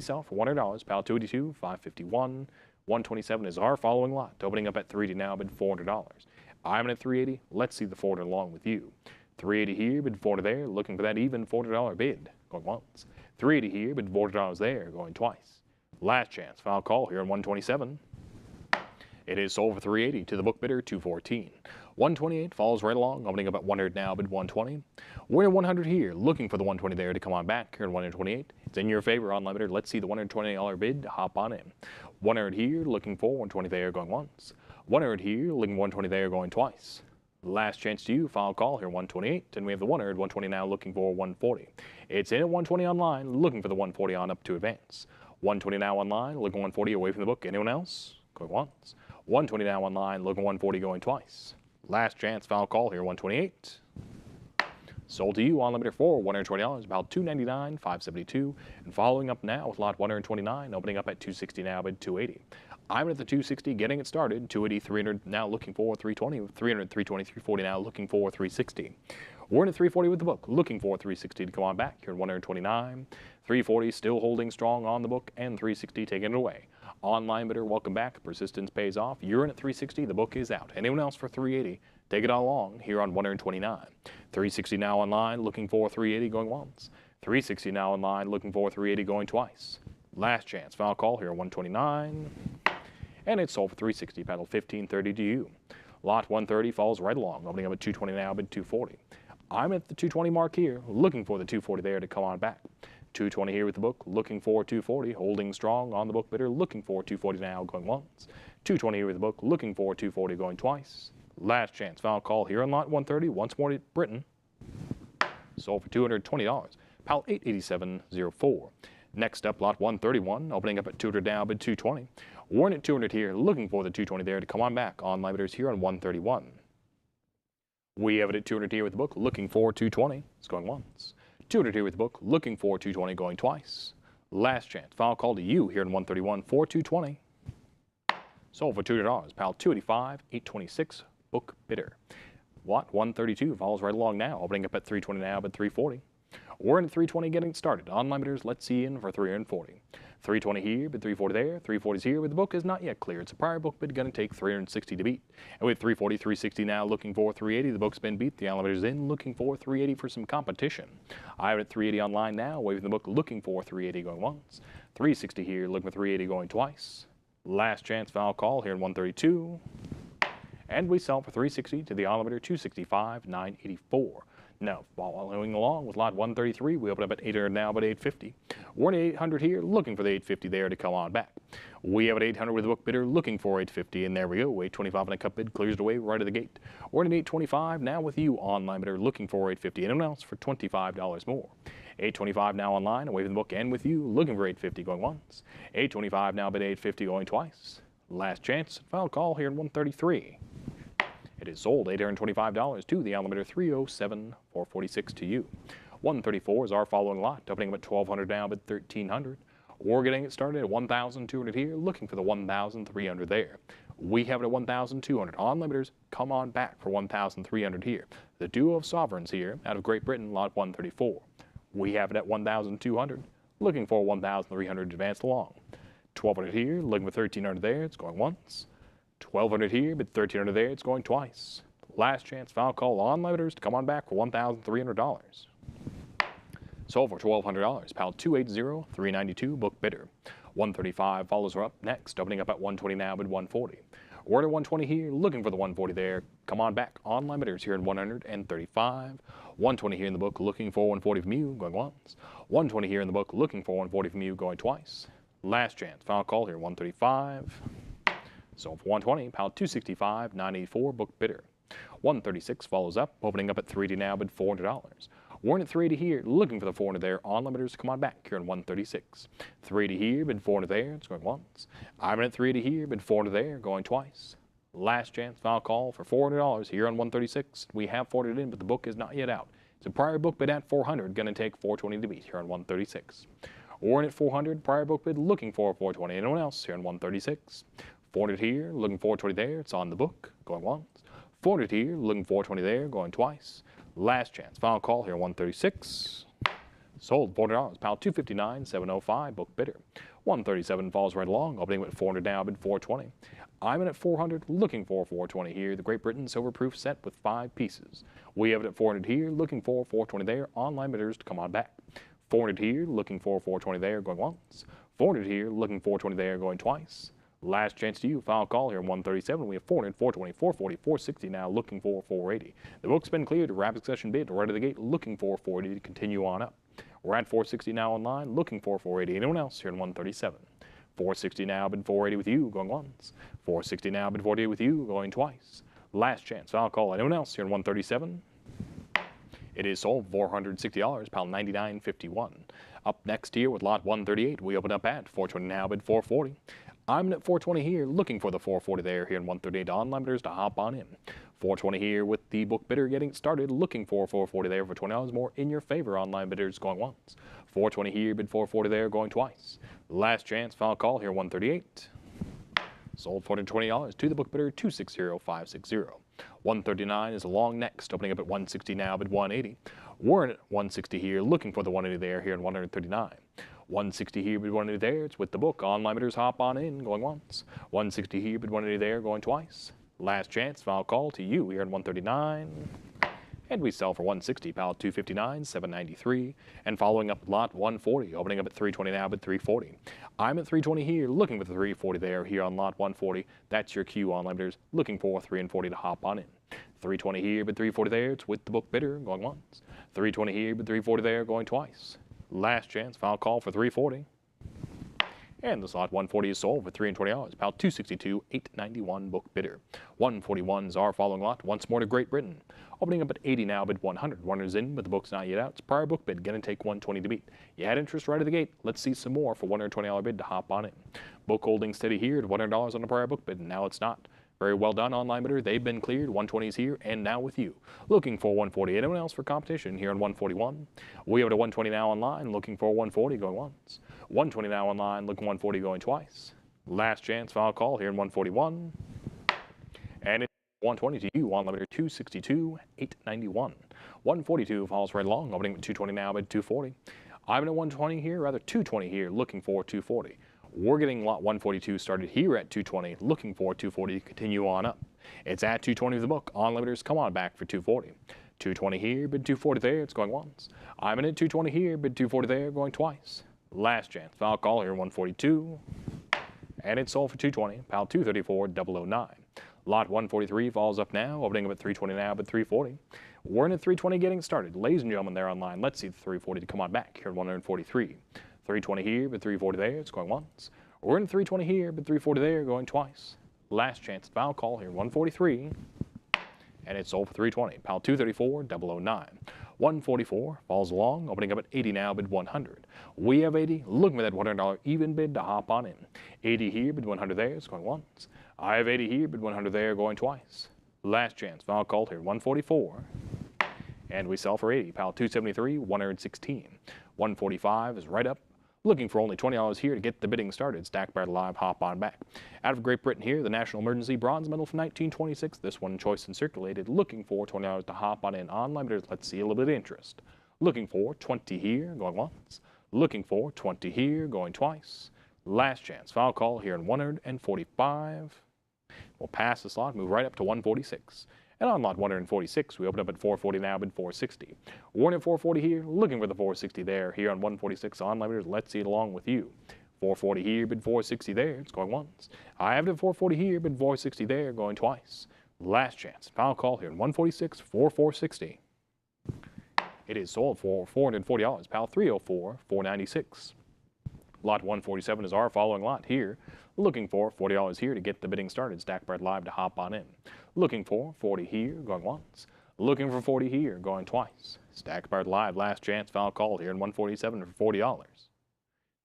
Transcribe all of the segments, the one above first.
Sell for $100, pal 282, 551. 127 is our following lot, opening up at 380 now, bid $400. I'm in at 380. Let's see the 400 along with you. 380 here, bid 400 there, looking for that even $400 bid. Going once. 380 here, bid $400 there, going twice. Last chance, final call here on 127. It is sold for 380 to the book bidder 214. 128 follows right along, opening up at 100 now, bid 120. We're at 100 here, looking for the 120 there to come on back here at 128. It's in your favor, online bidder. Let's see the $120 bid. Hop on in. 100 here, looking for 120 there, going once. 100 here, looking 120 there, going twice. Last chance to you, final call here 128, and we have the 100, 120 now, looking for 140. It's in at 120 online, looking for the 140 on up to advance. 120 now online, looking 140 away from the book. Anyone else? Going once. 120 now online, looking 140 going twice. Last chance, final call here 128. Sold to you on limiter for $120, about $299, $572. And following up now with lot 129, opening up at 260 now, bid 280. I'm at the 260, getting it started. 280, 300 now, looking for 320. 300, 320, 340 now, looking for 360. We're in at 340 with the book, looking for 360 to come on back here at 129. 340 still holding strong on the book, and 360 taking it away. Online bidder, welcome back. Persistence pays off. You're in at 360. The book is out. Anyone else for 380? Take it all along here on 129. 360 now online, looking for 380 going once. 360 now online, looking for 380 going twice. Last chance, final call here, 129. And it's sold for 360, paddle 1530 to you. Lot 130 falls right along, opening up at 220 now, bid 240. I'm at the 220 mark here, looking for the 240 there to come on back. 220 here with the book, looking for 240, holding strong on the book bidder, looking for 240 now, going once. 220 here with the book, looking for 240 going twice. Last chance, final call here on lot 130, once more to Britain. Sold for $220, pal 887.04. Next up, lot 131, opening up at 200 now, bid 220. We're in at 200 here, looking for the 220 there to come on back. Online bidders here on 131. We have it at 200 here with the book, looking for 220. It's going once. 200 here with the book, looking for 220, going twice. Last chance, final call to you here in 131 for 220. Sold for $200, pal 285, 826, book bidder. Lot 132 follows right along now, opening up at 320 now, but 340. We're in at 320 getting started. Online bidders, let's see in for 340. 320 here, but 340 there. 340 is here, but the book is not yet clear. It's a prior book bid, going to take 360 to beat. And with 340, 360 now, looking for 380. The book's been beat. The online bidders in, looking for 380 for some competition. I have it at 380 online now, away from the book, looking for 380 going once. 360 here, looking for 380 going twice. Last chance, final call here in 132. And we sell for 360 to the online bidder, 265, 984. Now, following along with lot 133, we open up at 800 now, but 850. We're at 800 here, looking for the 850 there to come on back. We have at 800 with the book bidder, looking for 850, and there we go. 825 and a cup bid clears the way right at the gate. We're at 825 now with you, online bidder, looking for 850. Anyone else for $25 more. 825 now online, away from the book, and with you, looking for 850 going once. 825 now, but 850 going twice. Last chance, final call here in 133. It is sold $825 to the online bidder, 307,446 to you. 134 is our following lot, opening up at 1,200 now, but 1,300. We're getting it started at 1,200 here, looking for the 1,300 there. We have it at 1,200. Online bidders, come on back for 1,300 here. The duo of sovereigns here, out of Great Britain, lot 134. We have it at 1,200, looking for 1,300 advanced along. 1,200 here, looking for 1,300 there. It's going once. 1,200 here, but 1,300 there. It's going twice. Last chance, final call on bidders to come on back for $1,300. Sold for $1,200. Pal 280, 392, book bidder. 135 follows her up next, opening up at 120 now, but 140. We're at 120 here, looking for the 140 there. Come on back. Online bidders here at 135. 120 here in the book, looking for 140 from you, going once. 120 here in the book, looking for 140 from you, going twice. Last chance, final call here, 135. Sold for 120, pal 265, 984, book bidder. 136 follows up, opening up at 380 now, but $400. We're in at 380 here, looking for the 400 there. Online bidders, come on back here in 136. 380 here, bid 400 there, it's going once. I'm in at 380 here, bid 400 there, going twice. Last chance, final call for $400 here on 136. We have 400 in, but the book is not yet out. It's a prior book bid at 400, going to take 420 to beat here on 136. We're in at 400, prior book bid, looking for 420. Anyone else here on 136? 400 here, looking 420 there, it's on the book, going once. 400 here, looking 420 there, going twice. Last chance, final call here, 136. Sold $400, pal 259, 705, book bidder. 137 falls right along, opening with 400 now, bid 420. I'm in at 400, looking for 420 here. The Great Britain Silver Proof set with 5 pieces. We have it at 400 here, looking for 420 there. Online bidders to come on back. 400 here, looking for 420 there, going once. 400 here, looking for 420 there, going twice. Last chance to you, final call here, 137. We have 400, 420, 440, 460 now, looking for 480. The book's been cleared, rapid succession bid, right at the gate, looking for 480 to continue on up. We're at 460 now online, looking for 480. Anyone else here in 137? 460 now, bid 480 with you, going once. 460 now, bid 480 with you, going twice. Last chance, final call. Anyone else here in 137? It is sold $460, pal 99.51. Up next here with lot 138, we open up at 420 now, bid 440. I'm in at 420 here, looking for the 440 there here in 138. Online bidders to hop on in. 420 here with the book bidder getting started, looking for 440 there for $20 more in your favor. Online bidders going once. 420 here, bid 440 there, going twice. Last chance, final call here, 138. Sold $420 to the book bidder, 260560. 139 is along next, opening up at 160 now, bid 180. We're in at 160 here, looking for the 180 there here in 139. 160 here, bid 180 there, it's with the book. Online bidders hop on in, going once. 160 here, bid 180 there, going twice. Last chance, final call to you here in 139. And we sell for 160, pal 259, 793. And following up lot 140, opening up at 320 now, bid 340. I'm at 320 here, looking for the 340 there here on lot 140. That's your cue, online bidders, looking for 340 to hop on in. 320 here, bid 340 there, it's with the book bidder, going once. 320 here, bid 340 there, going twice. Last chance, final call for 340. And this lot 140 is sold for $320, pal 262, 891 book bidder. 141 is our following lot, once more to Great Britain. Opening up at 80 now, bid 100. Runners in, but the book's not yet out. It's prior book bid, gonna take 120 to beat. You had interest right at the gate. Let's see some more for $120 bid to hop on in. Book holding steady here at $100 on the prior book bid, and now it's not. Very well done, online bidder. They've been cleared. 120 is here, and now with you. Looking for 140. Anyone else for competition here on 141? We have it at 120 now online, looking for 140, going once. 120 now online, looking 140, going twice. Last chance, final call here in 141. And it's 120 to you, online bidder 262, 891. 142 falls right along, opening at 220 now, bid 240. I'm at 120 here, rather 220 here, looking for 240. We're getting lot 142 started here at 220, looking for 240 to continue on up. It's at 220 of the book. Unlimiters, come on back for 240. 220 here, bid 240 there, it's going once. I'm in at 220 here, bid 240 there, going twice. Last chance, foul call here, 142. And it's sold for 220, pal 234, 009. Lot 143 falls up now, opening up at 320 now, but 340. We're in at 320 getting started. Ladies and gentlemen, they're online. Let's see the 340 to come on back here at 143. 320 here, but 340 there, it's going once. We're in 320 here, but 340 there, going twice. Last chance, foul call here, 143. And it's sold for 320, pal 234, 009. 144 falls along, opening up at 80 now, bid 100. We have 80, looking for that $100 even bid to hop on in. 80 here, bid 100 there, it's going once. I have 80 here, bid 100 there, going twice. Last chance, foul call here, 144. And we sell for 80, pal 273, 116. 145 is right up. Looking for only $20 here to get the bidding started. Stack Bar Live, hop on back. Out of Great Britain here, the National Emergency Bronze Medal from 1926. This one choice and circulated. Looking for $20 to hop on in. Online bidders, let's see a little bit of interest. Looking for 20 here, going once. Looking for 20 here, going twice. Last chance, foul call here in 145. We'll pass the slot, move right up to 146. And on lot 146, we open up at 440 now, bid 460. We're at 440 here, looking for the 460 there. Here on 146 on limiters, let's see it along with you. 440 here, bid 460 there, it's going once. I have it at 440 here, bid 460 there, going twice. Last chance, final call here in 146 for 460. It is sold for $440, pal 304, 496. Lot 147 is our following lot here. Looking for $40 here to get the bidding started. Stack Bread Live to hop on in. Looking for 40 here, going once. Looking for 40 here, going twice. Stack Bread Live, last chance, foul call here in 147 for $40.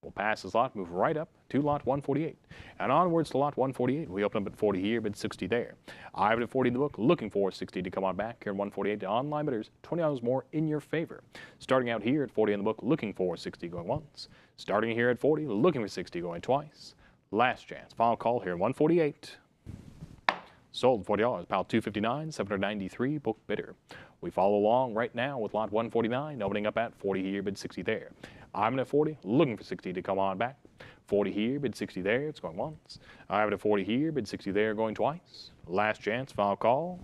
We'll pass this lot, move right up to lot 148. And onwards to lot 148, we open up at 40 here, bid 60 there. I have it at 40 in the book, looking for 60 to come on back here in 148 to online bidders, $20 more in your favor. Starting out here at 40 in the book, looking for 60 going once. Starting here at 40, looking for 60 going twice. Last chance, final call here in 148. Sold $40, pal 259, 793, book bidder. We follow along right now with lot 149, opening up at 40 here, bid 60 there. I'm in at 40, looking for 60 to come on back. 40 here, bid 60 there, it's going once. I have it at 40 here, bid 60 there, going twice. Last chance, final call.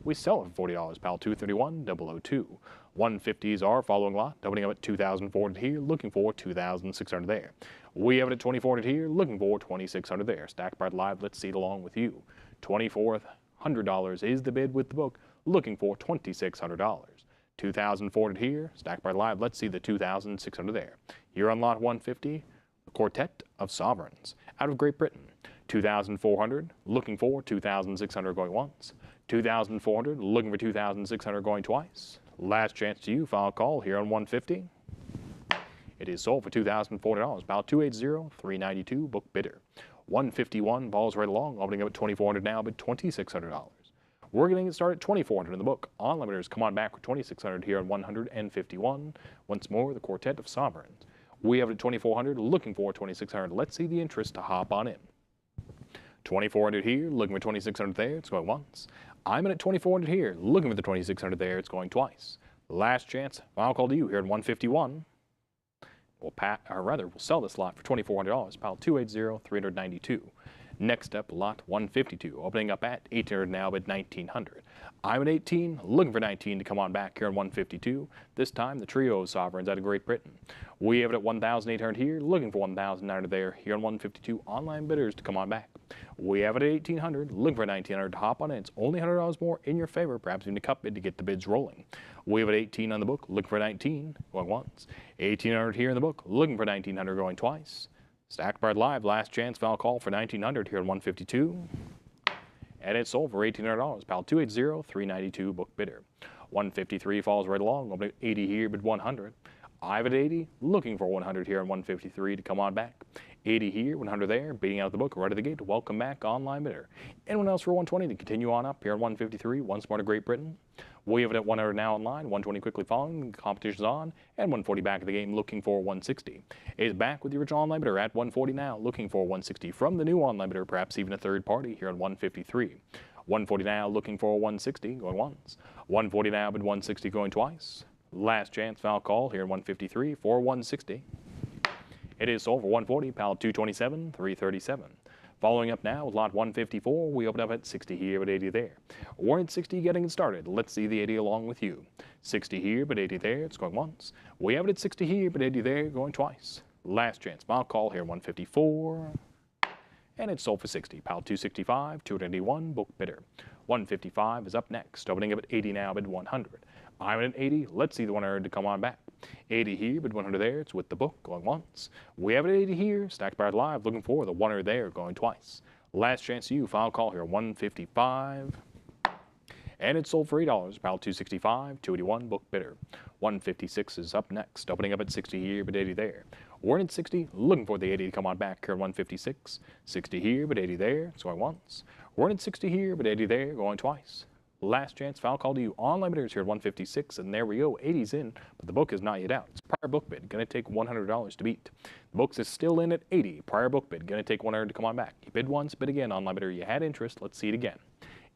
We sell it for $40, pal, 231,002. 150s are following lot, opening up at 2,400 here, looking for 2,600 there. We have it at 2,400 here, looking for 2,600 there. Stack Pride Live, let's see it along with you. $2,400 is the bid with the book, looking for $2,600. 2,400 here, Stack Pride Live, let's see the 2,600 there. Here on lot 150, the Quartet of Sovereigns out of Great Britain. 2,400, looking for 2,600 going once. 2,400, looking for 2,600 going twice. Last chance to you, final call here on 150. It is sold for $2,400, about 280,392, book bidder. 151 falls right along, opening up at 2,400 now, but $2,600. We're getting it started at 2,400 in the book. On limiters, come on back with 2,600 here on 151. Once more, the Quartet of Sovereigns. We have it at 2,400, looking for 2,600. Let's see the interest to hop on in. 2,400 here, looking for 2,600 there, it's going once. I'm in at 2,400 here, looking for the 2,600 there, it's going twice. Last chance, final call to you here at 151. We'll sell this lot for $2,400, pile 280,392. Next up, lot 152, opening up at 1,800 now, but 1,900. I'm at 18, looking for 19 to come on back here on 152. This time, the trio of Sovereigns out of Great Britain. We have it at 1,800 here, looking for 1,900 there, here on 152. Online bidders to come on back. We have it at 1,800, looking for 1,900 to hop on in. It's only $100 more in your favor, perhaps even a cup bid to get the bids rolling. We have it at 18 on the book, looking for 19, going once. 1,800 here in the book, looking for 1,900 going twice. Stack Pride Live, last chance, final call for 1,900 here at 152. And it's sold for $1,800, pal 280,392, book bidder. 153 falls right along, opening at 80 here, bid 100. I've at 80, looking for 100 here at 153 to come on back. 80 here, 100 there, beating out the book right at the gate. Welcome back, online bidder. Anyone else for 120 to continue on up here at 153, once more to Great Britain. We have it at 100 now online, 120 quickly following, competition's on, and 140 back at the game, looking for 160. Is back with the original online bidder at 140 now, looking for 160 from the new online bidder, perhaps even a third party here at 153. 140 now, looking for 160, going once. 140 now, but 160 going twice. Last chance, final call here at 153 for 160. It is sold for 140, pal 227,337. Following up now with lot 154, we open up at 60 here, but 80 there. We're at 60 getting it started. Let's see the 80 along with you. 60 here, but 80 there, it's going once. We have it at 60 here, but 80 there, going twice. Last chance, final call here, 154. And it's sold for 60, pal 265, 281, book bidder. 155 is up next, opening up at 80 now, bid 100. I'm at 80, let's see the 100 to come on back. 80 here, but 100 there, it's with the book, going once. We have it at 80 here, Stack Pride Live, looking for the 100 there, going twice. Last chance to you, final call here, 155. And it's sold for $8, pal 265, 281, book bidder. 156 is up next, opening up at 60 here, but 80 there. We're in at 60, looking for the 80 to come on back here at 156. 60 here, but 80 there, it's going once. We're in at 60 here, but 80 there, going twice. Last chance, final call to you. Online bidders here at 156, and there we go. 80's in, but the book is not yet out. It's prior book bid, going to take $100 to beat. The books is still in at 80. Prior book bid, going to take 100 to come on back. You bid once, bid again. Online bidder, you had interest. Let's see it again.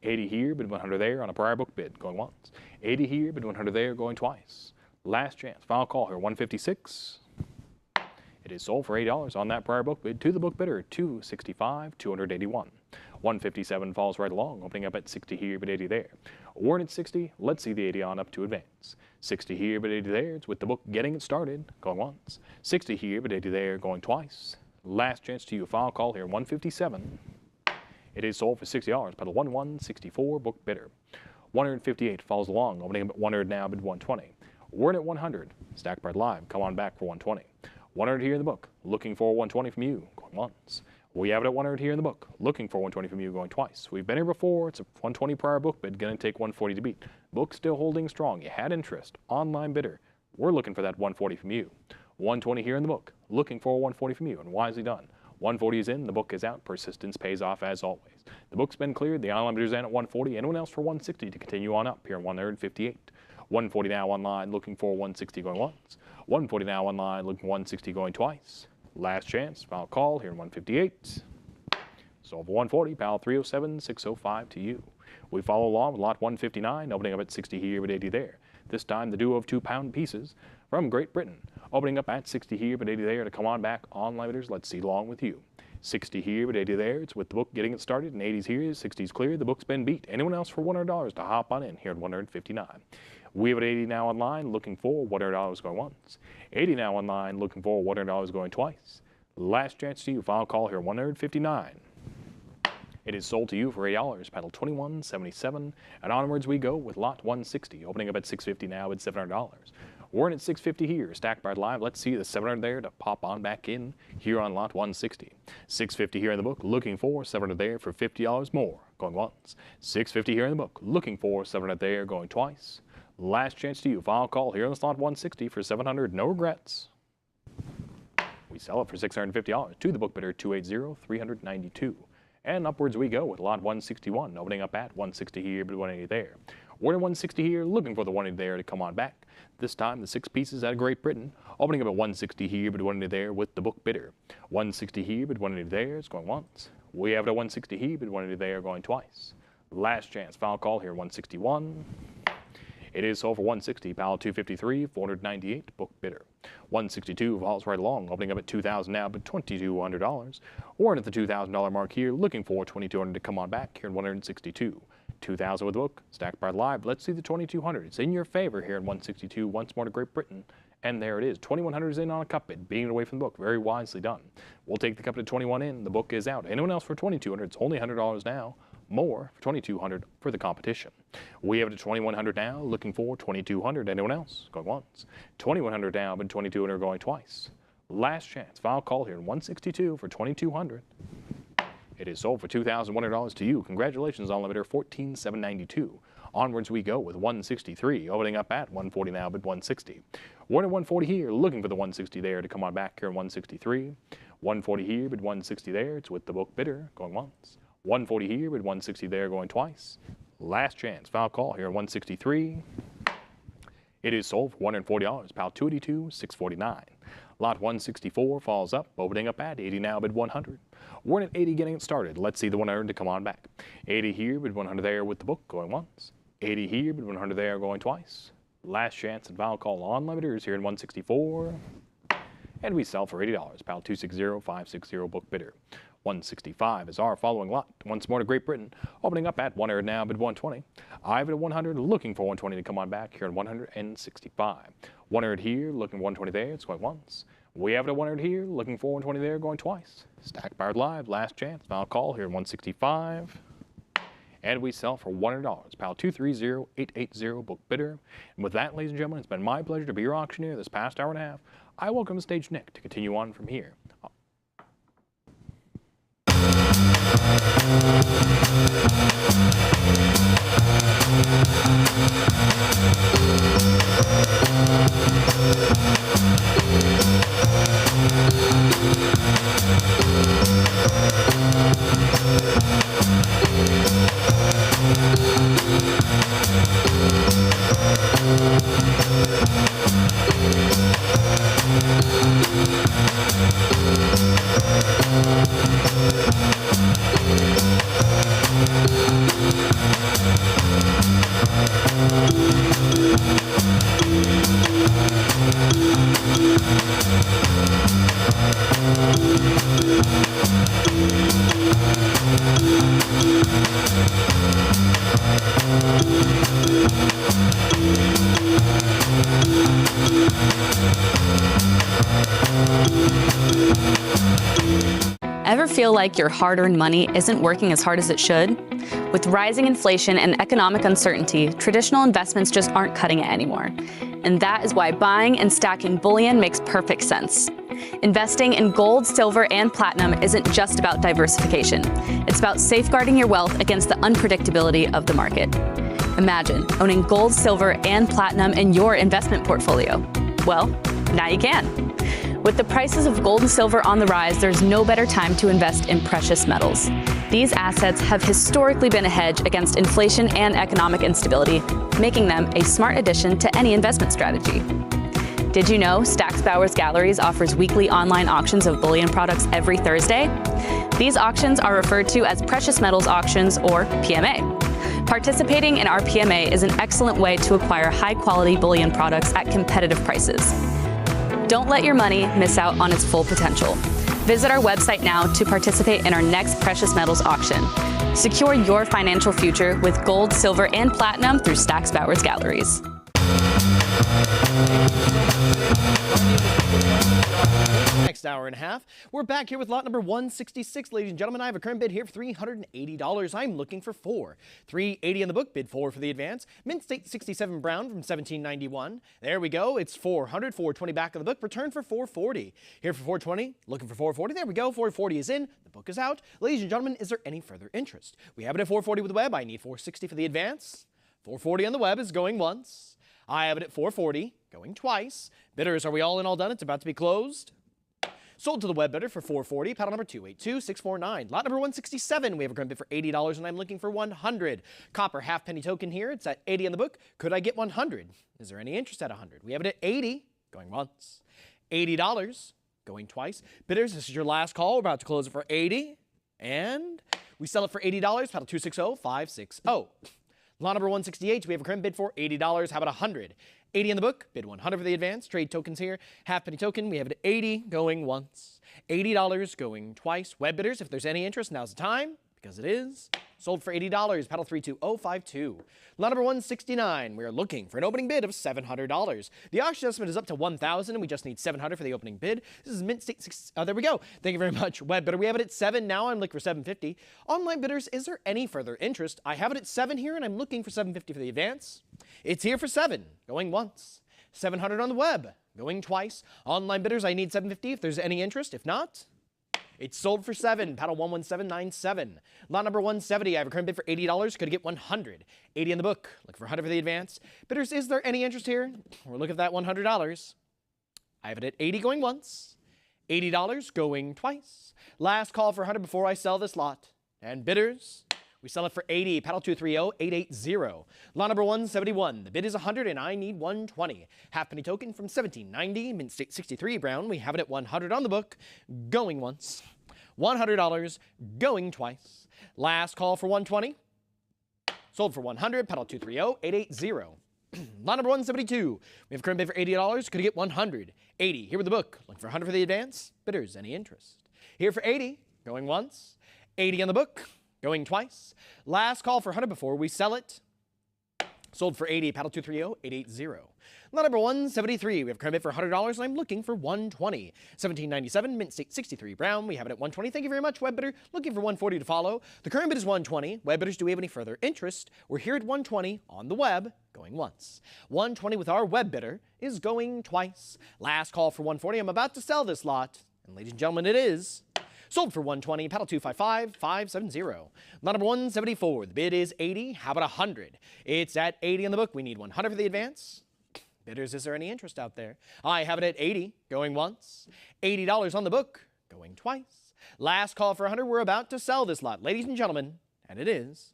80 here, bid 100 there on a prior book bid, going once. 80 here, bid 100 there, going twice. Last chance, final call here, 156. It is sold for $8 on that prior book bid to the book bidder, 265, 281. 157 falls right along, opening up at 60 here, but 80 there. We're at 60, let's see the 80 on up to advance. 60 here, but 80 there, it's with the book getting it started, going once. 60 here, but 80 there, going twice. Last chance to you, final call here, 157. It is sold for $60, pedal 1164, book bidder. 158 falls along, opening up at 100 now, bid 120. We're at 100, Stack Pride Live, come on back for 120. 100 here in the book, looking for 120 from you, going once. We have it at 100 here in the book, looking for 120 from you, going twice. We've been here before, it's a 120 prior book bid, going to take 140 to beat. Book still holding strong, you had interest, online bidder. We're looking for that 140 from you. 120 here in the book, looking for 140 from you, and wisely done. 140 is in, the book is out, persistence pays off as always. The book's been cleared, the online bidder's in at 140, anyone else for 160 to continue on up here in 158. 140 now online, looking for 160 going once. 140 now online, looking for 160 going twice. Last chance, final call here in 158. Sold for 140, pal 307, 605 to you. We follow along with lot 159, opening up at 60 here but 80 there. This time the duo of 2-pound pieces from Great Britain, opening up at 60 here but 80 there to come on back on limiters. Let's see along with you. 60 here but 80 there. It's with the book getting it started, and 80s here, 60s clear. The book's been beat. Anyone else for $100 to hop on in here at 159. We have at 80 now online, looking for $100 going once. 80 now online, looking for $100 going twice. Last chance to you. Final call here, 159. It is sold to you for $8, paddle 2177, and onwards we go with lot 160, opening up at 650 now at $700. We're in at 650 here, stacked by live. Let's see the 700 there to pop on back in here on lot 160. 650 here in the book, looking for 700 there for $50 more, going once. 650 here in the book, looking for 700 there, going twice. Last chance to you. Final call here on the slot 160 for 700. No regrets. We sell it for $650 to the book bidder 280, 392. And upwards we go with lot 161, opening up at 160 here, but 180 there. We're at 160 here, looking for the 180 there to come on back. This time the 6 pieces out of Great Britain, opening up at 160 here, but 180 there with the book bidder. 160 here, but 180 there is going once. We have it at 160 here, but 180 there going twice. Last chance, final call here, 161. It is sold for 160, pal 253, 498, book bidder. 162 falls right along, opening up at $2,000 now, but $2,200. We're in at the $2,000 mark here, looking for $2,200 to come on back here at 162. 2,000 with the book, stacked by live. Let's see the 2,200. It's in your favor here at 162, once more to Great Britain. And there it is. 2,100 is in on a cup bid, being it away from the book. Very wisely done. We'll take the cup to 21 in. The book is out. Anyone else for 2,200? It's only $100 now. More for 2,200 for the competition. We have it at 2,100 now, looking for 2,200. Anyone else? Going once. 2,100 now, but 2,200 going twice. Last chance. Final call here at 162 for 2,200. It is sold for $2,100 to you. Congratulations on limiter 14,792. Onwards we go with 163, opening up at 140 now, but 160. We're at 140 here, looking for the 160 there to come on back here at 163. 140 here, but 160 there. It's with the book bidder going once. 140 here, but 160 there going twice. Last chance, final call here at 163. It is sold for $140, pal 282, 649. Lot 164 falls up, opening up at 80 now, bid 100. We're at 80 getting it started. Let's see the 100 to come on back. 80 here, bid 100 there with the book going once. 80 here, bid 100 there going twice. Last chance and final call on limiters here in 164. And we sell for $80, pal 260, 560, book bidder. 165 is our following lot. Once more to Great Britain, opening up at 100 now, bid 120. I have it at 100, looking for 120 to come on back here at 165. 100 here, looking for 120 there, it's going once. We have it at 100 here, looking for 120 there, going twice. Stack barred live, last chance, final call here at 165. And we sell for $100, pal 230, 880, book bidder. And with that, ladies and gentlemen, it's been my pleasure to be your auctioneer this past hour and a half. I welcome to stage Nick to continue on from here. Ever feel like your hard-earned money isn't working as hard as it should? With rising inflation and economic uncertainty, traditional investments just aren't cutting it anymore. And that is why buying and stacking bullion makes perfect sense. Investing in gold, silver, and platinum isn't just about diversification. It's about safeguarding your wealth against the unpredictability of the market. Imagine owning gold, silver, and platinum in your investment portfolio. Well, now you can. With the prices of gold and silver on the rise, there's no better time to invest in precious metals. These assets have historically been a hedge against inflation and economic instability, making them a smart addition to any investment strategy. Did you know Stack's Bowers Galleries offers weekly online auctions of bullion products every Thursday? These auctions are referred to as precious metals auctions, or PMA. Participating in our PMA is an excellent way to acquire high-quality bullion products at competitive prices. Don't let your money miss out on its full potential. Visit our website now to participate in our next precious metals auction. Secure your financial future with gold, silver, and platinum through Stack's Bowers Galleries. Next hour and a half, we're back here with lot number 166, ladies and gentlemen. I have a current bid here for $380. I'm looking for $4. $380 in the book, bid $4 for the advance. Mint State 67 Brown from 1791. There we go. It's $400. $420 back of the book. Return for $440. Here for $420. Looking for $440. There we go. $440 is in. The book is out. Ladies and gentlemen, is there any further interest? We have it at $440 with the web. I need $460 for the advance. $440 on the web is going once. I have it at $440, going twice. Bidders, are we all in, all done? It's about to be closed. Sold to the web bidder for $440, paddle number 282649. Lot number 167, we have a current bid for $80, and I'm looking for $100. Copper halfpenny token here, it's at $80 on the book. Could I get $100? Is there any interest at $100? We have it at $80, going once. $80, going twice. Bidders, this is your last call. We're about to close it for $80, and we sell it for $80, paddle 260560. Lot number 168, we have a current bid for $80. How about $100? $80 in the book, bid $100 for the advance. Trade tokens here, halfpenny token. We have it at $80 going once, $80 going twice. Web bidders, if there's any interest, now's the time, because it is. Sold for $80, paddle 32052. Lot number 169, we are looking for an opening bid of $700. The auction estimate is up to $1,000, and we just need $700 for the opening bid. This is Mint State 6. There we go. Thank you very much, web bidder. We have it at 7. Now I'm looking for 750. Online bidders, is there any further interest? I have it at 7 here, and I'm looking for 750 for the advance. It's here for 7, going once. 700 on the web, going twice. Online bidders, I need 750 if there's any interest. If not, it's sold for 7, paddle 11797. Lot number 170, I have a current bid for $80. Could I get $100? $80 in the book. Look for $100 for the advance. Bidders, is there any interest here? We're looking at that $100. I have it at $80 going once, $80 going twice. Last call for $100 before I sell this lot. And bidders, we sell it for $80, paddle 230880. Lot number 171, the bid is $100 and I need $120. Halfpenny token from 1790, Mint State 63 Brown. We have it at $100 on the book, going once. $100, going twice. Last call for $120. Sold for $100, paddle 230880. Lot number 172, we have a current bid for $80. Could I get $100? $80, here with the book. Looking for $100 for the advance. Bidders, any interest? Here for $80, going once. $80 on the book, going twice. Last call for $100 before we sell it. Sold for $80, paddle 230880. Lot number 173, we have a current bid for $100, and I'm looking for $120. 1797, Mint State 63 Brown. We have it at $120. Thank you very much, web bidder. Looking for $140 to follow. The current bid is $120. Web bidders, do we have any further interest? We're here at $120 on the web, going once. $120 with our web bidder is going twice. Last call for $140. I'm about to sell this lot, and ladies and gentlemen, it is. Sold for $120, paddle 255570. Lot number 174, the bid is $80. How about $100? It's at $80 on the book. We need $100 for the advance. Bidders, is there any interest out there? I have it at $80, going once. $80 on the book, going twice. Last call for $100. We're about to sell this lot, ladies and gentlemen, and it is.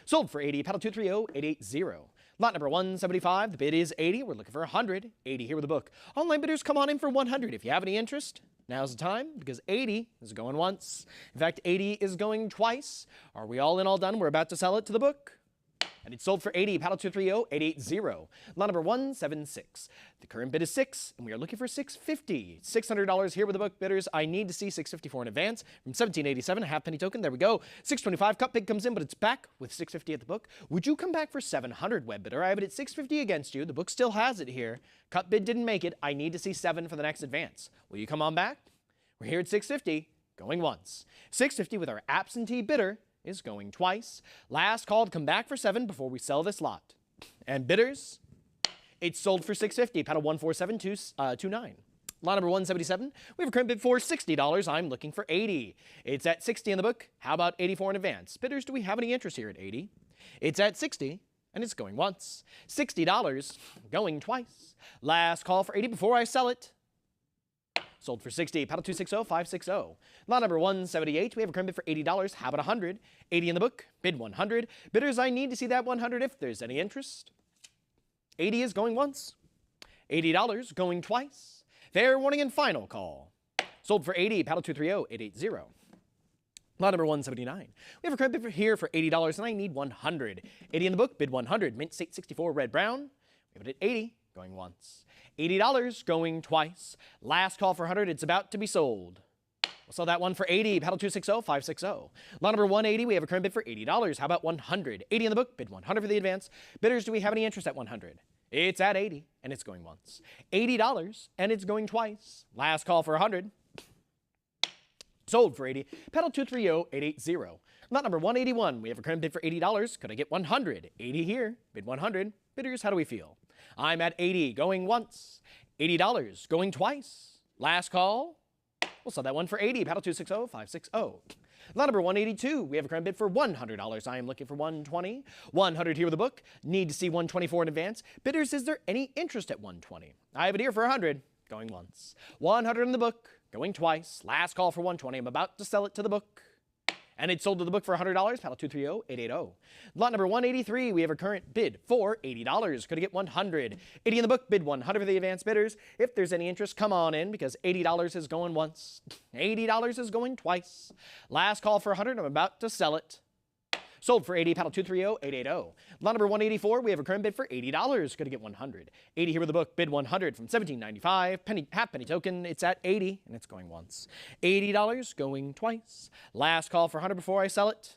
Sold for $80, paddle 230880. Lot number 175, the bid is $80. We're looking for $100. $80 here with the book. Online bidders, come on in for $100 if you have any interest. Now's the time, because $80 is going once. In fact, $80 is going twice. Are we all in, all done? We're about to sell it to the book. And it's sold for $80, paddle 230880. Lot number 176. The current bid is $6, and we are looking for $650. $600 here with the book, bidders. I need to see $650 for an advance. From 1787, a halfpenny token. There we go. $625. Cut bid comes in, but it's back with $650 at the book. Would you come back for $700, web bidder? I have it at $650 against you. The book still has it here. Cut bid didn't make it. I need to see $7 for the next advance. Will you come on back? We're here at $650, going once. $650 with our absentee bidder is going twice. Last call to come back for $7 before we sell this lot. And bidders, it's sold for $650, paddle 14729. Lot number 177, we have a current bid for $60. I'm looking for $80. It's at $60 in the book. How about $84 in advance? Bidders, do we have any interest here at $80? It's at $60, and it's going once. $60, going twice. Last call for $80 before I sell it. Sold for $60, paddle 260560. Lot number 178, we have a current bid for $80. How about $100? $80 in the book, bid $100. Bidders, I need to see that $100 if there's any interest. $80 is going once. $80 going twice. Fair warning and final call. Sold for $80, paddle 230880. Lot number 179. We have a current bid here for $80, and I need 100. 80 in the book, bid 100. Mint State 64, red brown. We have it at 80, going once. $80, going twice. Last call for 100. It's about to be sold. We'll sell that one for 80. Paddle 260, 560. Lot number 180. We have a current bid for $80. How about 100? 80 in the book, bid 100 for the advance. Bidders, do we have any interest at 100? It's at 80, and it's going once. $80, and it's going twice. Last call for 100. Sold for 80. Pedal 230-880. Lot number 181. We have a current bid for $80. Could I get 100? 80 here. Bid 100. Bidders, how do we feel? I'm at 80, going once. $80, going twice. Last call. We'll sell that one for 80. Paddle 260-560. Lot number 182. We have a current bid for $100. I am looking for 120. 100 here with the book. Need to see 124 in advance. Bidders, is there any interest at 120? I have it here for 100. Going once. 100 in the book. Going twice. Last call for 120. I'm about to sell it to the book. And it's sold to the book for $100. Paddle 230-880. Lot number 183. We have a current bid for $80. Could I get 100? 80 in the book. Bid 100 for the advanced bidders. If there's any interest, come on in, because $80 is going once. $80 is going twice. Last call for 100. I'm about to sell it. Sold for 80. Paddle 230-880. Lot number 184. We have a current bid for $80. Could I get 100? 80 here with the book. Bid 100 from $17.95. Half penny token. It's at 80, and it's going once. $80 going twice. Last call for 100 before I sell it.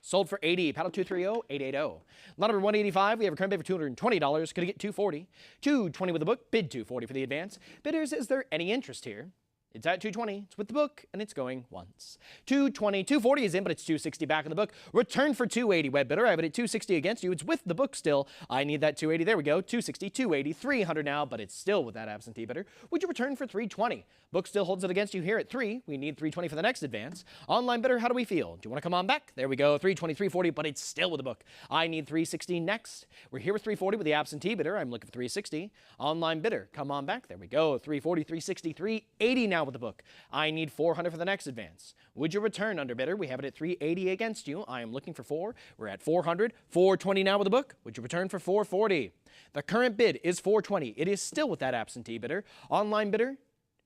Sold for 80. Paddle 230-880. Lot number 185. We have a current bid for $220. Could I get 240? 220 with the book. Bid 240 for the advance. Bidders, is there any interest here? It's at 220. It's with the book, and it's going once. 220, 240 is in, but it's 260 back in the book. Return for 280, web bidder. I have it at 260 against you. It's with the book still. I need that 280. There we go. 260, 280, 300 now, but it's still with that absentee bidder. Would you return for 320? Book still holds it against you here at 3. We need 320 for the next advance. Online bidder, how do we feel? Do you want to come on back? There we go. 320, 340, but it's still with the book. I need 360 next. We're here with 340 with the absentee bidder. I'm looking for 360. Online bidder, come on back. There we go. 340, 360, 380 now with the book. I need 400 for the next advance. Would you return, underbidder? We have it at 380 against you. I am looking for 4. We're at 400. 420 now with the book. Would you return for 440? The current bid is 420. It is still with that absentee bidder. Online bidder,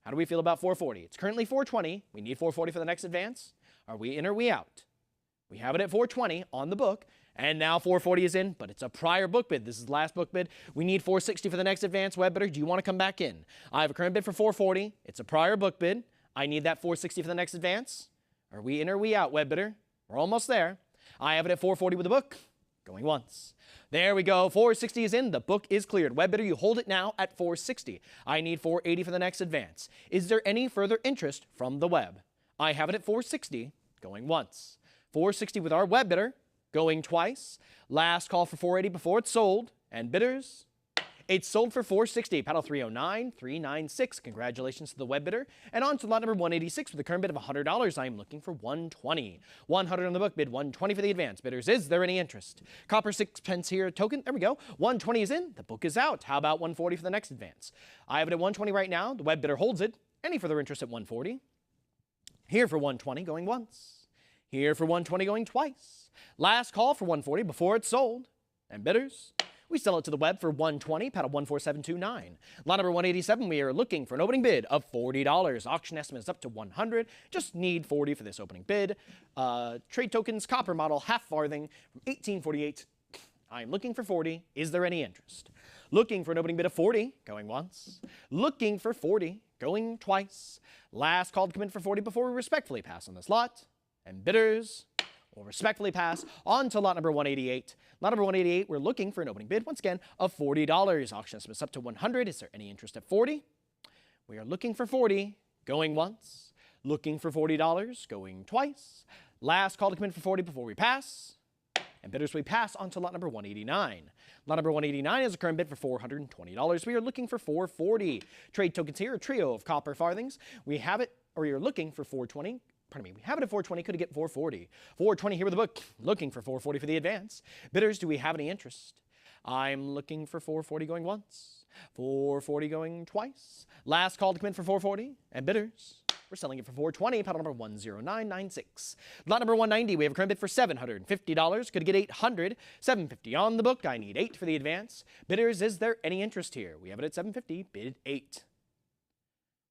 how do we feel about 440? It's currently 420. We need 440 for the next advance. Are we in or are we out? We have it at 420 on the book. And now 440 is in, but it's a prior book bid. This is the last book bid. We need 460 for the next advance. Web bidder, do you want to come back in? I have a current bid for 440. It's a prior book bid. I need that 460 for the next advance. Are we in or are we out, web bidder? We're almost there. I have it at 440 with the book. Going once. There we go. 460 is in. The book is cleared. Web bidder, you hold it now at 460. I need 480 for the next advance. Is there any further interest from the web? I have it at 460. Going once. 460 with our web bidder. Going twice. Last call for 480 before it's sold. And bidders, it's sold for 460. Paddle 309-396. Congratulations to the web bidder. And on to lot number 186 with a current bid of $100. I am looking for 120. 100 on the book. Bid 120 for the advance. Bidders, is there any interest? Copper 6 pence here token. There we go. 120 is in. The book is out. How about 140 for the next advance? I have it at 120 right now. The web bidder holds it. Any further interest at 140? Here for 120 going once. Here for 120 going twice. Last call for 140 before it's sold. And bidders, we sell it to the web for 120, paddle 14729. Lot number 187, we are looking for an opening bid of $40. Auction estimate is up to 100. Just need 40 for this opening bid. Trade tokens, copper model, half farthing from 1848. I'm looking for 40. Is there any interest? Looking for an opening bid of 40, going once. Looking for 40, going twice. Last call to come in for 40 before we respectfully pass on this lot. And bidders will respectfully pass on to lot number 188. Lot number 188, we're looking for an opening bid, once again, of $40. Auction estimate is up to 100. Is there any interest at 40? We are looking for 40, going once. Looking for $40, going twice. Last call to come in for 40 before we pass. And bidders, we pass on to lot number 189. Lot number 189 is a current bid for $420. We are looking for 440. Trade tokens here, a trio of copper farthings. We have it, or you're looking for 420. Pardon me, we have it at 420, could get 440. 420 here with the book, looking for 440 for the advance. Bidders, do we have any interest? I'm looking for 440 going once, 440 going twice. Last call to come in for 440, and bidders, we're selling it for 420, paddle number 10996. Lot number 190, we have a current bid for $750, could get 800, 750 on the book. I need 8 for the advance. Bidders, is there any interest here? We have it at 750, bid 8.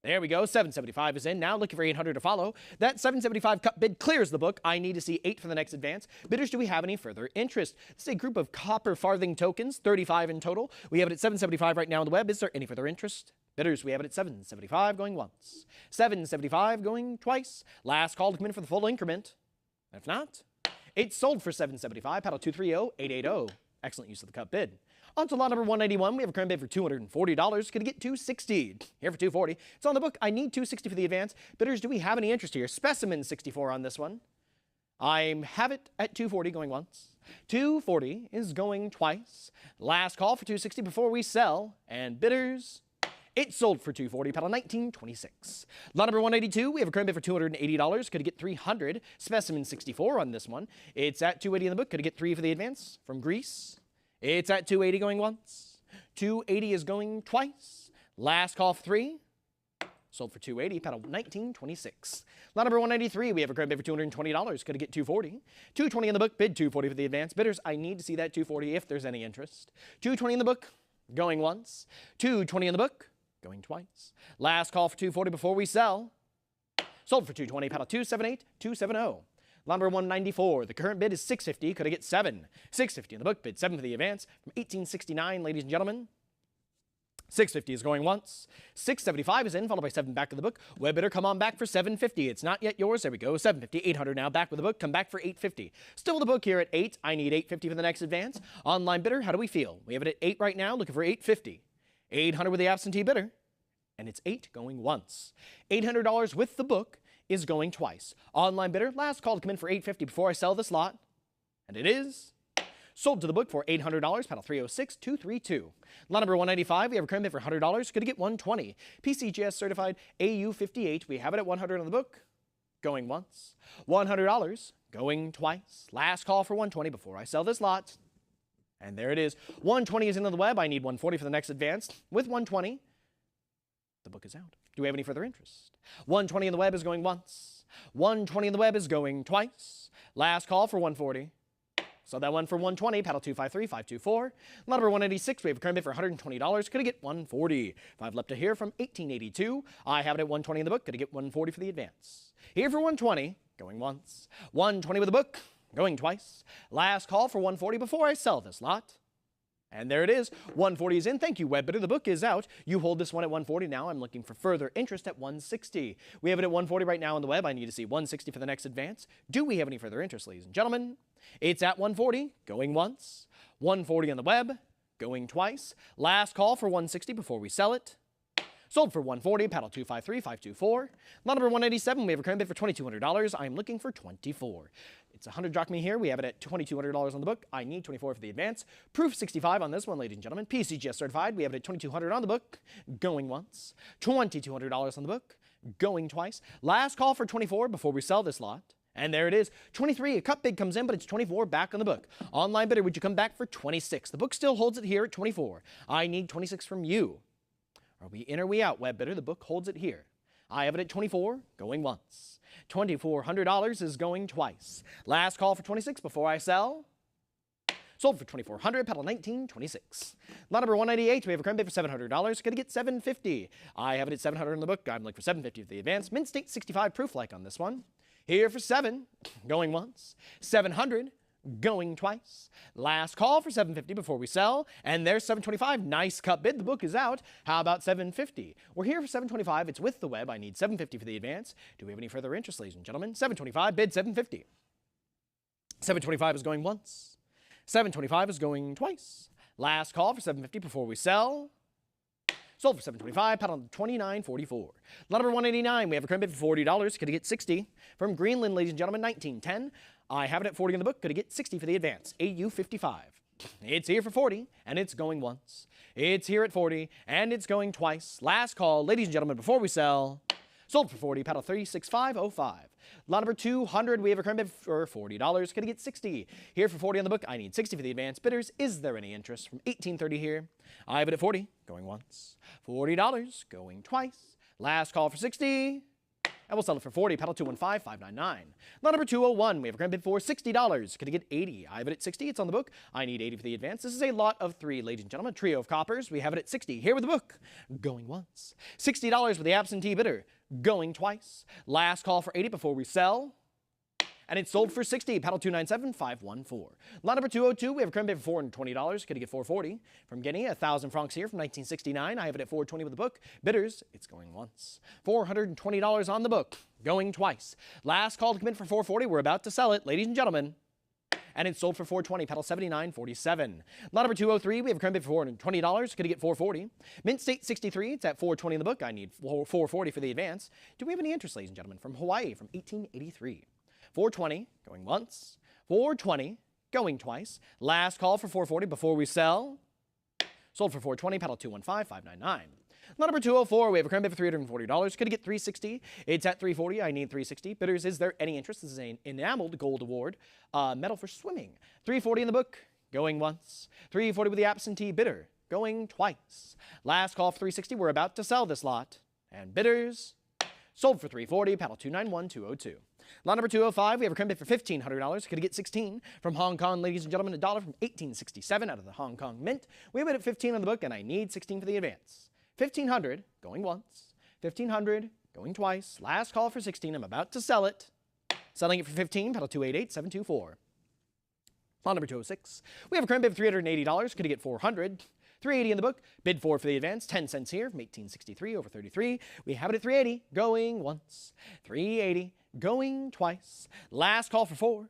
There we go. 775 is in. Now looking for 800 to follow. That 775 cup bid clears the book. I need to see 8 for the next advance. Bidders, do we have any further interest? This is a group of copper farthing tokens, 35 in total. We have it at 775 right now on the web. Is there any further interest? Bidders, we have it at 775 going once. 775 going twice. Last call to come in for the full increment. If not, it's sold for 775. Paddle 230-880. Excellent use of the cup bid. On to lot number 181. We have a current bid for $240. Going to get $260. Here for $240. It's on the book. I need $260 for the advance. Bidders, do we have any interest here? Specimen 64 on this one. I have it at $240 going once. $240 is going twice. Last call for $260 before we sell. And bidders, it's sold for $240. Paddle 1926. Lot number 182. We have a current bid for $280. Could get $300. Specimen 64 on this one. It's at $280 in the book. Could get 3 for the advance from Greece. It's at $280 going once. $280 is going twice. Last call for 3. Sold for $280. Paddle 1926. Lot number 193. We have a current bid for $220. Could get $240. $220 in the book. Bid $240 for the advance. Bidders, I need to see that $240 if there's any interest. $220 in the book. Going once. $220 in the book. Going twice. Last call for $240 before we sell. Sold for $220. Paddle 278-270. Number 194. The current bid is $650. Could I get 7? $650 in the book. Bid 7 for the advance. From 1869, ladies and gentlemen. $650 is going once. $675 is in, followed by 7 back of the book. Web bidder, come on back for $750. It's not yet yours. There we go. $750. $800 now. Back with the book. Come back for $850. Still with the book here at 8. I need $850 for the next advance. Online bidder, how do we feel? We have it at 8 right now. Looking for $850. $800 with the absentee bidder. And it's 8 going once. $800 with the book is going twice. Online bidder, last call to come in for $850 before I sell this lot. And it is sold to the book for $800. Paddle 306-232. Lot number 195, we have a current bid for $100. Going to get $120. PCGS certified AU58. We have it at $100 on the book. Going once. $100 going twice. Last call for $120 before I sell this lot. And there it is. $120 is into the web. I need $140 for the next advance. With $120, the book is out. Do we have any further interest? $120 in the web is going once. $120 in the web is going twice. Last call for $140. So that one for $120. Paddle 253-524. Lot number 186. We have a current bid for $120. Could I get $140? 5 left to here from 1882. I have it at $120 in the book. Could I get $140 for the advance? Here for $120. Going once. $120 with the book. Going twice. Last call for $140 before I sell this lot. And there it is. $140 is in. Thank you, web bidder. The book is out. You hold this one at $140 now. I'm looking for further interest at $160. We have it at $140 right now on the web. I need to see $160 for the next advance. Do we have any further interest, ladies and gentlemen? It's at $140, going once. $140 on the web, going twice. Last call for $160 before we sell it. Sold for $140. Paddle 253-524. Lot number 187. We have a current bid for $2,200. I'm looking for $24. It's 100 drachma here. We have it at $2,200 on the book. I need $24 for the advance. Proof 65 on this one, ladies and gentlemen. PCGS certified. We have it at $2,200 on the book. Going once. $2,200 on the book. Going twice. Last call for $24 before we sell this lot. And there it is. 23. A cup bid comes in, but it's 24 back on the book. Online bidder, would you come back for 26? The book still holds it here at 24. I need 26 from you. Are we in or we out, web bidder? The book holds it here. I have it at 24, going once. $2,400 is going twice. Last call for 26 before I sell. Sold for $2,400, paddle 1926. Lot number 198, we have a current bid for $700. Going to get $750. I have it at $700 in the book. I'm looking for $750 for the advance. Mint State 65 proof like on this one. Here for 7, going once. $700, going twice. Last call for $750 before we sell. And there's $725. Nice cup bid. The book is out. How about $750? We're here for $725. It's with the web. I need $750 for the advance. Do we have any further interest, ladies and gentlemen? $725, bid $750. $725 is going once. $725 is going twice. Last call for $750 before we sell. Sold for $725, paddle $29.44. Lot number 189, we have a current bid for $40. Could I get 60? From Greenland, ladies and gentlemen, 1910. I have it at 40 in the book. Could I get 60 for the advance? AU55. It's here for 40, and it's going once. It's here at 40, and it's going twice. Last call, ladies and gentlemen, before we sell. Sold for 40, paddle 36505. Lot number 200, we have a current bid for $40. Could I get 60? Here for 40 on the book. I need 60 for the advance. Bidders, is there any interest? From 1830 here. I have it at 40, going once. $40, going twice. Last call for 60. And we'll sell it for 40. Paddle 215599. Lot number 201. We have a current bid for $60. Could I get 80? I have it at 60. It's on the book. I need 80 for the advance. This is a lot of 3, ladies and gentlemen. Trio of coppers. We have it at 60. Here with the book. Going once. $60 with the absentee bidder. Going twice. Last call for 80 before we sell. And it's sold for 60. Paddle 297514. Lot number 202, we have a current bid for $420. Could I get 440? From Guinea, 1,000 francs here from 1969. I have it at 420 with the book. Bidders, it's going once. $420 on the book. Going twice. Last call to come in for 440. We're about to sell it, ladies and gentlemen. And it's sold for 420. Paddle 7947. Lot number 203, we have a current bid for $420. Could I get 440? Mint State 63, it's at 420 in the book. I need 440 for the advance. Do we have any interest, ladies and gentlemen? From Hawaii, from 1883. 420, going once. 420, going twice. Last call for 440 before we sell. Sold for 420, paddle 215599. Lot number 204, we have a current bid for $340. Could I get 360? It's at 340. I need 360. Bidders, is there any interest? This is an enameled gold award medal for swimming. 340 in the book, going once. 340 with the absentee bidder, going twice. Last call for 360. We're about to sell this lot. And bidders, sold for 340, paddle 291202. Lot number 205, we have a current bid for $1,500. Could I get 16? From Hong Kong, ladies and gentlemen, $1 from 1867 out of the Hong Kong Mint. We have it at 15 on the book, and I need 16 for the advance. 1,500, going once. 1,500, going twice. Last call for 16. I'm about to sell it. Selling it for 15, paddle 288724. Lot number 206, we have a current bid for $380. Could I get 400? 380 in the book. Bid 4 for the advance. 10 cents here from 1863 over 33. We have it at 380. Going once. 380. Going twice. Last call for 4.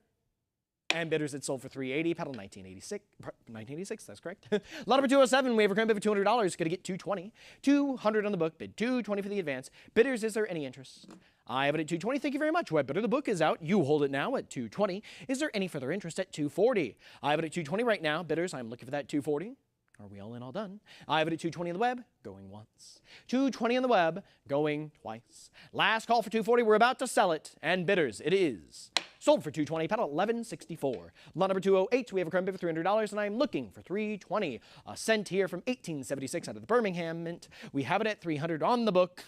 And bidders, it sold for 380. Paddle 1986. That's correct. Lot number 207. We have a current bid for $200. Could I get 220? 200 on the book. Bid 220 for the advance. Bidders, is there any interest? I have it at 220. Thank you very much. Web bidder, the book is out. You hold it now at 220. Is there any further interest at 240? I have it at 220 right now. Bidders, I'm looking for that 240. Are we all in, all done? I have it at 220 on the web, going once. 220 on the web, going twice. Last call for 240. We're about to sell it. And bidders, it is sold for 220, paddle 1164. Lot number 208, we have a current bid for $300, and I'm looking for 320. A cent here from 1876 out of the Birmingham Mint. We have it at 300 on the book,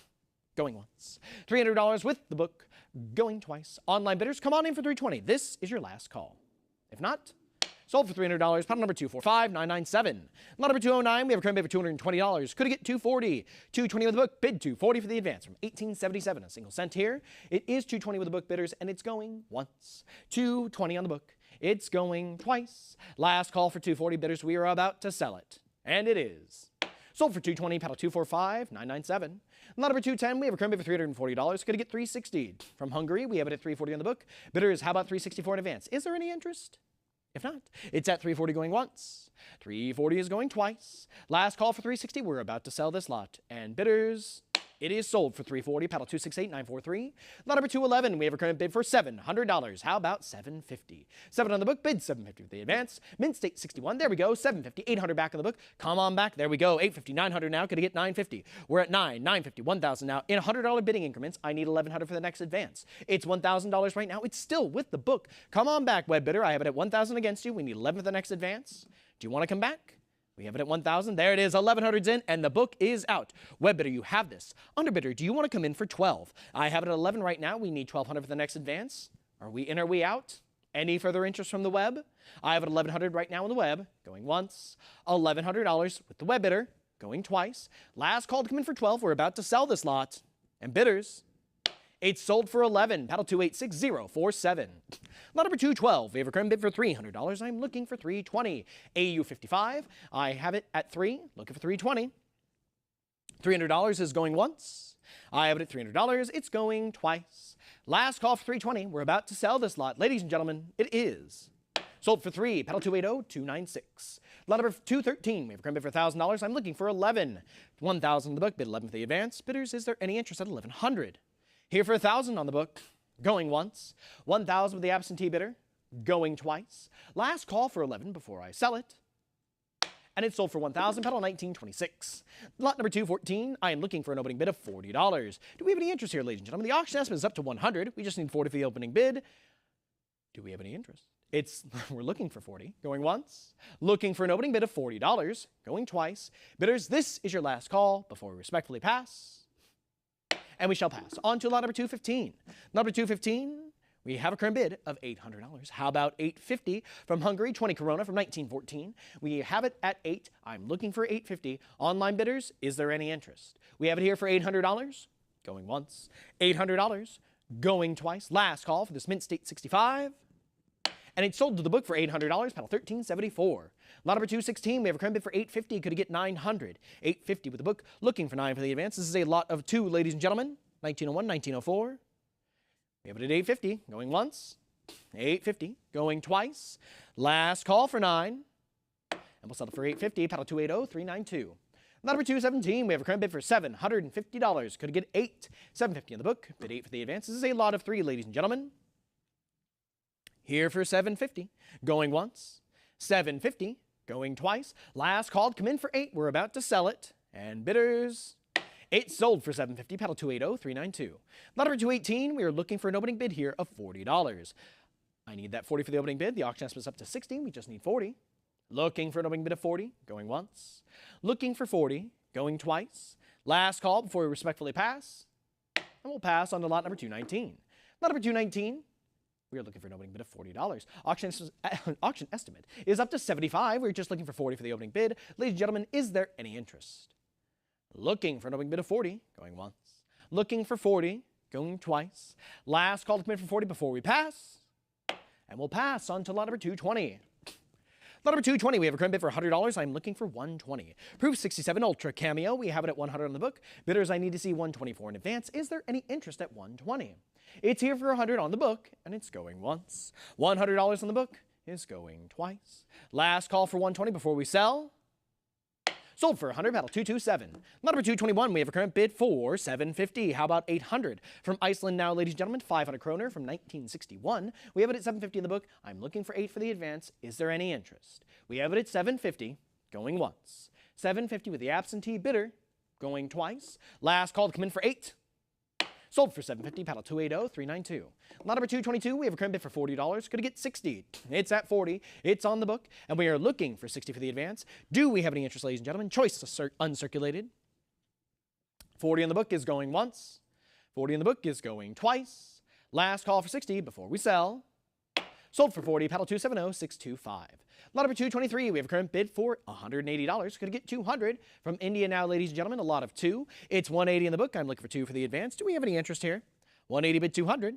going once. $300 with the book, going twice. Online bidders, come on in for 320. This is your last call. If not, sold for $300, paddle number 245997. Lot number 209, we have a current bid for $220. Could I get 240? 220 with the book, bid 240 for the advance from 1877. A single cent here. It is 220 with the book, bidders, and it's going once. 220 on the book. It's going twice. Last call for 240, bidders. We are about to sell it. And it is sold for 220, paddle 245997. Lot number 210, we have a current bid for $340. Could I get 360? From Hungary, we have it at 340 on the book. Bidders, how about 364 in advance? Is there any interest? If not, it's at 340 going once. 340 is going twice. Last call for 360. We're about to sell this lot. And bidders, it is sold for 340. Paddle 268943. Lot number 211. We have a current bid for $700. How about 750? 7 on the book. Bid 750 for the advance. Mint State 61. There we go. 750. 800 back on the book. Come on back. There we go. 850. 900 now. Could I get 950? We're at 950. 1,000 now. In $100 bidding increments, I need 1,100 for the next advance. It's $1,000 right now. It's still with the book. Come on back, web bidder. I have it at 1,000 against you. We need 11 for the next advance. Do you want to come back? We have it at 1,000. There it is. 1,100's in, and the book is out. Web bidder, you have this. Underbidder, do you want to come in for 12? I have it at 11 right now. We need 1,200 for the next advance. Are we in? Are we out? Any further interest from the web? I have it at 1,100 right now on the web, going once. $1,100 with the web bidder, going twice. Last call to come in for 12. We're about to sell this lot. And bidders, it's sold for 11. Paddle 286047. Lot number 212. We have a current bid for $300. I'm looking for 320. AU 55. I have it at 3. Looking for 320. $300 is going once. I have it at $300. It's going twice. Last call for 320. We're about to sell this lot. Ladies and gentlemen, it is sold for 3. Paddle 280296. Lot number 213. We have a current bid for $1,000. I'm looking for 11. 1,000 in the book. Bid 11 for the advance. Bidders, is there any interest at 1,100? Here for 1,000 on the book, going once. 1,000 with the absentee bidder, going twice. Last call for 11 before I sell it. And it's sold for 1,000, paddle 1926. Lot number 214, I am looking for an opening bid of $40. Do we have any interest here, ladies and gentlemen? The auction estimate is up to 100. We just need 40 for the opening bid. Do we have any interest? We're looking for 40, going once. Looking for an opening bid of $40, going twice. Bidders, this is your last call before we respectfully pass. And we shall pass on to lot number 215. Number 215, we have a current bid of $800. How about 850 from Hungary, 20 Corona from 1914? We have it at 8. I'm looking for 850. Online bidders, is there any interest? We have it here for $800. Going once. $800. Going twice. Last call for this Mint State 65. And it sold to the book for $800, panel 1374. Lot number 216, we have a current bid for $850. Could it get $900? $850 with the book, looking for 9 for the advance. This is a lot of 2, ladies and gentlemen. 1901, 1904. We have it at $850, going once. $850, going twice. Last call for 9. And we'll settle for $850, panel 280, 392. Lot number 217, we have a current bid for $750. Could it get 8? $750 in the book, bid 8 for the advance. This is a lot of 3, ladies and gentlemen. Here for $750, going once. $750, going twice. Last call, come in for 8. We're about to sell it. And bidders, it sold for $750, paddle 280, 392. Lot number 218, we are looking for an opening bid here of $40. I need that 40 for the opening bid. The auction estimate is up to 60. We just need 40. Looking for an opening bid of 40, going once. Looking for 40, going twice. Last call before we respectfully pass. And we'll pass on to lot number 219. Lot number 219, we are looking for an opening bid of $40. Auction estimate is up to 75. We're just looking for 40 for the opening bid. Ladies and gentlemen, is there any interest? Looking for an opening bid of 40, going once. Looking for 40, going twice. Last call to come in for 40 before we pass. And we'll pass on to lot number 220. Lot number 220, we have a current bid for $100. I'm looking for $120. Proof 67 Ultra Cameo. We have it at $100 on the book. Bidders, I need to see $124 in advance. Is there any interest at $120? It's here for $100 on the book, and it's going once. $100 on the book is going twice. Last call for $120 before we sell. Sold for $100, battle 227. Lot number 221, we have a current bid for $750. How about $800? From Iceland now, ladies and gentlemen, 500 kroner from 1961. We have it at $750 in the book. I'm looking for 8 for the advance. Is there any interest? We have it at $750, going once. $750 with the absentee bidder, going twice. Last call to come in for 8. Sold for $750, paddle 280, 392. Lot number 222, we have a current bid for $40. Could it get 60? It's at 40. It's on the book, and we are looking for 60 for the advance. Do we have any interest, ladies and gentlemen? Choice uncirculated. 40 on the book is going once. 40 on the book is going twice. Last call for 60 before we sell. Sold for 40, paddle 270, 625. Lot number 223, we have a current bid for $180. Could it get 200? From India now, ladies and gentlemen, a lot of 2. It's 180 in the book. I'm looking for 2 for the advance. Do we have any interest here? 180 bid 200.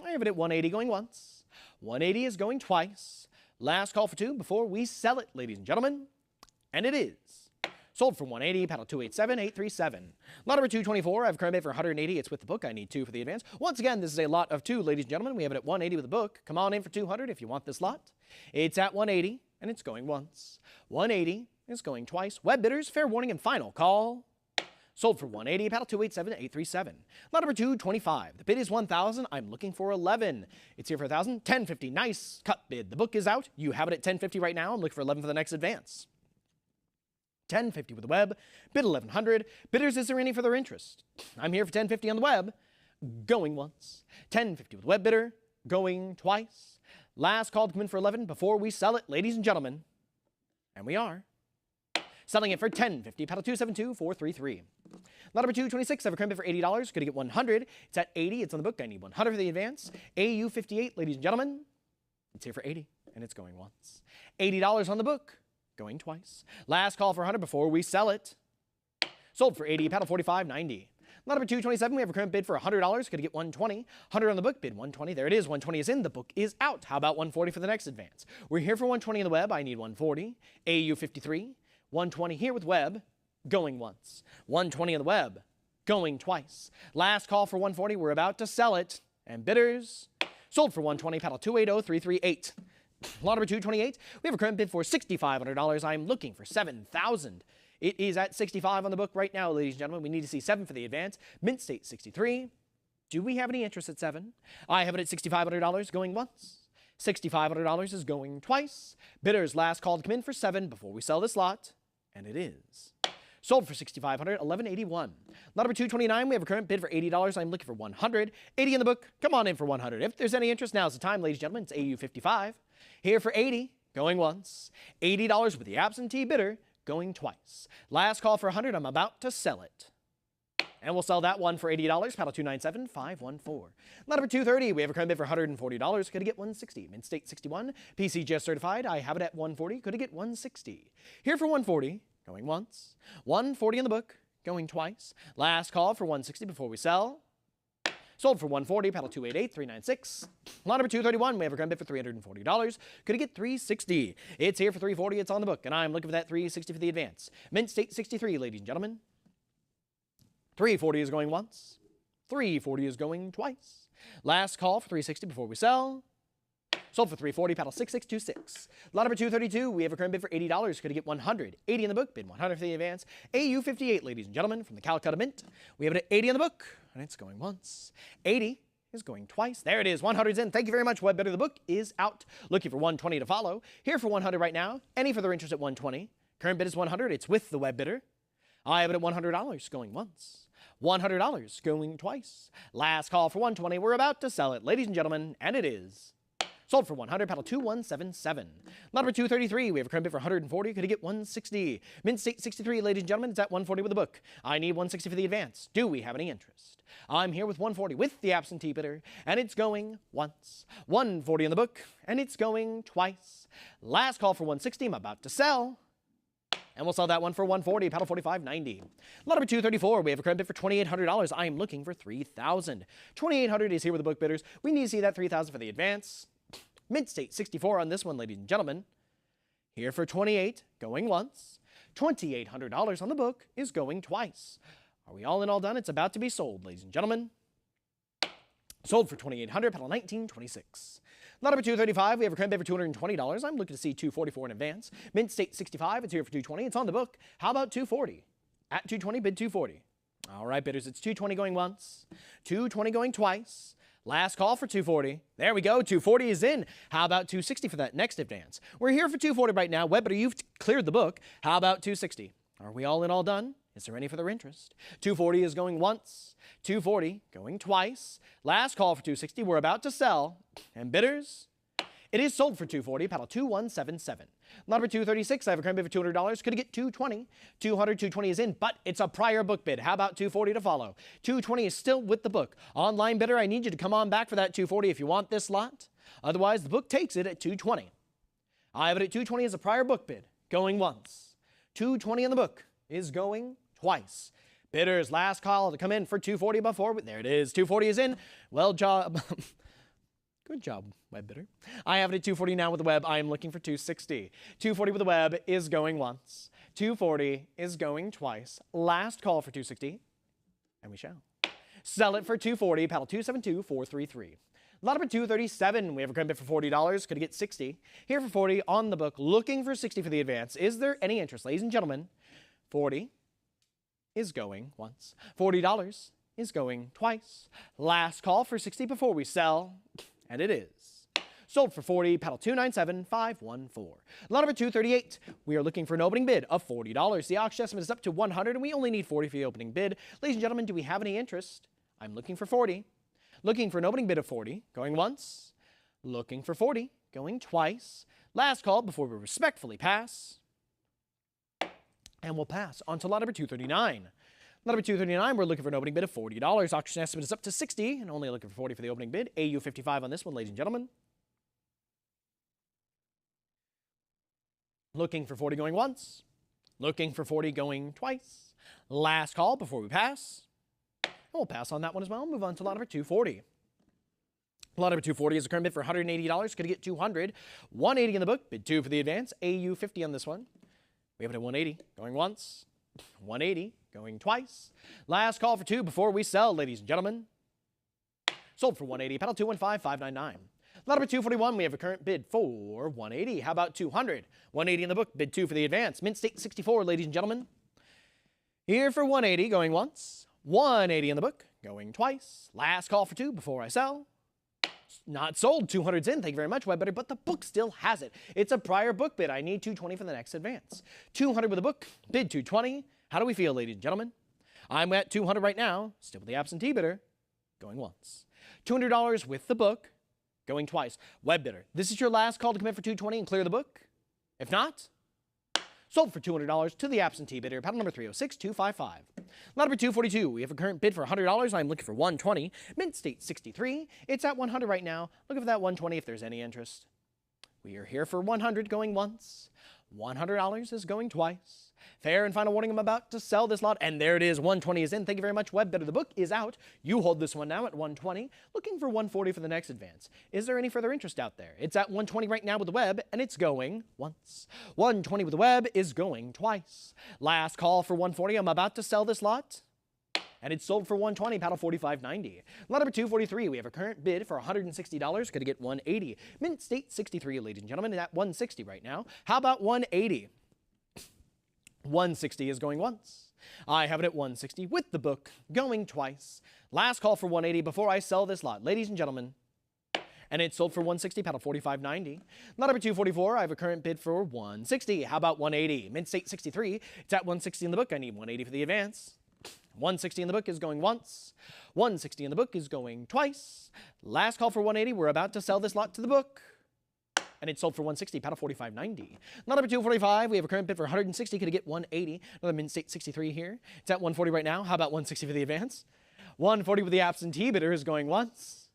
I have it at 180 going once. 180 is going twice. Last call for 2 before we sell it, ladies and gentlemen. And it is. Sold for 180, paddle 287, 837. Lot number 224, I have a current bid for 180. It's with the book. I need 2 for the advance. Once again, this is a lot of 2, ladies and gentlemen. We have it at 180 with the book. Come on in for 200 if you want this lot. It's at 180, and it's going once. 180 is going twice. Web bidders, fair warning and final call. Sold for 180, paddle 287, 837. Lot number 225. The bid is 1,000. I'm looking for 11. It's here for 1,000. 1050, nice cut bid. The book is out. You have it at 1050 right now. I'm looking for 11 for the next advance. 1050 with the web, bid 1100. Bidders, is there any further interest? I'm here for 1050 on the web, going once. 1050 with the web bidder, going twice. Last call to come in for 11 before we sell it, ladies and gentlemen. And we are. Selling it for 1050, paddle 272, 433. Lot number 226, I have a current bid for $80. Could I get 100? It's at 80. It's on the book. I need 100 for the advance. AU 58, ladies and gentlemen. It's here for 80, and it's going once. $80 on the book. Going twice. Last call for 100 before we sell it. Sold for 80, paddle 45, 90. Lot number 227, we have a current bid for $100. Could I get 120? 100 on the book, bid 120. There it is. 120 is in. The book is out. How about 140 for the next advance? We're here for 120 on the web. I need 140. AU 53. 120 here with web. Going once. 120 on the web. Going twice. Last call for 140. We're about to sell it. And bidders, sold for 120, paddle 280, 338. Lot number 228, we have a current bid for $6,500. I'm looking for $7,000. It is at 65 on the book right now, ladies and gentlemen. We need to see 7 for the advance. Mint State 63. Do we have any interest at 7? I have it at $6,500 going once. $6,500 is going twice. Bidders, last call to come in for 7 before we sell this lot. And it is. Sold for $6,500, $1,181. Lot number 229, we have a current bid for $80. I'm looking for 100. 80 in the book. Come on in for 100. If there's any interest, now's the time, ladies and gentlemen. It's AU 55. Here for 80, going once. $80 with the absentee bidder, going twice. Last call for 100. I'm about to sell it. And we'll sell that one for $80. Paddle 297514. Lot number 230, we have a current bid for $140. Could it get 160? Mint State 61, PCGS certified. I have it at 140. Could it get 160? Here for 140, going once. 140 in the book, going twice. Last call for 160 before we sell. Sold for 140, paddle 288396. Lot number 231, we have a current bid for $340. Could it get 360? It's here for 340, it's on the book, and I'm looking for that 360 for the advance. Mint State 63, ladies and gentlemen. 340 is going once. 340 is going twice. Last call for 360 before we sell. Sold for 340, paddle 6626. Lot number 232, we have a current bid for $80. Could it get 100? 80 in the book, bid 100 for the advance. AU 58, ladies and gentlemen, from the Calcutta Mint. We have it at 80 in the book, and it's going once. 80 is going twice. There it is, 100's in. Thank you very much, Web Bidder. The book is out. Looking for 120 to follow. Here for 100 right now. Any further interest at 120. Current bid is 100. It's with the Web Bidder. I have it at $100 going once. $100 going twice. Last call for 120. We're about to sell it, ladies and gentlemen, and it is sold for 100, paddle 2177. Lot number 233, we have a current bid for 140. Could it get 160? Mint State 63, ladies and gentlemen, it's at 140 with the book. I need 160 for the advance. Do we have any interest? I'm here with 140 with the absentee bidder, and it's going once. 140 in the book, and it's going twice. Last call for 160. I'm about to sell. And we'll sell that one for 140, paddle 4590. Lot number 234, we have a current bid for $2,800. I am looking for $3,000. $2,800 is here with the book bidders. We need to see that $3,000 for the advance. Mint State 64 on this one, ladies and gentlemen. Here for 28, going once. $2,800 on the book is going twice. Are we all in, all done? It's about to be sold, ladies and gentlemen. Sold for $2,800, paddle 1926. Lot number 235, we have a current bid for $220. I'm looking to see 244 in advance. Mint State 65, it's here for 220. It's on the book. How about 240? At 220, bid 240. All right, bidders, it's 220 going once, 220 going twice. Last call for 240. There we go, 240 is in. How about 260 for that next advance? We're here for 240 right now. Web Bidder, you've cleared the book. How about 260? Are we all in, all done? Is there any further interest? 240 is going once, 240 going twice. Last call for 260. We're about to sell. And bidders, it is sold for 240, paddle 2177. Number 236, I have a current bid for $200. Could it get 220? 220 is in, but it's a prior book bid. How about 240 to follow? 220 is still with the book. Online bidder, I need you to come on back for that 240 if you want this lot. Otherwise, the book takes it at 220. I have it at 220 as a prior book bid, going once. 220 in the book is going twice. Bidders, last call to come in for 240 before. There it is. 240 is in. Well job. Good job, Web Bidder. I have it at 240 now with the web. I am looking for 260. 240 with the web is going once. 240 is going twice. Last call for 260, and we shall. Sell it for 240, paddle 272433. Lot number 237, we have a current bid for $40. Could it get 60? Here for 40 on the book, looking for 60 for the advance. Is there any interest, ladies and gentlemen? 40 is going once. $40 is going twice. Last call for 60 before we sell, and it is sold for 40, paddle 297514. Lot number 238, we are looking for an opening bid of $40. The auction estimate is up to 100, and we only need 40 for the opening bid. Ladies and gentlemen, do we have any interest? I'm looking for 40. Looking for an opening bid of 40, going once. Looking for 40, going twice. Last call before we respectfully pass. And we'll pass on to lot number 239. Lot number 239, we're looking for an opening bid of $40. Auction estimate is up to 60, and only looking for 40 for the opening bid. AU 55 on this one, ladies and gentlemen. Looking for 40 going once. Looking for 40 going twice. Last call before we pass. And we'll pass on that one as well. Move on to lot number 240. Lot number 240 is a current bid for $180. Could it get 200? 180 in the book. Bid 2 for the advance. AU 50 on this one. We have it at 180. Going once. 180. Going twice. Last call for 2 before we sell, ladies and gentlemen. Sold for 180. Paddle 215599. Lot number 241, we have a current bid for 180. How about 200? 180 in the book. Bid 2 for the advance. Mint State 64, ladies and gentlemen. Here for 180. Going once. 180 in the book. Going twice. Last call for 2 before I sell. Not sold. 200's in. Thank you very much, Web Bidder, but the book still has it. It's a prior book bid. I need 220 for the next advance. 200 with the book. Bid 220. How do we feel, ladies and gentlemen? I'm at 200 right now. Still with the absentee bidder. Going once. $200 with the book. Going twice. Web Bidder, this is your last call to commit for 220 and clear the book. If not, Sold for $200 to the absentee bidder. Paddle number 306255. Lot number 242. We have a current bid for $100. I'm looking for 120. Mint State 63. It's at 100 right now. Looking for that 120 if there's any interest. We are here for 100 going once. $100 is going twice. Fair and final warning, I'm about to sell this lot, and there it is. 120 is in. Thank you very much, Web Bidder. The book is out. You hold this one now at 120. Looking for 140 for the next advance. Is there any further interest out there? It's at 120 right now with the web, and it's going once. 120 with the web is going twice. Last call for 140. I'm about to sell this lot, and it's sold for 120, paddle 45.90. Lot number 243, we have a current bid for $160. Could get 180. Mint State 63, ladies and gentlemen, at 160 right now. How about 180? 160 is going once. I have it at 160 with the book going twice. Last call for 180 before I sell this lot, ladies and gentlemen. And it's sold for 160, paddle 45.90. Lot number 244, I have a current bid for 160. How about 180? Mint State 63, it's at 160 in the book. I need 180 for the advance. 160 in the book is going once. 160 in the book is going twice. Last call for 180. We're about to sell this lot to the book. And it's sold for 160, paddle 45.90. Lot number 245, we have a current bid for 160. Could get 180. Another Mint State 63 here. It's at 140 right now. How about 160 for the advance? 140 with the absentee bidder is going once.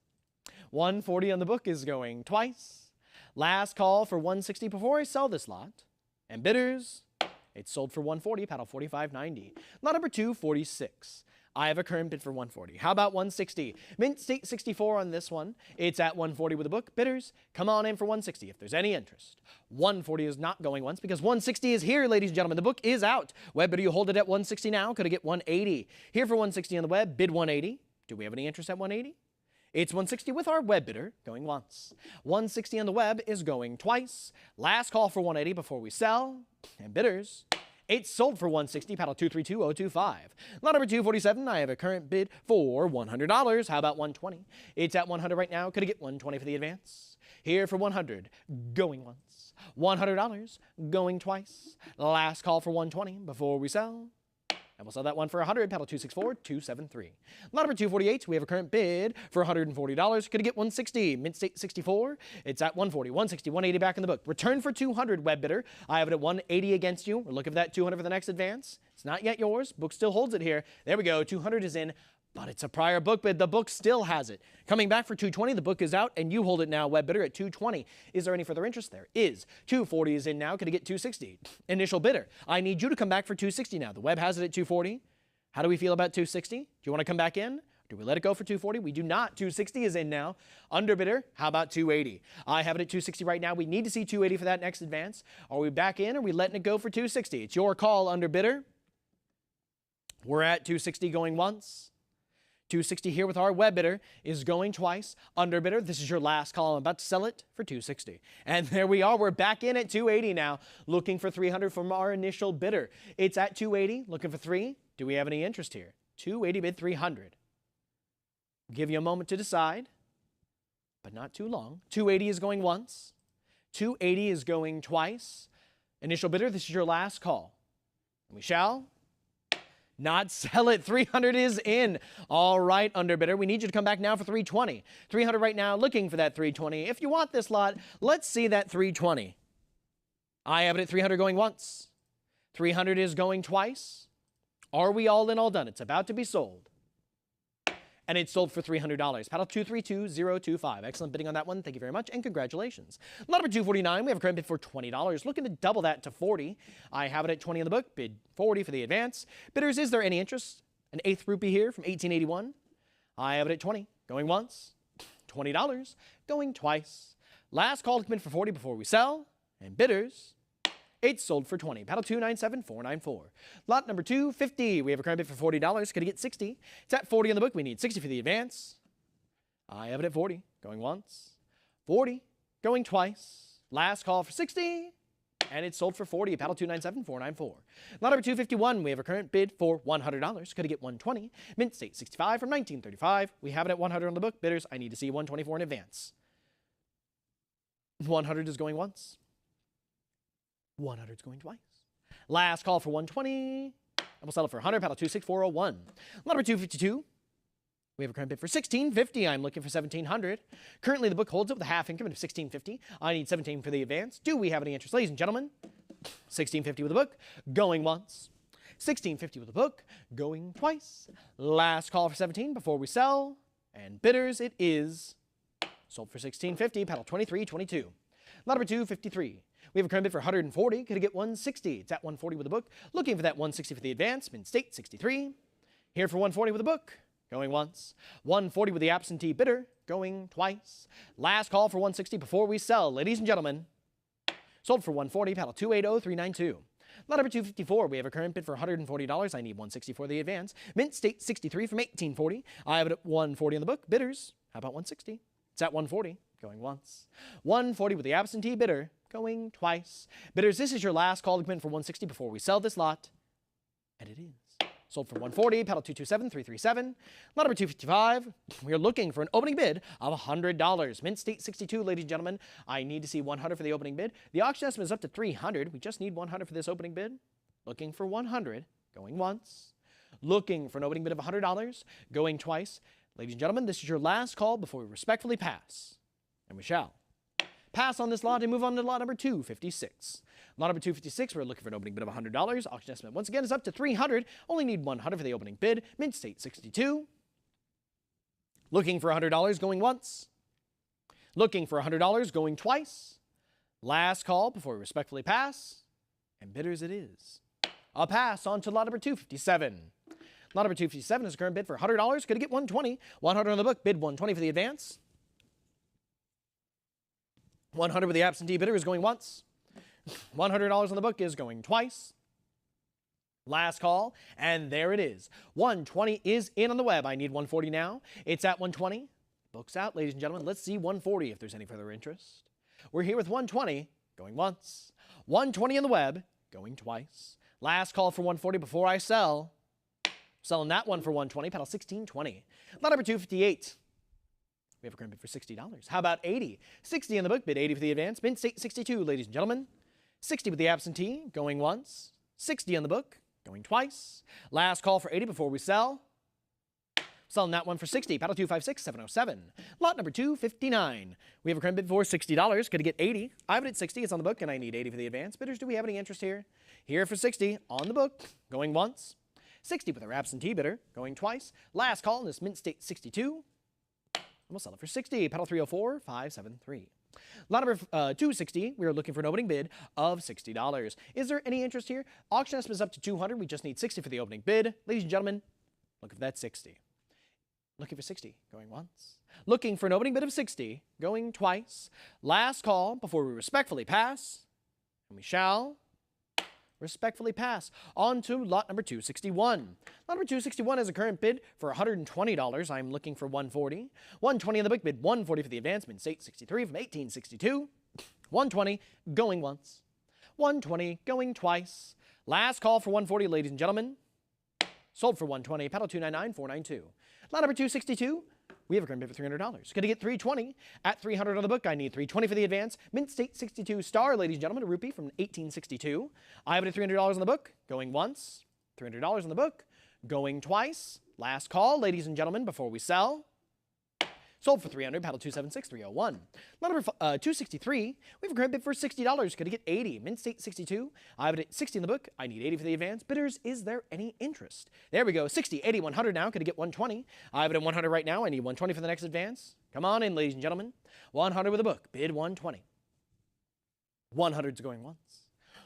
140 on the book is going twice. Last call for 160 before I sell this lot. And bidders, it's sold for 140, paddle 45.90. Lot number 246. I have a current bid for 140. How about 160? Mint State 64 on this one. It's at 140 with the book. Bidders, come on in for 160 if there's any interest. 140 is not going once because 160 is here, ladies and gentlemen. The book is out. Web bidder, you hold it at 160 now. Could I get 180? Here for 160 on the web, bid 180. Do we have any interest at 180? It's 160 with our web bidder going once. 160 on the web is going twice. Last call for 180 before we sell. And bidders, it's sold for 160, paddle 232025. Lot number 247, I have a current bid for $100. How about 120? It's at 100 right now. Could I get 120 for the advance? Here for 100, going once. $100, going twice. Last call for 120 before we sell. And we'll sell that one for 100, paddle 264273. Lot number 248, we have a current bid for $140. Could I get 160? Mint State 64, it's at 140, 160, 180 back in the book. Return for 200, web bidder. I have it at 180 against you. We're looking for that 200 for the next advance. It's not yet yours. Book still holds it here. There we go. 200 is in, but it's a prior book bid. The book still has it. Coming back for 220, the book is out, and you hold it now, web bidder, at 220. Is there any further interest? There is. 240 is in now. Could I get 260? Initial bidder, I need you to come back for 260 now. The web has it at 240. How do we feel about 260? Do you want to come back in? Do we let it go for 240? We do not. 260 is in now. Underbidder, how about 280? I have it at 260 right now. We need to see 280 for that next advance. Are we back in or are we letting it go for 260? It's your call, underbidder. We're at 260 going once. 260 here with our web bidder is going twice. Underbidder, this is your last call. I'm about to sell it for 260. And there we are. We're back in at 280 now, looking for 300 from our initial bidder. It's at 280, looking for 3. Do we have any interest here? 280 bid 300. Give you a moment to decide, but not too long. 280 is going once. 280 is going twice. Initial bidder, this is your last call. We shall not sell it. 300 is in. All right, underbidder, we need you to come back now for 320. 300 right now, looking for that 320. If you want this lot, let's see that 320. I have it at 300 going once. 300 is going twice. Are we all in, all done? It's about to be sold. And it's sold for $300. Paddle 232025. Excellent bidding on that one. Thank you very much, and congratulations. Lot number 249, we have a current bid for $20. Looking to double that to 40. I have it at 20 in the book. Bid 40 for the advance. Bidders, is there any interest? An eighth rupee here from 1881. I have it at 20. Going once. $20. Going twice. Last call to come in for 40 before we sell. And bidders, it's sold for 20. Paddle 297494. Lot number 250. We have a current bid for $40. Could I get 60? It's at 40 in the book. We need 60 for the advance. I have it at 40. Going once. 40. Going twice. Last call for 60. And it's sold for 40. Paddle 297494. Lot number 251. We have a current bid for $100. Could I get 120? Mint State 65 from 1935. We have it at 100 on the book. Bidders, I need to see 124 in advance. 100 is going once. 100 is going twice. Last call for 120. And we'll sell it for 100. Paddle 26401. Lot number 252. We have a current bid for $16.50. I'm looking for $1,700. Currently, the book holds it with a half increment of $16.50. I need $17 for the advance. Do we have any interest, ladies and gentlemen? 16.50 with the book, going once. 16.50 with the book, going twice. Last call for 17 before we sell. And bidders, it is sold for 16.50, paddle 23.22. Lot number 253. We have a current bid for 140. Could it get 160? It's at 140 with the book. Looking for that 160 for the advance. Mint State 63. Here for 140 with the book. Going once. 140 with the absentee bidder. Going twice. Last call for 160 before we sell. Ladies and gentlemen, sold for 140. Paddle 280392. Lot number 254. We have a current bid for $140. I need 160 for the advance. Mint State 63 from 1840. I have it at 140 in the book. Bidders, how about 160? It's at 140. Going once. 140 with the absentee bidder. Going twice. Bidders, this is your last call to come in for 160 before we sell this lot. And it is. Sold for 140, paddle 227337. Lot number 255. We are looking for an opening bid of $100. Mint State 62, ladies and gentlemen. I need to see 100 for the opening bid. The auction estimate is up to 300. We just need 100 for this opening bid. Looking for 100. Going once. Looking for an opening bid of $100. Going twice. Ladies and gentlemen, this is your last call before we respectfully pass. And we shall pass on this lot and move on to lot number 256. Lot number 256, we're looking for an opening bid of $100. Auction estimate once again is up to 300. Only need 100 for the opening bid. Mint State 62. Looking for $100, going once. Looking for $100, going twice. Last call before we respectfully pass. And bidders it is. A pass on to lot number 257. Lot number 257 is a current bid for $100. Could it get 120? 100 on the book, bid 120 for the advance. 100 with the absentee bidder is going once. $100 on the book is going twice. Last call, and there it is. 120 is in on the web. I need 140 now. It's at 120. Book's out, ladies and gentlemen. Let's see 140 if there's any further interest. We're here with 120, going once. 120 on the web, going twice. Last call for 140 before I sell. Selling that one for 120, paddle 1620. Lot number 258. We have a current bid for $60. How about 80? 60 in the book, bid 80 for the advance. Mint State 62, ladies and gentlemen. 60 with the absentee, going once. 60 on the book, going twice. Last call for 80 before we sell. Selling that one for 60, paddle 256707. Lot number 259. We have a current bid for $60. Could it get 80? I have it at 60. It's on the book, and I need 80 for the advance. Bidders, do we have any interest here? Here for 60, on the book, going once. 60 with our absentee bidder, going twice. Last call in this Mint State 62. And we'll sell it for 60, paddle 304573. Lot number 260, we are looking for an opening bid of $60. Is there any interest here? Auction estimate is up to 200. We just need 60 for the opening bid. Ladies and gentlemen, looking for that 60. Looking for 60, going once. Looking for an opening bid of 60, going twice. Last call before we respectfully pass. And we shall respectfully pass on to lot number 261. Lot number 261 is a current bid for $120. I'm looking for 140. 120 in the book, bid 140 for the advancement. State 63 from 1862. 120 going once. 120 going twice. Last call for 140, ladies and gentlemen. Sold for 120. Paddle 299492. Lot number 262. We have a current bid for $300. Going to get 320 at 300 on the book. I need 320 for the advance. Mint State 62 star, ladies and gentlemen, a rupee from 1862. I have it at $300 on the book. Going once. $300 on the book. Going twice. Last call, ladies and gentlemen, before we sell. Sold for 300. Paddle 276301. Lot number 263. We have a current bid for $60. Could it get 80? Mint State 62. I have it at 60 in the book. I need 80 for the advance. Bidders, is there any interest? There we go. 60, 80, 100 now. Could it get 120? I have it at 100 right now. I need 120 for the next advance. Come on in, ladies and gentlemen. 100 with a book. Bid 120. 100 is going once.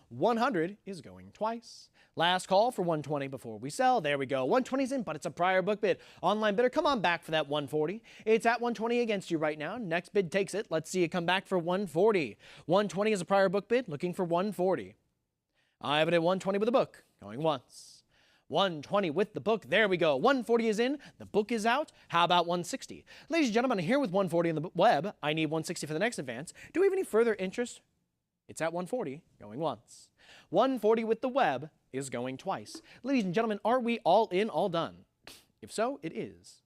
100 is going twice. Last call for 120 before we sell. There we go. 120's in, but it's a prior book bid. Online bidder, come on back for that 140. It's at 120 against you right now. Next bid takes it. Let's see it come back for 140. 120 is a prior book bid, looking for 140. I have it at 120 with the book, going once. 120 with the book. There we go. 140 is in. The book is out. How about 160? Ladies and gentlemen, here with 140 in the web. I need 160 for the next advance. Do we have any further interest? It's at 140, going once. 140 with the web is going twice. Ladies and gentlemen, are we all in, all done? If so, it is.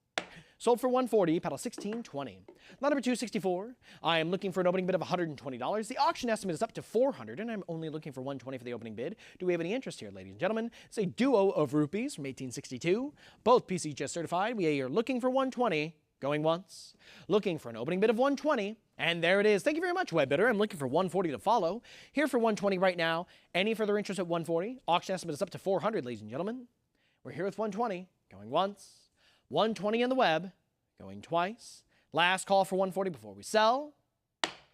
Sold for 140, paddle 1620. Lot number 264. I am looking for an opening bid of $120. The auction estimate is up to 400, and I'm only looking for 120 for the opening bid. Do we have any interest here, ladies and gentlemen? It's a duo of rupees from 1862. Both PCGS certified. We are looking for 120, going once. Looking for an opening bid of 120. And there it is. Thank you very much, web bidder. I'm looking for 140 to follow. Here for 120 right now. Any further interest at 140? Auction estimate is up to 400, ladies and gentlemen. We're here with 120, going once. 120 on the web, going twice. Last call for 140 before we sell.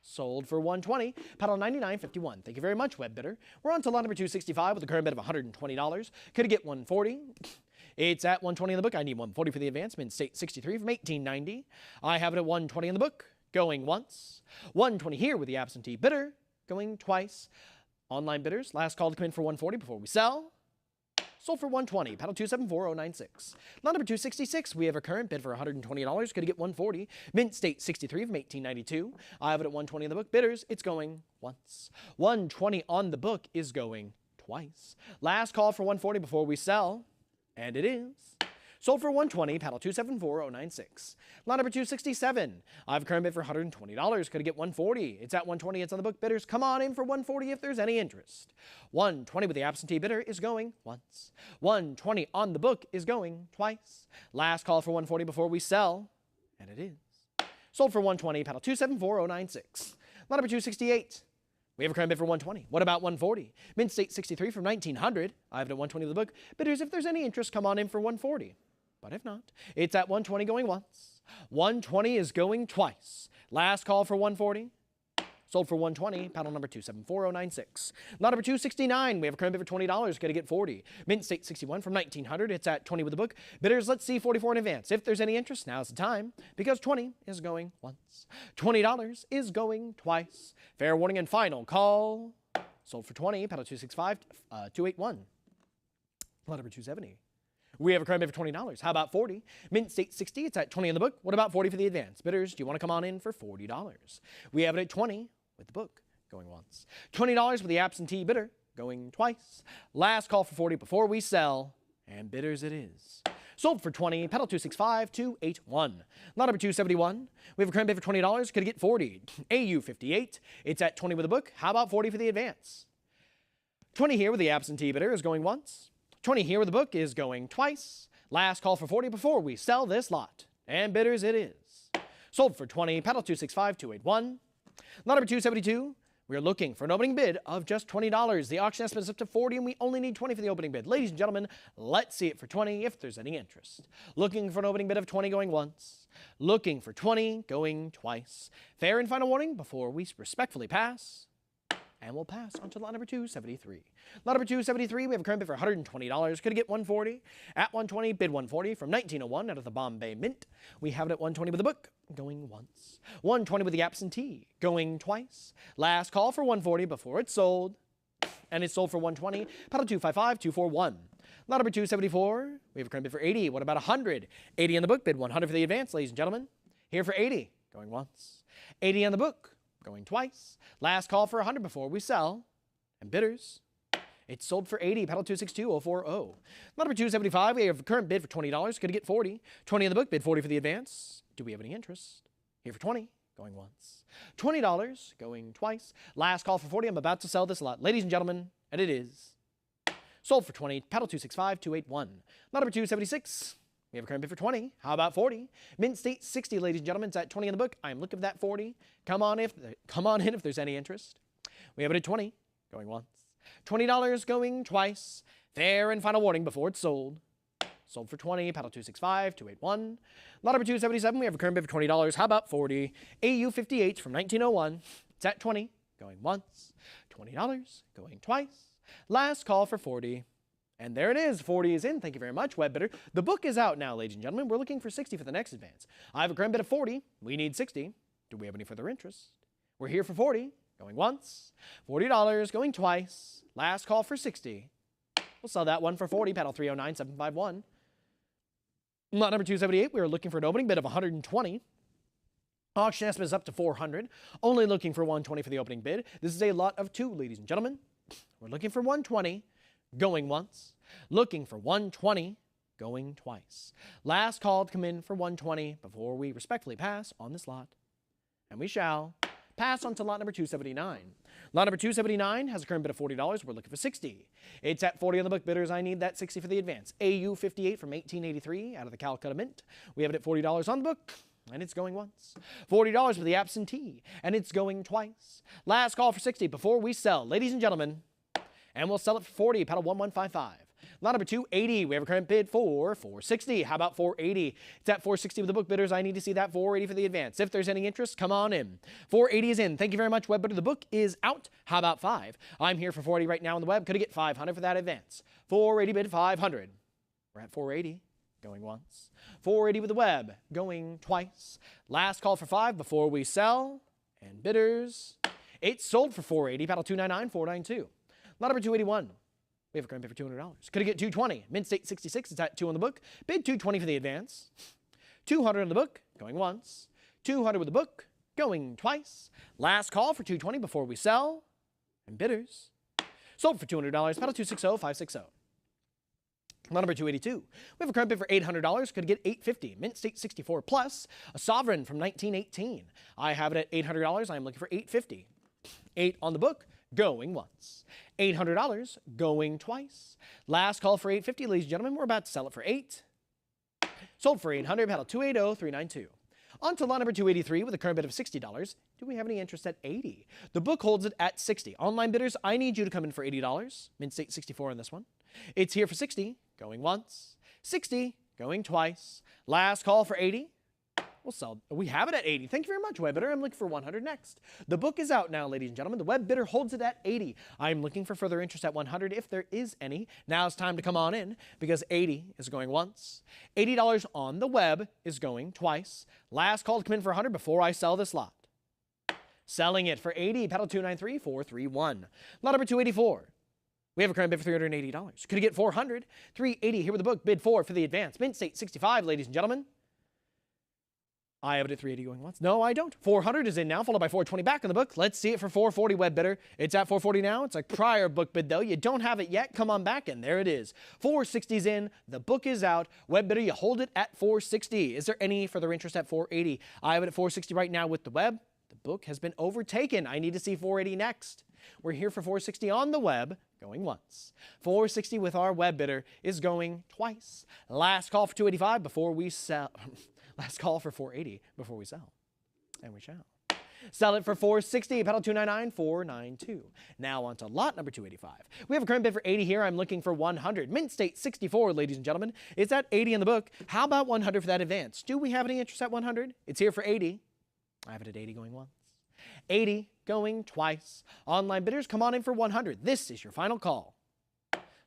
Sold for 120. Paddle 99.51. Thank you very much, web bidder. We're on to lot number 265 with a current bid of $120. Could it get 140? It's at 120 in the book. I need 140 for the advance. Mint State 63 from 1890. I have it at 120 in the book. Going once. 120 here with the absentee bidder. Going twice. Online bidders. Last call to come in for 140 before we sell. Sold for 120. Paddle 274096. Lot number 266. We have a current bid for $120. Could it get 140? Mint State 63 from 1892. I have it at 120 in the book. Bidders, it's going once. 120 on the book is going twice. Last call for 140 before we sell. And it is. Sold for 120, paddle 274096. Lot number 267. I have a current bid for $120. Could it get 140? It's at 120. It's on the book. Bidders, come on in for 140 if there's any interest. 120 with the absentee bidder is going once. 120 on the book is going twice. Last call for 140 before we sell. And it is. Sold for 120, paddle 274096. Lot number 268. We have a current bid for 120. What about 140? Mint State 63 from 1900. I have it at 120 of the book. Bidders, if there's any interest, come on in for 140. But if not, it's at 120 going once. 120 is going twice. Last call for 140. Sold for 120, paddle number 274096. Lot number 269, we have a current bid for $20. Got to get 40. Mint State 61 from 1900. It's at 20 with the book. Bidders, let's see 44 in advance. If there's any interest, now's the time, because 20 is going once. $20 is going twice. Fair warning and final call. Sold for 20, paddle 281. Lot number 270. We have a current bid for $20. How about 40? Mint State 60, it's at 20 in the book. What about 40 for the advance? Bidders, do you want to come on in for $40? We have it at 20 with the book, going once. $20 with the absentee bidder, going twice. Last call for 40 before we sell, and bidders it is. Sold for 20, pedal 265281. Lot number 271. We have a current bid for $20. Could it get 40? AU 58. It's at 20 with the book. How about 40 for the advance? 20 here with the absentee bidder is going once. 20 here with the book is going twice. Last call for 40 before we sell this lot. And bidders it is. Sold for 20, pedal 265281. Lot number 272. We're looking for an opening bid of just $20. The auction estimate is up to 40 and we only need 20 for the opening bid. Ladies and gentlemen, let's see it for 20 if there's any interest. Looking for an opening bid of 20 going once. Looking for 20 going twice. Fair and final warning before we respectfully pass. And we'll pass on to lot number 273. Lot number 273, we have a current bid for $120. Could it get 140? At 120, bid 140 from 1901 out of the Bombay Mint. We have it at 120 with the book, going once. 120 with the absentee, going twice. Last call for 140 before it's sold. And it's sold for 120. Paddle 255241. Lot number 274, we have a current bid for 80. What about 100? 80 on the book, bid 100 for the advance, ladies and gentlemen. Here for 80, going once. 80 on the book, going twice. Last call for 100 before we sell. And bidders, it's sold for 80. Paddle 262040. Lot number 275, we have a current bid for $20. Could it get 40? 20 in the book, bid 40 for the advance. Do we have any interest? Here for 20, going once. $20, going twice. Last call for 40. I'm about to sell this lot. Ladies and gentlemen, and it is sold for 20. Paddle 265281. Lot number 276. We have a current bid for 20. How about 40? Mint State 60, ladies and gentlemen. It's at 20 in the book. I'm looking for that 40. Come on in if there's any interest. We have it at 20, going once. $20 going twice. Fair and final warning before it's sold. Sold for 20. Paddle 265281. Lot number 277. We have a current bid for $20. How about 40? AU 58 from 1901. It's at 20, going once. $20 going twice. Last call for 40. And there it is. 40 is in. Thank you very much, web bidder. The book is out now, ladies and gentlemen. We're looking for 60 for the next advance. I have a current bid of 40. We need 60. Do we have any further interest? We're here for 40. Going once. $40 going twice. Last call for 60. We'll sell that one for 40. Paddle 309751. Lot number 278. We are looking for an opening bid of 120. Auction estimate is up to 400. Only looking for 120 for the opening bid. This is a lot of 2, ladies and gentlemen. We're looking for 120. Going once. Looking for 120. Going twice. Last call to come in for 120 before we respectfully pass on this lot. And we shall pass on to lot number 279. Lot number 279 has a current bid of $40. We're looking for 60. It's at 40 on the book. Bidders, I need that 60 for the advance. AU 58 from 1883 out of the Calcutta Mint. We have it at $40 on the book. and it's going once. $40 for the absentee, and it's going twice. Last call for 60 before we sell, ladies and gentlemen, and we'll sell it for 40, paddle 1155. Lot number 280, we have a current bid for 460. How about 480? It's at 460 with the book bidders. I need to see that 480 for the advance. If there's any interest, come on in. 480 is in. Thank you very much, web bidder. The book is out. How about 5? I'm here for 480 right now on the web. Could I get 500 for that advance? 480 bid 500. We're at 480, going once. 480 with the web, going twice. Last call for 5 before we sell. And bidders, it's sold for 480, paddle 299, 492. Lot number 281. We have a current bid for $200. Could I get 220? Mint State 66, it's at 2 on the book. Bid 220 for the advance. 200 on the book, going once. 200 with the book, going twice. Last call for 220 before we sell. And bidders, sold for $200, paddle 260, 560. Lot number 282. We have a current bid for $800. Could I get $850? Mint State 64 plus a sovereign from 1918. I have it at $800. I'm looking for $850. 8 on the book, going once. $800, going twice. Last call for $850, ladies and gentlemen. We're about to sell it for $8. Sold for $800, paddle 280, 392. On to lot number 283 with a current bid of $60. Do we have any interest at $80? The book holds it at $60. Online bidders, I need you to come in for $80. Mint State 64 on this one. It's here for $60, going once. $60, going twice. Last call for $80. We'll sell. We have it at $80. Thank you very much, web bidder. I'm looking for $100 next. The book is out now, ladies and gentlemen. The web bidder holds it at $80. I'm looking for further interest at $100 if there is any. Now it's time to come on in because $80 is going once. $80 on the web is going twice. Last call to come in for $100 before I sell this lot. Selling it for $80, paddle 293, 431. Lot number 284. We have a current bid for $380. Could you get $400? $380 here with the book. Bid 4 for the advance. Mint State 65, ladies and gentlemen. I have it at $380 going once. No, I don't. $400 is in now, followed by $420 back in the book. Let's see it for $440, web bidder. It's at $440 now. It's a prior book bid, though. You don't have it yet. Come on back, and there it is. $460's in. The book is out. Web bidder, you hold it at $460. Is there any further interest at $480? I have it at $460 right now with the web. The book has been overtaken. I need to see $480 next. We're here for $460 on the web, going once. $460 with our web bidder is going twice. Last call for $285 before we sell. Last call for $480 before we sell. And we shall. Sell it for $460, paddle 299, 492. Now on to lot number 285. We have a current bid for $80 here. I'm looking for $100. Mint State 64, ladies and gentlemen. It's at $80 in the book. How about $100 for that advance? Do we have any interest at $100? It's here for $80. I have it at $80 going once. $80 going twice. Online bidders, come on in for $100. This is your final call.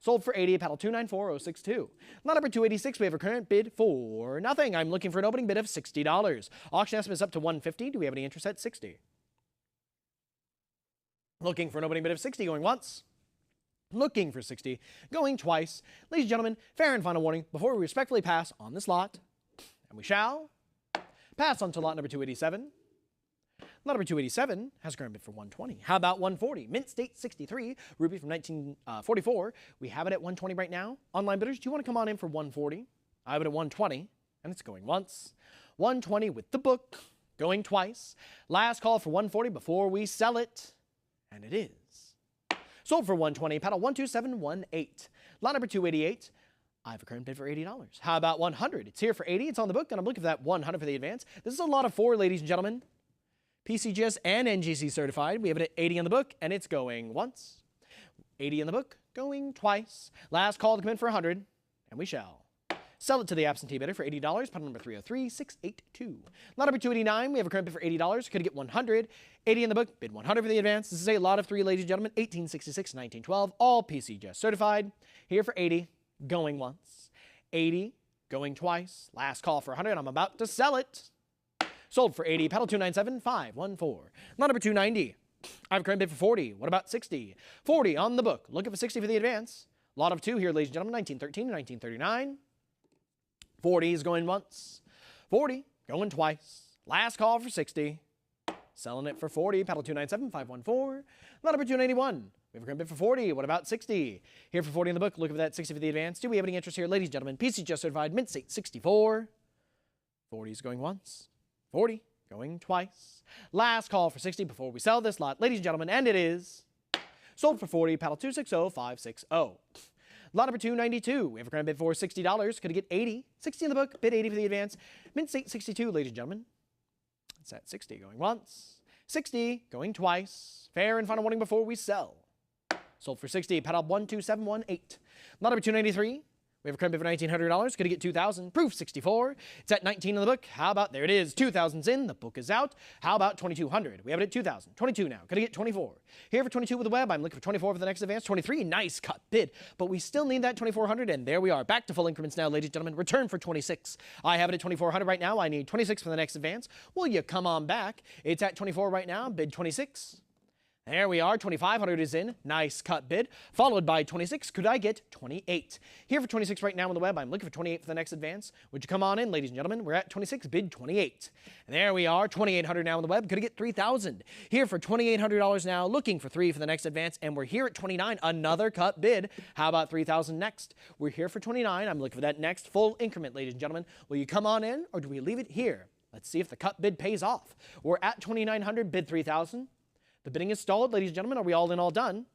Sold for $80, paddle 294-062. Lot number 286, we have a current bid for nothing. I'm looking for an opening bid of $60. Auction estimate is up to $150. Do we have any interest at $60? Looking for an opening bid of $60, going once. Looking for $60, going twice. Ladies and gentlemen, fair and final warning before we respectfully pass on this lot. And we shall pass on to lot number 287. Lot number 287 has a current bid for $120. How about $140? Mint State 63, ruby from 1944. We have it at $120 right now. Online bidders, do you want to come on in for $140? I have it at $120, and it's going once. $120 with the book, going twice. Last call for $140 before we sell it, and it is. Sold for $120, paddle 12718. Lot number 288. I have a current bid for $80. How about $100? It's here for $80. It's on the book, and I'm looking for that $100 for the advance. This is a lot of 4, ladies and gentlemen. PCGS and NGC certified. We have it at $80 on the book, and it's going once. $80 on the book, going twice. Last call to come in for $100, and we shall. Sell it to the absentee bidder for $80, paddle number 303-682. Lot number 289, we have a current bid for $80. Could get $100. $80 in the book, bid $100 for the advance. This is a lot of 3, ladies and gentlemen, 1866, 1912, all PCGS certified. Here for $80, going once. $80, going twice. Last call for $100, I'm about to sell it. Sold for $80, paddle 297, 514. Lot number 290. I have a current bid for $40. What about $60? $40 on the book. Looking for $60 for the advance. Lot of 2 here, ladies and gentlemen, 1913 and 1939. $40 is going once. $40 going twice. Last call for $60. Selling it for $40, paddle 297, 514. Lot number 291. We have a current bid for $40. What about $60? Here for $40 in the book. Looking for that $60 for the advance. Do we have any interest here, ladies and gentlemen? PCGS certified, Mint State 64. $40 is going once. $40 going twice. Last call for $60 before we sell this lot, ladies and gentlemen, and it is sold for $40, paddle 260-560. Lot number 292. We have a current bid for $60. Could it get $80? $60 in the book, bid $80 for the advance. Mint State 62, ladies and gentlemen. It's at 60 going once. 60 going twice. Fair and final warning before we sell. Sold for 60. Paddle 12718. Lot number 293. We have a current bid for $1,900. Going to get 2,000. Proof 64. It's at 19 in the book. How about, there it is. 2,000's in. The book is out. How about 2,200? We have it at 2,000. 22 now. Going to get 24. Here for 22 with the web. I'm looking for 24 for the next advance. 23. Nice cut bid. But we still need that 2,400. And there we are. Back to full increments now, ladies and gentlemen. Return for 26. I have it at 2,400 right now. I need 26 for the next advance. Will you come on back? It's at 24 right now. Bid 26. There we are, 2,500 is in. Nice cut bid. Followed by 26. Could I get 28? Here for 26 right now on the web. I'm looking for 28 for the next advance. Would you come on in, ladies and gentlemen? We're at 26, bid 28. And there we are, 2,800 now on the web. Could I get 3,000? Here for $2,800 now, looking for 3 for the next advance. And we're here at 29, another cut bid. How about 3,000 next? We're here for 29. I'm looking for that next full increment, ladies and gentlemen. Will you come on in, or do we leave it here? Let's see if the cut bid pays off. We're at 2,900, bid 3,000. The bidding is stalled, ladies and gentlemen. Are we all in, all done?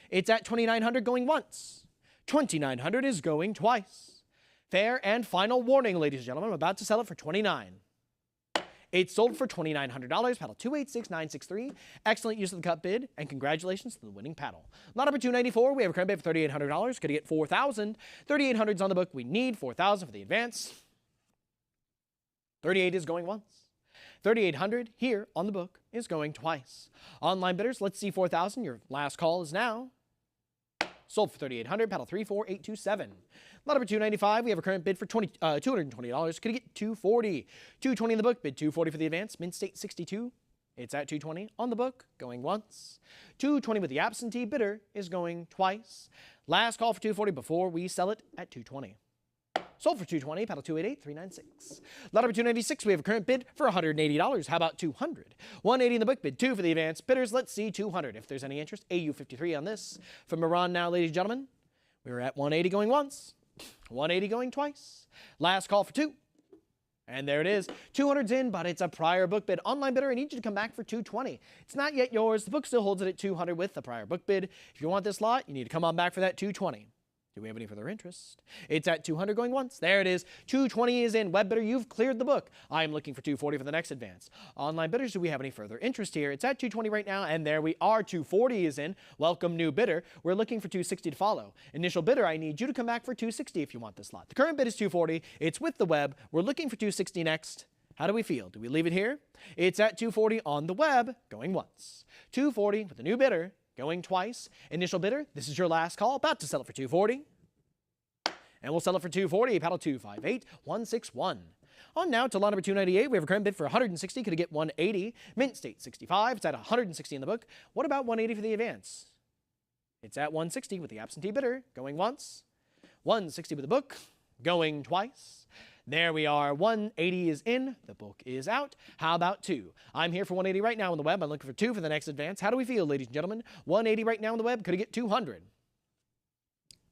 It's at 2,900 going once. 2,900 is going twice. Fair and final warning, ladies and gentlemen. I'm about to sell it for 29. It's sold for $2,900. Paddle 286963. Excellent use of the cut bid, and congratulations to the winning paddle. Lot number 294. We have a current bid for $3,800. Going to get 4,000. 3,800's on the book. We need 4,000 for the advance. 38 is going once. 3,800 here on the book is going twice. Online bidders, let's see 4,000. Your last call is now. Sold for 3,800. Paddle 34827. Lot number 295. We have a current bid for $220. Could get 240. 220 in the book. Bid 240 for the advance. Mint state 62. It's at 220 on the book. Going once. 220 with the absentee bidder is going twice. Last call for 240 before we sell it at 220. Sold for 220, paddle 288396. Lot number 296, we have a current bid for $180. How about 200? 180 in the book, bid 2 for the advance. Bidders, let's see 200. If there's any interest, AU53 on this. From Iran now, ladies and gentlemen. We were at 180 going once, 180 going twice. Last call for 2. And there it is. 200's in, but it's a prior book bid. Online bidder, I need you to come back for 220. It's not yet yours. The book still holds it at 200 with the prior book bid. If you want this lot, you need to come on back for that 220. Do we have any further interest? It's at 200 going once. There it is. 220 is in. Web bidder, you've cleared the book. I am looking for 240 for the next advance. Online bidders, do we have any further interest here? It's at 220 right now, and there we are. 240 is in. Welcome, new bidder. We're looking for 260 to follow. Initial bidder, I need you to come back for 260 if you want this lot. The current bid is 240. It's with the web. We're looking for 260 next. How do we feel? Do we leave it here? It's at 240 on the web, going once. 240 with the new bidder, going twice. Initial bidder, this is your last call. About to sell it for 240. And we'll sell it for 240, paddle 258161. On now to lot number 298. We have a current bid for 160. Could it get 180? Mint state 65. It's at 160 in the book. What about 180 for the advance? It's at 160 with the absentee bidder, going once. 160 with the book, going twice. There we are. 180 is in. The book is out. How about 2? I'm here for 180 right now on the web. I'm looking for 2 for the next advance. How do we feel, ladies and gentlemen? 180 right now on the web. Could it get 200?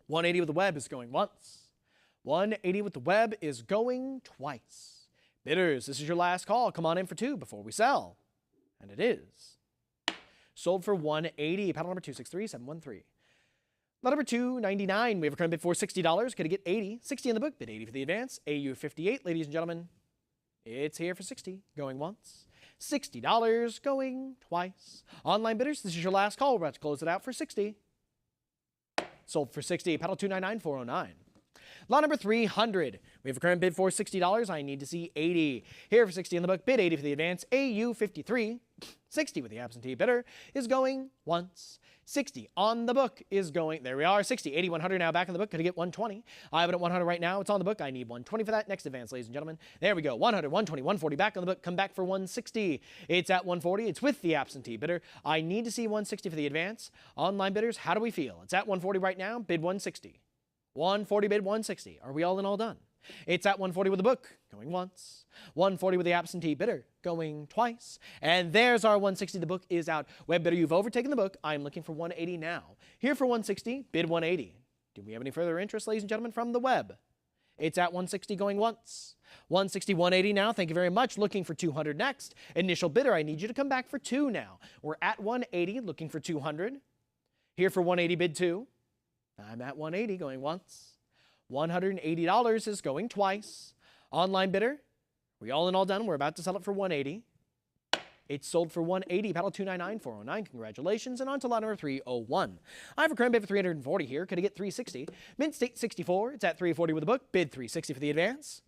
180 with the web is going once. 180 with the web is going twice. Bidders, this is your last call. Come on in for 2 before we sell. And it is. Sold for 180. Paddle number 263713. Lot number 299. We have a current bid for $60. Could it get 80? 60 in the book. Bid 80 for the advance. AU58, ladies and gentlemen. It's here for 60. Going once. $60 going twice. Online bidders, this is your last call. We're about to close it out for 60. Sold for 60. Paddle 299409. Lot number 300. We have a current bid for $60. I need to see 80. Here for 60 in the book. Bid 80 for the advance. AU53. 60 with the absentee bidder is going once. 60 on the book is going. There we are. 60. 8100 now back in the book. Could I get 120? I have it at 100 right now. It's on the book. I need 120 for that next advance, ladies and gentlemen. There we go. 100, 120, 140 back on the book. Come back for 160. It's at 140. It's with the absentee bidder. I need to see 160 for the advance. Online bidders, how do we feel? It's at 140 right now. Bid 160. 140 bid 160. Are we all in, all done? It's at 140 with the book, going once. 140 with the absentee bidder, going twice. And there's our 160. The book is out. Web bidder, you've overtaken the book. I'm looking for 180 now. Here for 160, bid 180. Do we have any further interest, ladies and gentlemen, from the web? It's at 160 going once. 160, 180 now. Thank you very much. Looking for 200 next. Initial bidder, I need you to come back for 2 now. We're at 180, looking for 200. Here for 180, bid 2. I'm at 180 going once. $180 is going twice. Online bidder, we all in, all done. We're about to sell it for 180. It's sold for 180, paddle 299409. Congratulations, and on to lot number 301. I have a current bid for 340 here. Could I get 360? Mint State 64. It's at 340 with the book. Bid 360 for the advance.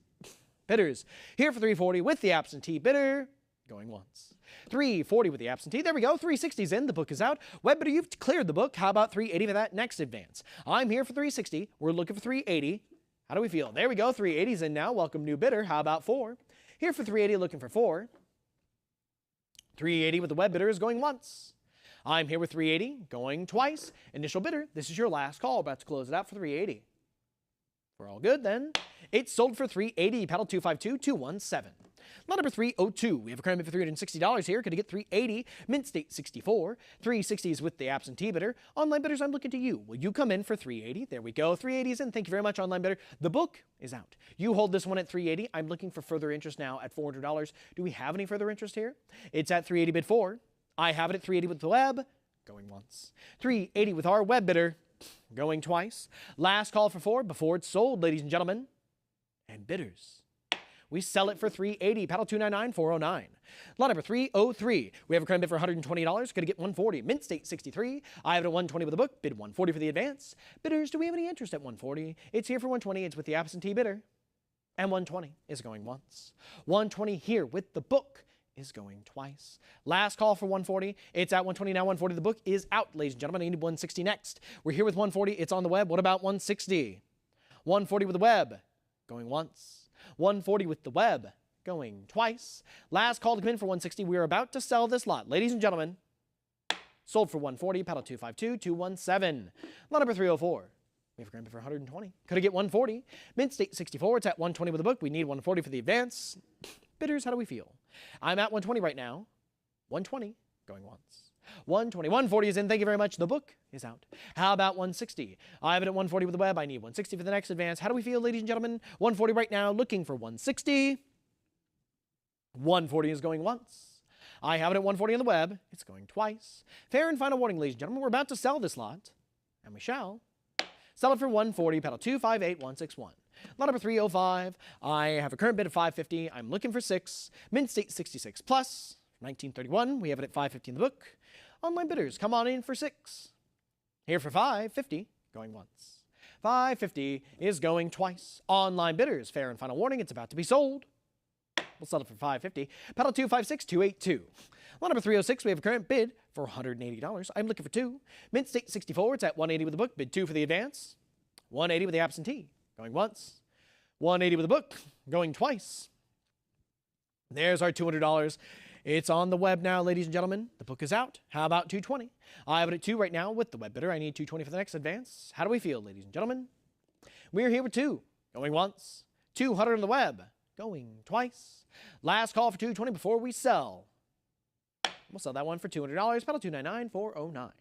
Bidders here for 340 with the absentee bidder. Going once. 340 with the absentee. There we go. 360's in. The book is out. Web bidder, you've cleared the book. How about 380 for that next advance? I'm here for 360. We're looking for 380. How do we feel? There we go. 380's in now. Welcome, new bidder. How about 4? Here for 380, looking for 4. 380 with the web bidder is going once. I'm here with 380, going twice. Initial bidder, this is your last call. About to close it out for 380. We're all good then. It's sold for 380, paddle 252217. Lot number 302. We have a current bid for $360 here. Could I get 380? Mint State 64. 360 is with the absentee bidder. Online bidders, I'm looking to you. Will you come in for 380? There we go. 380 is in. Thank you very much, online bidder. The book is out. You hold this one at 380. I'm looking for further interest now at $400. Do we have any further interest here? It's at 380 bid 4. I have it at 380 with the web. Going once. 380 with our web bidder. Going twice. Last call for 4 before it's sold, ladies and gentlemen. And bidders. We sell it for 380, paddle 299409. Lot number 303. We have a current bid for $120. Could I get 140? Mint State 63. I have it at 120 with the book. Bid 140 for the advance. Bidders, do we have any interest at 140? It's here for 120. It's with the absentee bidder. And 120 is going once. 120 here with the book is going twice. Last call for 140. It's at 120 now. 140. The book is out, ladies and gentlemen. I need 160 next. We're here with 140. It's on the web. What about 160? 140 with the web. Going once. 140 with the web, going twice. Last call to come in for 160. We are about to sell this lot. Ladies and gentlemen, sold for 140, paddle 252217. Lot number 304. We have a current bid for 120. Could I get 140? Mint State 64. It's at 120 with the book. We need 140 for the advance. Bidders, how do we feel? I'm at 120 right now. 120, going once. 120, 140 is in. Thank you very much. The book is out. How about 160? I have it at 140 with the web. I need 160 for the next advance. How do we feel, ladies and gentlemen? 140 right now, looking for 160. 140 is going once. I have it at 140 on the web. It's going twice. Fair and final warning, ladies and gentlemen. We're about to sell this lot, and we shall. Sell it for 140, paddle 258161. Lot number 305. I have a current bid of 550. I'm looking for 6. Mint State 66 plus. 1931. We have it at 550 in the book. Online bidders, come on in for 6. Here for 550, going once. 550 is going twice. Online bidders, fair and final warning, it's about to be sold. We'll sell it for 550. Paddle 256282. Lot number 306, we have a current bid for $180. I'm looking for 2. Mint State 64, it's at 180 with the book. Bid 2 for the advance. 180 with the absentee, going once. 180 with the book, going twice. There's our $200. It's on the web now, ladies and gentlemen. The book is out. How about 220? I have it at 2 right now with the web bidder. I need 220 for the next advance. How do we feel, ladies and gentlemen? We're here with 2. Going once. 200 on the web. Going twice. Last call for 220 before we sell. We'll sell that one for $200. Paddle 299409. Lot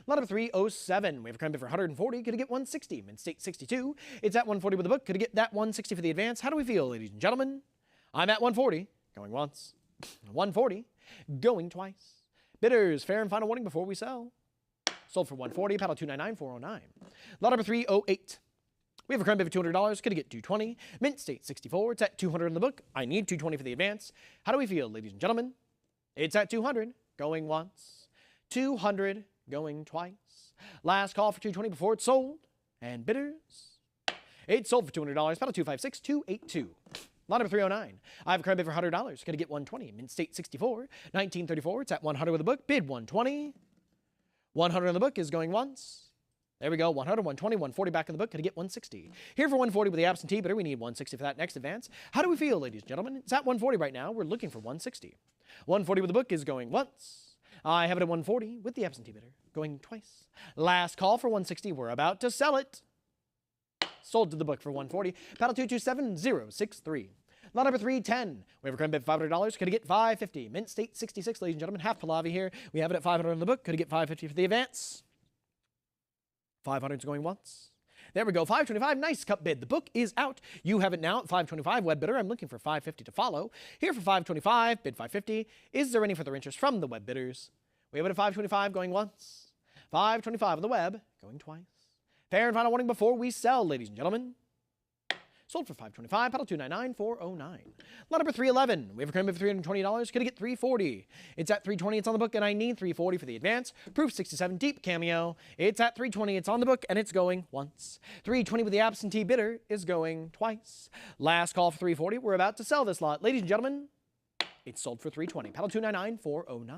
number 307. We have a current bid for 140. Could I get 160? Mint State 62. It's at 140 with the book. Could I get that 160 for the advance? How do we feel, ladies and gentlemen? I'm at 140. Going once. 140, going twice. Bidders, fair and final warning before we sell. Sold for 140, paddle 299409. Lot number 308. We have a current bid for $200. Could I get 220? Mint State 64. It's at 200 in the book. I need 220 for the advance. How do we feel, ladies and gentlemen? It's at 200, going once. 200, going twice. Last call for 220 before it's sold. And bidders, it's sold for $200. Paddle 256282. Lot number 309. I have a current bid for $100. Could I get 120? Mint State 64. 1934. It's at 100 with the book. Bid 120. 100 on the book is going once. There we go. 100, 120, 140 back in the book. Could I get 160? Here for 140 with the absentee bidder. We need 160 for that next advance. How do we feel, ladies and gentlemen? It's at 140 right now. We're looking for 160. 140 with the book is going once. I have it at 140 with the absentee bidder. Going twice. Last call for 160. We're about to sell it. Sold to the book for 140. Paddle 227063. Lot number 310. We have a current bid for $500. Could I get 550? Mint State 66, ladies and gentlemen. Half Pallavi here. We have it at 500 on the book. Could I get 550 for the advance? 500 is going once. There we go. 525. Nice cup bid. The book is out. You have it now at 525. Web bidder. I'm looking for 550 to follow. Here for 525. Bid 550. Is there any further interest from the web bidders? We have it at 525 going once. 525 on the web going twice. Fair and final warning before we sell, ladies and gentlemen. Sold for $525, paddle 299-409. Lot number 311, we have a current bid for $320, could I get $340? It's at $320, it's on the book, and I need $340 for the advance. Proof 67, deep cameo. It's at $320, it's on the book, and it's going once. $320 with the absentee bidder is going twice. Last call for $340, we're about to sell this lot. Ladies and gentlemen, it's sold for $320, paddle 299-409.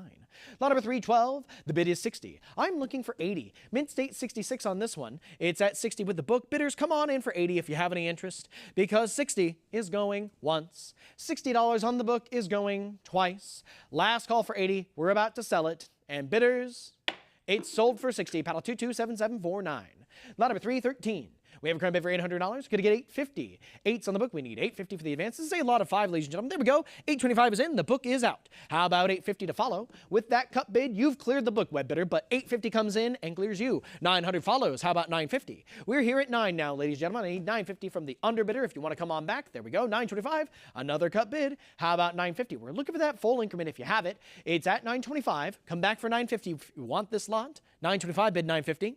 Lot number 312, the bid is $60. I'm looking for $80. Mint State 66 on this one. It's at $60 with the book. Bidders, come on in for $80 if you have any interest, because $60 is going once. $60 on the book is going twice. Last call for $80. We're about to sell it. And bidders, it's sold for $60, paddle 227749. Lot number 313. We have a current bid for $800. Could get $850. Eight's on the book. We need $850 for the advance. This is a lot of 5, ladies and gentlemen. There we go. $825 is in. The book is out. How about $850 to follow? With that cup bid, you've cleared the book, web bidder, but $850 comes in and clears you. $900 follows. How about $950? We're here at 9 now, ladies and gentlemen. I need $950 from the underbidder if you want to come on back. There we go. $925. Another cup bid. How about $950? We're looking for that full increment if you have it. It's at $925. Come back for $950 if you want this lot. $925 bid $950.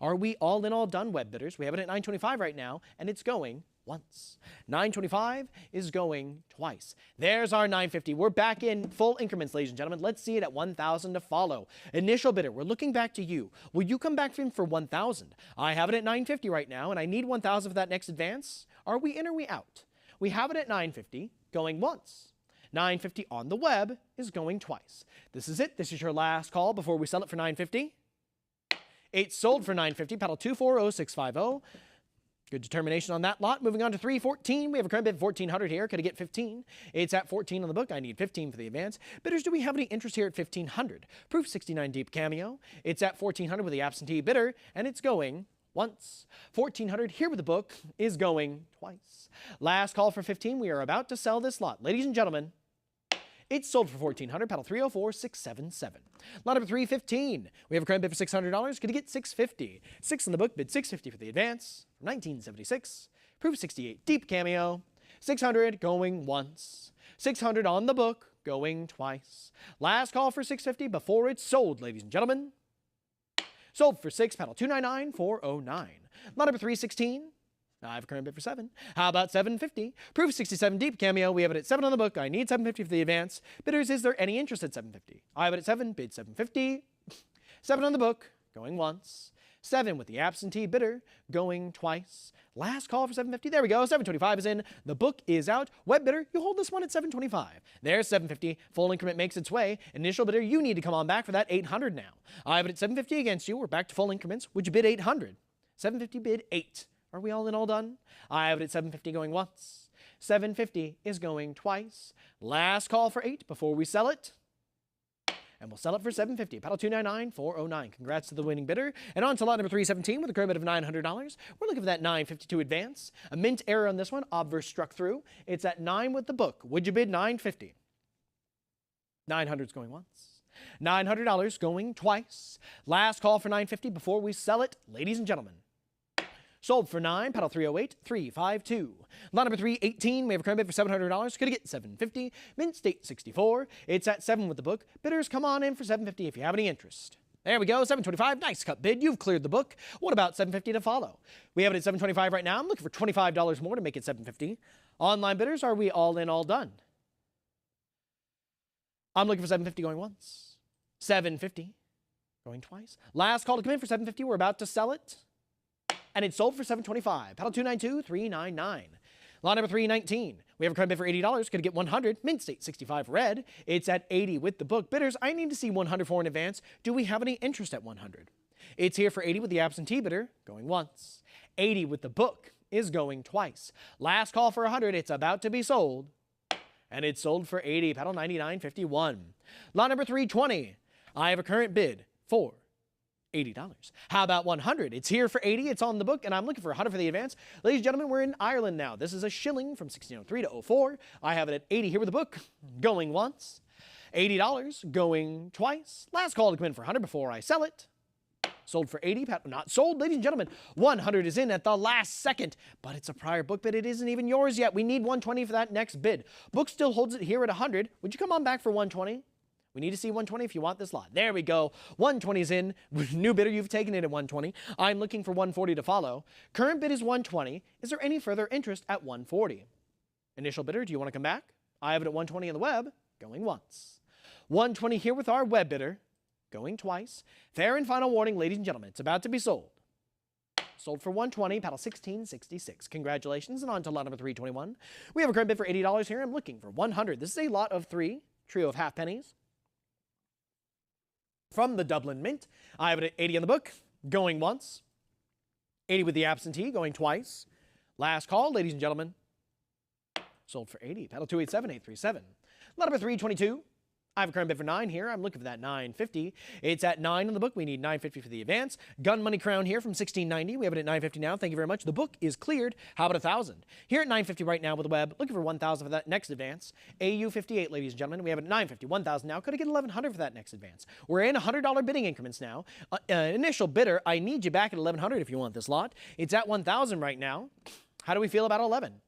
Are we all in all done, web bidders? We have it at $925 right now, and it's going once. $925 is going twice. There's our $950. We're back in full increments, ladies and gentlemen. Let's see it at $1,000 to follow. Initial bidder, we're looking back to you. Will you come back in for $1,000? I have it at $950 right now, and I need $1,000 for that next advance. Are we in or are we out? We have it at $950, going once. $950 on the web is going twice. This is it. This is your last call before we sell it for $950. It's sold for $950, paddle 240650. Good determination on that lot. Moving on to 314. We have a current bid of $1,400 here. Could I get 15? It's at 14 on the book. I need 15 for the advance. Bidders, do we have any interest here at 1,500? Proof 69 deep cameo. It's at 1,400 with the absentee bidder, and it's going once. 1,400 here with the book is going twice. Last call for 15. We are about to sell this lot. Ladies and gentlemen, it's sold for $1,400, paddle 304677. Lot number 315. We have a current bid for $600. Could you get $650? 6 on the book, bid $650 for the advance. From 1976. Proof 68, deep cameo. $600 going once. $600 on the book, going twice. Last call for $650 before it's sold, ladies and gentlemen. Sold for $6, paddle 299-409. Lot number 316. I have a current bid for 7. How about $750? Proof 67 deep cameo. We have it at 7 on the book. I need $750 for the advance. Bidders, is there any interest at $750? I have it at 7. Bid $750. 7 on the book. Going once. 7 with the absentee bidder. Going twice. Last call for $750. There we go. $725 is in. The book is out. Web bidder, you hold this one at $725. There's $750. Full increment makes its way. Initial bidder, you need to come on back for that $800 now. I have it at $750 against you. We're back to full increments. Would you bid $800? $750 bid 8. Are we all in all done? I have it at $750 going once. $750 is going twice. Last call for 8 before we sell it. And we'll sell it for $750. Paddle 299-409. Congrats to the winning bidder. And on to lot number 317 with a current bid of $900. We're looking for that $952 advance. A mint error on this one. Obverse struck through. It's at 9 with the book. Would you bid $950? $900 is going once. $900 going twice. Last call for $950 before we sell it. Ladies and gentlemen, sold for 9, paddle 308-352. Lot number 318, we have a current bid for $700. Could I get $750? Mint State 64. It's at 7 with the book. Bidders, come on in for $750 if you have any interest. There we go, $725. Nice cut bid. You've cleared the book. What about $750 to follow? We have it at $725 right now. I'm looking for $25 more to make it $750. Online bidders, are we all in, all done? I'm looking for $750 going once. $750 going twice. Last call to come in for $750. We're about to sell it. And it's sold for $725. Paddle 292-399. Lot number 319. We have a current bid for $80. Could get $100. Mint State 65 red. It's at 80 with the book. Bidders, I need to see $100 for in advance. Do we have any interest at $100? It's here for $80 with the absentee bidder, going once. $80 with the book is going twice. Last call for $100. It's about to be sold. And it's sold for $80. Paddle 99.51. Lot number 320. I have a current bid for $80. How about $100? It's here for $80. It's on the book, and I'm looking for $100 for the advance. Ladies and gentlemen, we're in Ireland now. This is a shilling from 1603 to 04. I have it at $80 here with the book, going once. $80 going twice. Last call to come in for $100 before I sell it. Sold for $80. Not sold, ladies and gentlemen. $100 is in at the last second, but it's a prior book bid. It isn't even yours yet. We need $120 for that next bid. Book still holds it here at $100. Would you come on back for $120? We need to see 120 if you want this lot. There we go. 120 is in. New bidder, you've taken it at 120. I'm looking for 140 to follow. Current bid is 120. Is there any further interest at 140? Initial bidder, do you want to come back? I have it at 120 on the web, going once. 120 here with our web bidder, going twice. Fair and final warning, ladies and gentlemen, it's about to be sold. Sold for 120, paddle 1666. Congratulations, and on to lot number 321. We have a current bid for $80 here. I'm looking for 100. This is a lot of 3, trio of half pennies. From the Dublin Mint, I have it at 80 on the book, going once. 80 with the absentee, going twice. Last call, ladies and gentlemen. Sold for 80, paddle 287837. Lot number 322. I have a current bid for 9 here. I'm looking for that 950. It's at 9 on the book. We need 950 for the advance. Gun money crown here from 1690. We have it at 950 now. Thank you very much. The book is cleared. How about 1,000? Here at 950 right now with the web. Looking for 1,000 for that next advance. AU 58, ladies and gentlemen. We have it at 950. 1,000 now. Could I get 1,100 for that next advance? We're in $100 bidding increments now. Initial bidder, I need you back at 1,100 if you want this lot. It's at 1,000 right now. How do we feel about 11?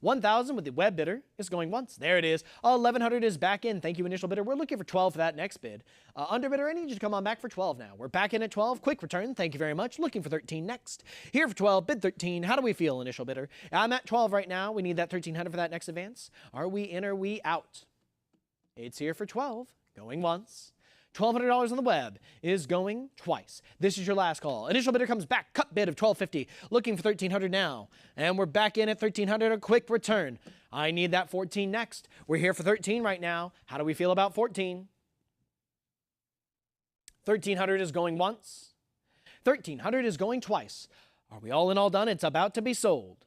1,000 with the web bidder is going once. There it is. 1,100 is back in. Thank you, initial bidder. We're looking for 12 for that next bid. Under bidder, I need you to come on back for 12 now. We're back in at 12. Quick return. Thank you very much. Looking for 13 next. Here for 12, bid 13. How do we feel, initial bidder? I'm at 12 right now. We need that 1,300 for that next advance. Are we in or are we out? It's here for 12. Going once. $1,200 on the web is going twice. This is your last call. Initial bidder comes back, cut bid of $1,250, looking for $1,300 now. And we're back in at $1,300, a quick return. I need that 14 next. We're here for 13 right now. How do we feel about 14? 1,300 is going once. 1,300 is going twice. Are we all in, all done? It's about to be sold.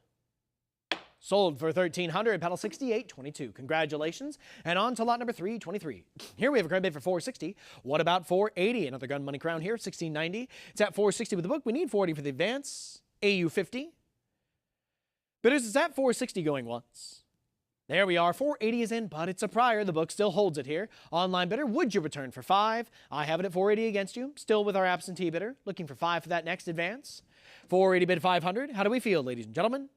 Sold for 1,300, paddle 6822. Congratulations. And on to lot number 323. Here we have a current bid for 460. What about 480? Another gun money crown here, 1690. It's at 460 with the book. We need 40 for the advance. AU 50. Bidders is at 460 going once. There we are. 480 is in, but it's a prior. The book still holds it here. Online bidder, would you return for 5? I have it at 480 against you. Still with our absentee bidder. Looking for 5 for that next advance. 480 bid 500. How do we feel, ladies and gentlemen?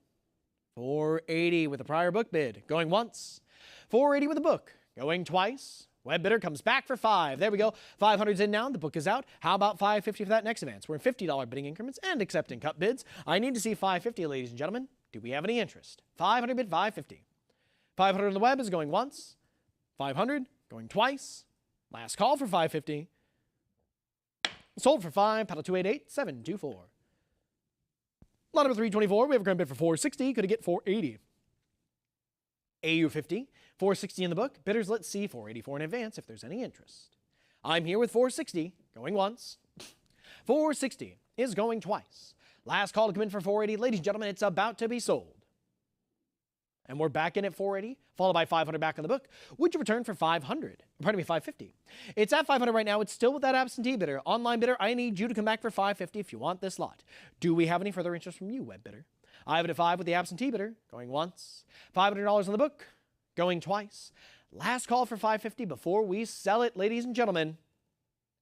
480 with a prior book bid, going once. 480 with the book, going twice. Web bidder comes back for 5. There we go. 500's in now. The book is out. How about 550 for that next advance? We're in $50 bidding increments and accepting cut bids. I need to see 550, ladies and gentlemen. Do we have any interest? 500 bid 550. 500 on the web is going once. 500 going twice. Last call for 550. Sold for 5. Paddle 288724. Lot number 324, we have a current bid for 460. Could it get 480? AU 50, 460 in the book. Bidders, let's see 484 in advance if there's any interest. I'm here with 460, going once. 460 is going twice. Last call to come in for 480. Ladies and gentlemen, it's about to be sold. And we're back in at 480, followed by 500 back on the book. Would you return for 500? Pardon me, 550. It's at 500 right now. It's still with that absentee bidder. Online bidder, I need you to come back for 550 if you want this lot. Do we have any further interest from you, web bidder? I have it at 5 with the absentee bidder, going once. $500 on the book, going twice. Last call for 550 before we sell it, ladies and gentlemen.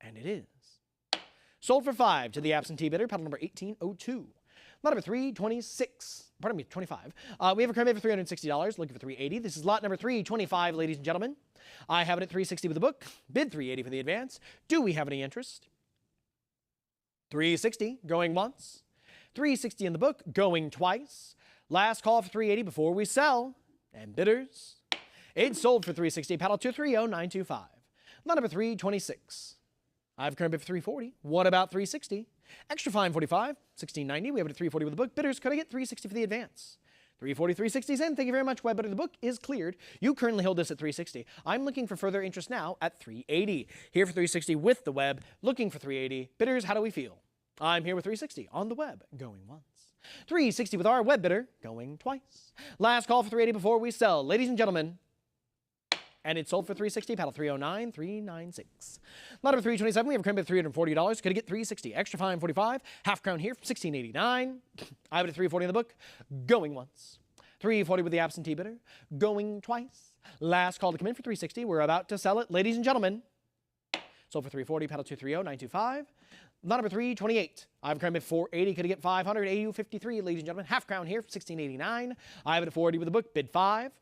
And it is. Sold for 5 to the absentee bidder, paddle number 1802. Lot number 326. Pardon me, 25. We have a current bid for $360, looking for 380. This is lot number 325, ladies and gentlemen. I have it at 360 with the book. Bid 380 for the advance. Do we have any interest? 360, going once. 360 in the book, going twice. Last call for 380 before we sell. And bidders, it's sold for 360. Paddle 230925. Lot number 326. I have a current bid for 340. What about 360? Extra fine 45, 1690. We have it at 340 with the book. Bidders, could I get 360 for the advance? 340, 360's in. Thank you very much, web bidder. The book is cleared. You currently hold this at 360. I'm looking for further interest now at 380. Here for 360 with the web, looking for 380. Bidders, how do we feel? I'm here with 360 on the web, going once. 360 with our web bidder, going twice. Last call for 380 before we sell. Ladies and gentlemen, and it's sold for 360, paddle 309396. Lot number 327, we have a current bid of $340. Could I get 360? Extra fine 45, half crown here from 1689. I have it at 340 in the book, going once. 340 with the absentee bidder, going twice. Last call to come in for 360. We're about to sell it, ladies and gentlemen. Sold for 340, paddle 230925. Lot number 328. I have a current bid 480. Could I get 500? AU 53, ladies and gentlemen. Half crown here from 1689. I have it at 480 with the book, bid 5.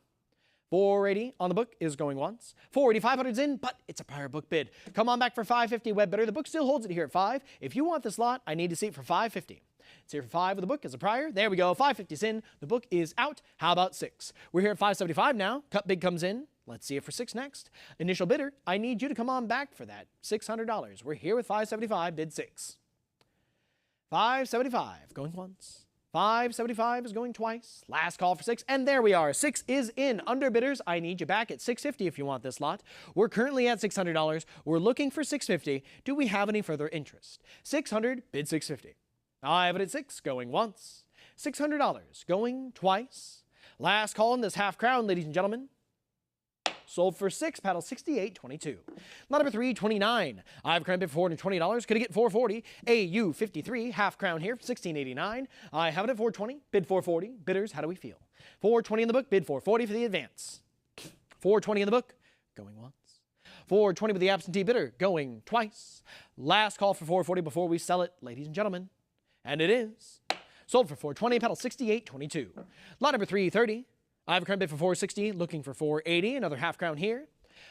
480 on the book is going once. 480, 500's in, but it's a prior book bid. Come on back for 550 web bidder. The book still holds it here at 5. If you want this lot, I need to see it for 550. It's here for 5 with the book as a prior. There we go. 550's in. The book is out. How about 6? We're here at 575 now. Cut bid comes in. Let's see it for 6 next. Initial bidder, I need you to come on back for that $600. We're here with 575, bid 6. 575 going once. 575 is going twice. Last call for 6, and there we are. 6 is in. Underbidders, I need you back at 650 if you want this lot. We're currently at $600. We're looking for 650. Do we have any further interest? 600, bid 650. I have it at 6, going once. $600 going twice. Last call in this half crown, ladies and gentlemen. Sold for 6, paddle 68.22. Lot number 329. I've crowned bid for $420. Could I get 440? AU 53, half crown here, 16.89. I have it at 420, bid 440. Bidders, how do we feel? 420 in the book, bid 440 for the advance. 420 in the book, going once. 420 with the absentee bidder, going twice. Last call for 440 before we sell it, ladies and gentlemen. And it is. Sold for 420, paddle 68.22. Lot number 330. I have a crown bid for 460, looking for 480, another half crown here.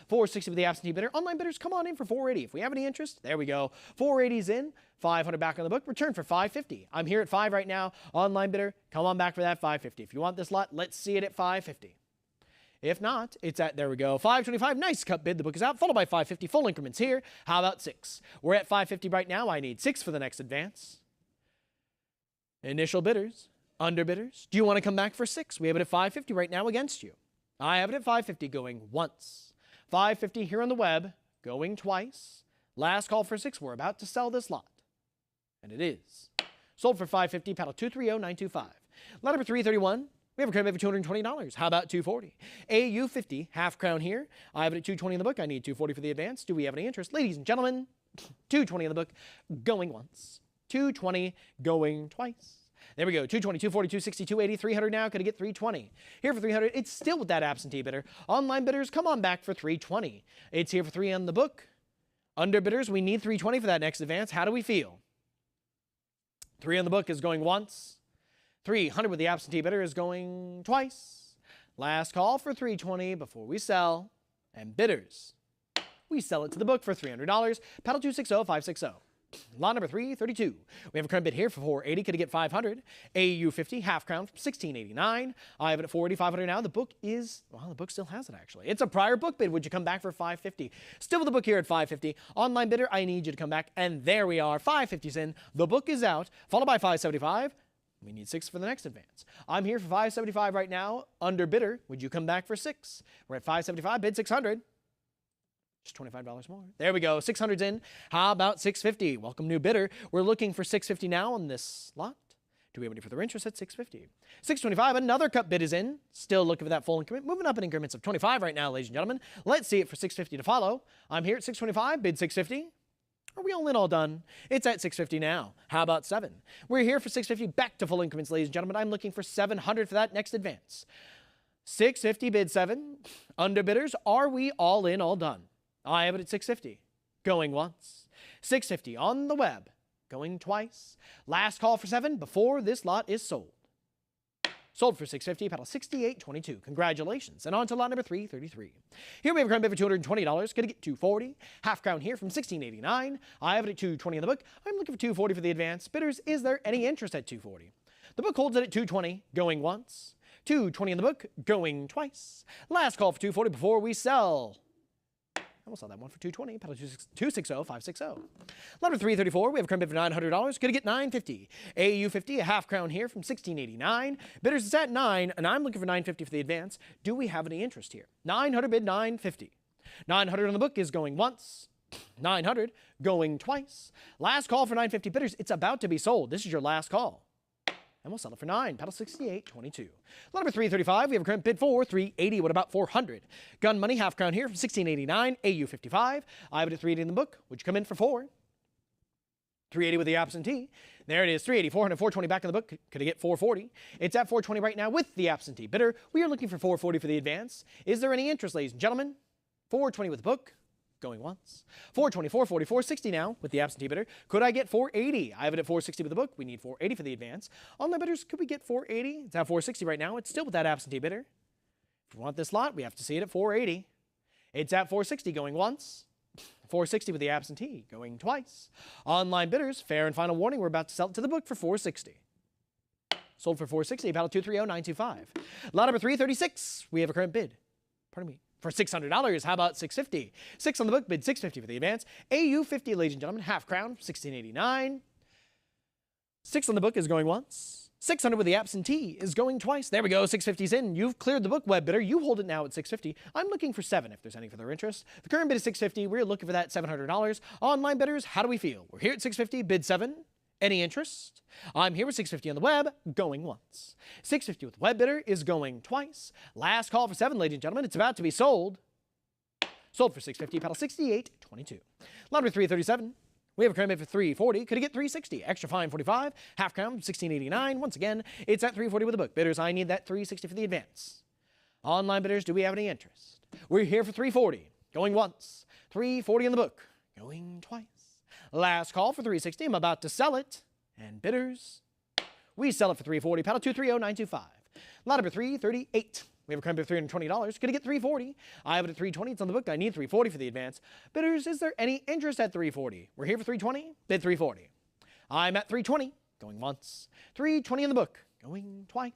460 with the absentee bidder. Online bidders, come on in for 480. If we have any interest, there we go. 480's in, 500 back on the book, return for 550. I'm here at 5 right now. Online bidder, come on back for that 550. If you want this lot, let's see it at 550. If not, it's at, there we go, 525. Nice cut bid. The book is out, followed by 550. Full increments here. How about 6? We're at 550 right now. I need 6 for the next advance. Initial bidders. Underbidders, do you want to come back for 6? We have it at 550 right now against you. I have it at 550 going once. 550 here on the web, going twice. Last call for 6. We're about to sell this lot. And it is. Sold for 550, paddle 230925. Lot number 331. We have a crown bid for $220. How about 240? AU 50, half crown here. I have it at 220 in the book. I need 240 for the advance. Do we have any interest? Ladies and gentlemen, 220 in the book, going once. 220 going twice. There we go, 220, 240, 260, 280, 300 now. Could I get 320? Here for 300, it's still with that absentee bidder. Online bidders, come on back for 320. It's here for 3 on the book. Underbidders, we need 320 for that next advance. How do we feel? 3 on the book is going once. 300 with the absentee bidder is going twice. Last call for 320 before we sell. And bidders, we sell it to the book for $300. Paddle 260, 560. Lot number 332. We have a crown bid here for 480. Could I get 500? AU 50, half crown from 1689. I have it at 480, 500 now. The book is, well, the book still has it actually. It's a prior book bid. Would you come back for 550? Still with the book here at 550. Online bidder, I need you to come back. And there we are. 550's in. The book is out, followed by 575. We need 6 for the next advance. I'm here for 575 right now. Under bidder, would you come back for 6? We're at 575, bid 600. Just $25 more. There we go. 600's in. How about 650? Welcome, new bidder. We're looking for 650 now on this lot. Do we have any further interest at 650? 625, another cut bid is in. Still looking for that full increment. Moving up in increments of 25 right now, ladies and gentlemen. Let's see it for 650 to follow. I'm here at 625, bid 650. Are we all in, all done? It's at 650 now. How about 7? We're here for 650, back to full increments, ladies and gentlemen. I'm looking for 700 for that next advance. 650, bid 7. Underbidders, are we all in, all done? I have it at 650, going once. 650 on the web, going twice. Last call for 7 before this lot is sold. Sold for 650, paddle 68.22. Congratulations. And on to lot number 333. Here we have a crown bid for $220. Going to get 240. Half crown here from 1689. I have it at 220 in the book. I'm looking for 240 for the advance. Bidders, is there any interest at 240? The book holds it at 220, going once. 220 in the book, going twice. Last call for 240 before we sell. I almost saw that one for 220. Paddle 260, 560. Lot number 334. We have a crown bid for $900. Gonna get 950. AU 50, a half crown here from 1689. Bidders is at 9, and I'm looking for 950 for the advance. Do we have any interest here? 900 bid 950. 900 on the book is going once. 900 going twice. Last call for 950 bidders. It's about to be sold. This is your last call. And we'll sell it for 9. Paddle 68.22. Lot number 335. We have a current bid for 380. What about 400? Gun money, half crown here from 1689. AU 55. I have it at 380 in the book. Would you come in for 4? 380 with the absentee. There it is. 380, 400, 420 back in the book. Could I get 440? It's at 420 right now with the absentee bidder. We are looking for 440 for the advance. Is there any interest, ladies and gentlemen? 420 with the book. Going once. 420, 440, 460 now with the absentee bidder. Could I get 480? I have it at 460 with the book. We need 480 for the advance. On the bidders, could we get 480? It's at 460 right now. It's still with that absentee bidder. If we want this lot, we have to see it at 480. It's at 460 going once. 460 with the absentee going twice. Online bidders, fair and final warning, we're about to sell it to the book for 460. Sold for 460, paddle 230925. Lot number 336, we have a current bid. Pardon me. For $600, how about 650? 6 on the book, bid 650 for the advance. AU 50, ladies and gentlemen, half crown, 1689. 6 on the book is going once. 600 with the absentee is going twice. There we go, 650's in. You've cleared the book, web bidder. You hold it now at 650. I'm looking for 7 if there's any further interest. The current bid is 650. We're looking for that $700. Online bidders, how do we feel? We're here at 650, bid 7. Any interest? I'm here with 650 on the web, going once. 650 with the web bidder is going twice. Last call for 7, ladies and gentlemen. It's about to be sold. Sold for 650, paddle 6822. Lot number 337. We have a current bid for 340. Could it get 360? Extra fine 45. Half crown 1689. Once again, it's at 340 with the book. Bidders, I need that 360 for the advance. Online bidders, do we have any interest? We're here for 340. Going once. 340 in the book. Going twice. Last call for 360. I'm about to sell it. And bidders, we sell it for 340. Paddle 230925. Lot number 338. We have a current bid of $320. Could it get 340? I have it at 320. It's on the book. I need 340 for the advance. Bidders, is there any interest at 340? We're here for 320. Bid 340. I'm at 320. Going once. 320 in the book. Going twice.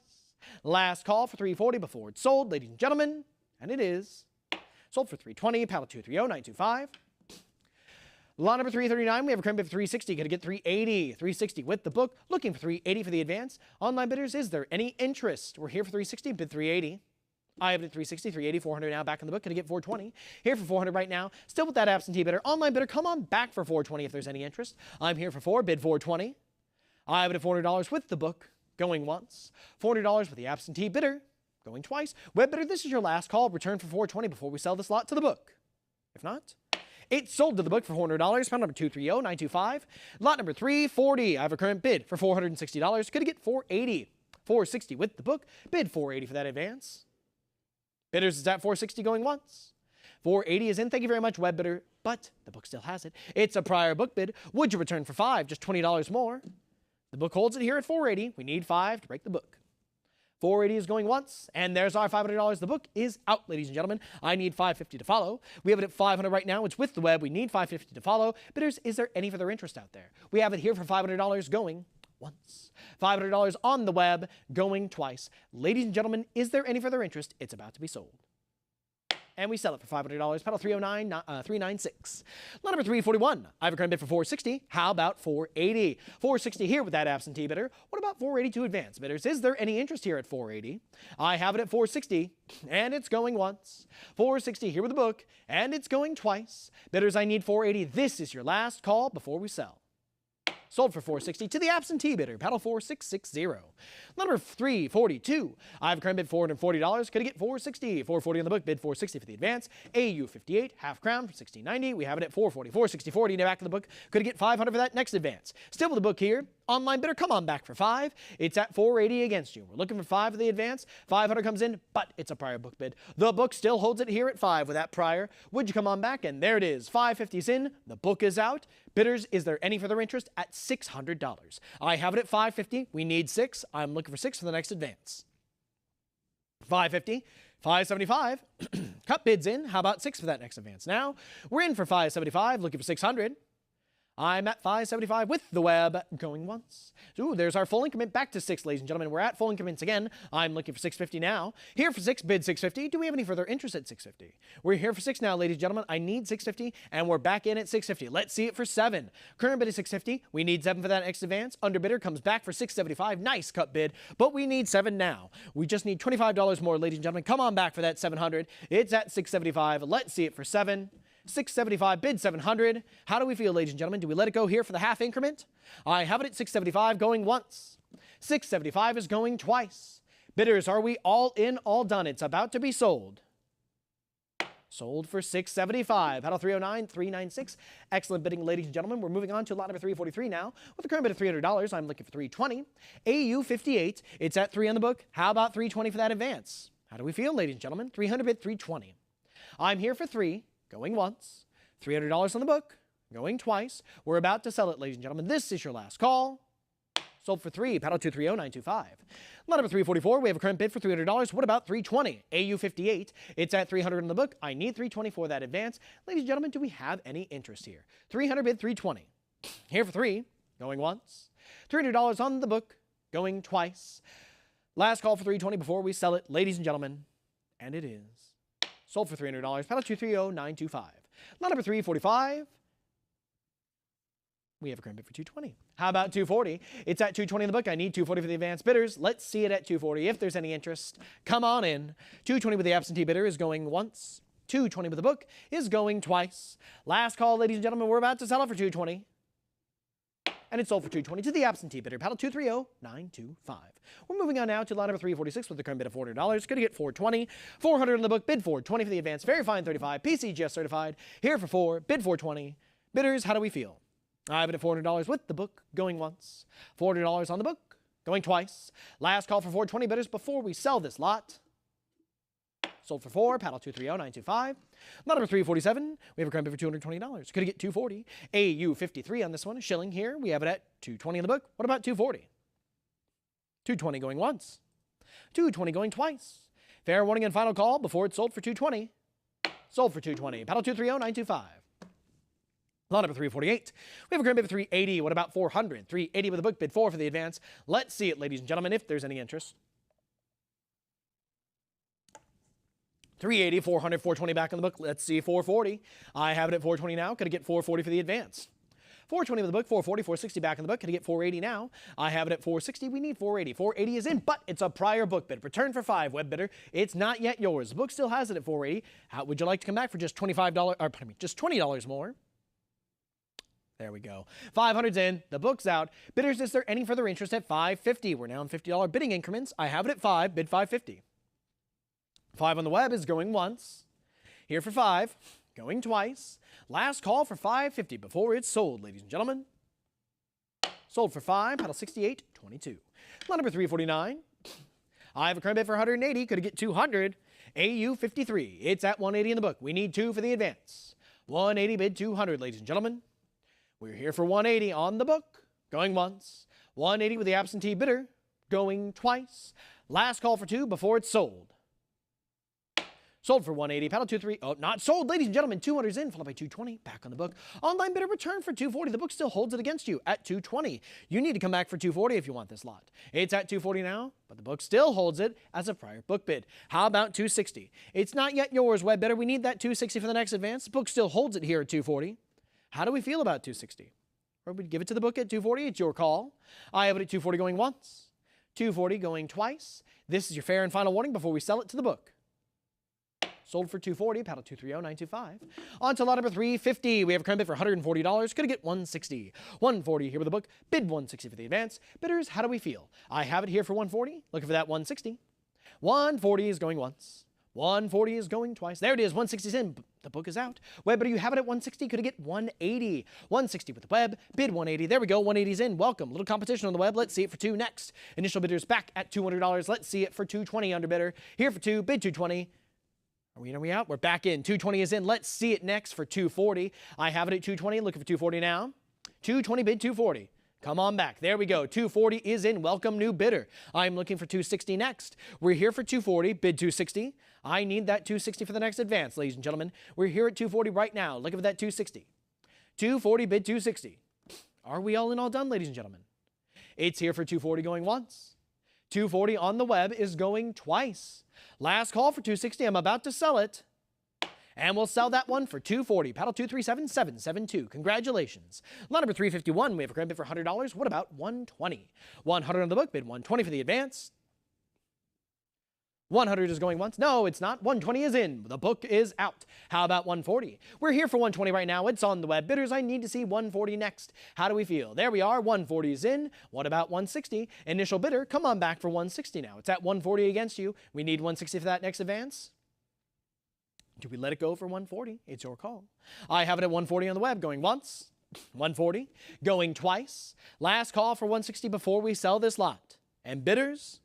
Last call for 340 before it's sold, ladies and gentlemen. And it is sold for 320. Paddle 230925. Lot number 339, we have a current bid for 360. Going to get 380. 360 with the book. Looking for 380 for the advance. Online bidders, is there any interest? We're here for 360. Bid 380. I have it at 360, 380, 400 now back in the book. Going to get 420. Here for 400 right now. Still with that absentee bidder. Online bidder, come on back for 420 if there's any interest. I'm here for 4. Bid 420. I have it at $400 with the book. Going once. $400 with the absentee bidder. Going twice. Web bidder, this is your last call. Return for 420 before we sell this lot to the book. If not, it's sold to the book for $400. Pound number 230925. Lot number 340. I have a current bid for $460. Could it get 480? 460 with the book. Bid 480 for that advance. Bidders is at 460 going once. 480 is in. Thank you very much, web bidder. But the book still has it. It's a prior book bid. Would you return for 5? Just $20 more. The book holds it here at 480. We need 5 to break the book. 480 is going once, and there's our $500. The book is out, ladies and gentlemen. I need 550 to follow. We have it at 500 right now. It's with the web. We need 550 to follow. Bidders, is there any further interest out there? We have it here for $500 going once. $500 on the web going twice. Ladies and gentlemen, is there any further interest? It's about to be sold. And we sell it for $500. Paddle 396. Lot number 341. I have a current bid for 460. How about 480? 460 here with that absentee bidder. What about 482 advance bidders? Is there any interest here at 480? I have it at 460, and it's going once. 460 here with the book, and it's going twice. Bidders, I need 480. This is your last call before we sell. Sold for 460 to the absentee bidder. Paddle 4660. Number 342. I have a current bid $440. Could it get 460? 440 on the book. Bid 460 for the advance. AU 58. Half crown for 1690. We have it at 440. 460. 40 back in the book. Could it get 500 for that next advance? Still with the book here. Online bidder, come on back for 5. It's at 480 against you. We're looking for 5 for the advance. 500 comes in, but it's a prior book bid. The book still holds it here at 5 with that prior. Would you come on back? And there it is. 550's in. The book is out. Bidders, is there any further interest at $600? I have it at 550. We need 6. I'm looking for 6 for the next advance. 550. 575. Cut bids in. How about 6 for that next advance? Now, we're in for 575, looking for 600. I'm at 575 with the web going once. Ooh, there's our full increment back to 6, ladies and gentlemen. We're at full increments again. I'm looking for 650 now. Here for 6, bid 650. Do we have any further interest at 650? We're here for 6 now, ladies and gentlemen. I need 650, and we're back in at 650. Let's see it for 7. Current bid is 650. We need 7 for that next advance. Underbidder comes back for 675. Nice cut bid, but we need 7 now. We just need $25 more, ladies and gentlemen. Come on back for that 700. It's at 675. Let's see it for 7. 675, bid 700. How do we feel, ladies and gentlemen? Do we let it go here for the half increment? I have it at 675 going once. 675 is going twice. Bidders, are we all in, all done? It's about to be sold. Sold for 675. Paddle 309, 396. Excellent bidding, ladies and gentlemen. We're moving on to lot number 343 now. With a current bid of $300, I'm looking for 320. AU 58. It's at 3 on the book. How about 320 for that advance? How do we feel, ladies and gentlemen? 300 bid 320. I'm here for 3. Going once. $300 on the book. Going twice. We're about to sell it, ladies and gentlemen. This is your last call. Sold for 3, paddle 230925. Lot number 344, we have a current bid for $300. What about 320? AU58, it's at 300 in the book. I need 320 for that advance. Ladies and gentlemen, do we have any interest here? 300 bid 320. Here for 3, going once. $300 on the book, going twice. Last call for 320 before we sell it, ladies and gentlemen, and it is sold for $300. Paddle 230925. Lot number 345. We have a current bid for 220. How about 240? It's at 220 in the book. I need 240 for the advanced bidders. Let's see it at 240. If there's any interest, come on in. 220 with the absentee bidder is going once. 220 with the book is going twice. Last call, ladies and gentlemen. We're about to sell it for 220. And it's sold for 220 to the absentee bidder. Paddle 230925. We're moving on now to line number 346 with the current bid of $400. Going to get 420. 400 in the book. Bid 420 for the advance. Very fine 35. PCGS certified. Here for 4. Bid 420. Bidders, how do we feel? I have it at $400 with the book going once. $400 on the book going twice. Last call for 420 bidders before we sell this lot. Sold for 4. Paddle 230925. Lot number 347. We have a current bid for $220. Could get 240. AU53 on this one. Shilling here. We have it at 220 in the book. What about 240? 220 going once. 220 going twice. Fair warning and final call before it's sold for 220. Sold for 220. Paddle 230925. Lot number 348. We have a current bid for 380. What about 400? 380 with a book bid 4 for the advance. Let's see it, ladies and gentlemen, if there's any interest. 380, 400, 420 back on the book. Let's see 440. I have it at 420 now. Could I get 440 for the advance? 420 with the book, 440, 460 back in the book. Could I get 480 now? I have it at 460. We need 480. 480 is in, but it's a prior book bid. Return for 5, web bidder. It's not yet yours. The book still has it at 480. How would you like to come back for just $25, or pardon me, just $20 more? There we go. 500's in. The book's out. Bidders, is there any further interest at 550? We're now in $50 bidding increments. I have it at 5. Bid 550. 5 on the web is going once. Here for 5. Going twice. Last call for 550 before it's sold, ladies and gentlemen. Sold for 5. Paddle 6822. Lot number 349. I have a current bid for 180. Could it get 200? AU53. It's at 180 in the book. We need 2 for the advance. 180 bid 200, ladies and gentlemen. We're here for 180 on the book, going once. 180 with the absentee bidder, going twice. Last call for 2 before it's sold. Sold for 180. Paddle 23. Oh, not sold, ladies and gentlemen. 200's in, followed by 220. Back on the book. Online bidder return for 240. The book still holds it against you at 220. You need to come back for 240 if you want this lot. It's at 240 now, but the book still holds it as a prior book bid. How about 260? It's not yet yours, web bidder. We need that 260 for the next advance. The book still holds it here at 240. How do we feel about 260? Or we give it to the book at 240. It's your call. I have it at 240 going once. 240 going twice. This is your fair and final warning before we sell it to the book. Sold for 240. Paddle 230925. On to lot number 350. We have a current bid for $140. Could get 160. 140 here with the book. Bid 160 for the advance. Bidders, how do we feel? I have it here for 140. Looking for that 160. 140 is going once. 140 is going twice. There it is. 160 is in. The book is out. Web bidder, you have it at 160. Could it get 180? 160 with the web. Bid 180. There we go. 180 is in. Welcome. Little competition on the web. Let's see it for 2 next. Initial bidders back at $200. Let's see it for 220 under bidder. Here for 2. Bid 220. Are we in? Are we out? We're back in. 220 is in. Let's see it next for 240. I have it at 220. Looking for 240 now. 220 bid 240. Come on back. There we go. 240 is in. Welcome, new bidder. I'm looking for 260 next. We're here for 240. Bid 260. I need that 260 for the next advance, ladies and gentlemen. We're here at 240 right now. Looking for that 260. 240 bid 260. Are we all in, all done, ladies and gentlemen? It's here for 240 going once. 240 on the web is going twice. Last call for 260. I'm about to sell it. And we'll sell that one for 240. Paddle 237772. Congratulations. Lot number 351. We have a current bid for $100. What about 120? 100 on the book. Bid 120 for the advance. 100 is going once. No, it's not. 120 is in. The book is out. How about 140? We're here for 120 right now. It's on the web. Bidders, I need to see 140 next. How do we feel? There we are. 140 is in. What about 160? Initial bidder, come on back for 160 now. It's at 140 against you. We need 160 for that next advance. Do we let it go for 140? It's your call. I have it at 140 on the web, going once, 140, going twice. Last call for 160 before we sell this lot. And bidders,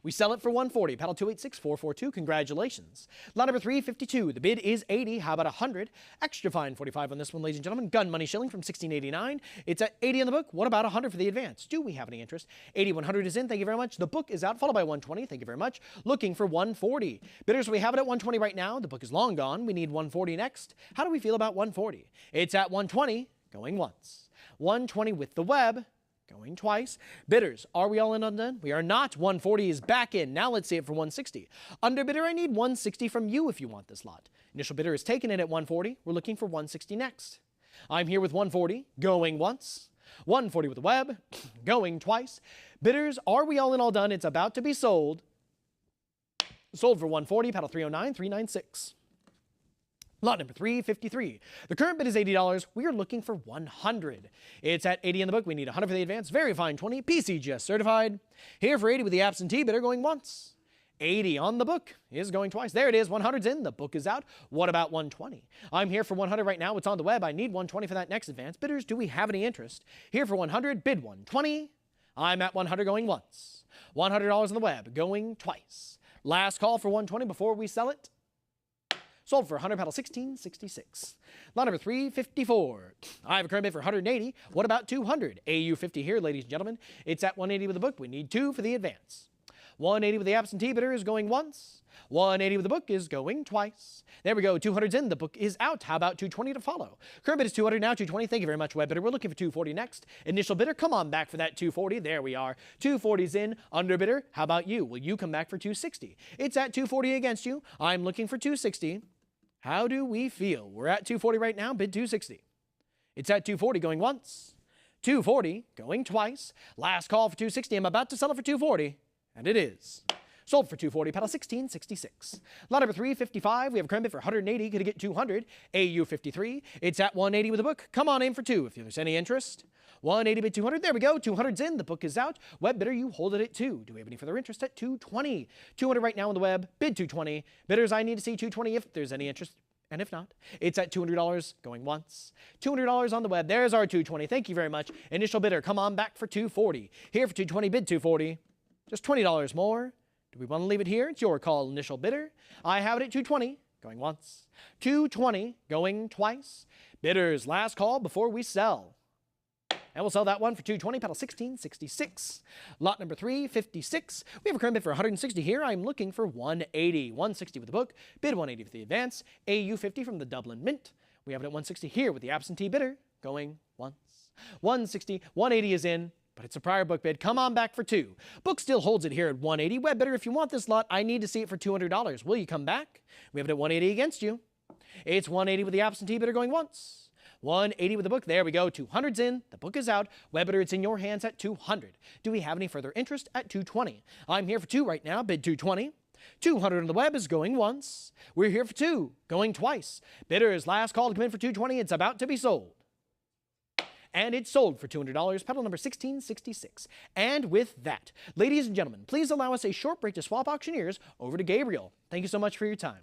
We sell it for 140. Paddle 286442. Congratulations. Lot number 352. The bid is 80. How about 100? Extra fine 45 on this one, ladies and gentlemen. Gun money shilling from 1689. It's at 80 on the book. What about 100 for the advance? Do we have any interest? 80, 100 is in. Thank you very much. The book is out, followed by 120. Thank you very much. Looking for 140. Bidders, we have it at 120 right now. The book is long gone. We need 140 next. How do we feel about 140? It's at 120, going once. 120 with the web. Going twice. Bidders, are we all in on done? We are not. 140 is back in. Now let's see it for 160. Underbidder, I need 160 from you if you want this lot. Initial bidder is taken in at 140. We're looking for 160 next. I'm here with 140, going once. 140 with the web, going twice. Bidders, are we all in all done? It's about to be sold. Sold for 140, paddle 309, 396. Lot number 353. The current bid is $80. We are looking for 100. It's at 80 in the book. We need 100 for the advance. Very fine 20. PCGS certified. Here for 80 with the absentee bidder going once. 80 on the book is going twice. There it is. 100's in. The book is out. What about 120? I'm here for 100 right now. It's on the web. I need 120 for that next advance. Bidders, do we have any interest? Here for 100. Bid 120. I'm at 100 going once. $100 on the web going twice. Last call for 120 before we sell it. Sold for 100, paddle 1666. Lot number 354. I have a current bid for 180. What about 200? AU 50 here, ladies and gentlemen. It's at 180 with the book. We need 2 for the advance. 180 with the absentee bidder is going once. 180 with the book is going twice. There we go. 200's in. The book is out. How about 220 to follow? Current bid is 200 now. 220. Thank you very much, web bidder. We're looking for 240 next. Initial bidder, come on back for that 240. There we are. 240's in. Underbidder, how about you? Will you come back for 260? It's at 240 against you. I'm looking for 260. How do we feel? We're at 240 right now, bid 260. It's at 240 going once, 240 going twice. Last call for 260. I'm about to sell it for 240, and it is. Sold for 240, paddle 1666. Lot number 355. We have a current bid for 180. Going to get 200. AU 53. It's at 180 with a book. Come on in for 2 if there's any interest. 180 bid 200. There we go. 200's in. The book is out. Web bidder, you hold it at 2. Do we have any further interest at 220? 200 right now on the web. Bid 220. Bidders, I need to see 220 if there's any interest. And if not, it's at $200 going once. $200 on the web. There's our 220. Thank you very much. Initial bidder, come on back for 240. Here for 220, bid 240. Just $20 more. Do we want to leave it here? It's your call, initial bidder. I have it at 220 going once. 220 going twice. Bidders, last call before we sell. And we'll sell that one for 220, paddle 1666. Lot number 356. We have a current bid for 160 here. I'm looking for 180. 160 with the book. Bid 180 for the advance. AU 50 from the Dublin Mint. We have it at 160 here with the absentee bidder going once. 160. 180 is in, but it's a prior book bid. Come on back for 2. Book still holds it here at 180. Web bidder, if you want this lot, I need to see it for $200. Will you come back? We have it at 180 against you. It's 180 with the absentee bidder going once. 180 with the book. There we go. 200's in. The book is out. Web bidder, it's in your hands at 200. Do we have any further interest at 220? I'm here for 2 right now. Bid 220. 200 on the web is going once. We're here for 2, going twice. Bidder's last call to come in for 220. It's about to be sold. And it's sold for $200, pedal number 1666. And with that, ladies and gentlemen, please allow us a short break to swap auctioneers over to Gabriel. Thank you so much for your time.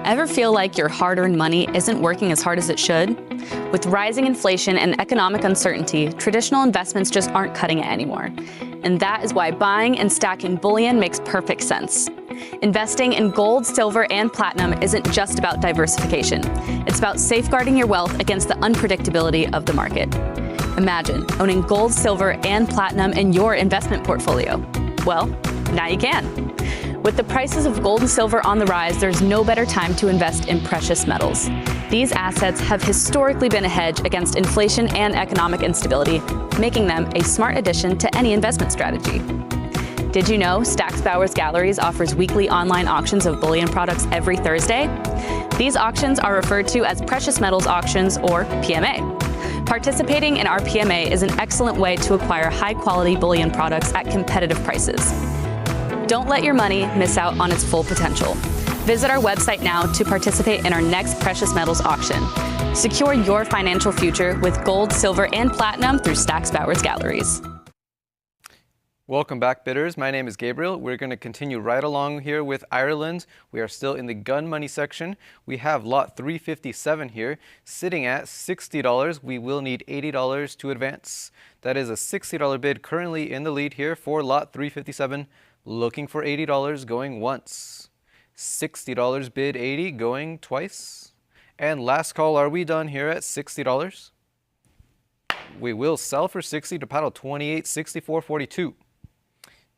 Ever feel like your hard-earned money isn't working as hard as it should? With rising inflation and economic uncertainty, traditional investments just aren't cutting it anymore. And that is why buying and stacking bullion makes perfect sense. Investing in gold, silver, and platinum isn't just about diversification. It's about safeguarding your wealth against the unpredictability of the market. Imagine owning gold, silver, and platinum in your investment portfolio. Well, now you can. With the prices of gold and silver on the rise, there's no better time to invest in precious metals. These assets have historically been a hedge against inflation and economic instability, making them a smart addition to any investment strategy. Did you know Stack's Bowers Galleries offers weekly online auctions of bullion products every Thursday? These auctions are referred to as precious metals auctions, or PMA. Participating in our PMA is an excellent way to acquire high-quality bullion products at competitive prices. Don't let your money miss out on its full potential. Visit our website now to participate in our next precious metals auction. Secure your financial future with gold, silver, and platinum through Stack's Bowers Galleries. Welcome back, bidders. My name is Gabriel. We're going to continue right along here with Ireland. We are still in the gun money section. We have lot 357 here, sitting at $60. We will need $80 to advance. That is a $60 bid currently in the lead here for lot 357, looking for $80 going once. $60 bid 80 going twice. And last call, are we done here at $60? We will sell for 60 to paddle 28, 64.42.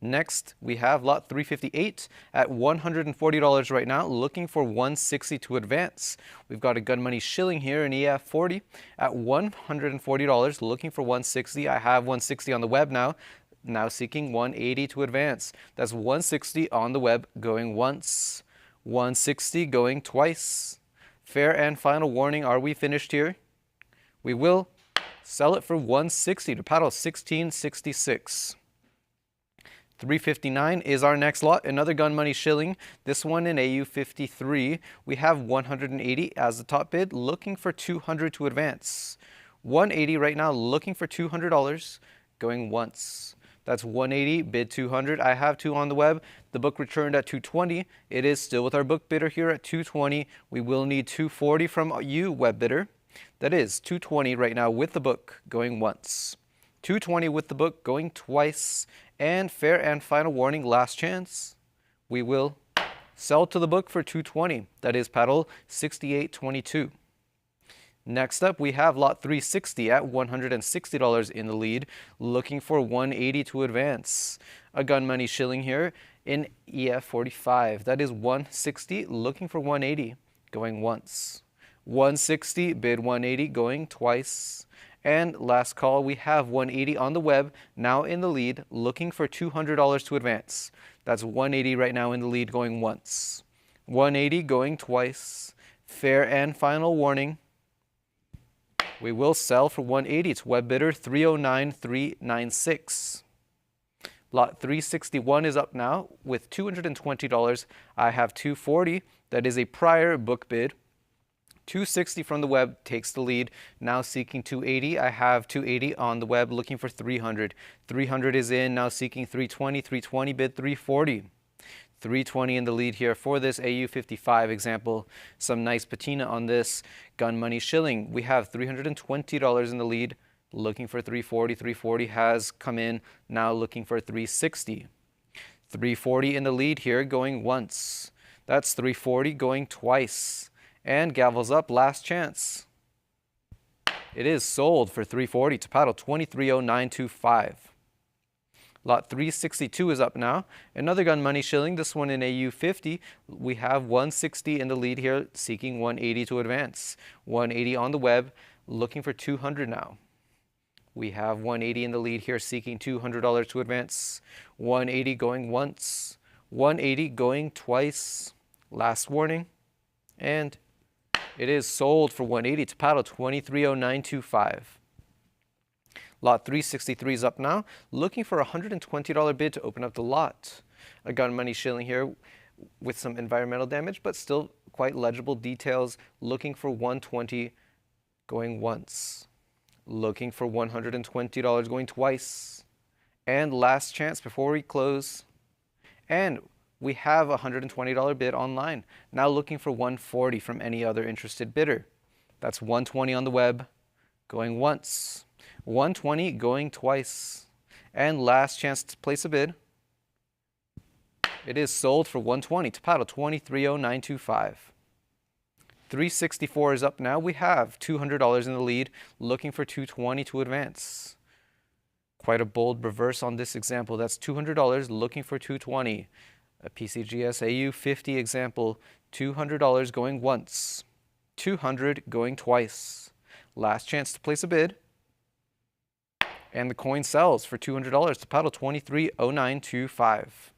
Next, we have lot 358 at $140 right now, looking for 160 to advance. We've got a gun money shilling here in EF 40 at $140, looking for 160. I have 160 on the web now seeking 180 to advance. That's 160 on the web going once, 160 going twice. Fair and final warning, are we finished here? We will sell it for 160 to paddle 1666. 359 is our next lot, another gun money shilling, this one in AU 53. We have 180 as the top bid, looking for 200 to advance. 180 right now, looking for $200, going once. That's 180, bid 200. I have 2 on the web. The book returned at 220. It is still with our book bidder here at 220. We will need 240 from you, web bidder. That is 220 right now with the book, going once. 220 with the book, going twice. And fair and final warning, last chance. We will sell to the book for 220. That is paddle 68.22. Next up, we have lot 360 at $160 in the lead, looking for 180 to advance. A gun money shilling here in EF 45. That is 160, looking for 180, going once. 160, bid 180, going twice. And last call, we have 180 on the web, now in the lead, looking for $200 to advance. That's 180 right now in the lead, going once. 180 going twice. Fair and final warning. We will sell for 180. It's web bidder 309,396. Lot 361 is up now with $220. I have 240. That is a prior book bid. 260 from the web takes the lead, now seeking 280. I have 280 on the web, looking for 300. 300 is in, now seeking 320. 320 bid 340. 320 in the lead here for this AU 55 example. Some nice patina on this gun money shilling. We have $320 in the lead, looking for 340. 340 has come in, now looking for 360. 340 in the lead here, going once. That's 340 going twice. And gavels up, last chance. It is sold for 340 to paddle 230925. Lot 362 is up now. Another gun money shilling, this one in AU 50. We have 160 in the lead here, seeking 180 to advance. 180 on the web, looking for 200 now. We have 180 in the lead here, seeking $200 to advance. 180 going once. 180 going twice. Last warning. And it is sold for 180 to paddle 230925. Lot 363 is up now, looking for a $120 bid to open up the lot. A gun money shilling here with some environmental damage, but still quite legible details, looking for 120 going once. Looking for $120 going twice. And last chance before we close. And we have a $120 bid online, now looking for 140 from any other interested bidder. That's 120 on the web, going once. 120 going twice. And last chance to place a bid. It is sold for 120 to paddle 230925. 364 is up now. We have $200 in the lead, looking for 220 to advance. Quite a bold reverse on this example. That's $200 looking for 220. A PCGS AU50 example, $200 going once, 200 going twice. Last chance to place a bid. And the coin sells for $200 to paddle 230925.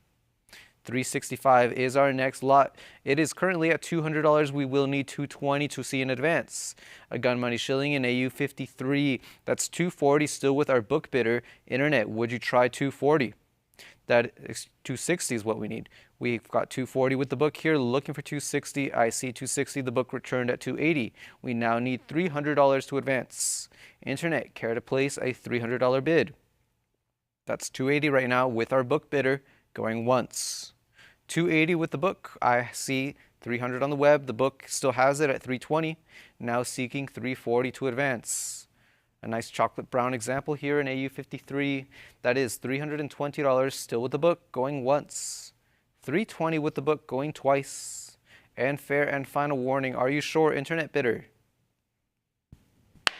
365 is our next lot. It is currently at $200. We will need 220 to see in advance. A gun money shilling in AU53. That's 240 still with our book bidder. Internet, would you try 240? That is 260 is what we need. We've got 240 with the book here, looking for 260. I see 260. The book returned at 280. We now need $300 to advance. Internet, care to place a $300 bid? That's 280 right now with our book bidder going once. 280 with the book. I see 300 on the web. The book still has it at 320. Now seeking 340 to advance. A nice chocolate brown example here in AU53. That is $320 still with the book going once. 320 with the book going twice. And fair and final warning. Are you sure, internet bidder?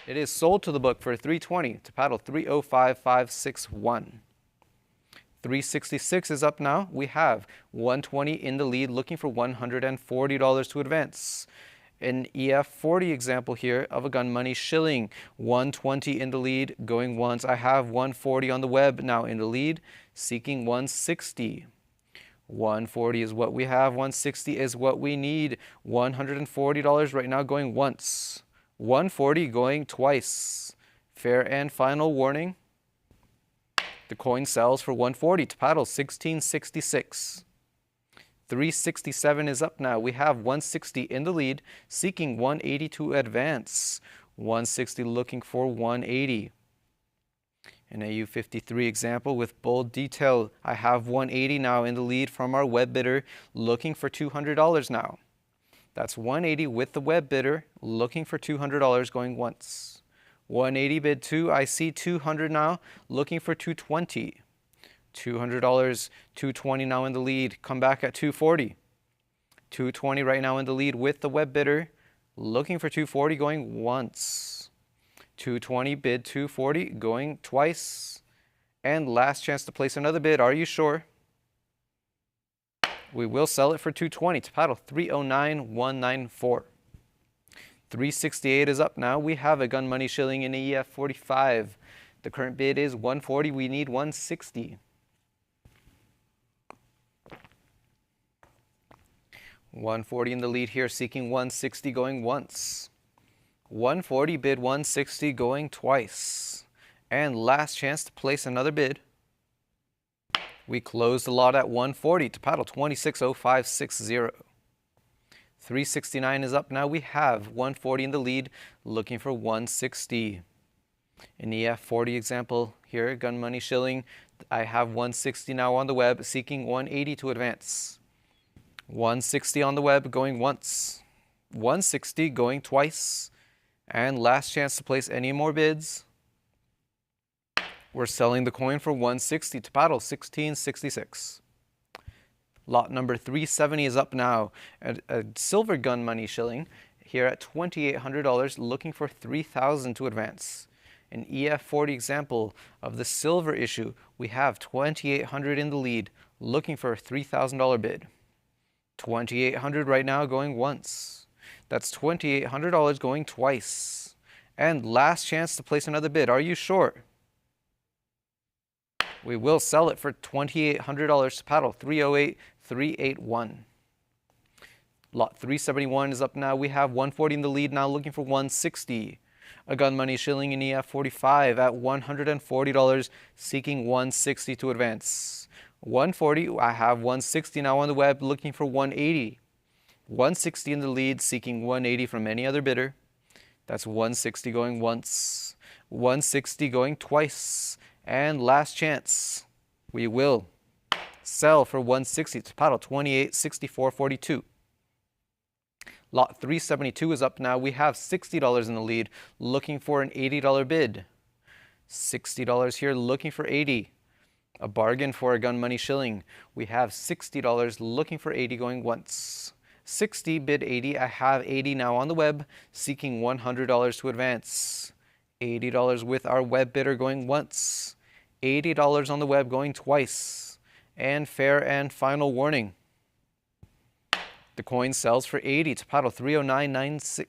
It is sold to the book for 320 to paddle 305561. 366 is up now. We have 120 in the lead, looking for $140 to advance. An EF40 example here of a gun money shilling. 120 in the lead, going once. I have 140 on the web now in the lead, seeking 160. 140 is what we have. 160 is what we need. $140 right now going once. 140 going twice. Fair and final warning. The coin sells for 140 to paddle 1666. 367 is up now. We have 160 in the lead, seeking 180 to advance. 160 looking for 180. An AU53 example with bold detail. I have 180 now in the lead from our web bidder, looking for $200 now. That's 180 with the web bidder, looking for $200 going once. 180 bid 2, I see 200 now, looking for 220. $200, 220 now in the lead, come back at 240. 220 right now in the lead with the web bidder, looking for 240 going once. 220 bid 240 going twice. And last chance to place another bid, are you sure? We will sell it for 220 to paddle 309194. 368 is up now. We have a gun money shilling in EF45. The current bid is 140. We need 160. 140 in the lead here, seeking 160 going once. 140 bid 160 going twice. And last chance to place another bid. We closed the lot at 140 to paddle 260560. 369 is up now. We have 140 in the lead, looking for 160. An EF40 example here, gun money shilling. I have 160 now on the web, seeking 180 to advance. 160 on the web going once. 160 going twice. And last chance to place any more bids. We're selling the coin for 160 to paddle 1666. Lot number 370 is up now. A silver gun money shilling here at $2,800, looking for 3,000 to advance. An EF40 example of the silver issue. We have 2,800 in the lead, looking for a $3,000 bid. 2,800 right now going once. That's $2,800 going twice. And last chance to place another bid. Are you sure? We will sell it for $2,800 to paddle 308381. Lot 371 is up now. We have 140 in the lead now, looking for 160. A gun money shilling in EF45 at $140, seeking 160 to advance. 140, I have 160 now on the web, looking for 180. 160 in the lead, seeking 180 from any other bidder. That's 160 going once, 160 going twice, and last chance. We will sell for 160 to paddle 286442. Lot 372 is up now. We have $60 in the lead, looking for an $80 bid. $60 here, looking for 80. A bargain for a gun money shilling. We have $60 looking for 80 going once. 60, bid 80. I have 80 now on the web, seeking $100 to advance. $80 with our web bidder going once. $80 on the web going twice. And fair and final warning. The coin sells for 80 to paddle 309.96.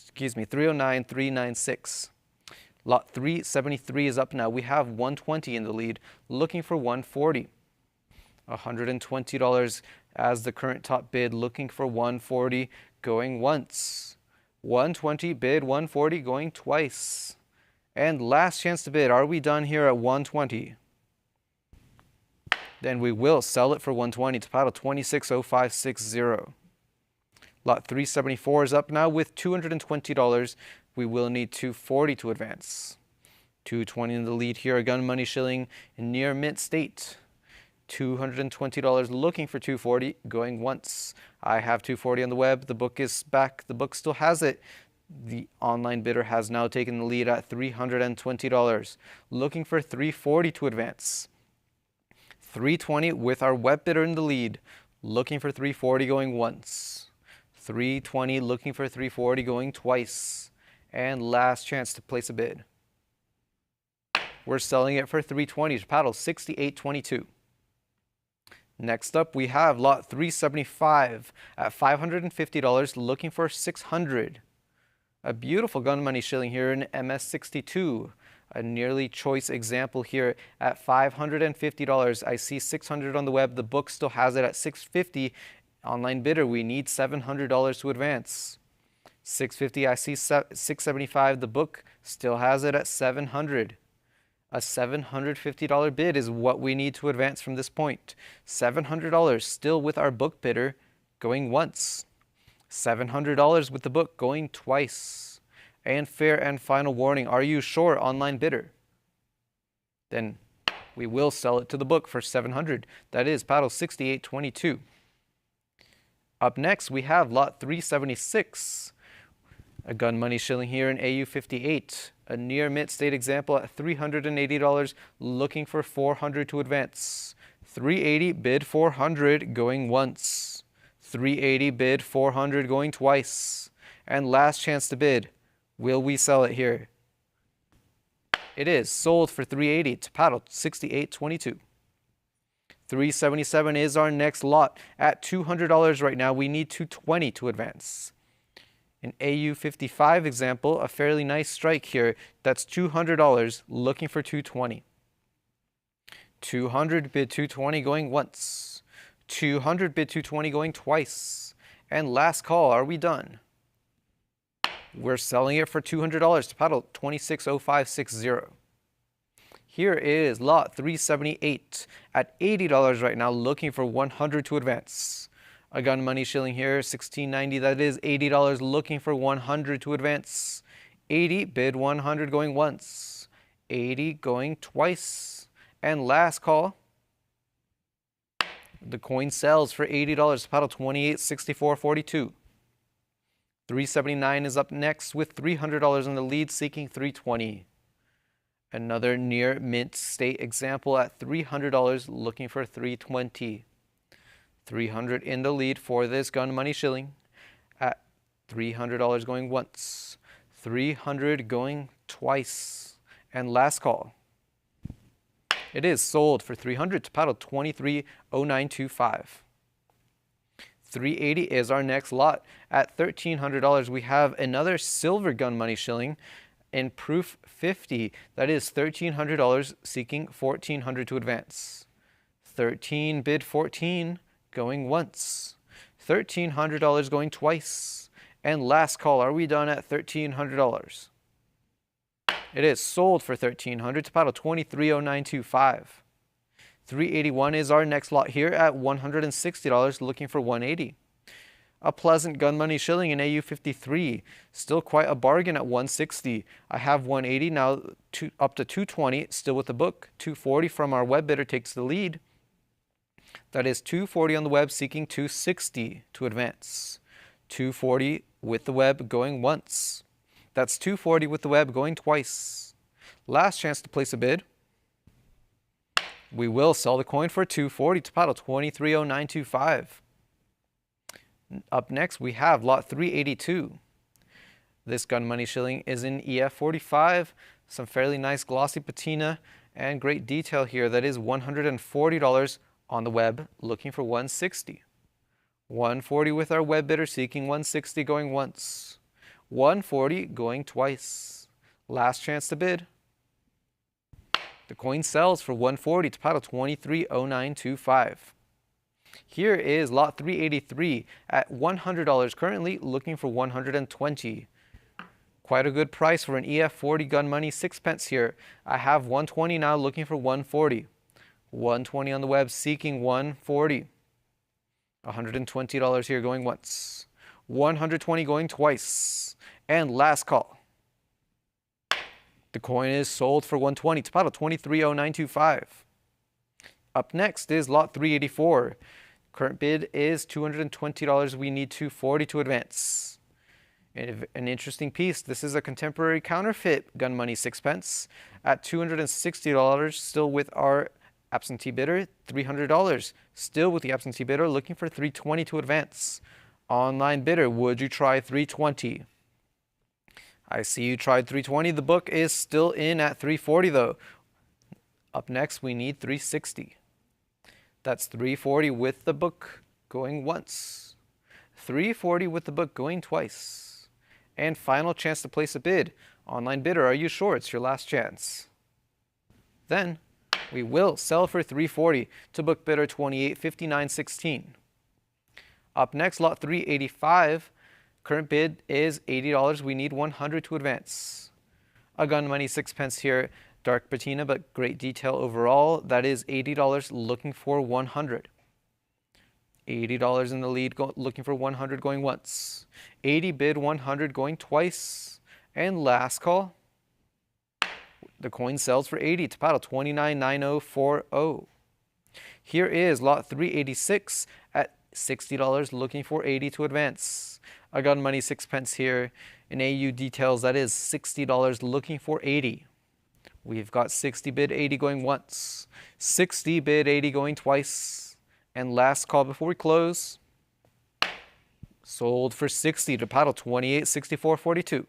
Excuse me, 309.396. Lot 373 is up now. We have 120 in the lead, looking for 140. $120 as the current top bid, looking for 140, going once. 120, bid 140, going twice. And last chance to bid. Are we done here at 120? Then we will sell it for 120 to paddle 260560. Lot 374 is up now with $220. We will need 240 to advance. 220 in the lead here, a gun money shilling in near mint state. $220 looking for 240, going once. I have 240 on the web. The book is back. The book still has it. The online bidder has now taken the lead at $320, looking for 340 to advance. 320 with our web bidder in the lead, looking for 340, going once. 320 looking for 340, going twice. And last chance to place a bid. We're selling it for 320 to paddle 68.22. Next up, we have lot 375 at $550, looking for 600. A beautiful gun money shilling here in MS62. A nearly choice example here at $550. I see 600 on the web. The book still has it at 650. Online bidder, we need $700 to advance. 650, I see 675. The book still has it at 700. A $750 bid is what we need to advance from this point. $700 still with our book bidder, going once. $700 with the book, going twice. And fair and final warning, are you sure, online bidder? Then we will sell it to the book for $700. That is paddle 68.22. Up next, we have lot 376. A gun money shilling here in AU58. A near mint state example at $380, looking for 400 to advance. 380, bid 400, going once. 380, bid 400, going twice. And last chance to bid. Will we sell it here? It is sold for 380 to paddle 68.22. 377 is our next lot at $200 right now. We need 220 to advance. An AU55 example, a fairly nice strike here. That's $200, looking for 220. 200, bid 220, going once. 200, bid 220, going twice. And last call, are we done? We're selling it for $200 to paddle 260560. Here is lot 378 at $80 right now, looking for 100 to advance. A gun money shilling here, $16.90. That is $80, looking for 100 to advance. 80, bid 100, going once. 80, going twice. And last call. The coin sells for $80, paddle 28.6442. 379 is up next with $300 in the lead, seeking 320. Another near mint state example at $300, looking for 320. 300 in the lead for this gun money shilling at $300, going once. 300 going twice. And last call. It is sold for 300 to paddle 230925. 380 is our next lot. At $1,300, we have another silver gun money shilling in proof 50. That is $1,300, seeking 1,400 to advance. 13, bid 14, going once. $1,300 going twice. And last call, are we done at $1,300? It is sold for $1,300 to paddle 230925. 381 is our next lot here at $160, looking for 180. A pleasant gun money shilling in AU53, still quite a bargain at 160. I have 180 now, up to 220, still with the book. 240 from our web bidder takes the lead. That is 240 on the web, seeking 260 to advance. 240 with the web, going once. That's 240 with the web, going twice. Last chance to place a bid. We will sell the coin for 240 to paddle 230925. Up next, we have lot 382. This gun money shilling is in EF45, some fairly nice glossy patina, and great detail here. That is $140 on the web, looking for 160. 140 with our web bidder, seeking 160, going once. 140 going twice. Last chance to bid. The coin sells for 140 to paddle 230925. Here is lot 383 at $100, currently looking for 120. Quite a good price for an EF40 gun money, 6 pence here. I have 120 now, looking for 140. 120 on the web, seeking 140. $120 here, going once. 120 going twice. And last call. The coin is sold for 120 to paddle 230925. Up next is lot 384. Current bid is $220. We need 240 to advance. An interesting piece. This is a contemporary counterfeit gun money, 6 pence at $260, still with our absentee bidder. $300, still with the absentee bidder, looking for 320 to advance. Online bidder, would you try 320? I see you tried 320. The book is still in at 340 though. Up next, we need 360. That's 340 with the book going once. 340 with the book going twice. And final chance to place a bid. Online bidder, are you sure it's your last chance? Then we will sell for 340 to book bidder 2859.16. Up next, lot 385. Current bid is $80. We need 100 to advance. A gun money, 6 pence here. Dark patina, but great detail overall. That is $80, looking for 100. $80 in the lead, looking for 100, going once. 80 bid, 100 going twice. And last call. The coin sells for 80 to paddle 299040. Here is lot 386 at $60, looking for 80 to advance. I got money, 6 pence here. In AU details, that is $60, looking for 80. We've got 60 bid, 80 going once. 60 bid, 80 going twice. And last call before we close. Sold for 60 to paddle 2864.42.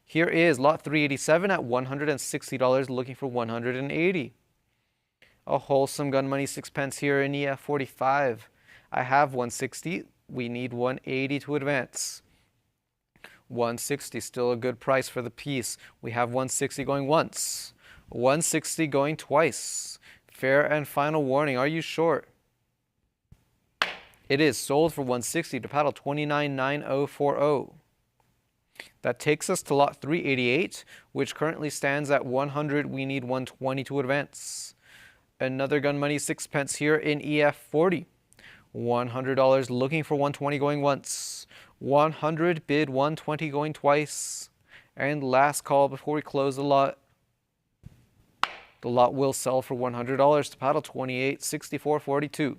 Here is lot 387 at $160, looking for 180. A wholesome gun money, 6 pence here in EF45. I have 160. We need 180 to advance. 160, still a good price for the piece. We have 160 going once. 160 going twice. Fair and final warning, are you short? It is sold for 160 to paddle 299040. That takes us to lot 388, which currently stands at 100. We need 120 to advance. Another gun money, 6 pence here in EF40. $100, looking for 120 going once. 100 bid, 120 going twice. And last call before we close the lot. The lot will sell for $100 to paddle 2864.42.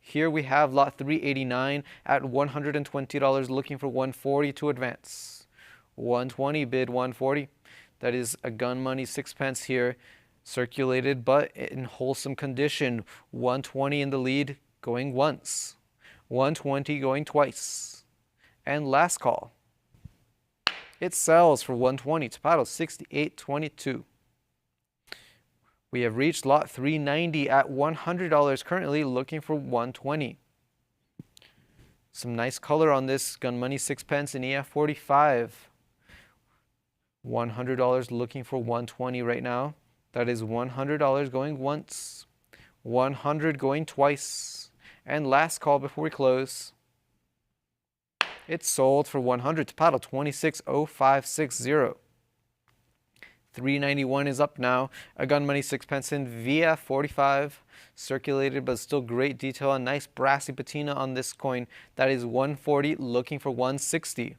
Here we have lot 389 at $120, looking for 140 to advance. 120 bid, 140. That is a gun money, 6 pence here, circulated but in wholesome condition. 120 in the lead, going once. 120 going twice. And last call. It sells for 120 to paddle 68.22. We have reached lot 390 at $100, currently looking for 120. Some nice color on this gun money, 6 pence in EF45. $100, looking for 120 right now. That is $100 going once, 100 going twice. And last call before we close. It's sold for 100 to paddle 260560. 391 is up now. A gun money, 6 pence in VF45. Circulated, but still great detail. A nice brassy patina on this coin. That is 140, looking for 160.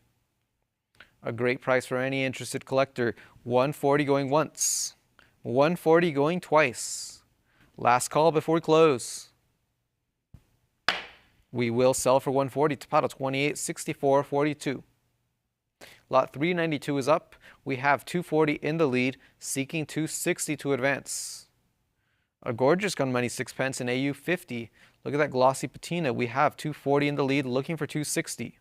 A great price for any interested collector. 140 going once. 140 going twice. Last call before we close. We will sell for 140 to paddle 2864.42. Lot 392 is up. We have 240 in the lead, seeking 260 to advance. A gorgeous gun money, 6 pence in AU50, Look at that glossy patina. We have 240 in the lead, looking for 260.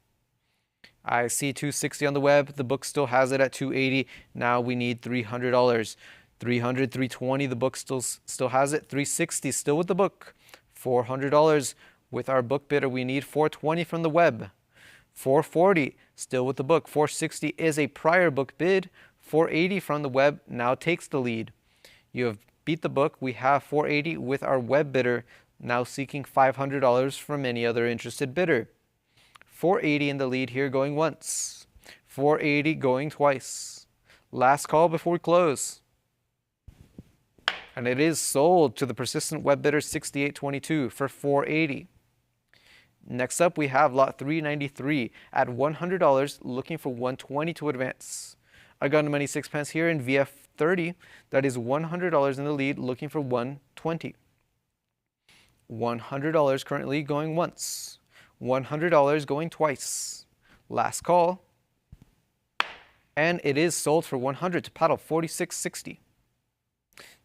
I see 260 on the web. The book still has it at 280. Now we need $300. 300, 320. The book still has it. 360 still with the book. $400 with our book bidder. We need 420 from the web. 440 still with the book. 460 is a prior book bid. 480 from the web now takes the lead. You have beat the book. We have 480 with our web bidder, now seeking $500 from any other interested bidder. 480 in the lead here, going once. 480 going twice. Last call before we close. And it is sold to the persistent web bidder 6822 for 480. Next up, we have lot 393 at $100, looking for 120 to advance. I got money 6 pence here in VF30. That is $100 in the lead, looking for 120. $100 currently going once. $100 going twice. Last call. And it is sold for 100 to paddle 46.60.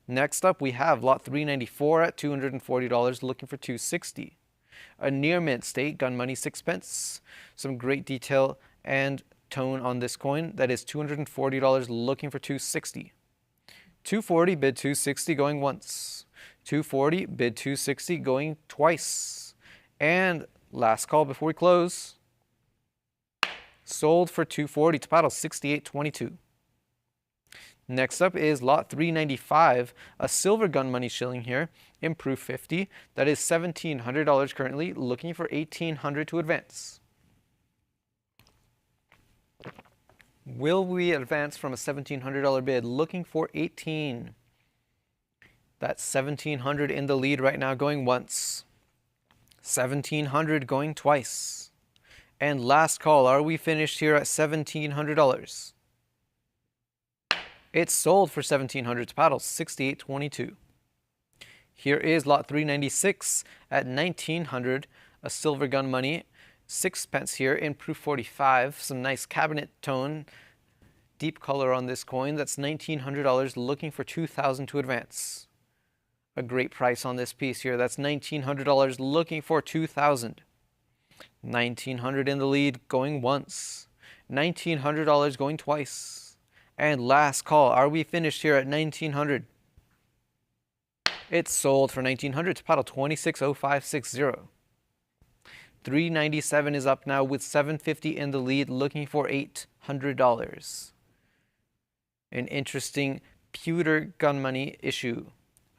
Next up, we have lot 394 at $240, looking for 260. A near mint state, gun money 6 pence. Some great detail and tone on this coin. That is $240, looking for 260. 240 bid 260 going once. 240 bid 260 going twice. And last call before we close. Sold for 240 to paddle 68.22. Next up is lot 395, a silver gun money shilling here, improve 50. That is $1,700 currently, looking for $1,800 to advance. Will we advance from a $1,700 bid, looking for 18? That's $1,700 in the lead right now, going once. $1,700 going twice. And last call, are we finished here at $1,700? It's sold for $1,700 to paddle, 68.22. Here is lot 396 at $1,900, a silver gun money, 6 pence here, in proof 45. Some nice cabinet tone, deep color on this coin. That's $1,900, looking for $2,000 to advance. A great price on this piece here. That's $1,900, looking for $2,000. $1,900 in the lead, going once. $1,900 going twice. And last call, are we finished here at $1,900? It's sold for $1,900 to paddle 26.0560. 397 is up now with $750 in the lead, looking for $800. An interesting pewter gun money issue.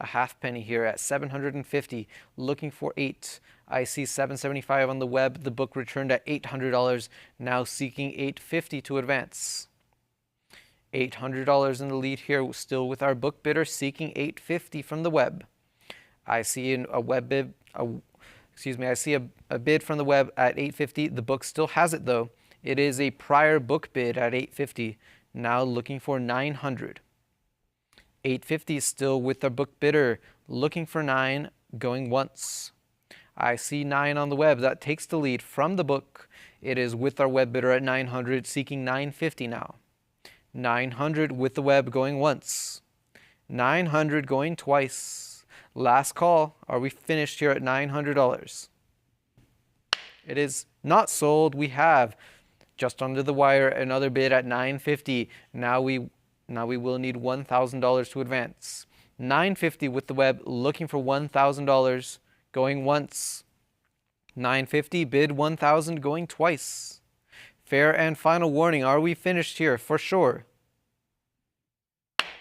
A halfpenny here at $750, looking for $8. I see $775 on the web. The book returned at $800, now seeking $850 to advance. $800 in the lead here, still with our book bidder, seeking $850 from the web. I see a web bid, I see a bid from the web at $850. The book still has it though. It is a prior book bid at $850, now looking for $900. $850 is still with our book bidder, looking for $9, going once. I see $9 on the web. That takes the lead from the book. It is with our web bidder at $900, seeking $950 now. $900 with the web, going once. $900 going twice. Last call. Are we finished here at $900? It is not sold. We have just under the wire another bid at $950. Now we will need $1,000 to advance. $950 with the web, looking for $1,000, going once. $950 bid $1,000, going twice. Fair and final warning, are we finished here? For sure.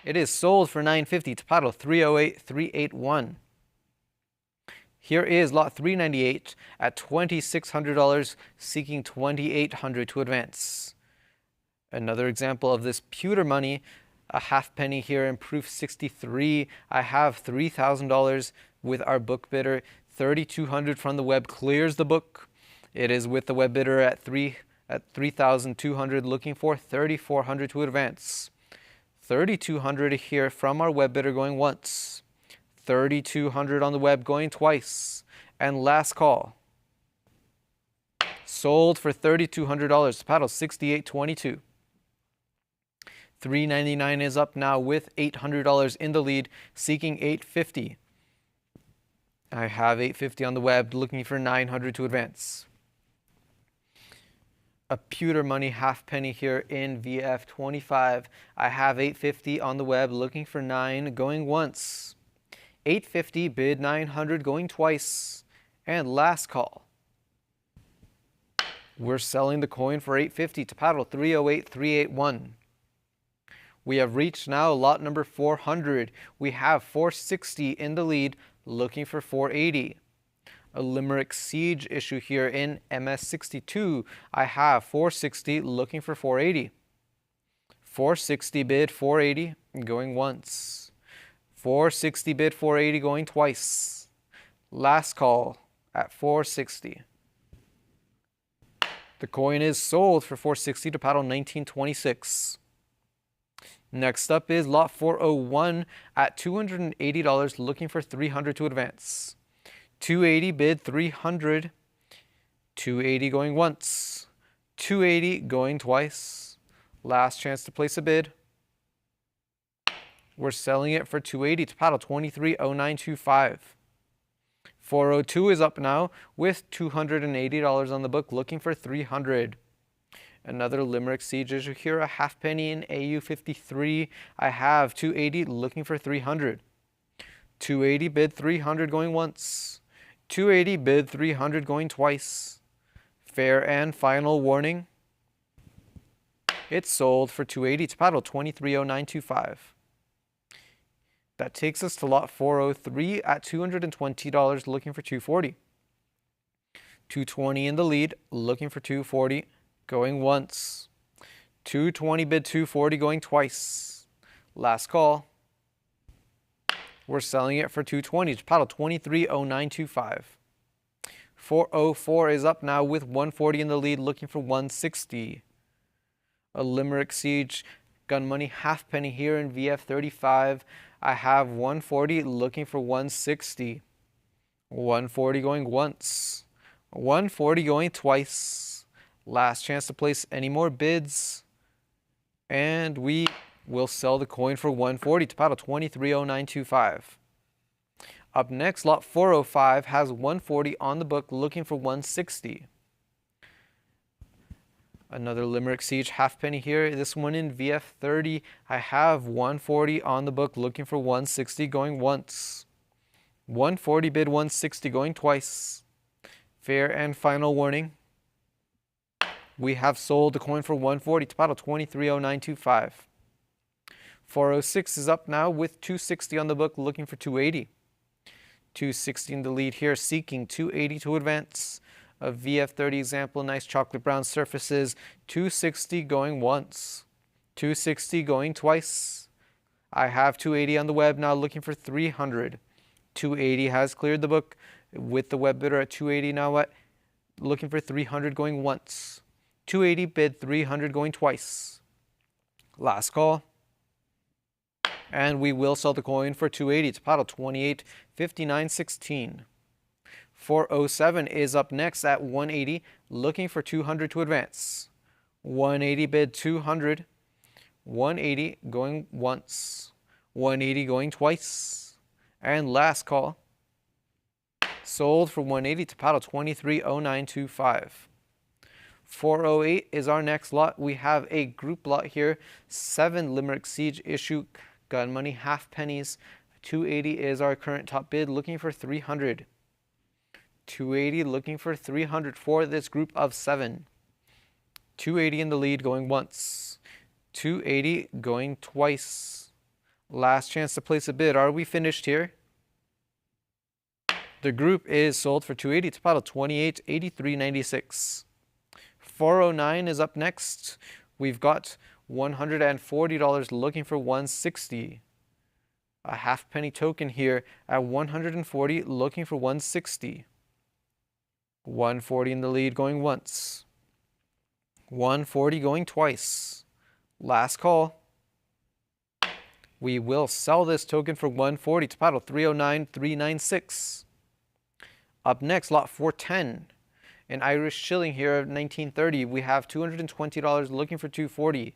It is sold for $950 to paddle 308.381. Here is lot 398 at $2,600, seeking $2,800 to advance. Another example of this pewter money, a halfpenny here in proof 63. I have $3,000 with our book bidder. $3,200 from the web clears the book. It is with the web bidder at $3,200, looking for $3,400 to advance. $3,200 here from our web bidder, going once. $3,200 on the web, going twice. And last call. Sold for $3,200 to paddle 68.22. 399 is up now with $800 in the lead, seeking $850. I have 850 on the web, looking for 900 to advance. A pewter money halfpenny here in VF25. I have 850 on the web, looking for 9, going once. 850, bid 900, going twice. And last call. We're selling the coin for 850 to paddle 308381. We have reached now lot number 400. We have 460 in the lead, looking for 480. A Limerick Siege issue here in MS62. I have 460, looking for 480. 460 bid 480, going once. 460 bid 480, going twice. Last call at 460. The coin is sold for 460 to paddle 1926. Next up is lot 401 at $280, looking for 300 to advance. 280 bid 300. 280 going once. 280 going twice. Last chance to place a bid. We're selling it for 280 to paddle 230925. 402 is up now with $280 on the book, looking for 300. Another Limerick Siege issue here, a halfpenny in AU53. I have 280, looking for 300. 280 bid 300 going once. 280 bid 300 going twice. Fair and final warning. It's sold for 280 to paddle 230925. That takes us to lot 403 at $220, looking for 240. 220 in the lead, looking for 240, going once. 220 bid 240, going twice. Last call. We're selling it for 220 to paddle 230925. 404 is up now with 140 in the lead, looking for 160. A Limerick Siege gun money halfpenny here in VF35. I have 140, looking for 160. 140 going once. 140 going twice. Last chance to place any more bids. And we will sell the coin for 140 to paddle 230925. Up next, lot 405 has 140 on the book, looking for 160. Another Limerick Siege halfpenny here. This one in VF30. I have 140 on the book, looking for 160, going once. 140 bid 160, going twice. Fair and final warning. We have sold the coin for 140 to paddle 230925. 406 is up now with 260 on the book, looking for 280. 260 in the lead here, seeking 280 to advance. A VF30 example, nice chocolate brown surfaces. 260 going once. 260 going twice. I have 280 on the web now, looking for 300. 280 has cleared the book with the web bidder at 280 now at looking for 300 going once. 280 bid 300 going twice. Last call. And we will sell the coin for 280 to paddle 285916. 407 is up next at 180, looking for 200 to advance. 180 bid 200. 180 going once. 180 going twice. And last call. Sold for 180 to paddle 230925. 408 is our next lot. We have a group lot here. 7 Limerick Siege issue gun money halfpennies. 280 is our current top bid, looking for 300. 280 looking for 300 for this group of 7. 280 in the lead, going once. 280 going twice. Last chance to place a bid. Are we finished here? The group is sold for 280 to paddle 288396. 409 is up next. We've got $140 looking for 160. A halfpenny token here at 140 looking for 160. 140 in the lead, going once. 140 going twice. Last call. We will sell this token for 140 to paddle 309396. Up next, lot 410. An Irish shilling here of 1930. We have $220 looking for 240.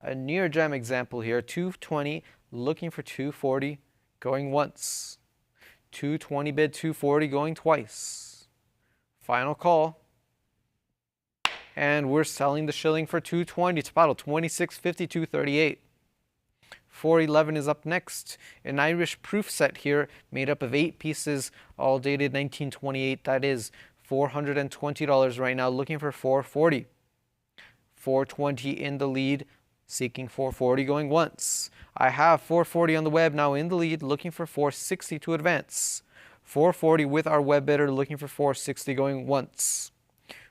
A near gem example here, 220 looking for 240, going once. 220 bid, 240 going twice. Final call. And we're selling the shilling for 220 to paddle 26.50, 238. 411 is up next. An Irish proof set here made up of 8 pieces, all dated 1928. That is $420 right now, looking for 440. 420 in the lead, seeking 440 going once. I have 440 on the web now in the lead, looking for 460 to advance. 440 with our web bidder, looking for 460 going once.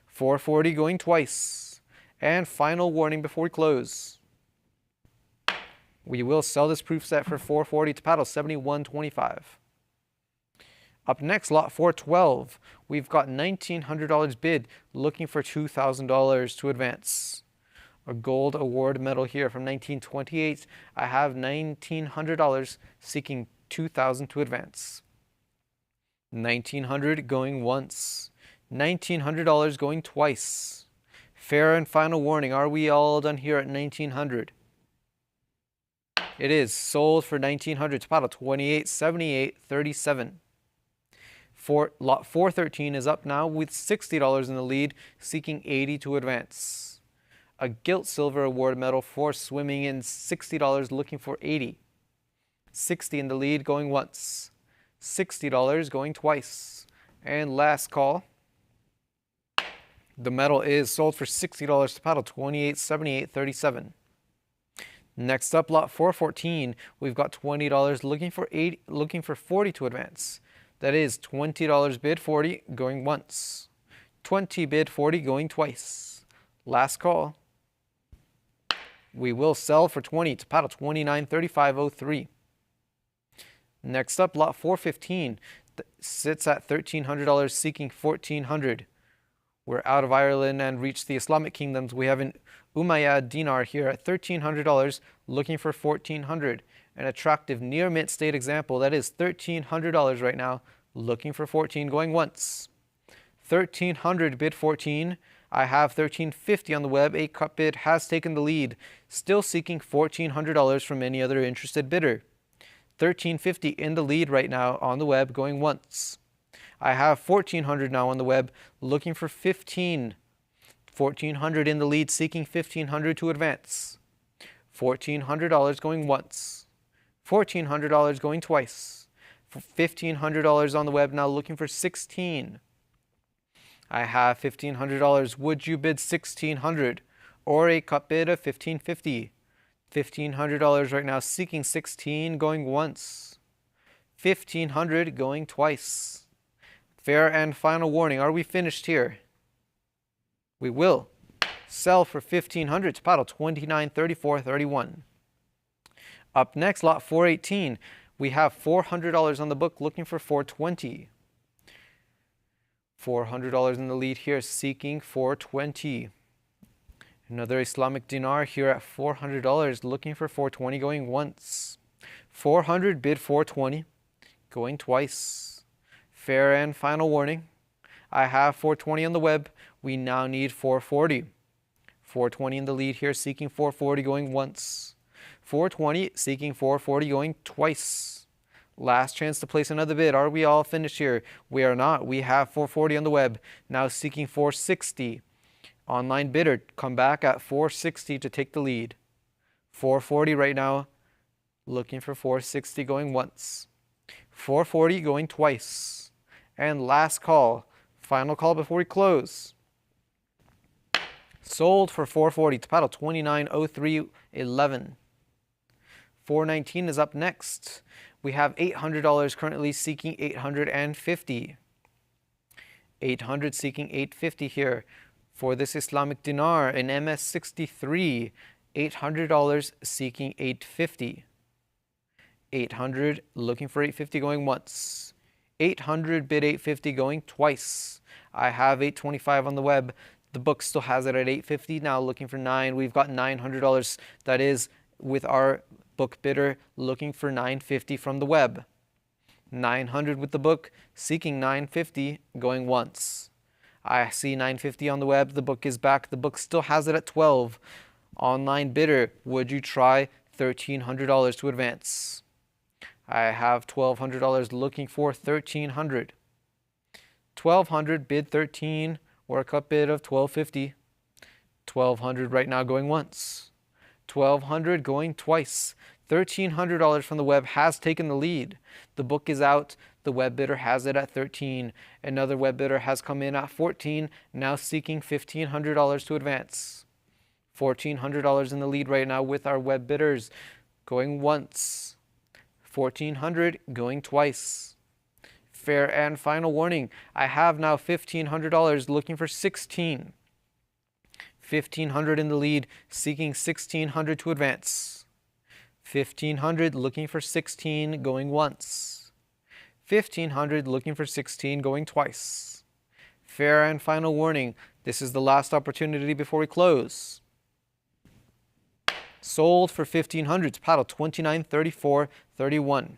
440 going twice. And final warning before we close. We will sell this proof set for 440 to paddle 71.25. Up next, lot 412. We've got $1,900 bid, looking for $2,000 to advance. A gold award medal here from 1928. I have $1,900, seeking $2,000 to advance. $1,900 going once. $1,900 going twice. Fair and final warning. Are we all done here at $1,900? It is sold for $1,900 to paddle 28.78.37. Lot 413 is up now with $60 in the lead, seeking 80 to advance. A gilt silver award medal for swimming in $60, looking for 80. 60 in the lead going once. $60 going twice. And last call. The medal is sold for $60 to paddle 28.78.37. Next up, lot 414, we've got $20 looking for 40 to advance. That is $20 bid 40 going once. 20 bid 40 going twice. Last call. We will sell for 20 to paddle 29.35.03. Next up, lot 415 sits at $1,300, seeking $1,400. We're out of Ireland and reached the Islamic kingdoms. We have an Umayyad dinar here at $1,300, looking for $1,400. An attractive near mint state example, that is $1,300 right now, looking for 14 going once. 1,300 bid 14. I have 1,350 on the web. 8 cut bid has taken the lead, still seeking $1,400 from any other interested bidder. 1,350 in the lead right now on the web, going once. I have 1,400 now on the web, looking for 15. 1,400 in the lead, seeking 1,500 to advance. $1,400 going once. $1,400 going twice. $1,500 on the web, now looking for 16. I have $1,500. Would you bid 1,600 or a cut bid of 1,550? $1,500 right now, seeking 16, going once. 1,500 going twice. Fair and final warning. Are we finished here? We will sell for 1,500 to paddle 29.34.31. Up next, lot 418. We have $400 on the book, looking for 420. $400 in the lead here, seeking 420. Another Islamic dinar here at $400, looking for 420, going once. 400 bid 420, going twice. Fair and final warning. I have 420 on the web. We now need 440. 420 in the lead here, seeking 440, going once. 420, seeking 440, going twice. Last chance to place another bid. Are we all finished here? We are not. We have 440 on the web, now seeking 460. Online bidder, come back at 460 to take the lead. 440 right now, looking for 460, going once. 440 going twice. And last call, final call before we close. Sold for 440 to paddle 29.03.11. 419 is up next. We have $800 currently, seeking 850. 800 seeking 850 here. For this Islamic dinar, an MS63, $800 seeking 850. 800 looking for 850, going once. 800 bid 850, going twice. I have 825 on the web. The book still has it at 850, now looking for 9. We've got $900. That is with our book bidder, looking for 950 from the web. 900 with the book, seeking 950, going once. I see 950 on the web. The book is back. The book still has it at 12. Online bidder, would you try $1,300 to advance? I have $1,200 looking for 1,300. 1,200 bid 13 or a cut bid of 1,250. 1,200 right now going once. 1,200 going twice. $1,300 from the web has taken the lead. The book is out. The web bidder has it at 13. Another web bidder has come in at 14, now seeking $1,500 to advance. $1,400 in the lead right now with our web bidders going once. 1,400 going twice. Fair and final warning. I have now $1,500 looking for 16. 1,500 in the lead, seeking 1,600 to advance. 1,500 looking for 16, going once. 1,500 looking for 16, going twice. Fair and final warning. This is the last opportunity before we close. Sold for 1,500 to paddle 29.34.31.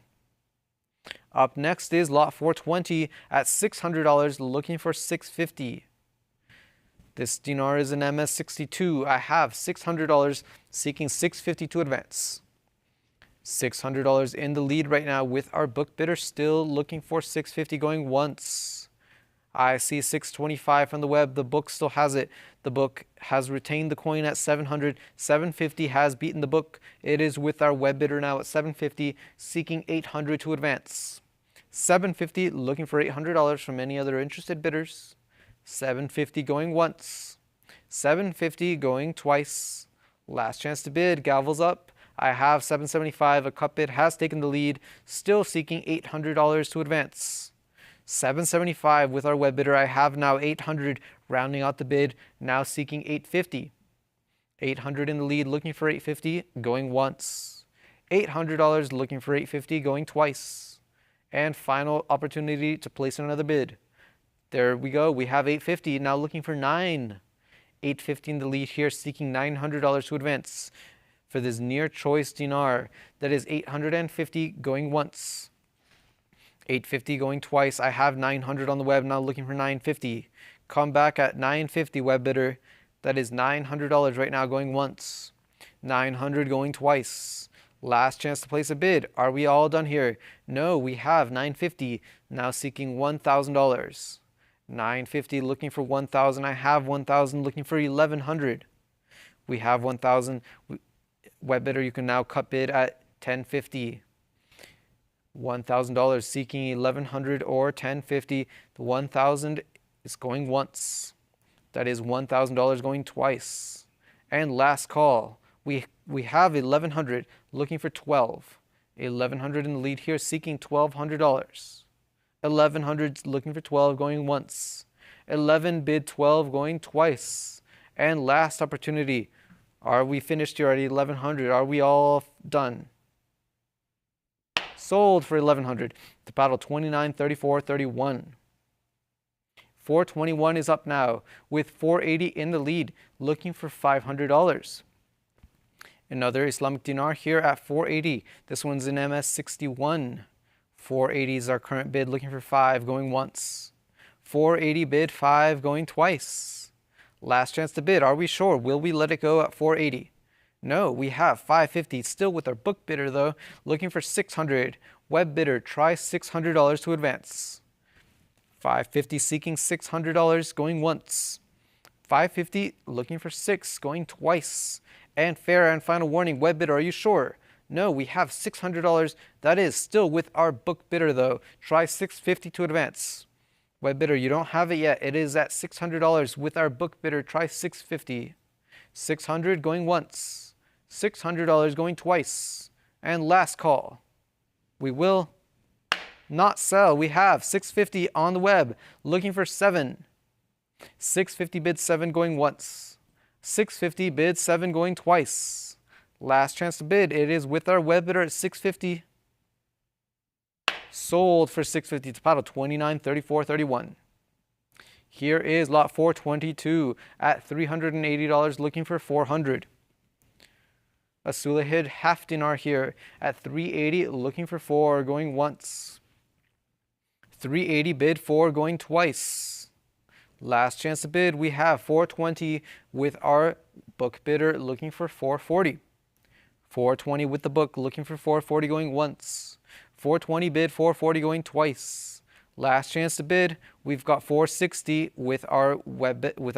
Up next is lot 420 at $600, looking for 650. This dinar is an MS62. I have $600, seeking 650 to advance. $600 in the lead right now with our book bidder still looking for 650 going once. I see 625 from the web. The book still has it. The book has retained the coin at 700. 750 has beaten the book. It is with our web bidder now at 750, seeking 800 to advance. 750 looking for $800 from any other interested bidders. 750 going once. 750 going twice. Last chance to bid. Gavel's up. I have 775. A cut bid has taken the lead. Still seeking $800 to advance. 775 with our web bidder. I have now 800 rounding out the bid. Now seeking 850. 800 in the lead looking for 850 going once. $800 looking for 850 going twice. And final opportunity to place another bid. There we go. We have 850 now looking for 9. 850 in the lead here, seeking $900 to advance for this near choice dinar. That is 850 going once. 850 going twice. I have 900 on the web now looking for 950. Come back at 950 web bidder. That is $900 right now going once. 900 going twice. Last chance to place a bid. Are we all done here? No, we have 950 now seeking $1,000. 950 looking for 1,000. I have 1,000 looking for 1,100. We have 1,000. Web bidder, you can now cut bid at 1050. $1,000 seeking 1,100 or 1050. The 1,000 is going once. That is $1,000 going twice. And last call. We have 1,100 looking for 12. 1,100 in the lead here, seeking $1,200. 1,100 looking for 12 going once. 11 bid 12 going twice. And last opportunity. Are we finished here at 1,100? Are we all done? Sold for 1,100 to paddle 29.34.31. 421 is up now with 480 in the lead looking for $500. Another Islamic dinar here at 480. This one's an MS61. 480 is our current bid looking for 5 going once. 480 bid 5 going twice. Last chance to bid. Are we sure? Will we let it go at 480? No, we have 550 still with our book bidder though, looking for 600. Web bidder, try $600 to advance. 550 seeking $600 going once. 550 looking for 6 going twice. And fair and final warning, web bidder, are you sure? No, we have $600. That is still with our book bidder though. Try 650 to advance. Web bidder, you don't have it yet. It is at $600 with our book bidder. Try 650. 600 going once. $600 going twice. And last call. We will not sell. We have 650 on the web looking for 7. 650 bid 7 going once. 650 bid 7 going twice. Last chance to bid. It is with our web bidder at 650. Sold for 650 to paddle 29.34.31. Here is lot 422 at $380 looking for 400. A Sulahid half dinar here at 380 looking for 4 going once. 380 bid 4 going twice. Last chance to bid. We have 420 with our book bidder looking for 440. 420 with the book looking for 440 going once. 420 bid, 440 going twice. Last chance to bid. We've got 460 with our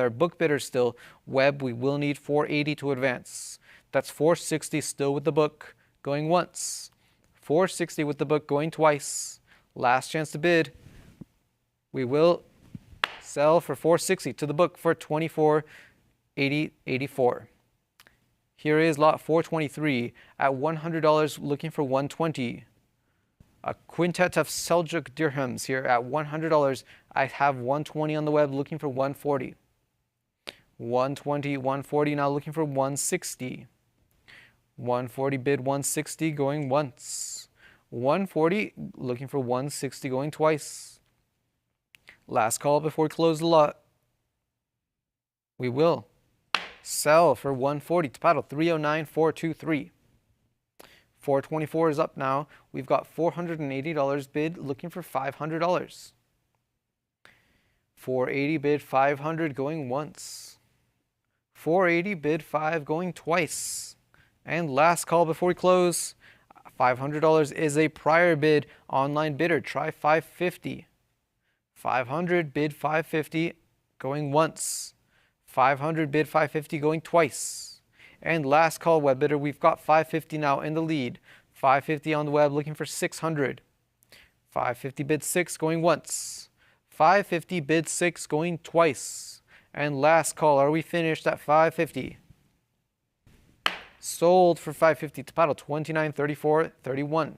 book bidder still. Web, we will need 480 to advance. That's 460 still with the book going once. 460 with the book going twice. Last chance to bid. We will sell for 460 to the book for 24.84. Here is lot 423 at $100 looking for 120. A quintet of Seljuk dirhams here at $100. I have 120 on the web looking for 140. 120, 140 now looking for 160. 140 bid 160 going once. 140 looking for 160 going twice. Last call before we close the lot. We will sell for 140 to paddle 309,423. 424 is up now. We've got $480 bid looking for $500. 480 bid 500 going once. 480 bid 5 going twice. And last call before we close. $500 is a prior bid. Online bidder, try 550. 500 bid 550 going once. 500 bid 550 going twice. And last call web bidder, we've got 550 now in the lead. 550 on the web looking for 600. 550 bid 6 going once. 550 bid 6 going twice. And last call, are we finished at 550? Sold for 550 to paddle 29.34.31.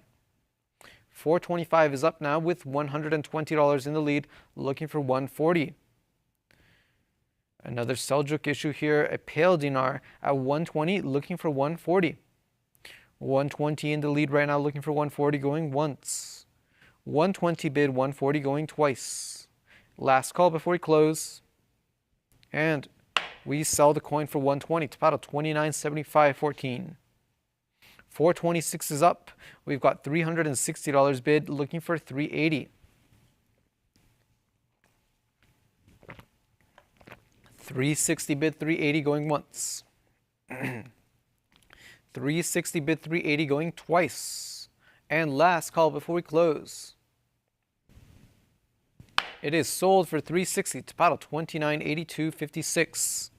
425 is up now with $120 in the lead, looking for 140. Another Seljuk issue here, a pale dinar at 120, looking for 140. 120 in the lead right now, looking for 140, going once. 120 bid, 140 going twice. Last call before we close. And we sell the coin for 120 to paddle 29.75.14. 426 is up. We've got $360 bid, looking for 380. 360 bid 380 going once. 360 bid 380 going twice. And last call before we close. It is sold for 360 to paddle 29.82.56.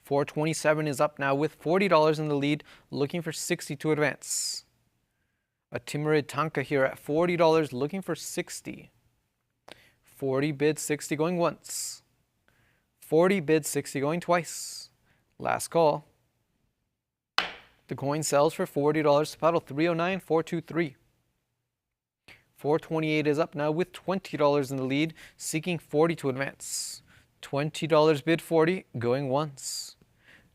427 is up now with $40 in the lead, looking for 60 to advance. A Timurid Tanka here at $40, looking for 60. 40 bid 60 going once. 40 bid 60 going twice. Last call. The coin sells for $40 to paddle 309.423. 428 is up now with $20 in the lead, seeking 40 to advance. $20 bid 40 going once.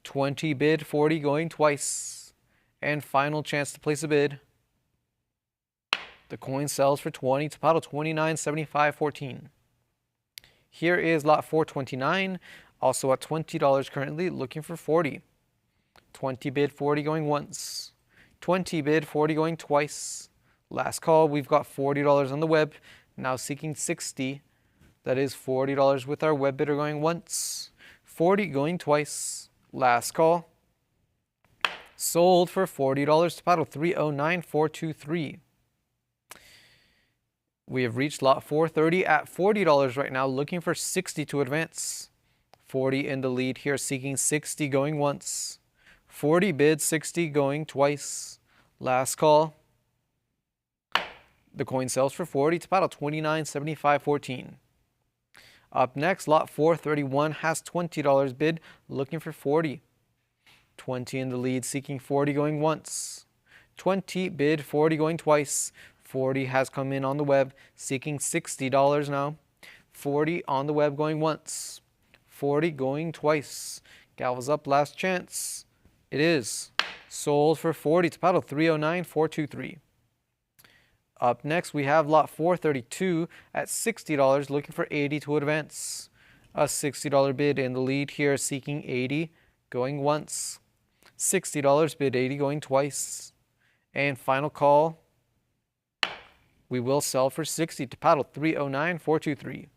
20 bid 40 going twice. And final chance to place a bid. The coin sells for 20 to paddle 29.75.14. Here is lot 429, also at $20 currently, looking for 40. 20 bid 40 going once. 20 bid 40 going twice. Last call, we've got $40 on the web, now seeking 60. That is $40 with our web bidder going once. 40 going twice. Last call. Sold for $40 to paddle 309.423. We have reached lot 430 at $40 right now, looking for 60 to advance. 40 in the lead here, seeking 60 going once. 40 bid 60 going twice. Last call. The coin sells for 40 to paddle 29.75.14. Up next, lot 431 has $20 bid, looking for 40. 20 in the lead, seeking 40 going once. 20 bid 40 going twice. 40 has come in on the web, seeking $60 now. 40 on the web going once. 40 going twice. Galva's up, last chance. It is sold for 40 to paddle 309.423. Up next, we have lot 432 at $60, looking for 80 to advance. A $60 bid in the lead here, seeking 80, going once. $60 bid 80 going twice. And final call. We will sell for 60 to paddle 309.423.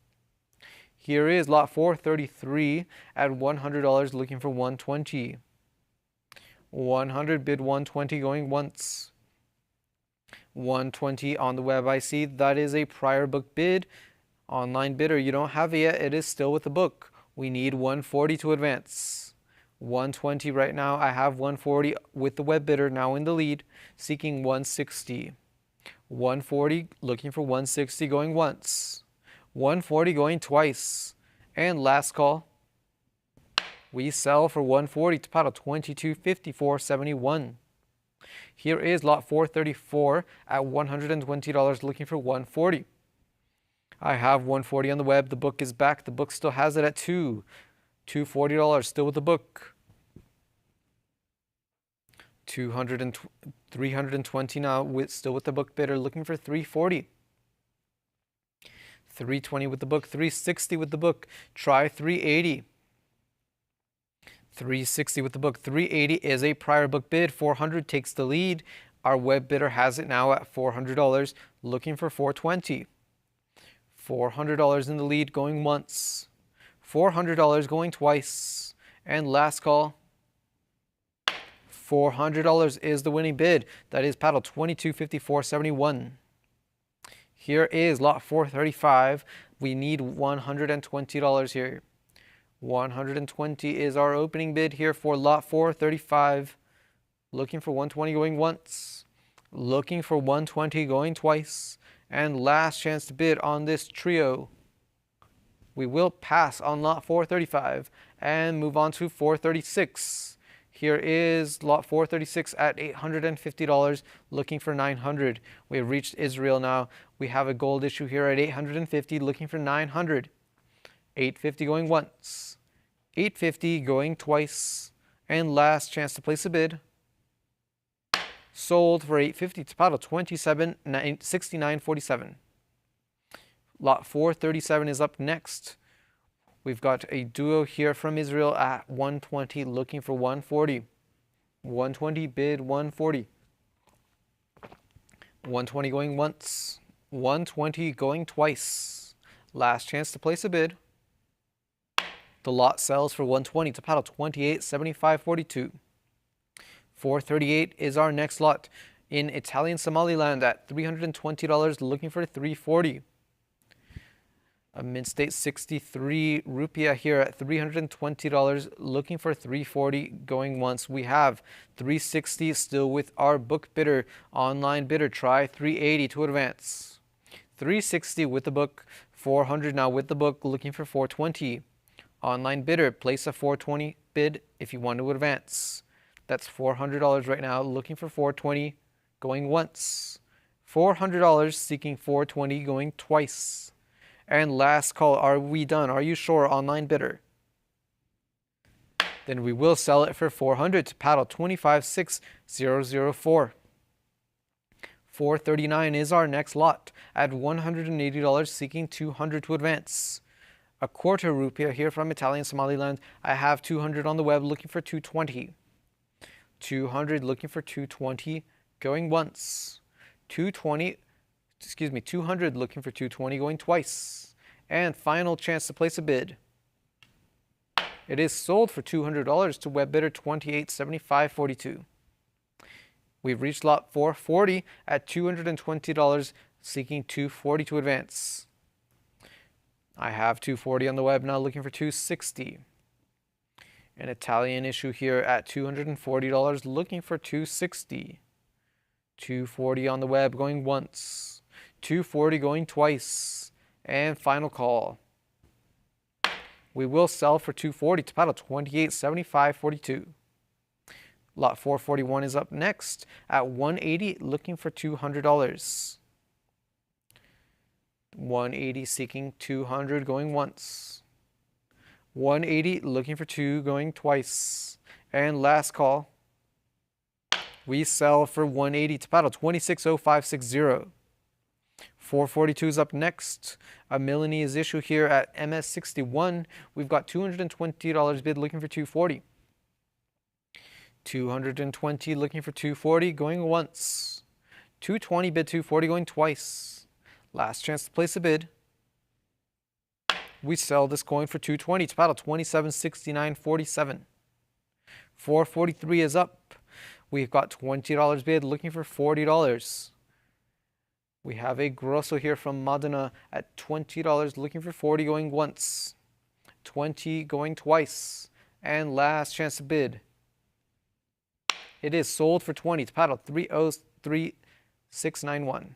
Here is lot 433 at $100, looking for 120. 100 bid 120 going once. 120 on the web. I see that is a prior book bid. Online bidder, you don't have it yet. It is still with the book. We need 140 to advance. 120 right now. I have 140 with the web bidder now in the lead, seeking 160. 140, looking for 160, going once. 140 going twice. And last call. We sell for 140 to paddle 22.54.71. Here is lot 434 at $120, looking for 140. I have 140 on the web. The book is back. The book still has it at $240, still with the book. 320 now, still with the book bidder, looking for 340. 320 with the book, 360 with the book. Try 380. 360 with the book. 380 is a prior book bid. 400 takes the lead. Our web bidder has it now at $400, looking for 420. $400 in the lead, going once. $400 going twice. And last call. $400 is the winning bid. That is paddle 22.54.71. Here is lot 435. We need $120 here. 120 is our opening bid here for lot 435. Looking for 120 going once. Looking for 120 going twice. And last chance to bid on this trio. We will pass on lot 435 and move on to 436. Here is lot 436 at $850, looking for 900. We have reached Israel now. We have a gold issue here at 850, looking for 900. 850 going once. 850 going twice. And last chance to place a bid. Sold for 850 to paddle 27.69.47. Lot 437 is up next. We've got a duo here from Israel at 120, looking for 140. 120 bid 140. 120 going once. 120 going twice. Last chance to place a bid. The lot sells for 120 to paddle 28.75.42. 438 is our next lot in Italian Somaliland at $320, looking for 340. A Mint-State 63 rupiah here at $320, looking for 340, going once. We have 360 still with our book bidder, online bidder. Try 380 to advance. 360 with the book, 400 now with the book, looking for 420. Online bidder, place a 420 bid if you want to advance. That's $400 right now, looking for 420, going once. $400, seeking 420, going twice. And last call, are we done? Are you sure, online bidder? Then we will sell it for 400 to paddle 25.6004. 439 is our next lot at $180, seeking 200 to advance. A quarter rupiah here from Italian Somaliland. I have 200 on the web, looking for 220. 200 looking for 220, going once. 200 looking for 220, going twice. And final chance to place a bid. It is sold for $200 to web bidder 28.75.42. We've reached lot 440 at $220, seeking 240 to advance. I have 240 on the web now, looking for 260. An Italian issue here at $240, looking for 260. 240 on the web, going once. 240 going twice. And final call. We will sell for 240 to paddle 28.75.42. Lot 441 is up next at 180, looking for $200. 180 seeking 200, going once. 180 looking for 2, going twice. And last call. We sell for 180 to paddle 26.0560. 442 is up next. A Milanese issue here at MS61. We've got $220 bid, looking for 240. 220 looking for 240, going once. 220 bid 240, going twice. Last chance to place a bid. We sell this coin for 220 to paddle 27.69.47. 443 is up. We've got $20 bid, looking for $40. We have a Grosso here from Modena at $20, looking for 40, going once. 20 going twice. And last chance to bid. It is sold for 20. To paddle 303691.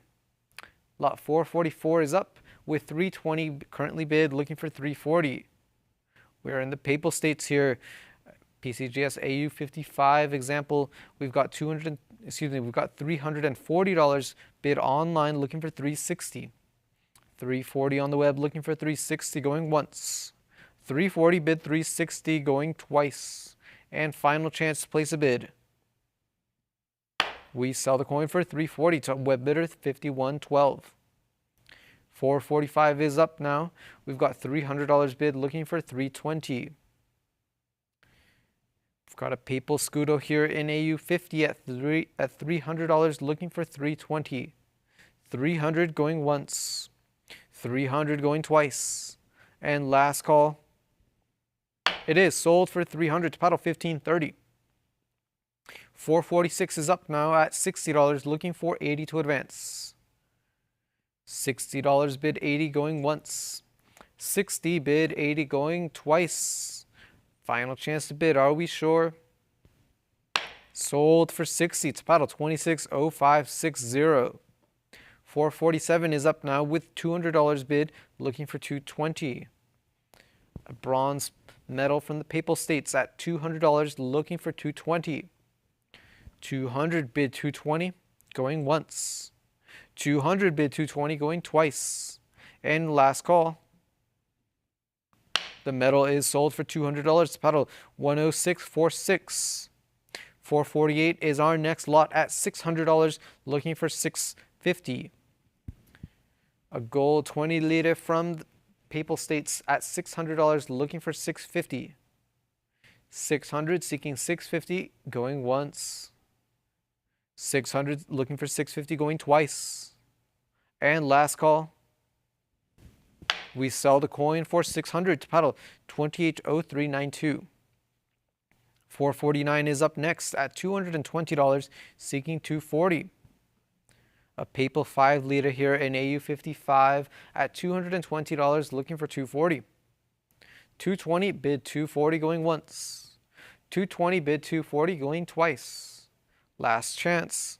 Lot 444 is up with 320 currently bid, looking for 340. We're in the Papal States here. PCGS AU 55 example. We've got $340 bid online, looking for 360. 340 on the web, looking for 360, going once. 340 bid 360, going twice. And final chance to place a bid. We sell the coin for 340 to web bidder 5112. 445 is up now. We've got $300 bid, looking for 320. We've got a Papal Scudo here in AU 50 at $300, looking for 320. 300 going once. 300 going twice. And last call. It is sold for 300 to paddle 1530. 446 is up now at $60, looking for 80 to advance. $60 bid 80 going once. 60 bid 80 going twice. Final chance to bid, are we sure? Sold for 60 to paddle 260560. 447 is up now with $200 bid, looking for 220. A bronze medal from the Papal States at $200, looking for 220. 200 bid 220, going once. 200 bid 220, going twice. And last call. The medal is sold for $200 to paddle 10646. 448 is our next lot at $600, looking for 650. A gold 20 liter from the Papal States at $600, looking for 650. 600 seeking 650, going once. 600 looking for 650, going twice. And last call. We sell the coin for 600 to paddle 280392. 449 is up next at $220, seeking 240. A Papal 5 liter here in AU 55 at $220, looking for 240. 220 bid 240, going once. 220 bid 240, going twice. Last chance.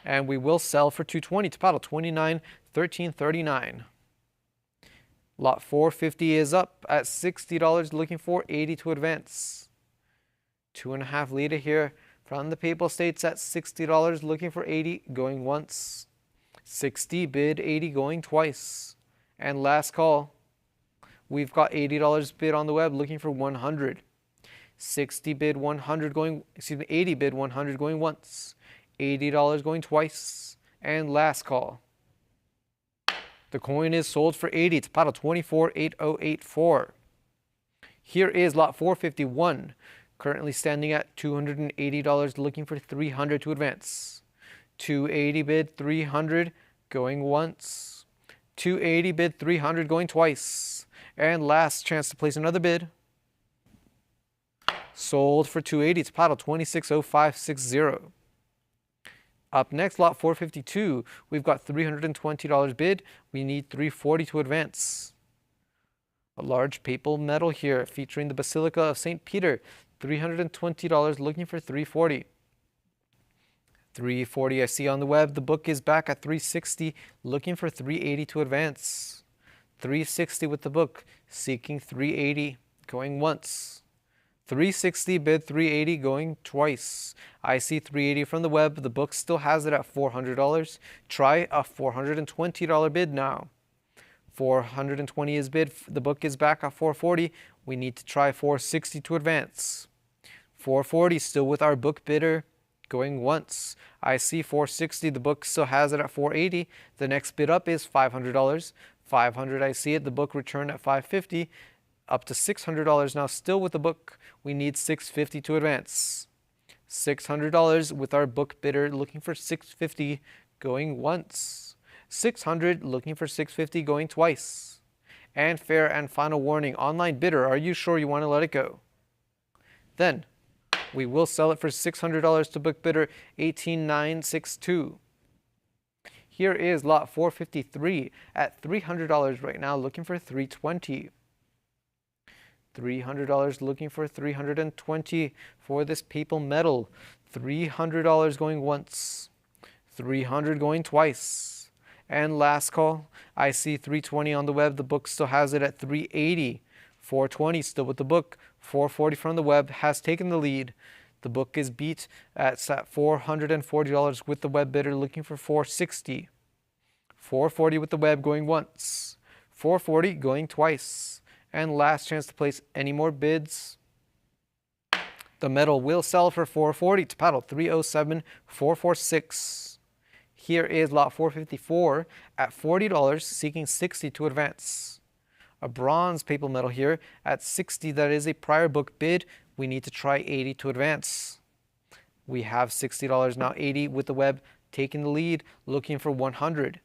And we will sell for 220 to paddle 291339. Lot 450 is up at $60, looking for 80 to advance. 2.5 liter here from the Papal States at $60, looking for 80, going once. 60 bid 80, going twice. And last call. We've got $80 bid on the web, looking for 100. 60 bid 100 going, 80 bid 100 going once. $80 going twice. And last call. The coin is sold for 80 to paddle 248084. Here is lot 451, currently standing at $280, looking for 300 to advance. 280 bid 300, going once. 280 bid 300, going twice. And last chance to place another bid. Sold for 280 to paddle 260560. Up next, lot 452, we've got $320 bid. We need 340 to advance. A large Papal medal here featuring the Basilica of St. Peter, $320, looking for 340. 340 I see on the web. The book is back at 360, looking for 380 to advance. 360 with the book, seeking 380, going once. 360 bid 380, going twice. I see 380 from the web. The book still has it at $400. Try a $420 bid now. 420 is bid. The book is back at 440. We need to try 460 to advance. 440 still with our book bidder, going once. I see 460. The book still has it at 480. The next bid up is $500. 500 I see it. The book returned at 550. Up to $600 now, still with the book. We need 650 to advance. $600 with our book bidder, looking for 650, going once. 600 looking for 650, going twice. And fair and final warning, online bidder, are you sure you want to let it go? Then we will sell it for $600 to book bidder 18962. Here is lot 453 at $300 right now, looking for 320. $300 looking for 320 for this paper metal. $300 going once. 300 going twice. And last call, I see 320 on the web. The book still has it at 380. 420 still with the book. 440 from the web has taken the lead. The book is beat at $440 with the web bidder looking for 460. 440 with the web going once. 440 going twice. And last chance to place any more bids. The metal will sell for 440 to paddle 307 446. Here is lot 454 at $40, seeking 60 to advance. A bronze paper metal here at 60. That is a prior book bid. We need to try 80 to advance. We have $60 now. 80 with the web taking the lead, looking for 100.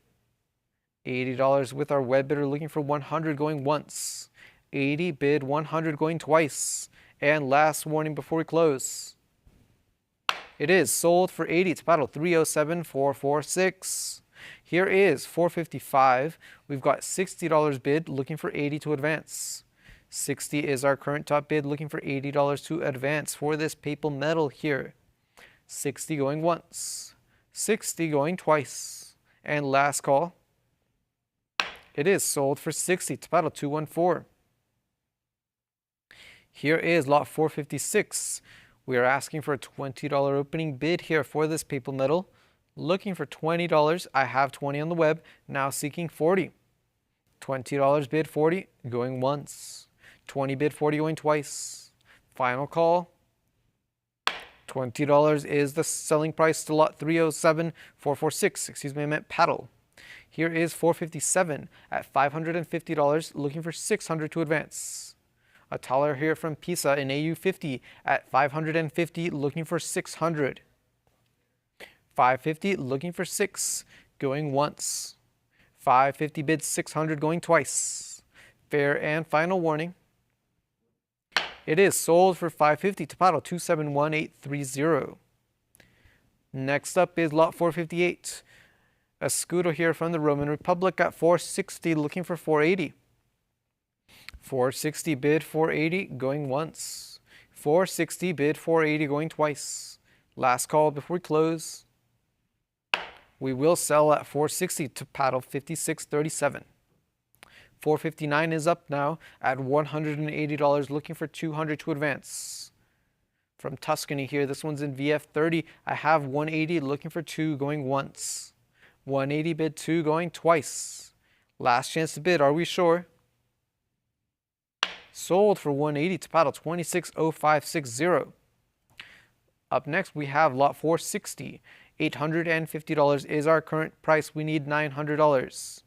$80 with our web bidder looking for 100 going once. 80 bid 100 going twice. And last warning before we close. It is sold for 80 to paddle 307 446. Here is 455. We've got $60 bid looking for 80 to advance. 60 is our current top bid looking for $80 to advance for this paper metal here. 60 going once. 60 going twice. And last call. It is sold for 60 to paddle 214. Here is lot 456. We are asking for a $20 opening bid here for this paper metal. Looking for $20. I have 20 on the web. Now seeking 40. $20 bid 40 going once. 20 bid 40 going twice. Final call. $20 is the selling price to lot 307 446. Excuse me, I meant paddle. Here is 457 at $550. Looking for 600 to advance. A taller here from Pisa in AU50 at 550, looking for 600. 550 looking for 6, going once. 550 bids 600 going twice. Fair and final warning. It is sold for 550 to paddle 271830. Next up is lot 458. A scooter here from the Roman Republic at 460, looking for 480. 460 bid 480 going once. 460 bid 480 going twice. Last call before we close. We will sell at 460 to paddle 5637. 459 is up now at $180, looking for 200 to advance. From Tuscany here, this one's in VF30. I have 180 looking for 2 going once. 180 bid 2 going twice. Last chance to bid, are we sure? Sold for 180 to paddle 260560. Up next we have lot 460. $850 is our current price. We need $900.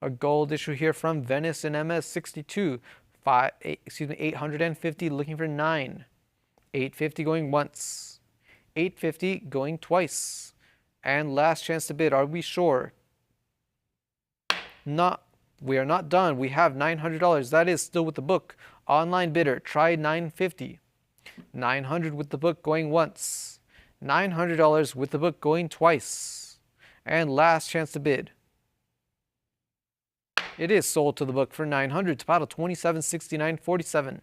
A gold issue here from Venice in MS62. 850 looking for 9. 850 going once. 850 going twice. And last chance to bid. Are we sure? We are not done. We have $900. That is still with the book. Online bidder, try 950. 900 with the book going once. $900 with the book going twice. And last chance to bid. It is sold to the book for 900 to paddle 2769.47.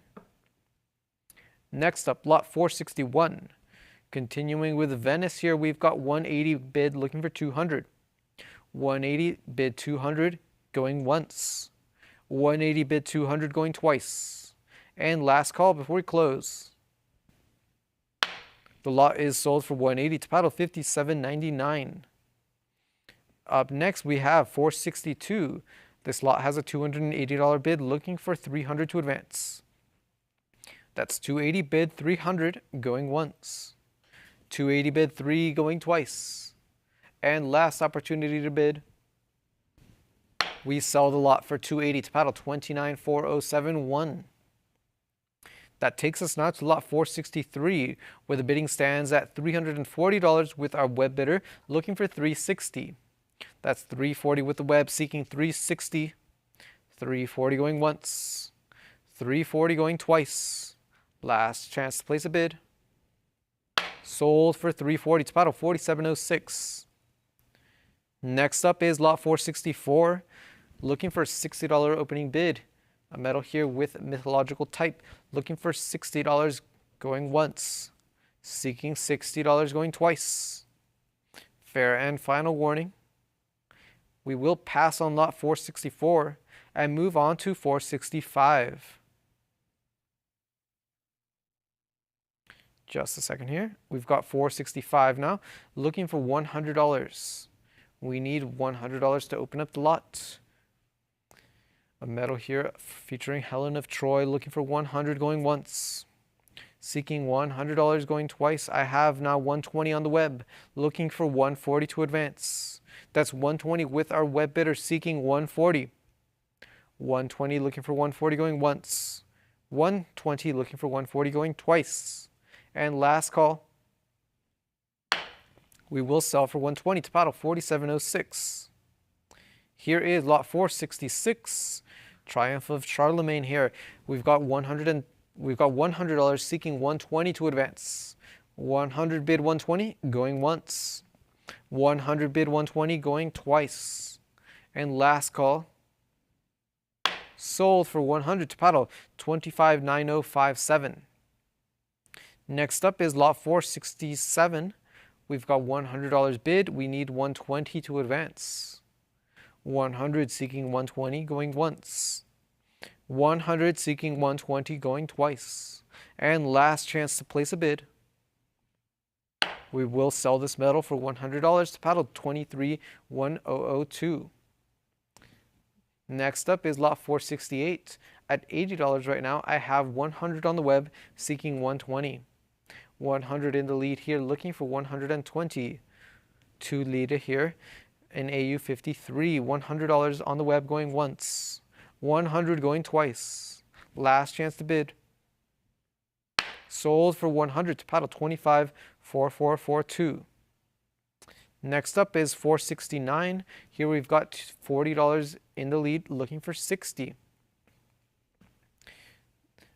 Next up, lot 461. Continuing with Venice here, we've got 180 bid looking for 200. 180 bid 200 going once. 180 bid 200 going twice. And last call before we close. The lot is sold for 180 to paddle 57.99. Up next we have 462. This lot has a $280 bid looking for 300 to advance. That's 280 bid 300 going once. 280 bid 3 going twice. And last opportunity to bid. We sell the lot for 280 to paddle 29.4071. That takes us now to lot 463, where the bidding stands at $340 with our web bidder looking for 360. That's 340 with the web seeking 360. 340 going once. 340 going twice. Last chance to place a bid. Sold for 340 to paddle 4706. Next up is lot 464, looking for a $60 opening bid. A metal here with mythological type, looking for $60 going once, seeking $60 going twice. Fair and final warning. We will pass on lot 464 and move on to 465. Just a second here. We've got 465 now, looking for $100. We need $100 to open up the lot. A metal here featuring Helen of Troy, looking for 100 going once. Seeking $100 going twice. I have now 120 on the web, looking for 140 to advance. That's 120 with our web bidder seeking 140. 120 looking for 140 going once. 120 looking for 140 going twice. And last call. We will sell for 120 to paddle 4706. Here is lot 466. Triumph of Charlemagne here. We've got $100 seeking 120 to advance. 100 bid 120 going once. 100 bid 120 going twice. And last call. Sold for 100 to paddle 259057. Next up is lot 467. We've got $100 bid. We need 120 to advance. 100 seeking 120 going once. 100 seeking 120 going twice. And last chance to place a bid. We will sell this metal for $100 to paddle 231002. Next up is lot 468. At $80 right now, I have 100 on the web seeking 120. 100 in the lead here, looking for 120. 2 leader here in AU 53. $100 on the web going once. 100 going twice. Last chance to bid. Sold for 100 to paddle 254442. Next up is 469. Here we've got $40 in the lead, looking for 60.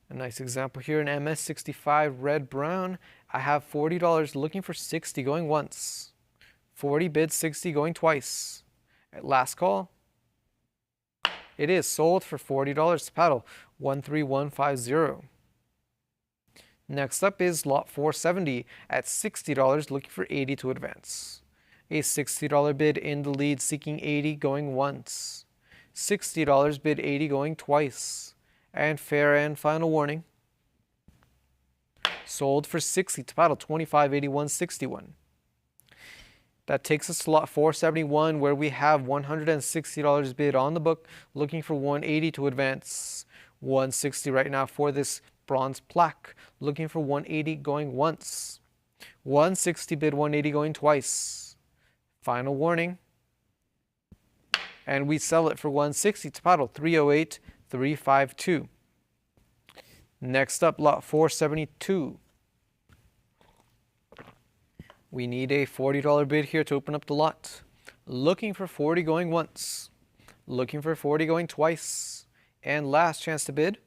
A nice example here in MS65 red brown. I have $40 looking for 60 going once. 40 bid 60 going twice. At last call. It is sold for $40 to paddle 13150. Next up is lot 470 at $60 looking for 80 to advance. A $60 bid in the lead seeking 80 going once. $60 bid 80 going twice. And fair and final warning. Sold for 60 to paddle 258161. That takes us to lot 471 where we have $160 bid on the book looking for 180 to advance. 160 right now for this bronze plaque, looking for 180 going once. 160 bid 180 going twice. Final warning. And we sell it for 160 to paddle 308352. Next up, lot 472. We need a $40 bid here to open up the lot. Looking for 40 going once. Looking for 40 going twice. And last chance to bid.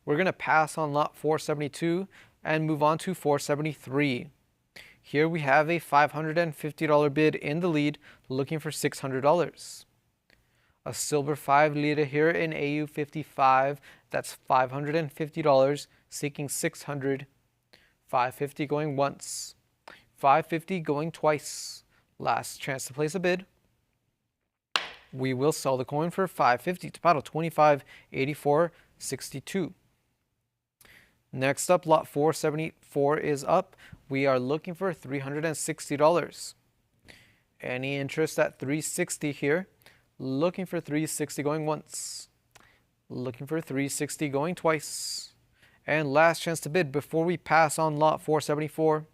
We're going to pass on lot 472 and move on to 473. Here we have a $550 bid in the lead, looking for $600. A silver 5 liter here in AU 55, that's $550, seeking 600. 550 going once. 550 going twice. Last chance to place a bid. We will sell the coin for 550 to paddle 258462. Next up, lot 474 is up. We are looking for $360. Any interest at 360 here? Looking for 360 going once. Looking for 360 going twice. And last chance to bid before we pass on lot 474.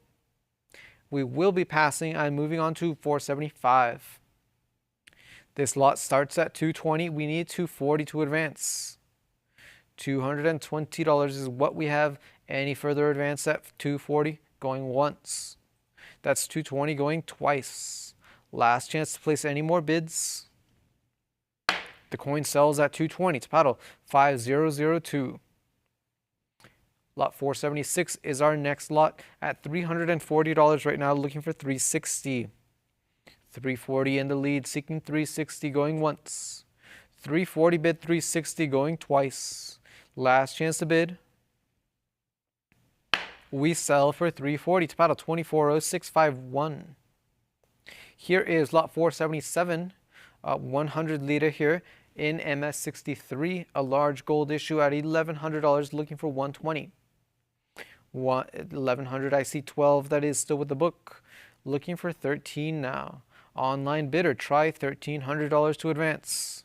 We will be passing and moving on to 475. This lot starts at 220. We need 240 to advance. $220 is what we have. Any further advance at 240 going once. That's 220 going twice. Last chance to place any more bids. The coin sells at 220 to paddle 5002. Lot 476 is our next lot at $340 right now, looking for 360. 340 in the lead, seeking 360, going once. 340 bid, 360 going twice. Last chance to bid. We sell for 340 to paddle 240651. Here is lot 477, 100 liter here in MS63, a large gold issue at $1,100, looking for 120. 1100, I see 12, that is still with the book, looking for 13 now. Online bidder, try $1,300 to advance.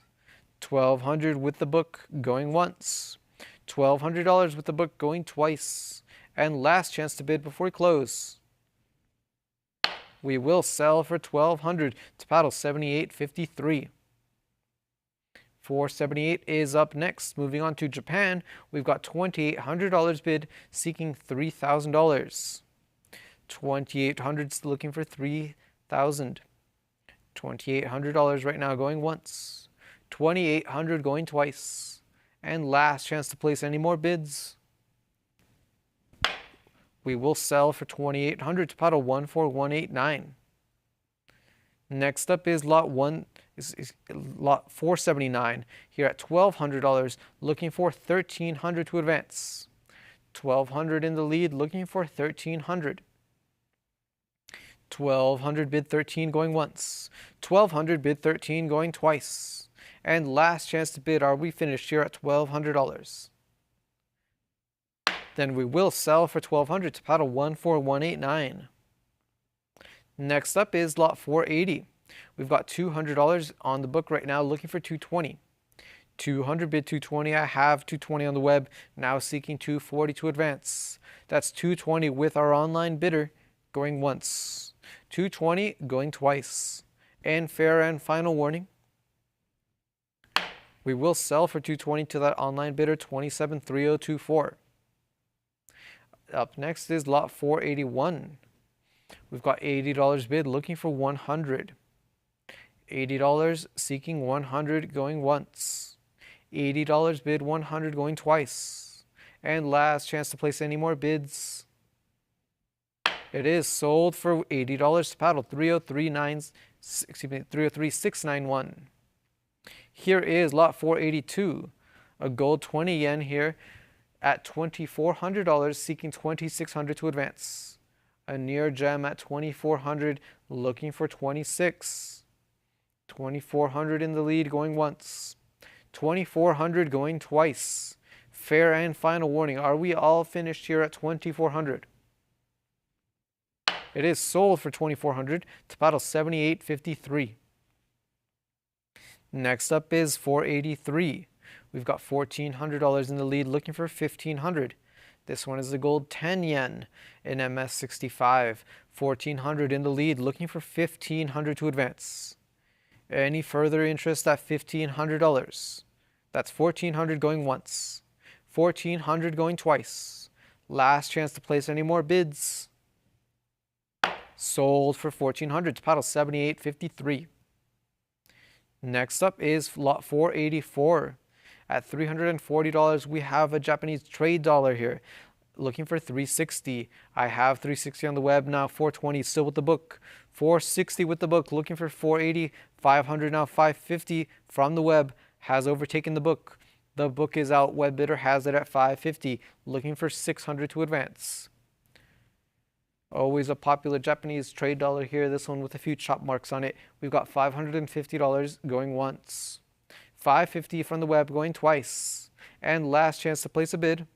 1200 with the book, going once. $1,200 with the book, going twice. And last chance to bid before we close. We will sell for 1200 to paddle 7853. 478 is up next. Moving on to Japan, we've got $2,800 bid, seeking $3,000. 2,800 is looking for 3,000. $2,800 right now, going once. 2,800 going twice. And last chance to place any more bids. We will sell for 2,800 to paddle 14189. Next up is lot 479 here at $1,200, looking for 1,300 to advance. 1,200 in the lead, looking for 1,300. 1,200 bid 13 going once. 1,200 bid 13 going twice. And last chance to bid, are we finished here at $1,200? Then we will sell for 1,200 to paddle 14189. Next up is lot 480. We've got $200 on the book right now, looking for 220. 200 bid 220. I have 220 on the web, now seeking 240 to advance. That's 220 with our online bidder, going once. 220 going twice. And fair and final warning. We will sell for 220 to that online bidder, 273024. Up next is lot 481. We've got $80 bid, looking for 100. $80 seeking 100, going once. $80 bid, 100 going twice. And last chance to place any more bids. It is sold for $80 to paddle 303,691. Here is lot 482, a gold 20 yen here at $2,400, seeking 2,600 to advance. A near gem at 2,400, looking for 26. 2,400 in the lead, going once. 2,400 going twice. Fair and final warning. Are we all finished here at 2,400? It is sold for 2,400 to paddle 7853. Next up is 483. We've got $1,400 in the lead, looking for 1,500. This one is the gold 10 yen in MS65. 1,400 in the lead, looking for 1,500 to advance. Any further interest at $1,500? That's 1,400 going once. 1,400 going twice. Last chance to place any more bids. Sold for 1,400 to paddle 7853. Next up is lot 484. At $340, we have a Japanese trade dollar here, looking for 360. I have 360 on the web now, 420 still with the book. 460 with the book, looking for 480. 500 now, 550 from the web, has overtaken the book. The book is out, web bidder has it at 550, looking for 600 to advance. Always a popular Japanese trade dollar here, this one with a few chop marks on it. We've got $550 going once. 550 from the web, going twice. And last chance to place a bid.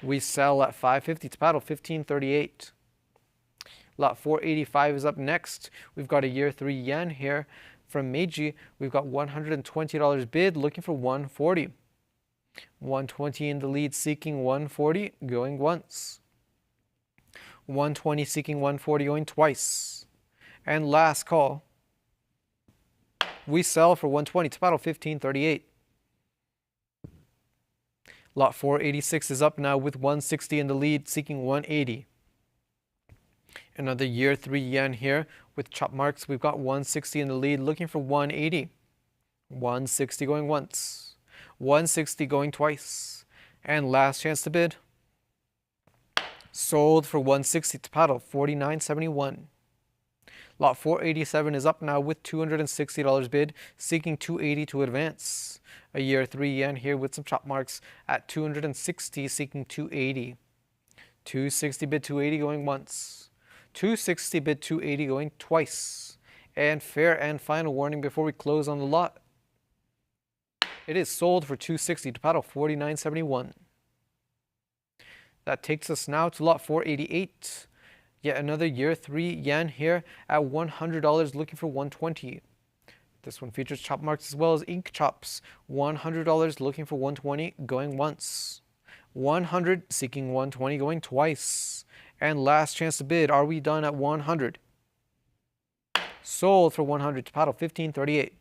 We sell at 550 to paddle 1538. Lot 485 is up next. We've got a year 3 yen here from Meiji. We've got $120 bid, looking for 140. 120 in the lead, seeking 140, going once. 120 seeking 140, going twice. And last call. We sell for 120 to paddle 1538. Lot 486 is up now with 160 in the lead, seeking 180. Another year 3 yen here with chop marks. We've got 160 in the lead, looking for 180. 160 going once. 160 going twice. And last chance to bid. Sold for 160 to paddle 49.71. Lot 487 is up now with $260 bid, seeking 280 to advance. A year 3 yen here with some chop marks at 260, seeking 280. 260 bid 280 going once. 260 bid 280 going twice. And fair and final warning before we close on the lot. It is sold for 260 to paddle 49.71. That takes us now to lot 488. Yet another year 3 yen here at $100, looking for 120. This one features chop marks as well as ink chops. $100 looking for 120, going once. 100 seeking 120, going twice. And last chance to bid. Are we done at 100? Sold for 100 to paddle 15.38.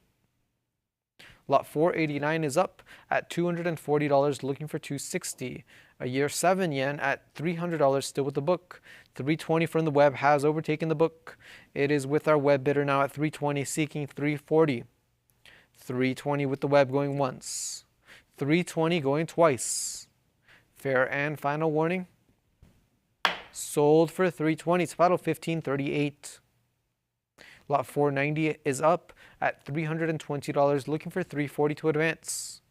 Lot 489 is up at $240, looking for 260. A year 7 yen at $300, still with the book. 320 from the web has overtaken the book. It is with our web bidder now at 320, seeking 340. 320 with the web going once. 320 going twice. Fair and final warning. Sold for 320 to paddle 15.38. Lot 490 is up at $320, looking for 340 to advance.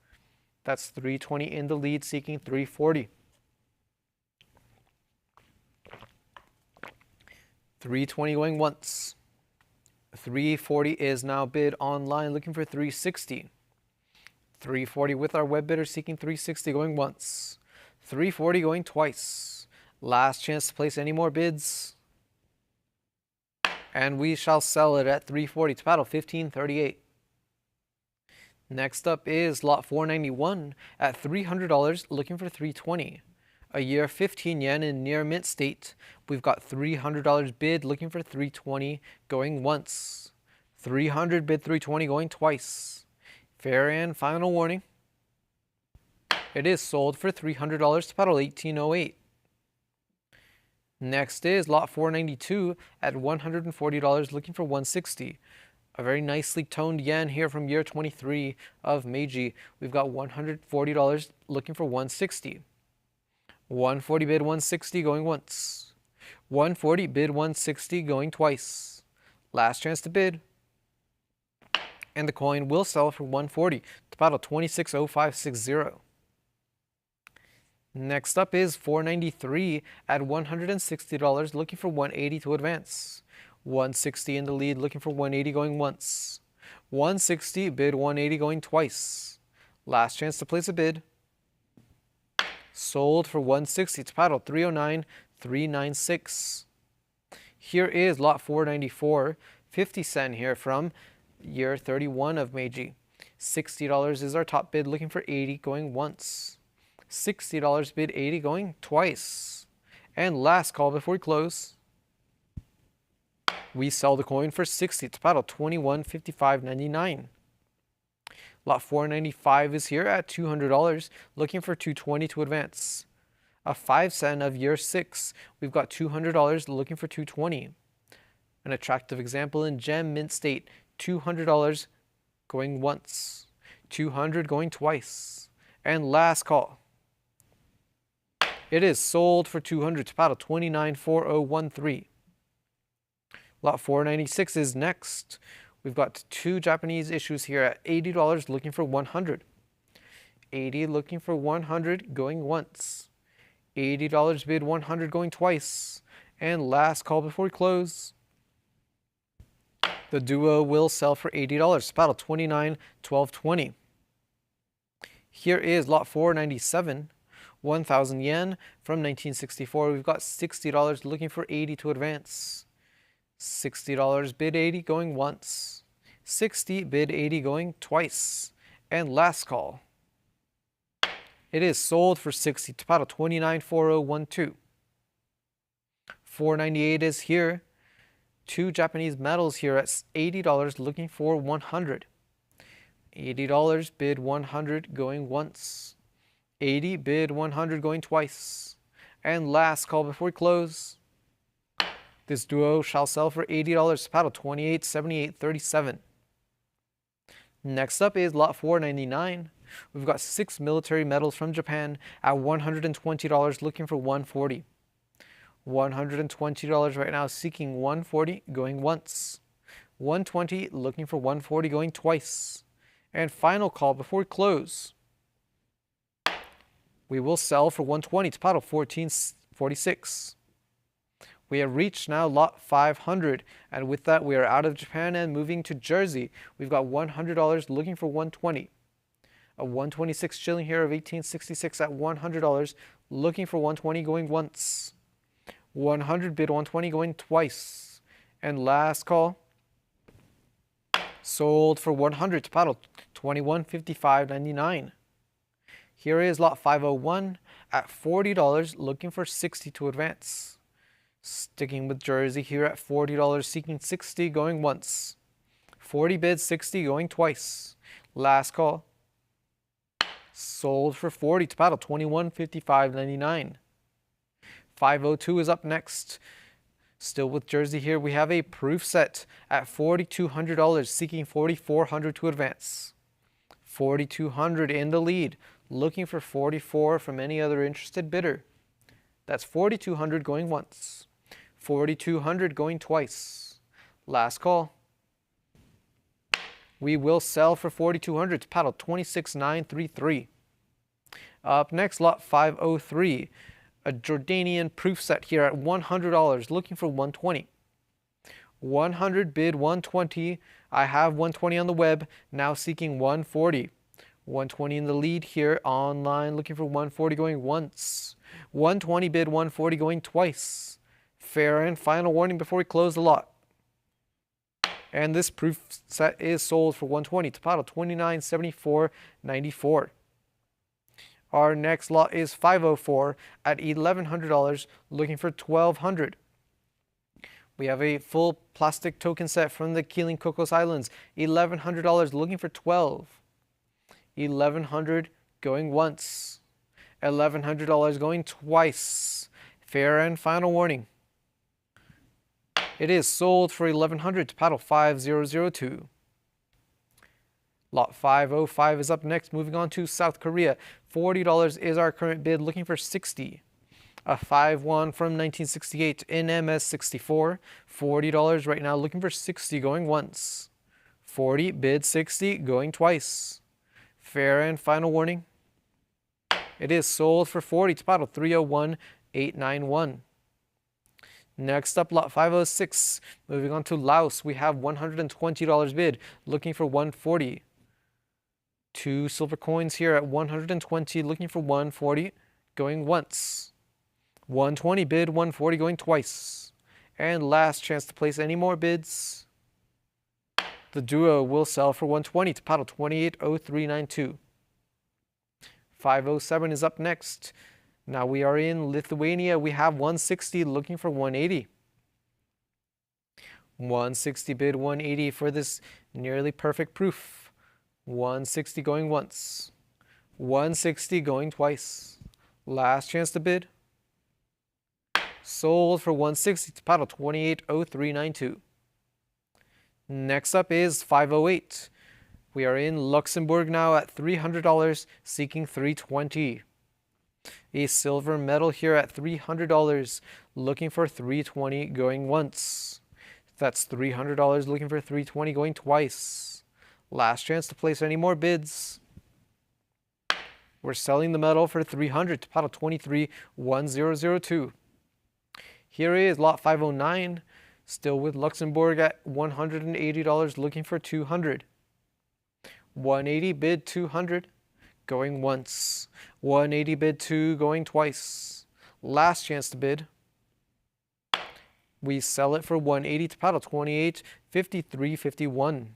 That's 320 in the lead, seeking 340. 320 going once. 340 is now bid online, looking for 360. 340 with our web bidder, seeking 360 going once. 340 going twice. Last chance to place any more bids. And we shall sell it at 340 to paddle 15.38. Next up is lot 491 at $300, looking for 320. A year 15 yen in near mint state. We've got $300 bid, looking for 320, going once. 300 bid 320, going twice. Fair and final warning. It is sold for $300 to paddle 18.08. Next is lot 492 at $140, looking for 160. A very nicely toned yen here from year 23 of Meiji. We've got $140, looking for 160. 140 bid 160, going once. 140 bid 160, going twice. Last chance to bid. And the coin will sell for 140 to paddle 26.0560. Next up is 493 at $160, looking for 180 to advance. 160 in the lead, looking for 180, going once. 160 bid 180, going twice. Last chance to place a bid. Sold for 160 to paddle 309.396. Here is lot 494, 50 sen here from year 31 of Meiji. $60 is our top bid, looking for 80, going once. $60 bid 80, going twice. And last call before we close. We sell the coin for 60 to paddle 21.5599. Lot 495 is here at $200, looking for 220 to advance. A 5 sen of year 6. We've got $200, looking for 220. An attractive example in gem mint state. $200 going once. 200 going twice. And last call. It is sold for 200 to paddle 29.4013. Lot 496 is next. We've got 2 Japanese issues here at $80, looking for 100. 80 looking for 100, going once. $80 bid 100, going twice. And last call before we close. The duo will sell for $80 to paddle 29.1220. Here is lot 497. 1,000 yen from 1964. We've got $60, looking for 80 to advance. $60 bid 80, going once. 60 bid 80, going twice. And last call. It is sold for 60 to paddle 29.4012. 498 is here. 2 Japanese medals here at $80, looking for 100. $80 bid 100, going once. 80 bid 100, going twice. And last call before we close. This duo shall sell for $80 to paddle 28.7837. Next up is lot 499. We've got 6 military medals from Japan at $120, looking for 140. $120 right now, seeking 140, going once. 120, looking for 140, going twice. And final call before we close. We will sell for 120 to paddle 1446. We have reached now lot 500, and with that we are out of Japan and moving to Jersey. We've got $100 looking for 120. A 126 shilling here of 1866 at $100, looking for 120, going once. 100 bid 120, going twice. And last call, sold for 100 to paddle 2155.99. Here is lot 501 at $40, looking for 60 to advance. Sticking with Jersey here at $40, seeking 60, going once. 40 bid 60, going twice. Last call, sold for 40 to paddle 2155.99. 502 is up next. Still with Jersey here, we have a proof set at $4,200, seeking 4,400 to advance. 4,200 in the lead, looking for 44 from any other interested bidder. That's 4,200 going once. 4,200 going twice. Last call. We will sell for 4,200 to paddle 26,933. Up next, lot 503. A Jordanian proof set here at $100, looking for 120. 100 bid 120. I have 120 on the web, now seeking 140. 120 in the lead here online, looking for 140, going once. 120 bid 140, going twice. Fair and final warning before we close the lot. And this proof set is sold for 120 to paddle 2974.94. Our next lot is 504 at $1,100, looking for 1,200. We have a full plastic token set from the Keeling Cocos Islands, $1,100, looking for 12. 1,100 going once. $1,100 going twice. Fair and final warning. It is sold for 1,100 to paddle 5002. Lot 505 is up next. Moving on to South Korea. $40 is our current bid, looking for 60. A 5-1 from 1968 in MS64. $40 right now, looking for 60, going once. 40 bid 60, going twice. Fair and final warning. It is sold for 40 to paddle 301891. Next up, lot 506. Moving on to Laos, we have $120 bid, looking for 140. 2 silver coins here at 120, looking for 140, going once. 120 bid 140, going twice. And last chance to place any more bids. The duo will sell for 120 to paddle 280392. 507 is up next. Now we are in Lithuania. We have 160 looking for 180. 160 bid 180 for this nearly perfect proof. 160 going once. 160 going twice. Last chance to bid. Sold for 160 to paddle 280392. Next up is 508. We are in Luxembourg now at $300, seeking 320. A silver medal here at $300, looking for 320, going once. That's $300, looking for 320, going twice. Last chance to place any more bids. We're selling the medal for 300 to paddle 231002. Here is lot 509, still with Luxembourg at $180, looking for 200. 180 bid 200, going once. 180 bid 2, going twice. Last chance to bid. We sell it for 180 to paddle 2853.51.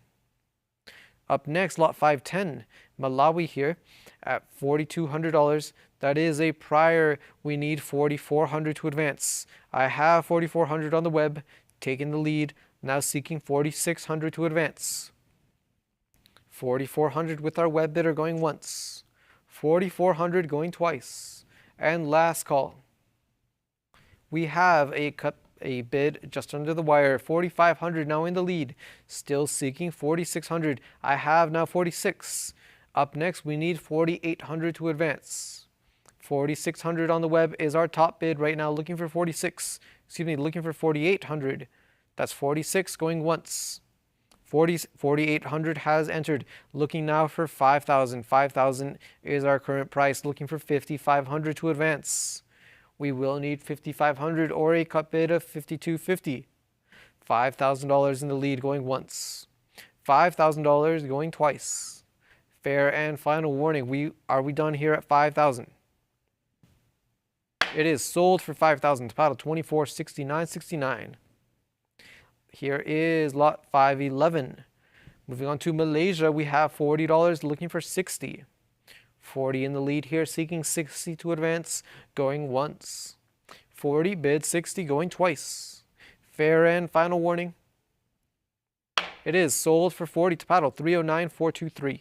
Up next, lot 510, Malawi here at $4,200. That is a prior. We need 4,400 to advance. I have 4,400 on the web, taking the lead, now seeking 4,600 to advance. 4,400 with our web bidder going once. 4,400 going twice. And last call. We have a bid just under the wire, 4,500 now in the lead, still seeking 4,600. I have now 46. Up next, we need 4,800 to advance. 4,600 on the web is our top bid right now, looking for 46. Excuse me, looking for 4,800. That's 46 going once. 4,800 has entered. Looking now for 5,000. 5,000 is our current price. Looking for 5,500 to advance. We will need 5,500 or a cut bid of 5,250. $5,000 in the lead going once. $5,000 going twice. Fair and final warning. Are we done here at 5,000? It is sold for 5,000 to paddle 24.69.69. Here is lot 511. Moving on to Malaysia, we have $40 looking for 60. 40 in the lead here, seeking 60 to advance, going once. 40 bid 60 going twice. Fair and final warning. It is sold for 40 to paddle 309.423.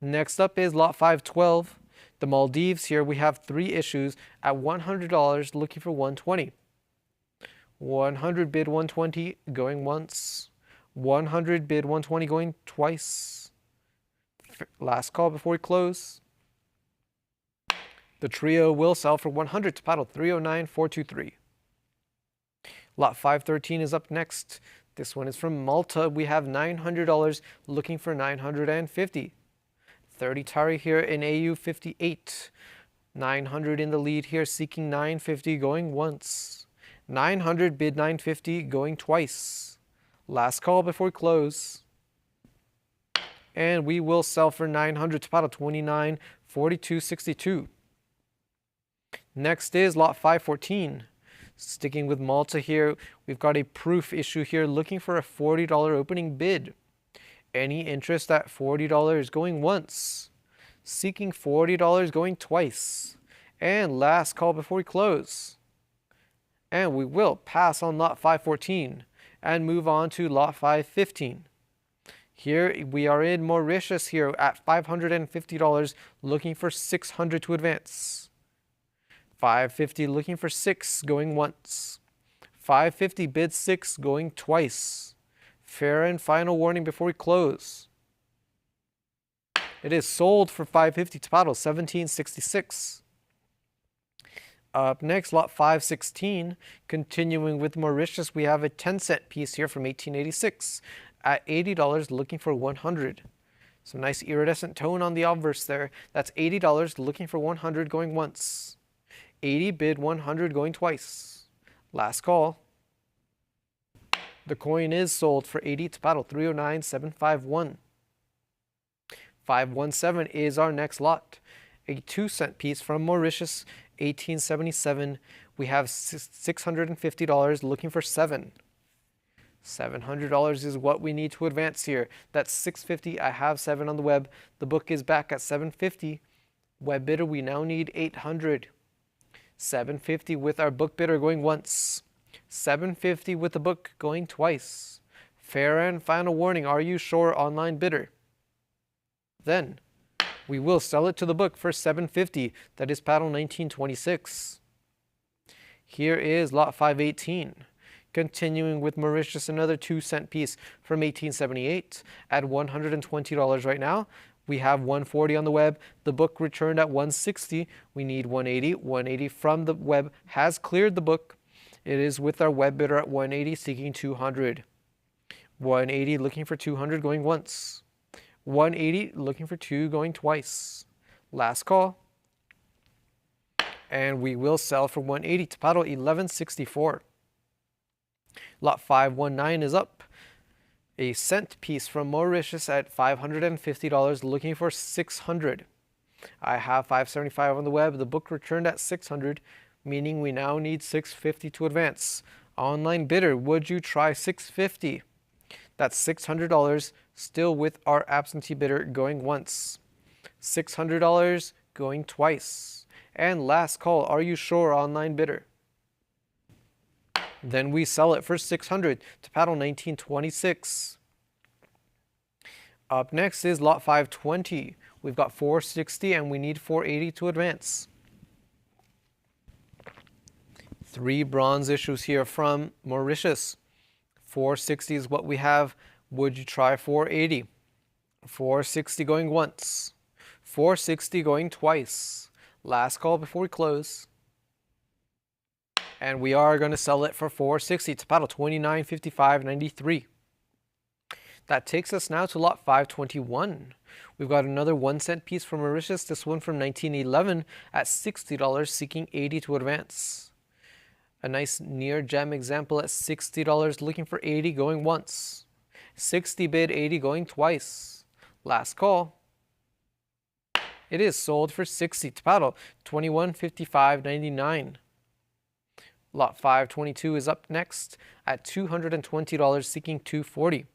Next up is lot 512. The Maldives here, we have 3 issues at $100 looking for 120. 100 bid 120 going once. 100 bid 120 going twice. Last call before we close. The trio will sell for 100 to paddle 309.423. Lot 513 is up next. This one is from Malta. We have $900 looking for 950. 30 Tari here in AU 58. 900 in the lead here, seeking 950 going once. 900 bid 950 going twice. Last call before we close. And we will sell for 900 to paddle 29.42.62. Next is lot 514. Sticking with Malta here, we've got a proof issue here looking for a $40 opening bid. Any interest at $40 going once. Seeking $40 going twice. And last call before we close. And we will pass on lot 514 and move on to lot 515. Here we are in Mauritius here at $550 looking for 600 to advance. 550 looking for 6 going once. 550 bid 6 going twice. Fair and final warning before we close. It is sold for 550 to paddle 17.66. Up next, lot 516. Continuing with Mauritius, we have a 10-cent piece here from 1886 at $80 looking for 100. Some nice iridescent tone on the obverse there. That's $80 looking for 100 going once. 80 bid 100 going twice. Last call. The coin is sold for 80 to paddle 309.751. 517 is our next lot. A 2-cent piece from Mauritius, 1877. We have $650 looking for 7. $700 is what we need to advance here. That's $650. I have 7 on the web. The book is back at $750. Web bidder, we now need $800. $750 with our book bidder going once. $750 with the book going twice. Fair and final warning. Are you sure, online bidder? Then we will sell it to the book for $750. That is paddle 1926. Here is lot 518. Continuing with Mauritius, another 2-cent piece from 1878 at $120 right now. We have 140 on the web. The book returned at 160. We need 180. 180 from the web has cleared the book. It is with our web bidder at 180 seeking 200. 180 looking for 200 going once. 180 looking for 2 going twice. Last call. And we will sell for 180 to paddle 1164. Lot 519 is up. A cent piece from Mauritius at $550 looking for 600. I have 575 on the web. The book returned at 600, meaning we now need 650 to advance. Online bidder, would you try 650? That's $600 still with our absentee bidder going once. $600 going twice. And last call, are you sure, online bidder? Then we sell it for 600 to paddle 1926. Up next is lot 520. We've got 460 and we need 480 to advance. 3 bronze issues here from Mauritius. 460 is what we have. Would you try 480? 460 going once. 460 going twice. Last call before we close. And we are going to sell it for 460. It's paddle 29.55.93. That takes us now to lot 521. We've got another 1 cent piece from Mauritius, this one from 1911 at $60, seeking 80 to advance. A nice near gem example at $60, looking for 80 going once. 60 bid, 80 going twice. Last call. It is sold for 60 to paddle 21.55.99. Lot 522 is up next at $220, seeking 240.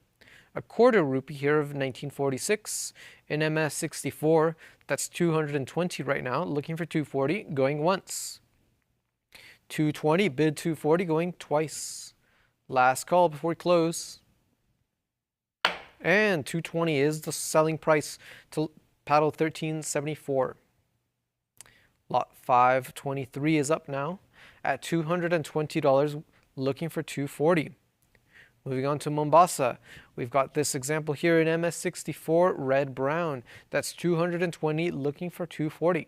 A quarter rupee here of 1946 in MS64. That's 220 right now, looking for 240, going once. 220, bid 240, going twice. Last call before we close. And 220 is the selling price to paddle 1374. Lot 523 is up now at $220, looking for 240. Moving on to Mombasa, we've got this example here in MS64, red-brown. That's 220, looking for 240.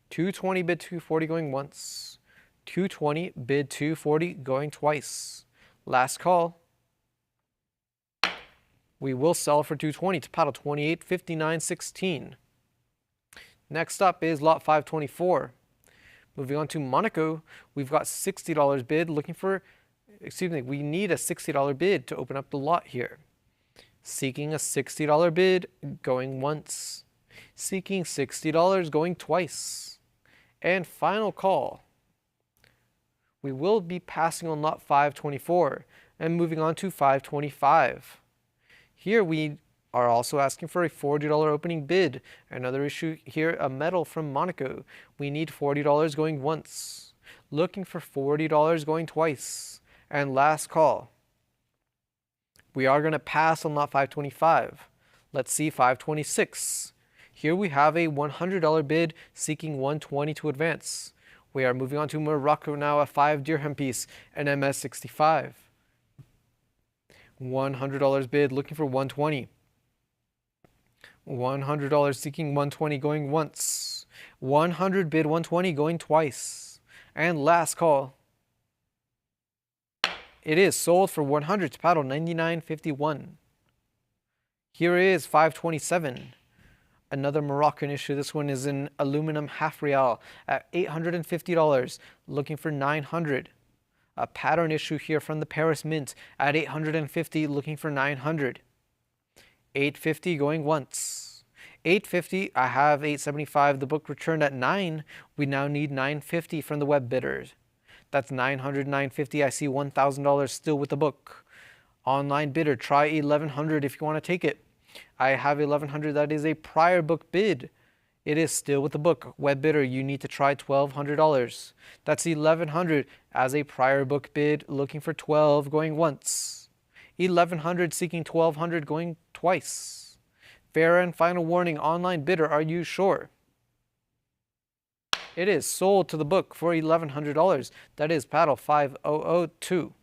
220 bid 240 going once. 220 bid 240 going twice. Last call. We will sell for 220 to paddle 28.59.16. Next up is lot 524. Moving on to Monaco, we've got $60 bid looking for, we need a $60 bid to open up the lot here. Seeking a $60 bid, going once. Seeking $60, going twice. And final call. We will be passing on lot 524 and moving on to 525. Here we are also asking for a $40 opening bid. Another issue here, a medal from Monaco. We need $40 going once. Looking for $40 going twice. And last call. We are going to pass on lot 525. Let's see 526. Here we have a $100 bid seeking 120 to advance. We are moving on to Morocco now, a 5 dirham piece, an MS65. $100 bid looking for 120. $100 seeking 120 going once. 100 bid 120 going twice. And last call. It is sold for 100 to paddle 99.51. Here is 527. Another Moroccan issue. This one is in aluminum half real at $850, looking for 900. A pattern issue here from the Paris Mint at 850, looking for 900. 850 going once. 850, I have 875. The book returned at 9. We now need 950 from the web bidders. That's 900, 950. I see $1,000 still with the book. Online bidder, try 1100 if you want to take it. I have 1100. That is a prior book bid. It is still with the book. Web bidder, you need to try $1,200. That's 1100 as a prior book bid, looking for 12 going once. 1100 seeking 1200 going twice. Fair and final warning, online bidder, are you sure? It is sold to the book for $1,100. That is paddle 5002.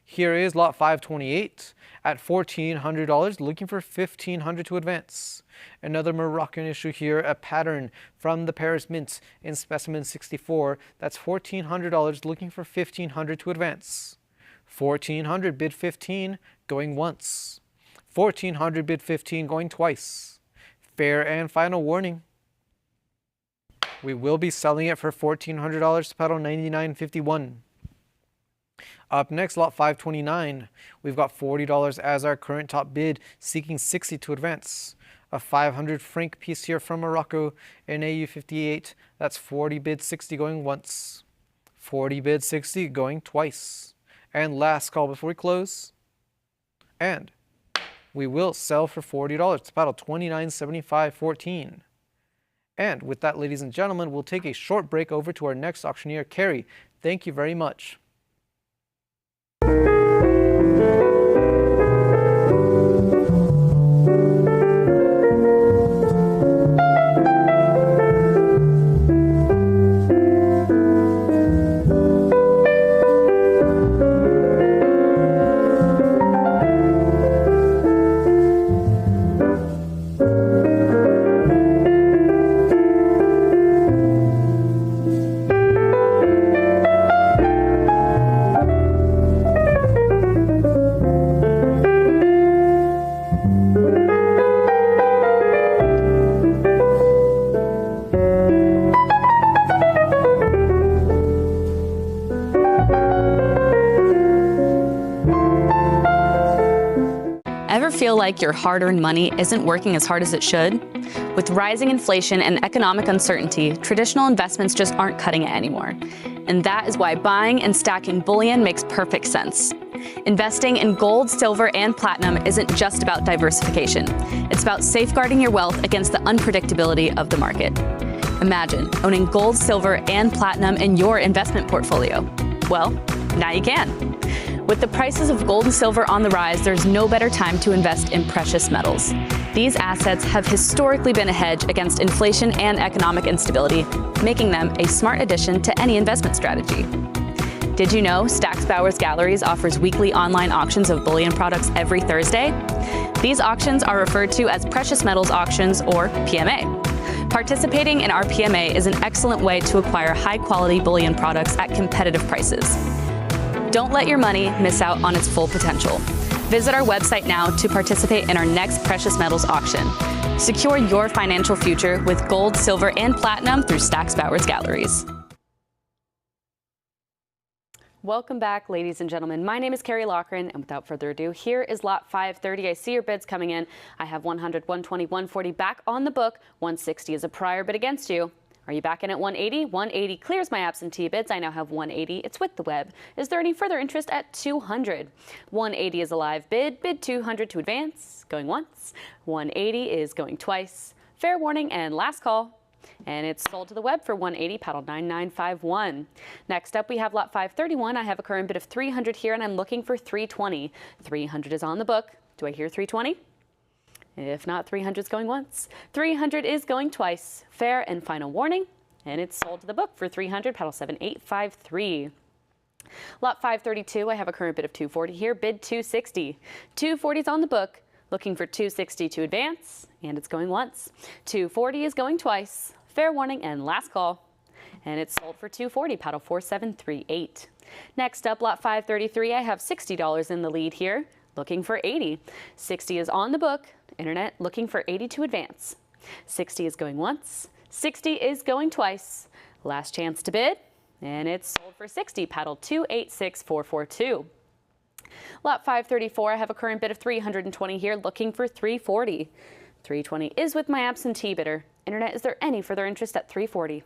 Here is lot 528 at $1,400, looking for 1,500 to advance. Another Moroccan issue here, a pattern from the Paris Mint in specimen 64. That's $1,400, looking for 1,500 to advance. 1,400 bid 15, going once. 1,400 bid 15, going twice. Fair and final warning. We will be selling it for $1,400 to paddle 99.51. Up next, lot 529. We've got $40 as our current top bid, seeking 60 to advance. A 500 franc piece here from Morocco in AU58. That's 40 bid 60 going once. 40 bid 60 going twice. And last call before we close. And we will sell for $40 to paddle 29.75.14. And with that, ladies and gentlemen, we'll take a short break over to our next auctioneer, Carrie. Thank you very much. feel like your hard-earned money isn't working as hard as it should? With rising inflation and economic uncertainty, traditional investments just aren't cutting it anymore. And that is why buying and stacking bullion makes perfect sense. Investing in gold, silver, and platinum isn't just about diversification. It's about safeguarding your wealth against the unpredictability of the market. Imagine owning gold, silver, and platinum in your investment portfolio. Well, now you can. With the prices of gold and silver on the rise, there's no better time to invest in precious metals. These assets have historically been a hedge against inflation and economic instability, making them a smart addition to any investment strategy. Did you know Stack's Bowers Galleries offers weekly online auctions of bullion products every Thursday? These auctions are referred to as precious metals auctions, or PMA. Participating in our PMA is an excellent way to acquire high-quality bullion products at competitive prices. Don't let your money miss out on its full potential. Visit our website now to participate in our next precious metals auction. Secure your financial future with gold, silver, and platinum through Stack's Bowers Galleries. Welcome back, ladies and gentlemen. My name is Carrie Loughran, and without further ado, here is lot 530. I see your bids coming in. I have 100, 120, 140 back on the book. 160 is a prior bid against you. Are you back in at 180? 180 clears my absentee bids. I now have 180. It's with the web. Is there any further interest at 200? 180 is a live bid. Bid 200 to advance. Going once. 180 is going twice. Fair warning and last call. And it's sold to the web for 180, paddle 9951. Next up, we have lot 531. I have a current bid of 300 here, and I'm looking for 320. 300 is on the book. Do I hear 320? If not, 300 is going once. 300 is going twice. Fair and final warning. And it's sold to the book for 300, paddle 7853. Lot 532, I have a current bid of 240 here, bid 260. 240 is on the book, looking for 260 to advance, and it's going once. 240 is going twice. Fair warning and last call. And it's sold for 240, paddle 4738. Next up, lot 533, I have $60 in the lead here, looking for 80. 60 is on the book. Internet looking for 80 to advance. 60 is going once. 60 is going twice. Last chance to bid, and it's sold for 60. Paddle 286442. Lot 534, I have a current bid of 320 here, looking for 340. 320 is with my absentee bidder. Internet, is there any further interest at 340?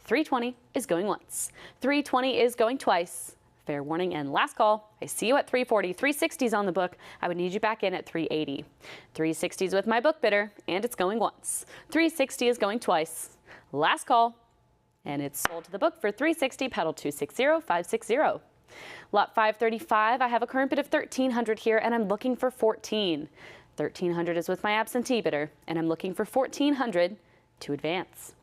320 is going once. 320 is going twice. Fair warning and last call. I see you at 340. 360 is on the book. I would need you back in at 380. 360 is with my book bidder, and it's going once. 360 is going twice. Last call, and it's sold to the book for 360, paddle 260560. Lot 535, I have a current bid of 1300 here, and I'm looking for 14. 1300 is with my absentee bidder, and I'm looking for 1400 to advance.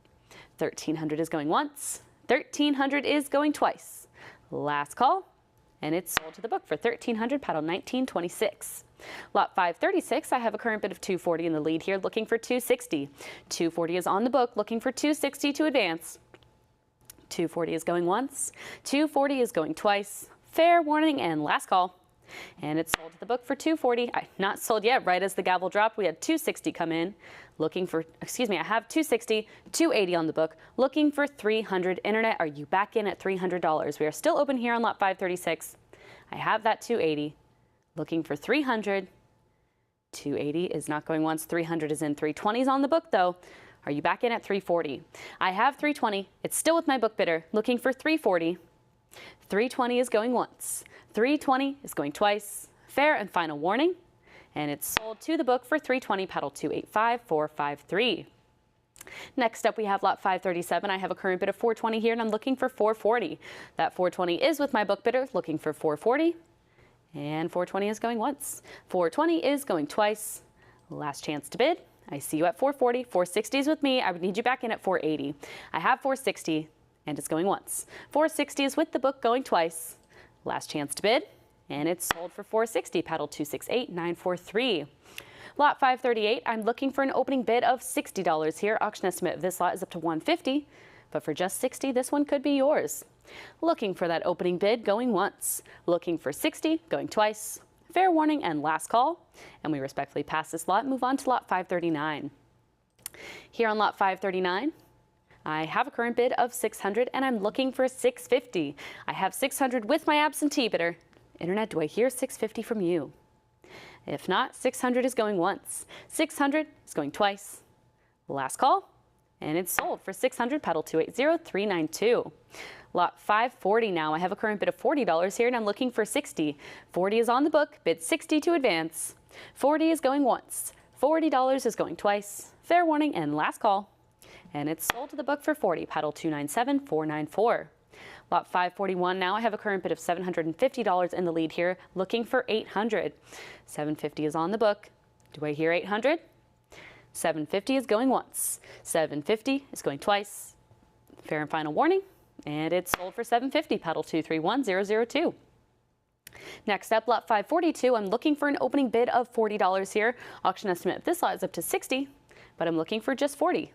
1300 is going once. 1300 is going twice. Last call, and it's sold to the book for 1300, paddle 1926. Lot 536, I have a current bid of 240 in the lead here, looking for 260. 240 is on the book, looking for 260 to advance. 240 is going once. 240 is going twice. Fair warning and last call. And it's sold to the book for 240. Not sold yet. Right as the gavel dropped, we had 260 come in. Looking for, I have 260, 280 on the book. Looking for 300. Internet, are you back in at $300? We are still open here on lot 536. I have that 280. Looking for 300. 280 is not going once. 300 is in. 320 is on the book, though. Are you back in at 340? I have 320. It's still with my book bidder. Looking for 340. 320 is going once. 320 is going twice. Fair and final warning. And it's sold to the book for 320, paddle 285453. Next up, we have lot 537. I have a current bid of 420 here, and I'm looking for 440. That 420 is with my book bidder, looking for 440. And 420 is going once. 420 is going twice. Last chance to bid. I see you at 440. 460 is with me. I would need you back in at 480. I have 460, and it's going once. 460 is with the book, going twice. Last chance to bid, and it's sold for 460, paddle 268943. Lot 538, I'm looking for an opening bid of $60 here. Auction estimate of this lot is up to $150, but for just $60, this one could be yours. Looking for that opening bid, going once. Looking for $60, going twice. Fair warning and last call, and we respectfully pass this lot and move on to lot 539. Here on lot 539, I have a current bid of $600, and I'm looking for $650. I have $600 with my absentee bidder. Internet, do I hear $650 from you? If not, 600 is going once. 600 is going twice. Last call, and it's sold for 600, pedal 280392. Lot 540 now. I have a current bid of $40 here, and I'm looking for 60. 40 is on the book, bid 60 to advance. 40 is going once. $40 is going twice. Fair warning and last call. And it's sold to the book for 40, pedal 297494. Lot 541 now. I have a current bid of $750 in the lead here, looking for 800. 750 is on the book. Do I hear 800? 750 is going once. 750 is going twice. Fair and final warning. And it's sold for 750, pedal 231002. Next up, lot 542. I'm looking for an opening bid of $40 here. Auction estimate of this lot is up to 60, but I'm looking for just 40.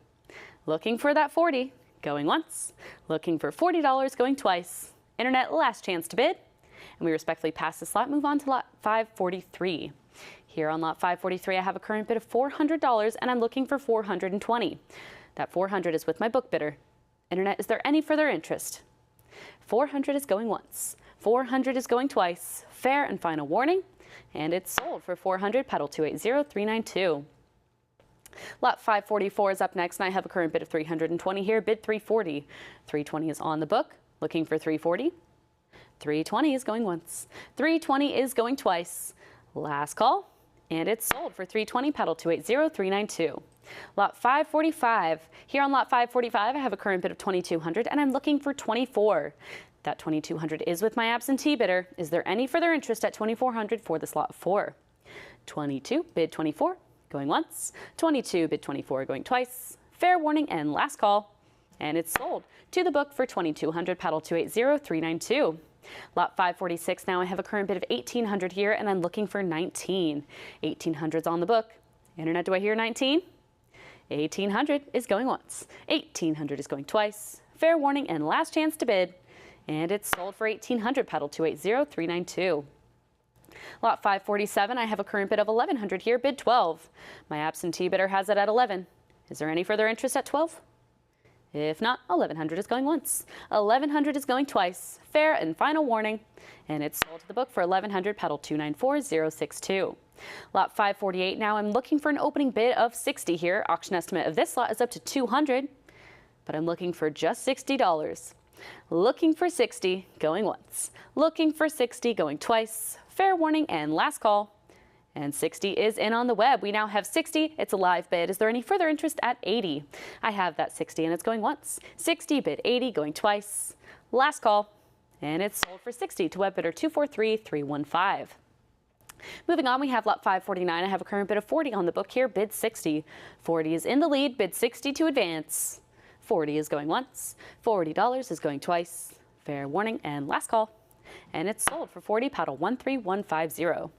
Looking for that 40, going once. Looking for $40, going twice. Internet, last chance to bid. And we respectfully pass this lot, move on to lot 543. Here on lot 543, I have a current bid of $400, and I'm looking for 420. That 400 is with my book bidder. Internet, is there any further interest? 400 is going once. 400 is going twice. Fair and final warning. And it's sold for 400, pedal 280392. Lot 544 is up next, and I have a current bid of 320 here, bid 340. 320 is on the book, looking for 340. 320 is going once. 320 is going twice. Last call, and it's sold for 320, pedal 280392. Lot 545. Here on lot 545, I have a current bid of 2200, and I'm looking for 24. That 2200 is with my absentee bidder. Is there any further interest at 2400 for this lot 4? 22, bid 24, going once. 22, bid 24, going twice. Fair warning and last call. And it's sold to the book for 2200, pedal 280392. Lot 546 now. I have a current bid of 1800 here, and I'm looking for 19. 1800's on the book. Internet, do I hear 19? 1800 is going once. 1800 is going twice. Fair warning and last chance to bid. And it's sold for 1800, pedal 280392. Lot 547, I have a current bid of 1100 here, bid 12. My absentee bidder has it at 11. Is there any further interest at 12? If not, 1100 is going once. 1100 is going twice. Fair and final warning. And it's sold to the book for 1100, pedal 294062. Lot 548 now. I'm looking for an opening bid of 60 here. Auction estimate of this lot is up to 200, but I'm looking for just $60. Looking for 60, going once. Looking for 60, going twice. Fair warning and last call. And 60 is in on the web. We now have 60. It's a live bid. Is there any further interest at 80? I have that 60, and it's going once. 60, bid 80, going twice. Last call. And it's sold for 60 to web bidder 243315. Moving on, we have lot 549. I have a current bid of 40 on the book here, bid 60. 40 is in the lead, bid 60 to advance. 40 is going once. $40 is going twice. Fair warning and last call. And it's sold for 40, pedal 13150.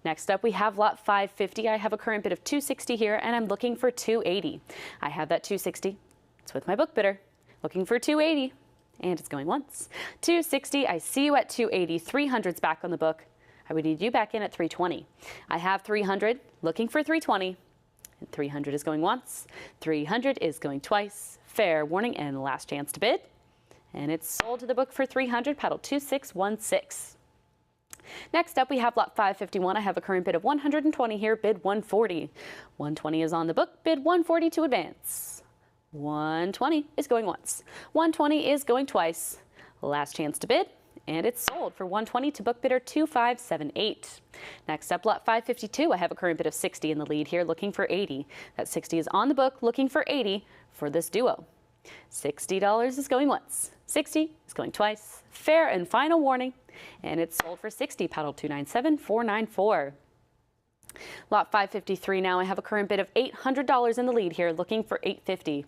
Next up, we have lot 550. I have a current bid of 260 here, and I'm looking for 280. I have that 260. It's with my book bidder. Looking for 280, and it's going once. 260, I see you at 280. 300's back on the book. I would need you back in at 320. I have 300, looking for 320. And 300 is going once. 300 is going twice. Fair warning and last chance to bid. And it's sold to the book for 300, pedal 2616. Next up, we have lot 551. I have a current bid of 120 here, bid 140. 120 is on the book, bid 140 to advance. 120 is going once. 120 is going twice. Last chance to bid, and it's sold for 120 to book bidder 2578. Next up, lot 552. I have a current bid of 60 in the lead here, looking for 80. That 60 is on the book, looking for 80 for this duo. $60 is going once. 60 is going twice. Fair and final warning. And it's sold for 60, pedal 297494. Lot 553 now. I have a current bid of $800 in the lead here, looking for $850.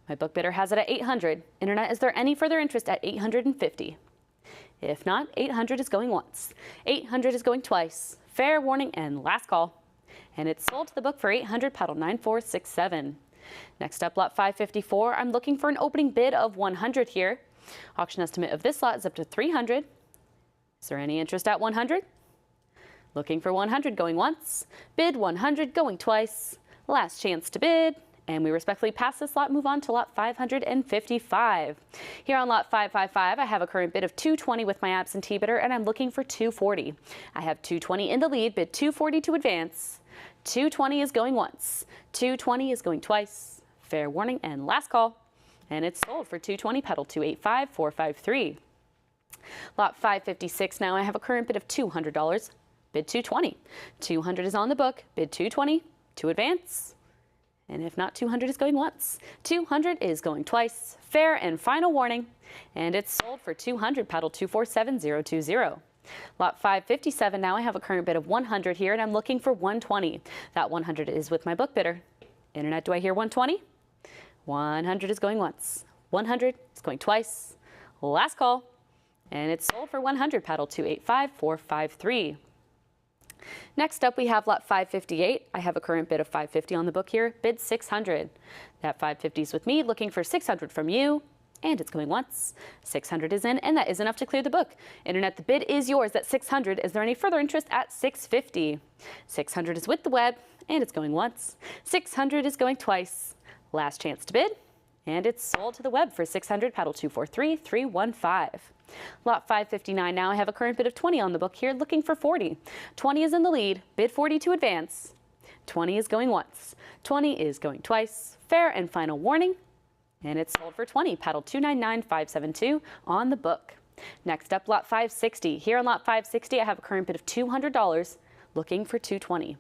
My book bidder has it at $800. Internet, is there any further interest at $850? If not, $800 is going once. $800 is going twice. Fair warning and last call. And it's sold to the book for $800, pedal 9467. Next up, lot 554. I'm looking for an opening bid of $100 here. Auction estimate of this lot is up to $300. Is there any interest at $100? Looking for $100, going once. Bid $100, going twice. Last chance to bid. And we respectfully pass this lot, move on to lot 555. Here on lot 555, I have a current bid of 220 with my absentee bidder, and I'm looking for 240. I have 220 in the lead, bid 240 to advance. 220 is going once. 220 is going twice. Fair warning and last call. And it's sold for 220, pedal 285453. Lot 556 now, I have a current bid of $200, bid 220. 200 is on the book, bid 220 to advance. And if not, 200 is going once. 200 is going twice. Fair and final warning. And it's sold for 200, paddle 247020. Lot 557, now I have a current bid of 100 here, and I'm looking for 120. That 100 is with my book bidder. Internet, do I hear 120? 100 is going once. 100 is going twice. Last call. And it's sold for 100, paddle 285453. Next up, we have lot 558. I have a current bid of 550 on the book here, bid 600. That 550 is with me, looking for 600 from you, and it's going once. 600 is in, and that is enough to clear the book. Internet, the bid is yours at 600. Is there any further interest at 650? 600 is with the web, and it's going once. 600 is going twice. Last chance to bid, and it's sold to the web for 600, paddle 243315. Lot 559 now, I have a current bid of 20 on the book here, looking for 40. 20 is in the lead, bid 40 to advance. 20 is going once. 20 is going twice. Fair and final warning. And it's sold for 20, paddle 299572 on the book. Next up, lot 560. Here on lot 560, I have a current bid of $200, looking for 220.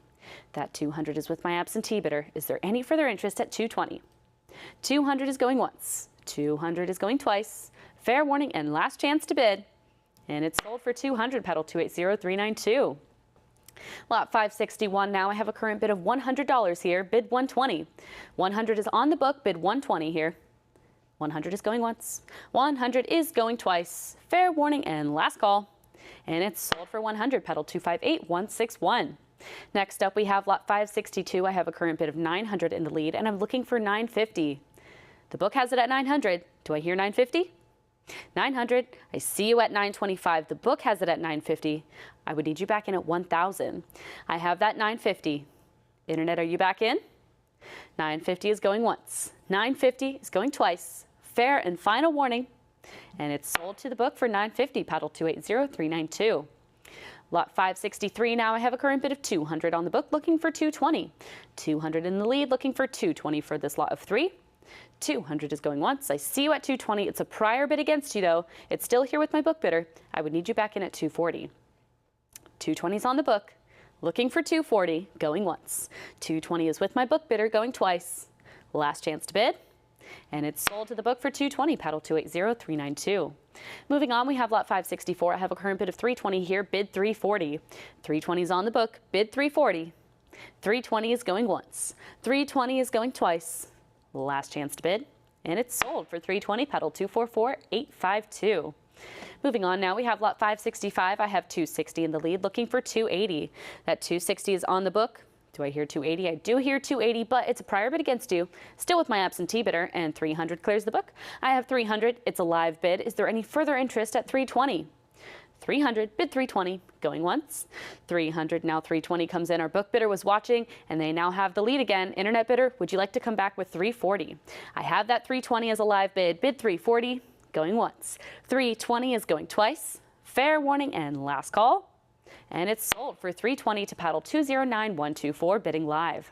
That 200 is with my absentee bidder. Is there any further interest at 220? 200 is going once. 200 is going twice. Fair warning and last chance to bid. And it's sold for 200, pedal 280392. Lot 561 now, I have a current bid of $100 here, bid 120. 100 is on the book, bid 120 here. 100 is going once. 100 is going twice. Fair warning and last call. And it's sold for 100, pedal 258161. Next up, we have lot 562. I have a current bid of 900 in the lead, and I'm looking for 950. The book has it at 900. Do I hear 950? 900. I see you at 925. The book has it at 950. I would need you back in at 1,000. I have that 950. Internet, are you back in? 950 is going once. 950 is going twice. Fair and final warning. And it's sold to the book for 950, paddle 280392. Lot 563 now, I have a current bid of 200 on the book, looking for 220. 200 in the lead, looking for 220 for this lot of 3. 200 is going once. I see you at 220. It's a prior bid against you, though. It's still here with my book bidder. I would need you back in at 240. 220 is on the book, looking for 240, going once. 220 is with my book bidder, going twice. Last chance to bid. And it's sold to the book for 220, paddle 280392. Moving on, we have lot 564. I have a current bid of 320 here, bid 340. 320 is on the book, bid 340. 320 is going once. 320 is going twice. Last chance to bid, and it's sold for 320, pedal 244852. Moving on now, we have lot 565. I have 260 in the lead, looking for 280. That 260 is on the book. Do I hear 280? I do hear 280, but it's a prior bid against you. Still with my absentee bidder, and 300 clears the book. I have 300. It's a live bid. Is there any further interest at 320? 300, bid 320, going once. 300, now 320 comes in. Our book bidder was watching, and they now have the lead again. Internet bidder, would you like to come back with 340? I have that 320 as a live bid. Bid 340, going once. 320 is going twice. Fair warning and last call. And it's sold for 320 to paddle 209124, bidding live.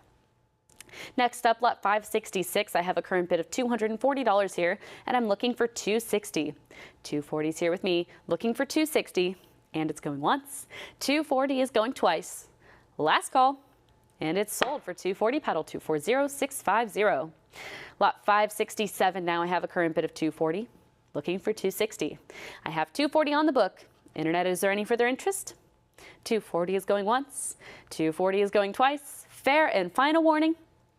Next up, lot 566. I have a current bid of $240 here, and I'm looking for 260. 240 is here with me, looking for 260, and it's going once. 240 is going twice. Last call, and it's sold for 240, paddle 240650. Lot 567 now, I have a current bid of 240, looking for 260. I have 240 on the book. Internet, is there any further interest? 240 is going once. 240 is going twice. Fair and final warning.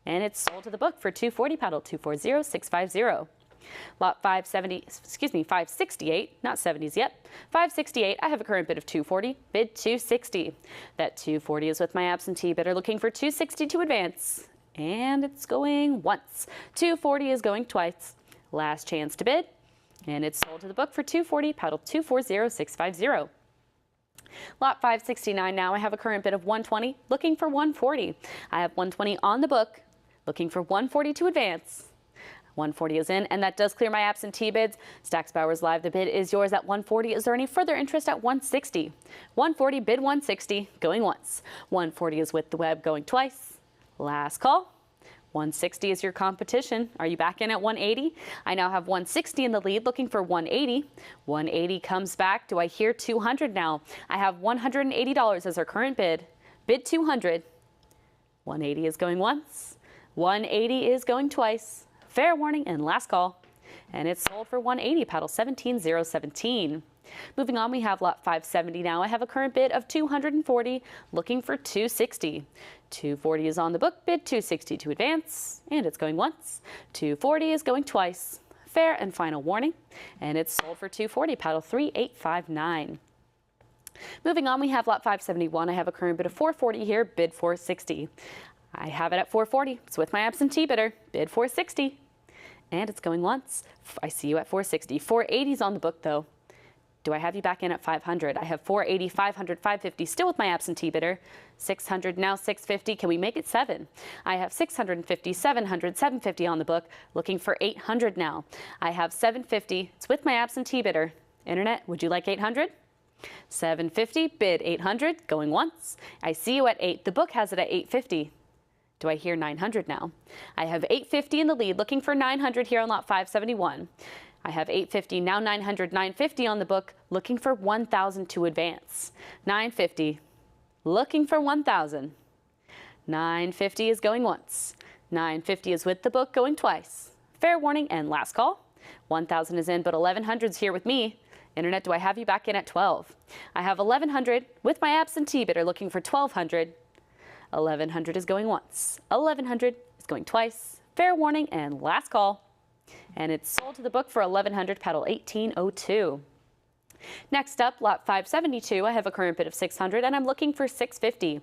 And it's sold to the book for 240, paddle 240650. Lot 568, not 70s yet. 568, I have a current bid of 240, bid 260. That 240 is with my absentee bidder, looking for 260 to advance. And it's going once. 240 is going twice. Last chance to bid. And it's sold to the book for 240, paddle 240650. Lot 569 now, I have a current bid of 120, looking for 140. I have 120 on the book. looking for 140 to advance. 140 is in, and that does clear my absentee bids. Stacks Bowers Live, the bid is yours at 140. Is there any further interest at 160? 140, bid 160, going once. 140 is with the web, going twice. Last call. 160 is your competition. Are you back in at 180? I now have 160 in the lead, looking for 180. 180 comes back. Do I hear 200 now? I have $180 as our current bid. Bid 200. 180 is going once. 180 is going twice. Fair warning and last call. And it's sold for 180, paddle 17017. Moving on, we have lot 570 now. I have a current bid of 240, looking for 260. 240 is on the book, bid 260 to advance, and it's going once. 240 is going twice. Fair and final warning, and it's sold for 240, paddle 3859. Moving on, we have lot 571. I have a current bid of 440 here, bid 460. I have it at 440. It's with my absentee bidder, bid 460. And it's going once. I see you at 460. 480 is on the book, though. Do I have you back in at 500? I have 480, 500, 550, still with my absentee bidder. 600, now 650. Can we make it 7? I have 650, 700, 750 on the book, looking for 800 now. I have 750. It's with my absentee bidder. Internet, would you like 800? 750, bid 800, going once. I see you at 8. The book has it at 850. Do I hear 900 now? I have 850 in the lead, looking for 900 here on lot 571. I have 850, now 900, 950 on the book, looking for 1,000 to advance. 950, looking for 1,000. 950 is going once. 950 is with the book, going twice. Fair warning and last call. 1,000 is in, but 1,100 is here with me. Internet, do I have you back in at 12? I have 1,100 with my absentee bidder, looking for 1,200. 1,100 is going once. 1,100 is going twice. Fair warning and last call. And it's sold to the book for 1,100, paddle 1802. Next up, lot 572. I have a current bid of 600 and I'm looking for 650.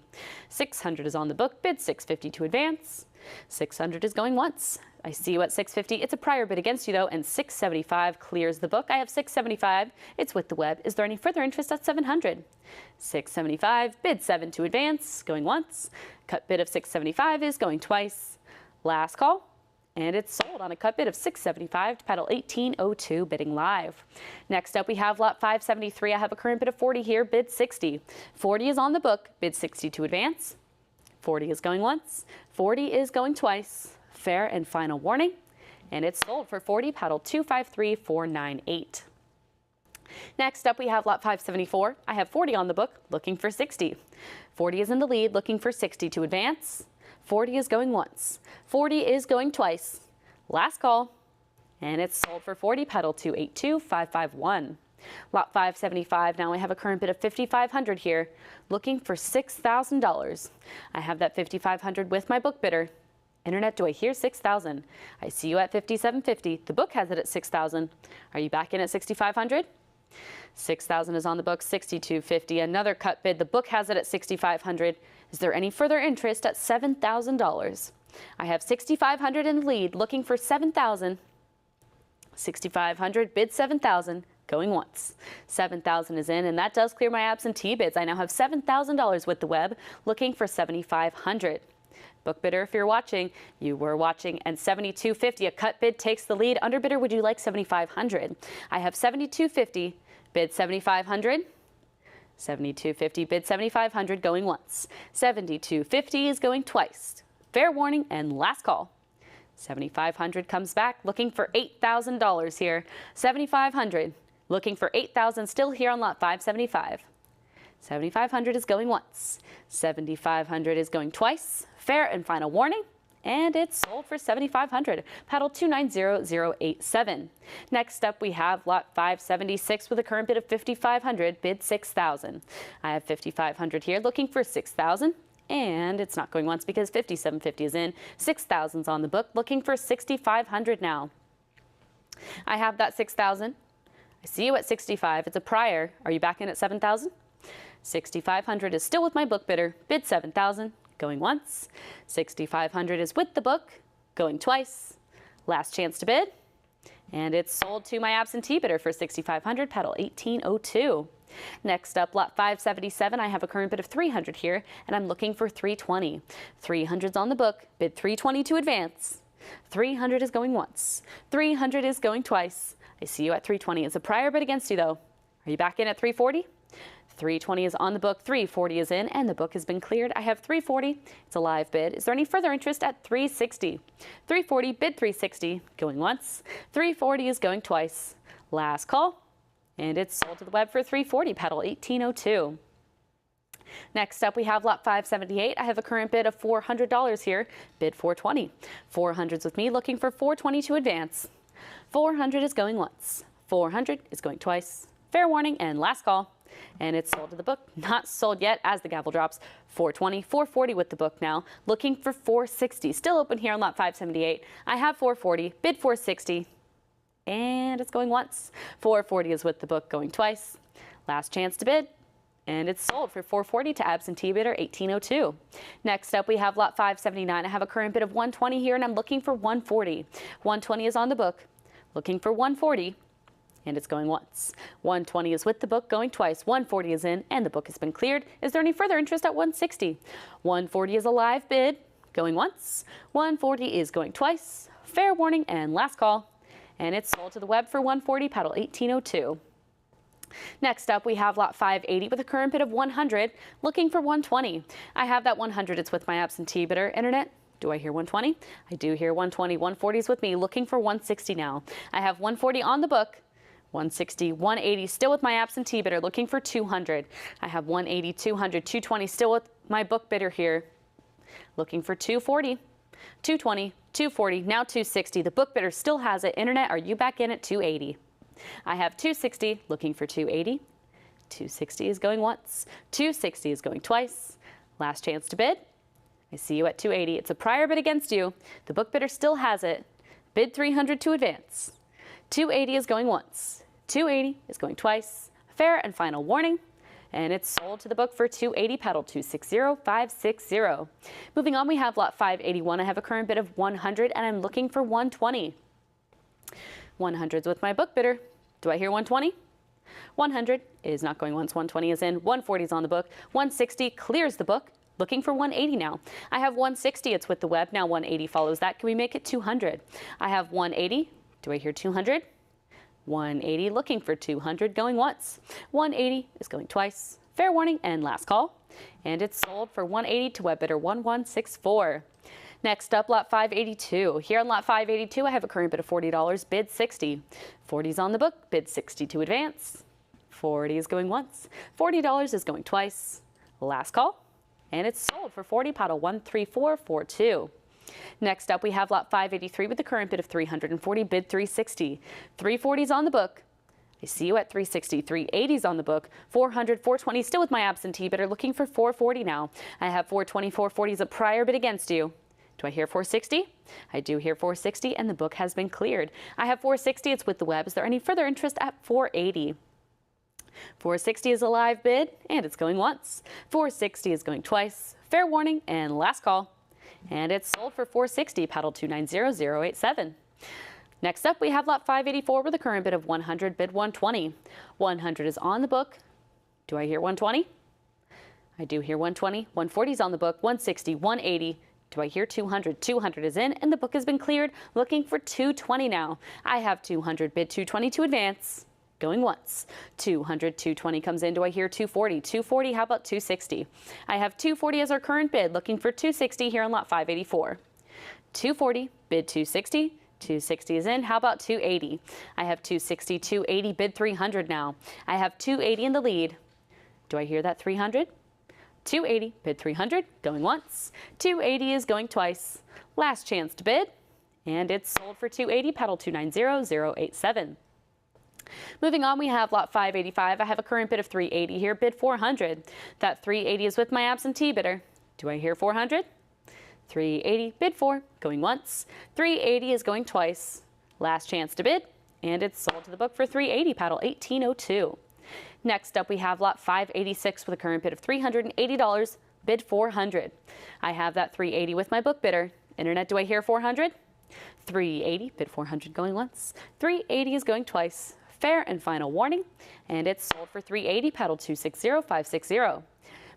600 is on the book, bid 650 to advance. 600 is going once. I see you at 650. It's a prior bid against you though, and 675 clears the book. I have 675. It's with the web. Is there any further interest at 700? 675, bid 7 to advance, going once. Cut bid of 675 is going twice. Last call. And it's sold on a cut bid of 675 to paddle 1802, bidding live. Next up, we have lot 573. I have a current bid of 40 here, bid 60. 40 is on the book, bid 60 to advance. 40 is going once. 40 is going twice. Fair and final warning. And it's sold for 40, paddle 253498. Next up, we have lot 574. I have 40 on the book, looking for 60. 40 is in the lead, looking for 60 to advance. 40 is going once. 40 is going twice. Last call. And it's sold for 40, paddle 282551. Lot 575. Now I have a current bid of 5,500 here, looking for $6,000. I have that 5,500 with my book bidder. Internet, do I hear 6,000? I see you at 5,750. The book has it at 6,000. Are you back in at 6,500? 6,000 is on the book, 6,250. Another cut bid. The book has it at 6,500. Is there any further interest at $7,000? I have 6,500 in the lead, looking for 7,000. 6,500, bid 7,000, going once. 7,000 is in, and that does clear my absentee bids. I now have $7,000 with the web, looking for 7,500. Book bidder, if you're watching, you were watching, and 7,250, a cut bid takes the lead. Underbidder, would you like 7,500? I have 7,250, bid 7,500. 7,250, bid 7,500, going once. 7,250 is going twice. Fair warning and last call. 7,500 comes back, looking for $8,000 here. 7,500, looking for 8,000, still here on lot 575. 7,500 is going once. 7,500 is going twice. Fair and final warning. And it's sold for 7,500. Paddle 290087. Next up, we have lot 576 with a current bid of 5,500, bid 6,000. I have 5,500 here, looking for 6,000. And it's not going once because 5,750 is in. 6,000's on the book, looking for 6,500 now. I have that 6,000. I see you at 65. It's a prior. Are you back in at 7,000? 6,500 is still with my book bidder, bid 7,000. Going once. 6,500 is with the book, going twice. Last chance to bid. And it's sold to my absentee bidder for 6,500, paddle 1802. Next up, lot 577, I have a current bid of 300 here, and I'm looking for 320. 300's on the book, bid 320 to advance. 300 is going once. 300 is going twice. I see you at 320. It's a prior bid against you, though. Are you back in at 340? 320 is on the book, 340 is in, and the book has been cleared. I have 340. It's a live bid. Is there any further interest at 360? 340, bid 360, going once. 340 is going twice. Last call, and it's sold to the web for 340, paddle 1802. Next up, we have lot 578. I have a current bid of $400 here, bid 420. 400's with me, looking for 420 to advance. 400 is going once. 400 is going twice. Fair warning, and last call. And it's sold to the book. Not sold yet as the gavel drops. 420, 440 with the book now. Looking for 460. Still open here on lot 578. I have 440, bid 460. And it's going once. 440 is with the book, going twice. Last chance to bid. And it's sold for 440 to absentee bidder 1802. Next up, we have lot 579. I have a current bid of 120 here, and I'm looking for 140. 120 is on the book. Looking for 140. And it's going once. 120 is with the book, going twice. 140 is in, and the book has been cleared. Is there any further interest at 160? 140 is a live bid, going once. 140 is going twice. Fair warning, and last call. And it's sold to the web for 140, paddle 1802. Next up, we have lot 580 with a current bid of 100, looking for 120. I have that 100. It's with my absentee bidder. Internet, do I hear 120? I do hear 120. 140 is with me, looking for 160 now. I have 140 on the book. 160, 180, still with my absentee bidder, looking for 200. I have 180, 200, 220, still with my book bidder here, looking for 240, 220, 240, now 260. The book bidder still has it. Internet, are you back in at 280? I have 260, looking for 280. 260 is going once. 260 is going twice. Last chance to bid. I see you at 280. It's a prior bid against you. The book bidder still has it. Bid 300 to advance. 280 is going once. 280 is going twice. Fair and final warning. And it's sold to the book for 280, paddle 260560. Moving on, we have lot 581. I have a current bid of 100, and I'm looking for 120. 100's with my book bidder. Do I hear 120? 100 is not going once. 120 is in. 140 is on the book. 160 clears the book. Looking for 180 now. I have 160. It's with the web. Now 180 follows that. Can we make it 200? I have 180. Do I hear 200? 180, looking for 200, going once. 180 is going twice. Fair warning, and last call. And it's sold for 180 to web bidder 1164. Next up, lot 582. Here on lot 582, I have a current bid of $40, bid 60. 40's on the book, bid 60 to advance. 40 is going once. $40 is going twice. Last call. And it's sold for 40, paddle 13442. Next up, we have lot 583 with the current bid of 340, bid 360. 340's on the book. I see you at 360. 380's on the book. 400, 420, still with my absentee bidder, looking for 440 now. I have 420, 440's a prior bid against you. Do I hear 460? I do hear 460, and the book has been cleared. I have 460. It's with the web. Is there any further interest at 480? 460 is a live bid, and it's going once. 460 is going twice. Fair warning, and last call. And it's sold for 460, paddle 290087. Next up, we have lot 584 with a current bid of 100, bid 120. 100 is on the book. Do I hear 120? I do hear 120. 140 is on the book. 160, 180. Do I hear 200? 200 is in, and the book has been cleared. Looking for 220 now. I have 200, bid 220 to advance. Going once. 200, 220 comes in. Do I hear 240? 240, how about 260? I have 240 as our current bid, looking for 260 here on lot 584. 240, bid 260. 260 is in. How about 280? I have 260, 280, bid 300 now. I have 280 in the lead. Do I hear that 300? 280, bid 300, going once. 280 is going twice. Last chance to bid, and it's sold for 280, paddle 290087. Moving on, we have lot 585. I have a current bid of 380 here, bid 400. That 380 is with my absentee bidder. Do I hear 400? 380, bid 4, going once. 380 is going twice. Last chance to bid, and it's sold to the book for 380, paddle 1802. Next up, we have lot 586 with a current bid of $380, bid 400. I have that 380 with my book bidder. Internet, do I hear 400? 380, bid 400, going once. 380 is going twice. fair and final warning, and it's sold for 380, pedal 260560.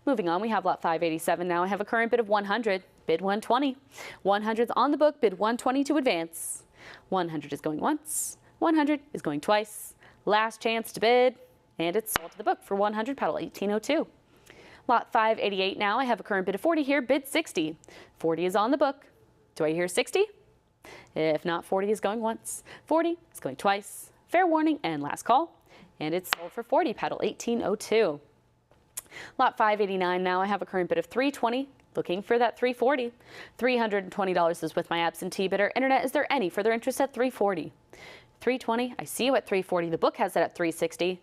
Moving on, we have lot 587 now. I have a current bid of 100, bid 120. 100's on the book, bid 120 to advance. 100 is going once, 100 is going twice. Last chance to bid, and it's sold to the book for 100, pedal 1802. Lot 588 now. I have a current bid of 40 here, bid 60. 40 is on the book. Do I hear 60? If not, 40 is going once, 40 is going twice. Fair warning and last call, and it's sold for 40, pedal 1802. Lot 589 now. I have a current bid of 320, looking for that 340. $320 is with my absentee bidder. Internet, is there any further interest at 340? 320, I see you at 340. The book has it at 360.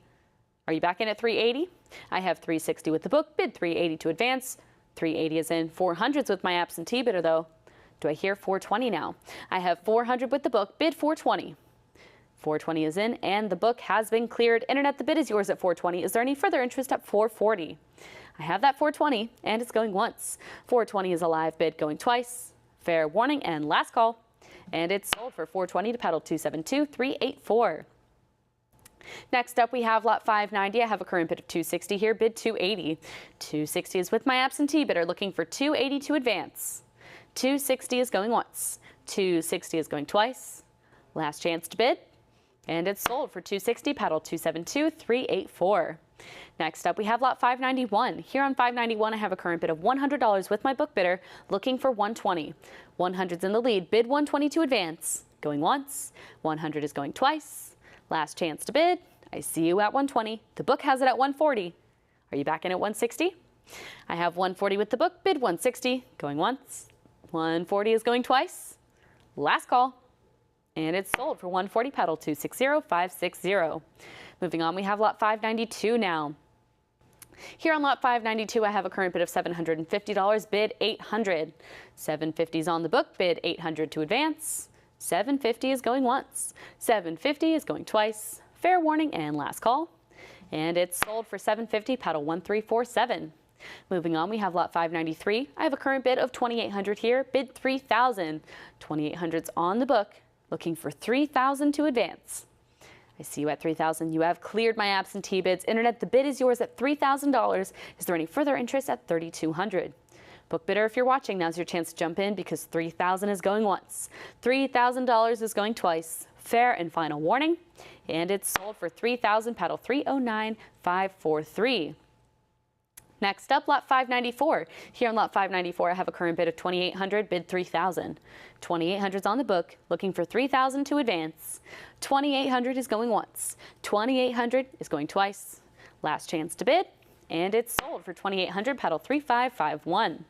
Are you back in at 380? I have 360 with the book, bid 380 to advance. 380 is in. 400's with my absentee bidder though. Do I hear 420 now? I have 400 with the book, bid 420. 420 is in, and the book has been cleared. Internet, the bid is yours at 420. Is there any further interest at 440? I have that 420, and it's going once. 420 is a live bid going twice. Fair warning and last call, and it's sold for 420 to pedal 272384. Next up, we have lot 590. I have a current bid of 260 here, bid 280. 260 is with my absentee bidder, looking for 280 to advance. 260 is going once. 260 is going twice. Last chance to bid, and it's sold for 260, pedal 272384. Next up, we have lot 591. Here on 591, I have a current bid of $100 with my book bidder, looking for 120. 100's in the lead, bid 120 to advance. Going once, 100 is going twice. Last chance to bid, I see you at 120. The book has it at 140. Are you back in at 160? I have 140 with the book, bid 160, going once. 140 is going twice. Last call, and it's sold for 140, pedal 260560. Moving on, we have lot 592 now. Here on lot 592, I have a current bid of $750, bid 800. 750 is on the book, bid 800 to advance. 750 is going once. 750 is going twice. Fair warning and last call, and it's sold for 750, pedal 1347. Moving on, we have lot 593. I have a current bid of 2,800 here, bid 3,000. 2,800's on the book, looking for 3,000 to advance. I see you at 3,000. You have cleared my absentee bids. Internet, the bid is yours at $3,000. Is there any further interest at 3,200? Book bidder, if you're watching, now's your chance to jump in because 3,000 is going once. $3,000 is going twice. Fair and final warning, and it's sold for 3,000, pedal 309543. Next up, lot 594. Here on lot 594, I have a current bid of 2,800, bid 3,000. 2,800's on the book, looking for 3,000 to advance. 2,800 is going once. 2,800 is going twice. Last chance to bid, and it's sold for 2,800, pedal 3551.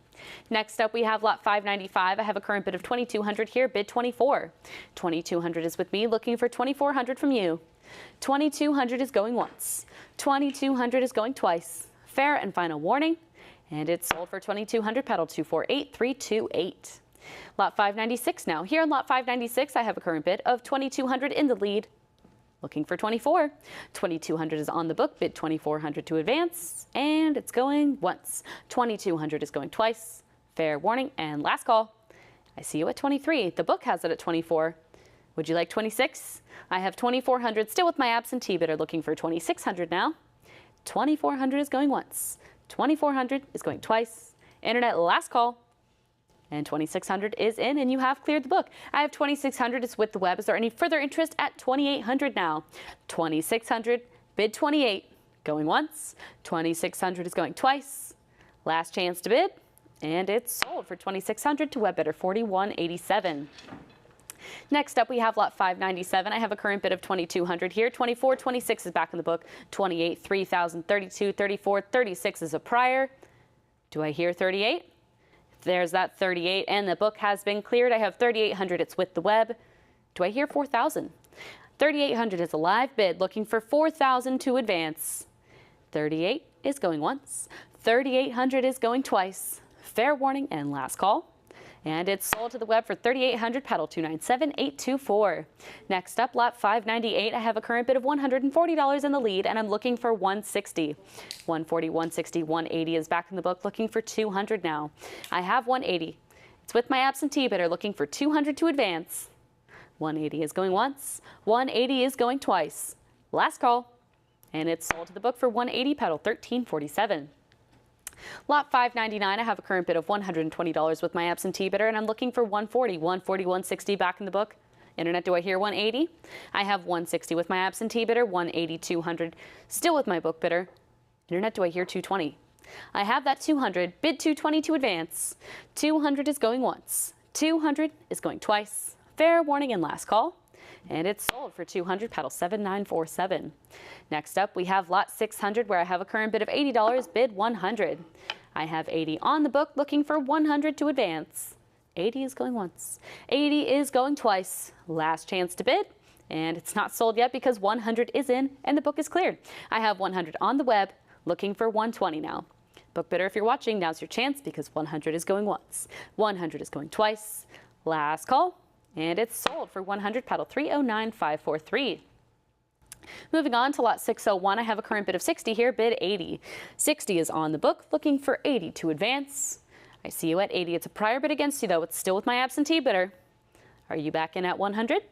Next up, we have lot 595. I have a current bid of 2,200 here, bid 24. 2,200 is with me, looking for 2,400 from you. 2,200 is going once. 2,200 is going twice. Fair and final warning, and it's sold for 2,200, pedal 248328. Lot 596 now. Here on lot 596, I have a current bid of 2,200 in the lead, looking for 24. 2,200 is on the book, bid 2,400 to advance, and it's going once. 2,200 is going twice. Fair warning and last call. I see you at 23. The book has it at 24. Would you like 26? I have 2,400 still with my absentee bidder, looking for 2,600 now. 2,400 is going once. 2,400 is going twice. Internet, last call. And 2,600 is in, and you have cleared the book. I have 2,600. It's with the web. Is there any further interest at 2,800 now? 2,600, bid 28, going once. 2,600 is going twice. Last chance to bid, and it's sold for 2,600 to web bidder 4187. Next up, we have lot 597. I have a current bid of 2,200 here. 24, 26 is back in the book. 28, 3,000, 32, 34, 36 is a prior. Do I hear 38? There's that 38, and the book has been cleared. I have 3,800. It's with the web. Do I hear 4,000? 3,800 is a live bid, looking for 4,000 to advance. 38 is going once. 3,800 is going twice. Fair warning and last call. And it's sold to the web for 3,800, pedal 297824. Next up, lot 598. I have a current bid of $140 in the lead, and I'm looking for 160. 140, 160, 180 is back in the book, looking for 200 now. I have 180. It's with my absentee bidder, looking for 200 to advance. 180 is going once. 180 is going twice. Last call. And it's sold to the book for 180, paddle 1347. Lot 599, I have a current bid of $120 with my absentee bidder, and I'm looking for 140, 140, 160 back in the book. Internet, do I hear 180? I have 160 with my absentee bidder, 180, 200, still with my book bidder. Internet, do I hear 220? I have that 200, bid 220 to advance. 200 is going once, 200 is going twice. Fair warning and last call. And it's sold for 200, paddle 7947. Next up, we have lot 600, where I have a current bid of $80, bid 100. I have 80 on the book, looking for 100 to advance. 80 is going once, 80 is going twice. Last chance to bid, and it's not sold yet because 100 is in and the book is cleared. I have 100 on the web, looking for 120 now. Book bidder, if you're watching, now's your chance because 100 is going once, 100 is going twice. Last call. And it's sold for 100, paddle 309543. Moving on to lot 601, I have a current bid of 60 here, bid 80. 60 is on the book, looking for 80 to advance. I see you at 80. It's a prior bid against you, though. It's still with my absentee bidder. Are you back in at 100?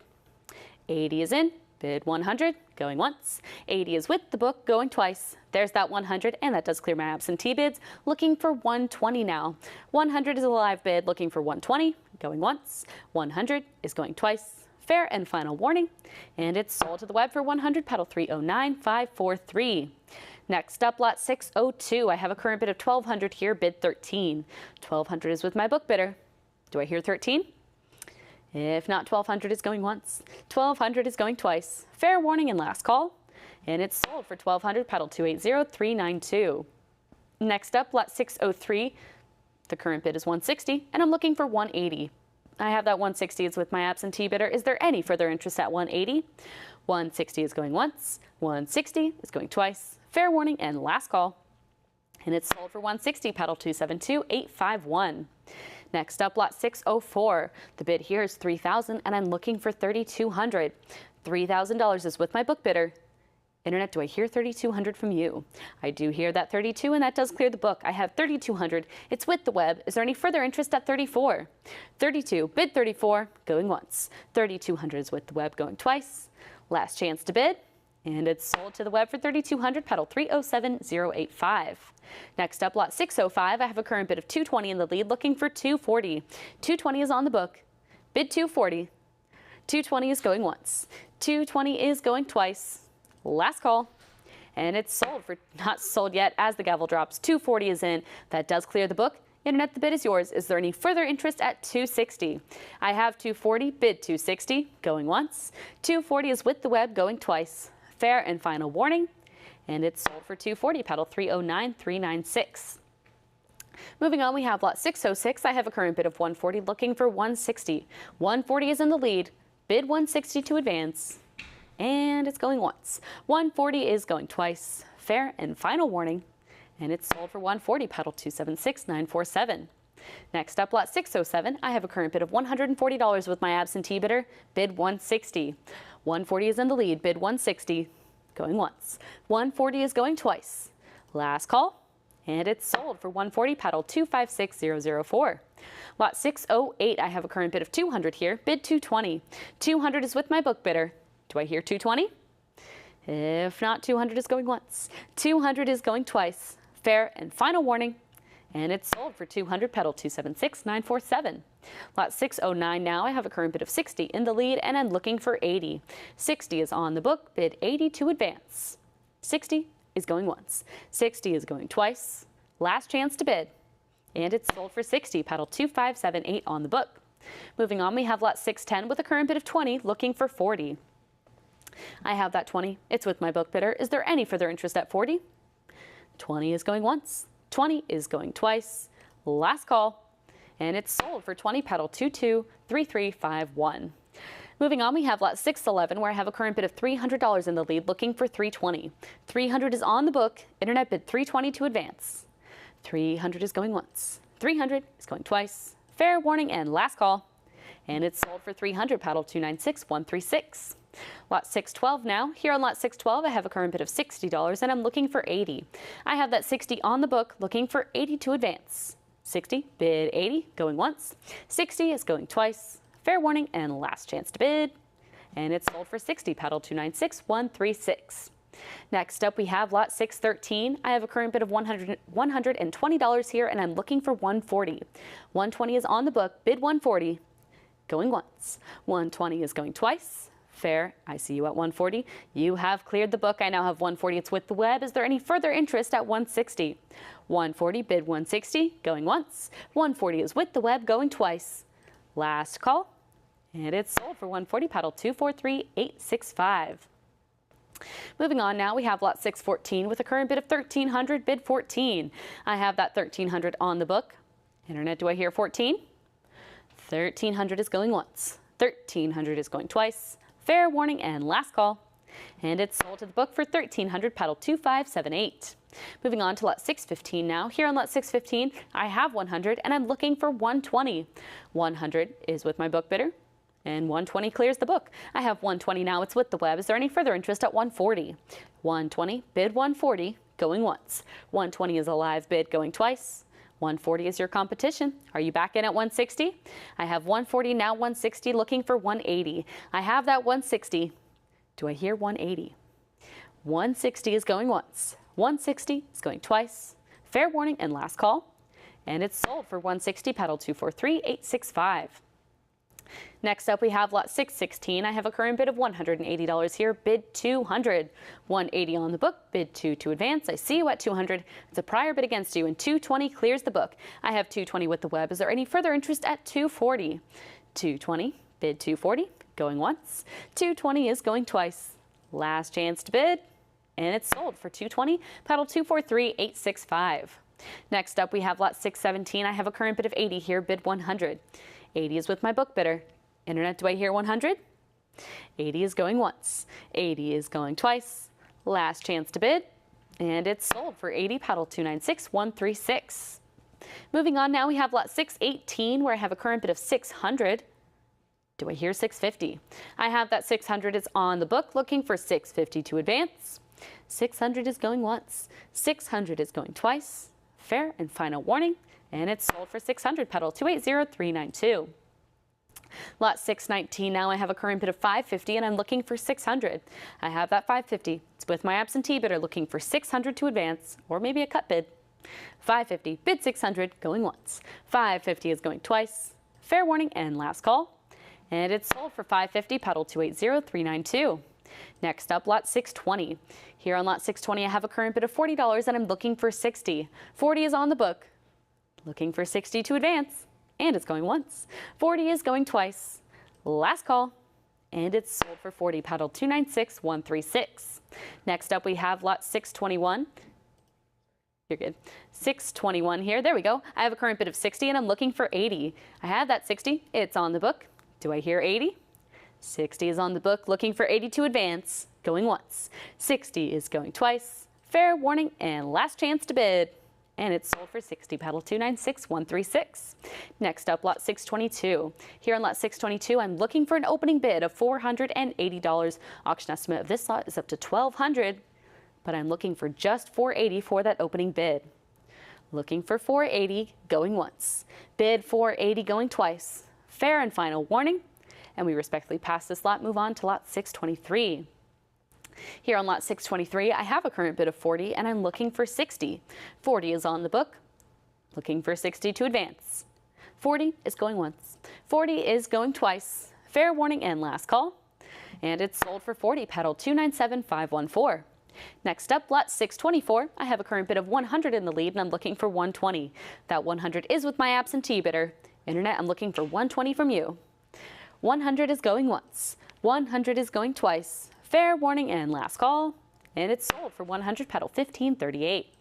80 is in, bid 100, going once. 80 is with the book, going twice. There's that 100, and that does clear my absentee bids. Looking for 120 now. 100 is a live bid, looking for 120, going once. 100 is going twice. Fair and final warning. And it's sold to the web for 100, paddle 309543. Next up, lot 602. I have a current bid of 1200 here, bid 13. 1200 is with my book bidder. Do I hear 13? If not, 1200 is going once. 1200 is going twice. Fair warning and last call. And it's sold for 1200, paddle 280392. Next up, lot 603. The current bid is 160, and I'm looking for 180. I have that 160 is with my absentee bidder. Is there any further interest at 180? 160 is going once. 160 is going twice. Fair warning and last call. And it's sold for 160, paddle 272851. Next up, lot 604. The bid here is 3,000, and I'm looking for 3,200. $3,000 is with my book bidder. Internet, do I hear 3,200 from you? I do hear that 32, and that does clear the book. I have 3,200. It's with the web. Is there any further interest at 34? 32, bid 34, going once. 3,200 is with the web, going twice. Last chance to bid. And it's sold to the web for 3,200, paddle 307085. Next up, lot 605. I have a current bid of 220 in the lead, looking for 240. 220 is on the book. Bid 240. 220 is going once. 220 is going twice. Last call. And it's sold for, not sold yet as the gavel drops. 240 is in. That does clear the book. Internet, the bid is yours. Is there any further interest at 260? I have 240, bid 260, going once. 240 is with the web, going twice. Fair and final warning, and it's sold for 240, paddle 309396. Moving on, we have lot 606. I have a current bid of 140, looking for 160. 140 is in the lead, bid 160 to advance, and it's going once. 140 is going twice. Fair and final warning, and it's sold for 140, paddle 276947. Next up, lot 607. I have a current bid of $140 with my absentee bidder, bid 160. 140 is in the lead, bid 160, going once. 140 is going twice. Last call, and it's sold for 140, paddle 256004. Lot 608, I have a current bid of 200 here, bid 220. 200 is with my book bidder. Do I hear 220? If not, 200 is going once. 200 is going twice. Fair and final warning. And it's sold for 200, pedal 276947. Lot 609 now. I have a current bid of 60 in the lead, and I'm looking for 80. 60 is on the book, bid 80 to advance. 60 is going once. 60 is going twice. Last chance to bid. And it's sold for 60, paddle 2578 on the book. Moving on, we have lot 610 with a current bid of 20, looking for 40. I have that 20. It's with my book bidder. Is there any further interest at 40? 20 is going once. 20 is going twice. Last call. And it's sold for 20, paddle 223351. Moving on, we have lot 611, where I have a current bid of $300 in the lead, looking for 320. 300 is on the book. Internet bid 320 to advance. 300 is going once. 300 is going twice. Fair warning and last call. And it's sold for 300, paddle 296136. Lot 612 now. Here on lot 612, I have a current bid of $60, and I'm looking for 80. I have that 60 on the book, looking for 80 to advance. 60, bid 80, going once. 60 is going twice. Fair warning and last chance to bid. and it's sold for 60, pedal 296,136. Next up, we have lot 613. I have a current bid of $120 here, and I'm looking for 140. 120 is on the book, bid 140, going once. 120 is going twice. Fair, I see you at 140. You have cleared the book. I now have 140. It's with the web. Is there any further interest at 160? 140, bid 160, going once. 140 is with the web, going twice. Last call, and it's sold for 140, pedal 243,865. Moving on now, we have lot 614 with a current bid of 1,300, bid 14. I have that 1,300 on the book. Internet, do I hear 14? 1,300 is going once. 1,300 is going twice. Fair warning and last call. And it's sold to the book for 1,300, pedal 2578. Moving on to lot 615 now. Here on lot 615, I have 100 and I'm looking for 120. 100 is with my book bidder, and 120 clears the book. I have 120 now. It's with the web. Is there any further interest at 140? 120, bid 140, going once. 120 is a live bid, going twice. 140 is your competition. Are you back in at 160? I have 140 now, 160, looking for 180. I have that 160. Do I hear 180? 160 is going once. 160 is going twice. Fair warning and last call. And it's sold for 160, pedal 243,865. Next up, we have lot 616. I have a current bid of $180 here, bid 200. 180 on the book, bid 2 to advance. I see you at 200. It's a prior bid against you, and 220 clears the book. I have 220 with the web. Is there any further interest at 240? 220, bid 240, going once. 220 is going twice. Last chance to bid, and it's sold for 220, pedal 243,865. Next up, we have lot 617. I have a current bid of 80 here, bid 100. 80 is with my book bidder. Internet, do I hear 100? 80 is going once. 80 is going twice. Last chance to bid, and it's sold for 80, pedal 296,136. Moving on now, we have lot 618 where I have a current bid of 600. Do I hear 650? I have that 600 is on the book, looking for 650 to advance. 600 is going once. 600 is going twice. Fair and final warning, and it's sold for 600, pedal 280,392. Lot 619 now, I have a current bid of 550 and I'm looking for 600. I have that 550. It's with my absentee bidder, looking for 600 to advance, or maybe a cut bid. 550, bid 600, going once. 550 is going twice. Fair warning and last call. And it's sold for 550, pedal 280,392. Next up, lot 620. Here on lot 620, I have a current bid of $40 and I'm looking for 60. 40 is on the book. Looking for 60 to advance, and it's going once. 40 is going twice. Last call, and it's sold for 40, pedal 296,136. Next up, we have lot 621. You're good. 621 here. There we go. I have a current bid of 60, and I'm looking for 80. I have that 60. It's on the book. Do I hear 80? 60 is on the book, looking for 80 to advance, going once. 60 is going twice. Fair warning and last chance to bid. And it's sold for 60, pedal 296,136. Next up, lot 622. Here on lot 622, I'm looking for an opening bid of $480. Auction estimate of this lot is up to $1,200, but I'm looking for just $480 for that opening bid. Looking for $480, going once. Bid $480, going twice. Fair and final warning. And we respectfully pass this lot, move on to lot 623. Here on lot 623, I have a current bid of 40 and I'm looking for 60. 40 is on the book, looking for 60 to advance. 40 is going once. 40 is going twice. Fair warning and last call. And it's sold for 40, pedal 297,514. Next up, lot 624. I have a current bid of 100 in the lead and I'm looking for 120. That 100 is with my absentee bidder. Internet, I'm looking for 120 from you. 100 is going once. 100 is going twice. Fair warning and last call, and it's sold for 100, pedal 1538.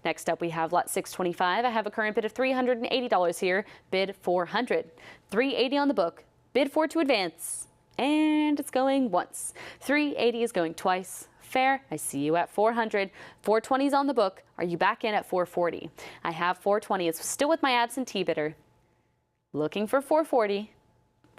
Next up, we have lot 625. I have a current bid of $380 here, bid 400. 380 on the book, bid 4 to advance, and it's going once. 380 is going twice. Fair, I see you at 400. 420 is on the book. Are you back in at 440? I have 420. It's still with my absentee bidder. Looking for 440.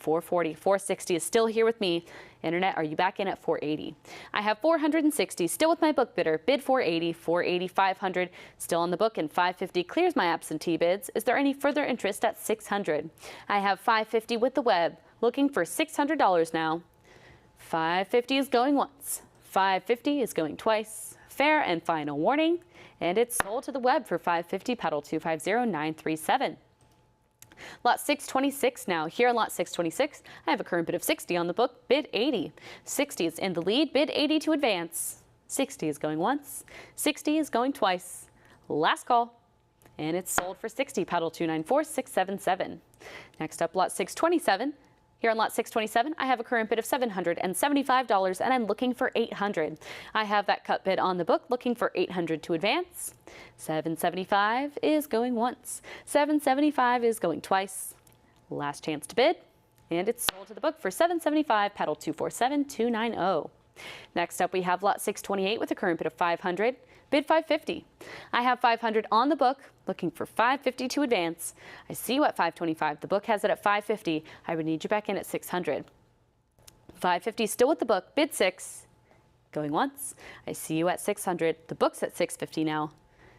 440, 460 is still here with me. Internet, are you back in at 480? I have 460, still with my book bidder. Bid 480, 480, 500, still on the book, and 550 clears my absentee bids. Is there any further interest at 600? I have 550 with the web, looking for $600 now. 550 is going once. 550 is going twice. Fair and final warning. And it's sold to the web for 550, pedal 250937. Lot 626 now. Here on lot 626, I have a current bid of 60 on the book, bid 80. 60 is in the lead, bid 80 to advance. 60 is going once. 60 is going twice. Last call. And it's sold for 60, pedal 294677. Next up, lot 627. Here on lot 627, I have a current bid of $775, and I'm looking for 800. I have that cut bid on the book, looking for 800 to advance. 775 is going once. 775 is going twice. Last chance to bid, and it's sold to the book for 775, pedal 247290. Next up, we have lot 628 with a current bid of 500, bid 550. I have 500 on the book, looking for 550 to advance. I see you at 525. The book has it at 550. I would need you back in at 600. 550 still with the book, bid 6. Going once. I see you at 600. The book's at 650 now.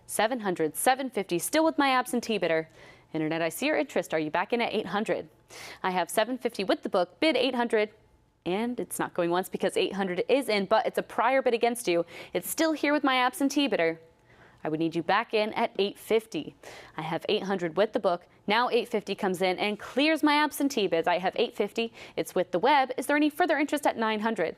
700, 750, still with my absentee bidder. Internet, I see your interest. Are you back in at 800? I have 750 with the book, bid 800. And it's not going once because 800 is in, but it's a prior bid against you. It's still here with my absentee bidder. I would need you back in at 850. I have 800 with the book. Now 850 comes in and clears my absentee bids. I have 850. It's with the web. Is there any further interest at 900?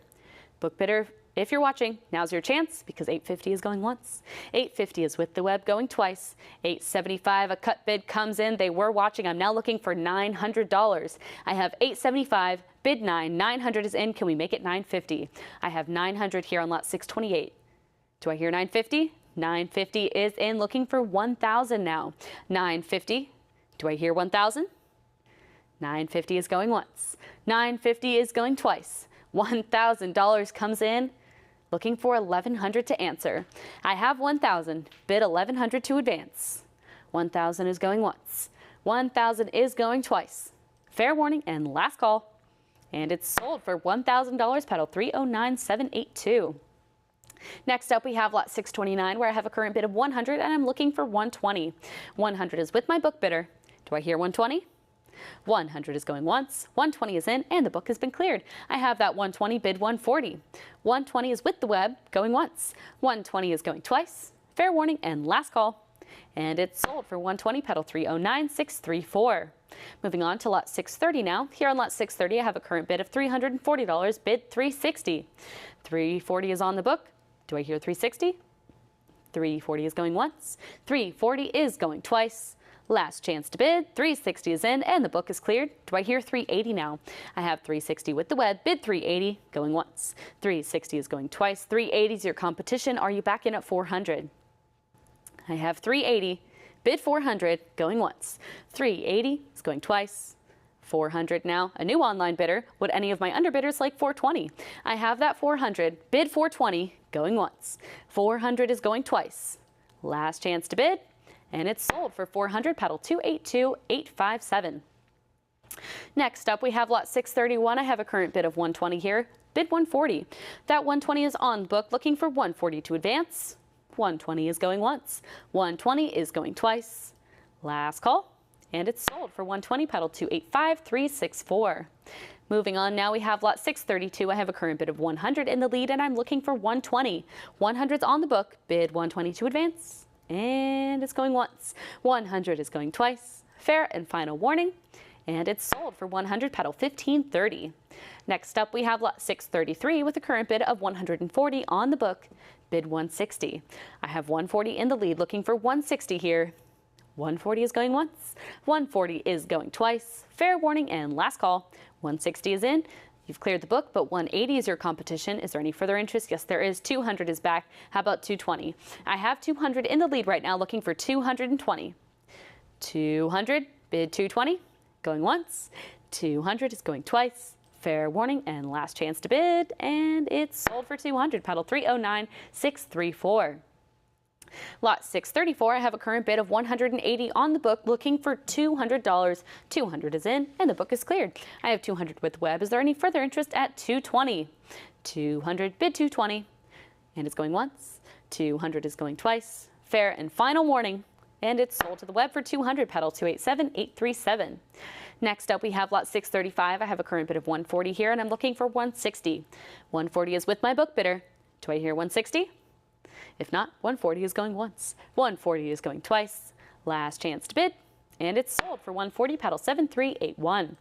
Book bidder, if you're watching, now's your chance because 850 is going once. 850 is with the web going twice. 875, a cut bid comes in. They were watching. I'm now looking for $900. I have 875, bid 9. 900 is in. Can we make it 950? I have 900 here on lot 628. Do I hear 950? 950 is in, looking for 1,000 now. 950. Do I hear 1,000? 950 is going once. 950 is going twice. $1,000 comes in, looking for 1,100 to answer. I have 1,000, bid 1,100 to advance. 1,000 is going once. 1,000 is going twice. Fair warning and last call. And it's sold for $1,000, pedal 309782. Next up, we have lot 629, where I have a current bid of 100, and I'm looking for 120. 100 is with my book bidder. Do I hear 120? 100 is going once, 120 is in, and the book has been cleared. I have that 120, bid 140. 120 is with the web, going once. 120 is going twice. Fair warning and last call. And it's sold for 120, pedal 309634. Moving on to lot 630 now. Here on lot 630, I have a current bid of $340, bid 360. 340 is on the book. Do I hear 360? 340 is going once. 340 is going twice. Last chance to bid. 360 is in, and the book is cleared. Do I hear 380 now? I have 360 with the web, bid 380, going once. 360 is going twice. 380 is your competition. Are you back in at 400? I have 380, bid 400, going once. 380 is going twice. 400 now, a new online bidder. Would any of my underbidders like 420? I have that 400, bid 420, going once. 400 is going twice. Last chance to bid, and it's sold for 400, pedal 282857. Next up, we have lot 631. I have a current bid of 120 here, bid 140. That 120 is on book, looking for 140 to advance. 120 is going once. 120 is going twice. Last call. And it's sold for 120, pedal 285364. Moving on now, we have lot 632. I have a current bid of 100 in the lead, and I'm looking for 120. 100's on the book, bid 120 to advance, and it's going once. 100 is going twice. Fair and final warning, and it's sold for 100, pedal 1530. Next up, we have lot 633 with a current bid of 140 on the book, bid 160. I have 140 in the lead, looking for 160 here. 140 is going once. 140 is going twice. Fair warning and last call. 160 is in. You've cleared the book, but 180 is your competition. Is there any further interest? Yes, there is. 200 is back. How about 220? I have 200 in the lead right now, looking for 220. 200, bid 220, going once. 200 is going twice. Fair warning and last chance to bid, and it's sold for 200, pedal 309634. Lot 634, I have a current bid of 180 on the book, looking for $200. 200 is in, and the book is cleared. I have 200 with web. Is there any further interest at 220? 200, bid 220, and it's going once. 200 is going twice. Fair and final warning, and it's sold to the web for 200, pedal 287,837. Next up, we have lot 635. I have a current bid of 140 here, and I'm looking for 160. 140 is with my book bidder. Do I hear 160? If not, 140 is going once. 140 is going twice. Last chance to bid, and it's sold for 140, pedal 7381.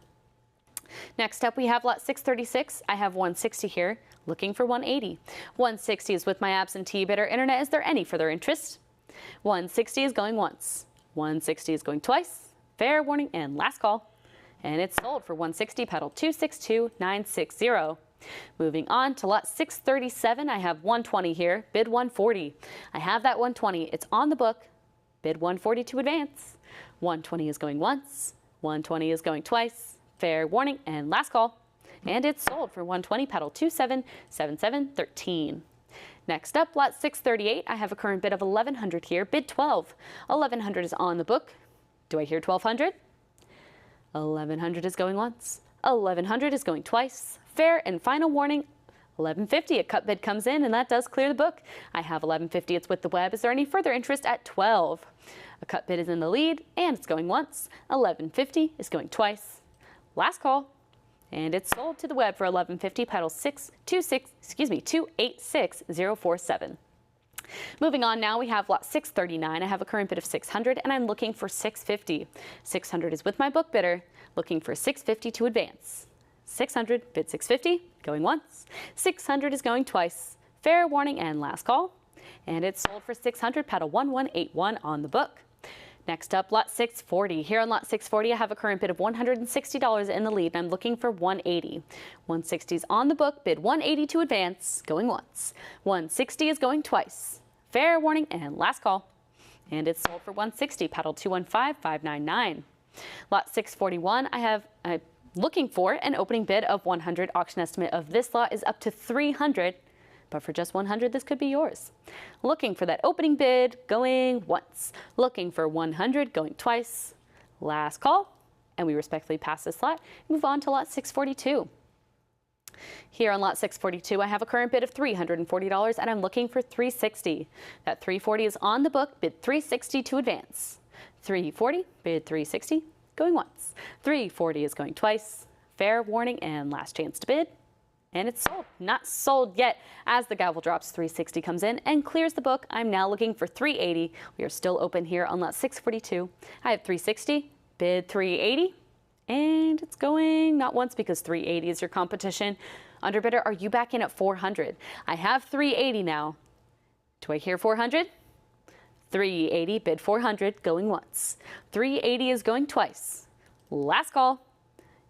Next up, we have lot 636. I have 160 here, looking for 180. 160 is with my absentee bidder. Internet, is there any further interest? 160 is going once. 160 is going twice. Fair warning and last call. And it's sold for 160, pedal 262960. Moving on to lot 637, I have 120 here, bid 140. I have that 120, it's on the book, bid 140 to advance. 120 is going once, 120 is going twice, fair warning and last call. And it's sold for 120, pedal 277713. Next up, lot 638, I have a current bid of 1100 here, bid 12. 1100 is on the book. Do I hear 1200? 1100 is going once. 1100 is going twice. Fair and final warning, 1150. A cut bid comes in and that does clear the book. I have 1150. It's with the web. Is there any further interest at 12? A cut bid is in the lead and it's going once. 1150 is going twice. Last call. And it's sold to the web for 1150, pedal 286047. Moving on now, we have lot 639. I have a current bid of 600 and I'm looking for 650. 600 is with my book bidder, looking for 650 to advance. 600, bid 650, going once. 600 is going twice. Fair warning and last call. And it's sold for 600, pedal 1181 on the book. Next up, lot 640. Here on lot 640, I have a current bid of $160 in the lead, and I'm looking for 180. 160 is on the book, bid 180 to advance, going once. 160 is going twice. Fair warning and last call. And it's sold for 160, pedal 215599. Lot 641, I'm looking for an opening bid of 100. Auction estimate of this lot is up to 300. But for just 100, this could be yours. Looking for that opening bid, going once. Looking for 100, going twice. Last call, and we respectfully pass this lot. Move on to lot 642. Here on lot 642, I have a current bid of $340, and I'm looking for 360. That 340 is on the book, bid 360 to advance. 340, bid 360, going once. 340 is going twice. Fair warning and last chance to bid. And it's sold. Not sold yet. As the gavel drops, 360 comes in and clears the book. I'm now looking for 380. We are still open here on lot 642. I have 360, bid 380, and it's going not once because 380 is your competition. Underbidder, are you back in at 400? I have 380 now. Do I hear 400? 380, bid 400, going once. 380 is going twice. Last call.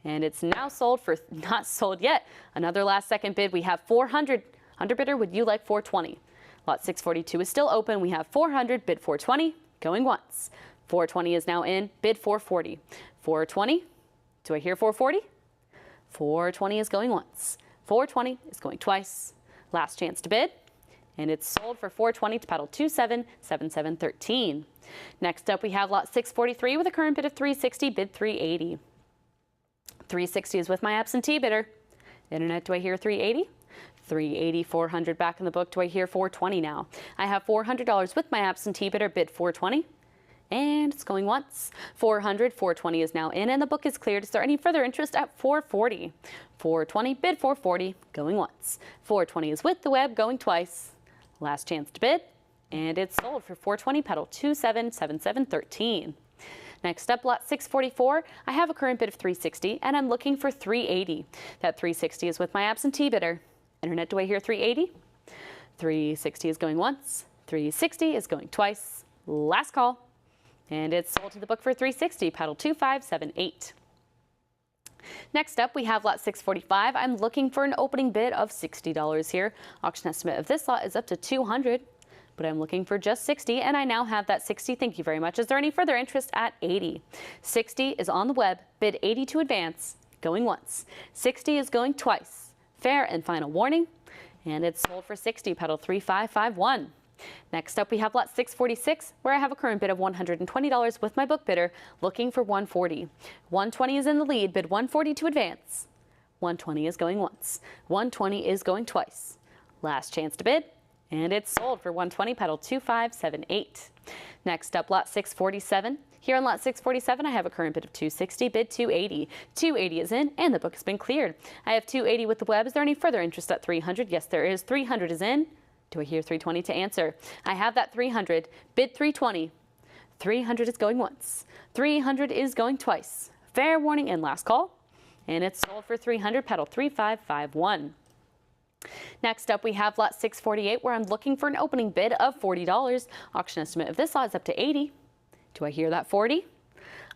And it's now sold for, not sold yet, another last second bid. We have 400. Underbidder, would you like 420? Lot 642 is still open. We have 400, bid 420, going once. 420 is now in, bid 440. 420, do I hear 440? 420 is going once. 420 is going twice. Last chance to bid. And it's sold for 420 to pedal 277713. Next up, we have lot 643 with a current bid of 360, bid 380. 360 is with my absentee bidder. Internet, do I hear 380? 380, 400 back in the book. Do I hear 420 now? I have $400 with my absentee bidder, bid 420. And it's going once. 400, 420 is now in and the book is cleared. Is there any further interest at 440? 420, bid 440, going once. 420 is with the web, going twice. Last chance to bid. And it's sold for 420, pedal 277713. Next up, lot 644, I have a current bid of 360 and I'm looking for 380. That 360 is with my absentee bidder. Internet, do I hear 380? 360 is going once. 360 is going twice. Last call. And it's sold to the book for 360, pedal 2578. Next up, we have lot 645. I'm looking for an opening bid of $60 here. Auction estimate of this lot is up to 200. But I'm looking for just 60, and I now have that 60. Thank you very much. Is there any further interest at 80? 60 is on the web, bid 80 to advance, going once. 60 is going twice. Fair and final warning, and it's sold for 60, pedal 3551. Next up, we have lot 646, where I have a current bid of $120 with my book bidder, looking for 140. 120 is in the lead, bid 140 to advance. 120 is going once. 120 is going twice. Last chance to bid. and it's sold for 120, pedal 2578. Next up, lot 647. Here on lot 647, I have a current bid of 260, bid 280. 280 is in, and the book has been cleared. I have 280 with the web. Is there any further interest at 300? Yes, there is. 300 is in. Do I hear 320 to answer? I have that 300, bid 320. 300 is going once. 300 is going twice. Fair warning and last call. And it's sold for 300, pedal 3551. Next up, we have lot 648, where I'm looking for an opening bid of $40. Auction estimate of this lot is up to 80. Do I hear that 40?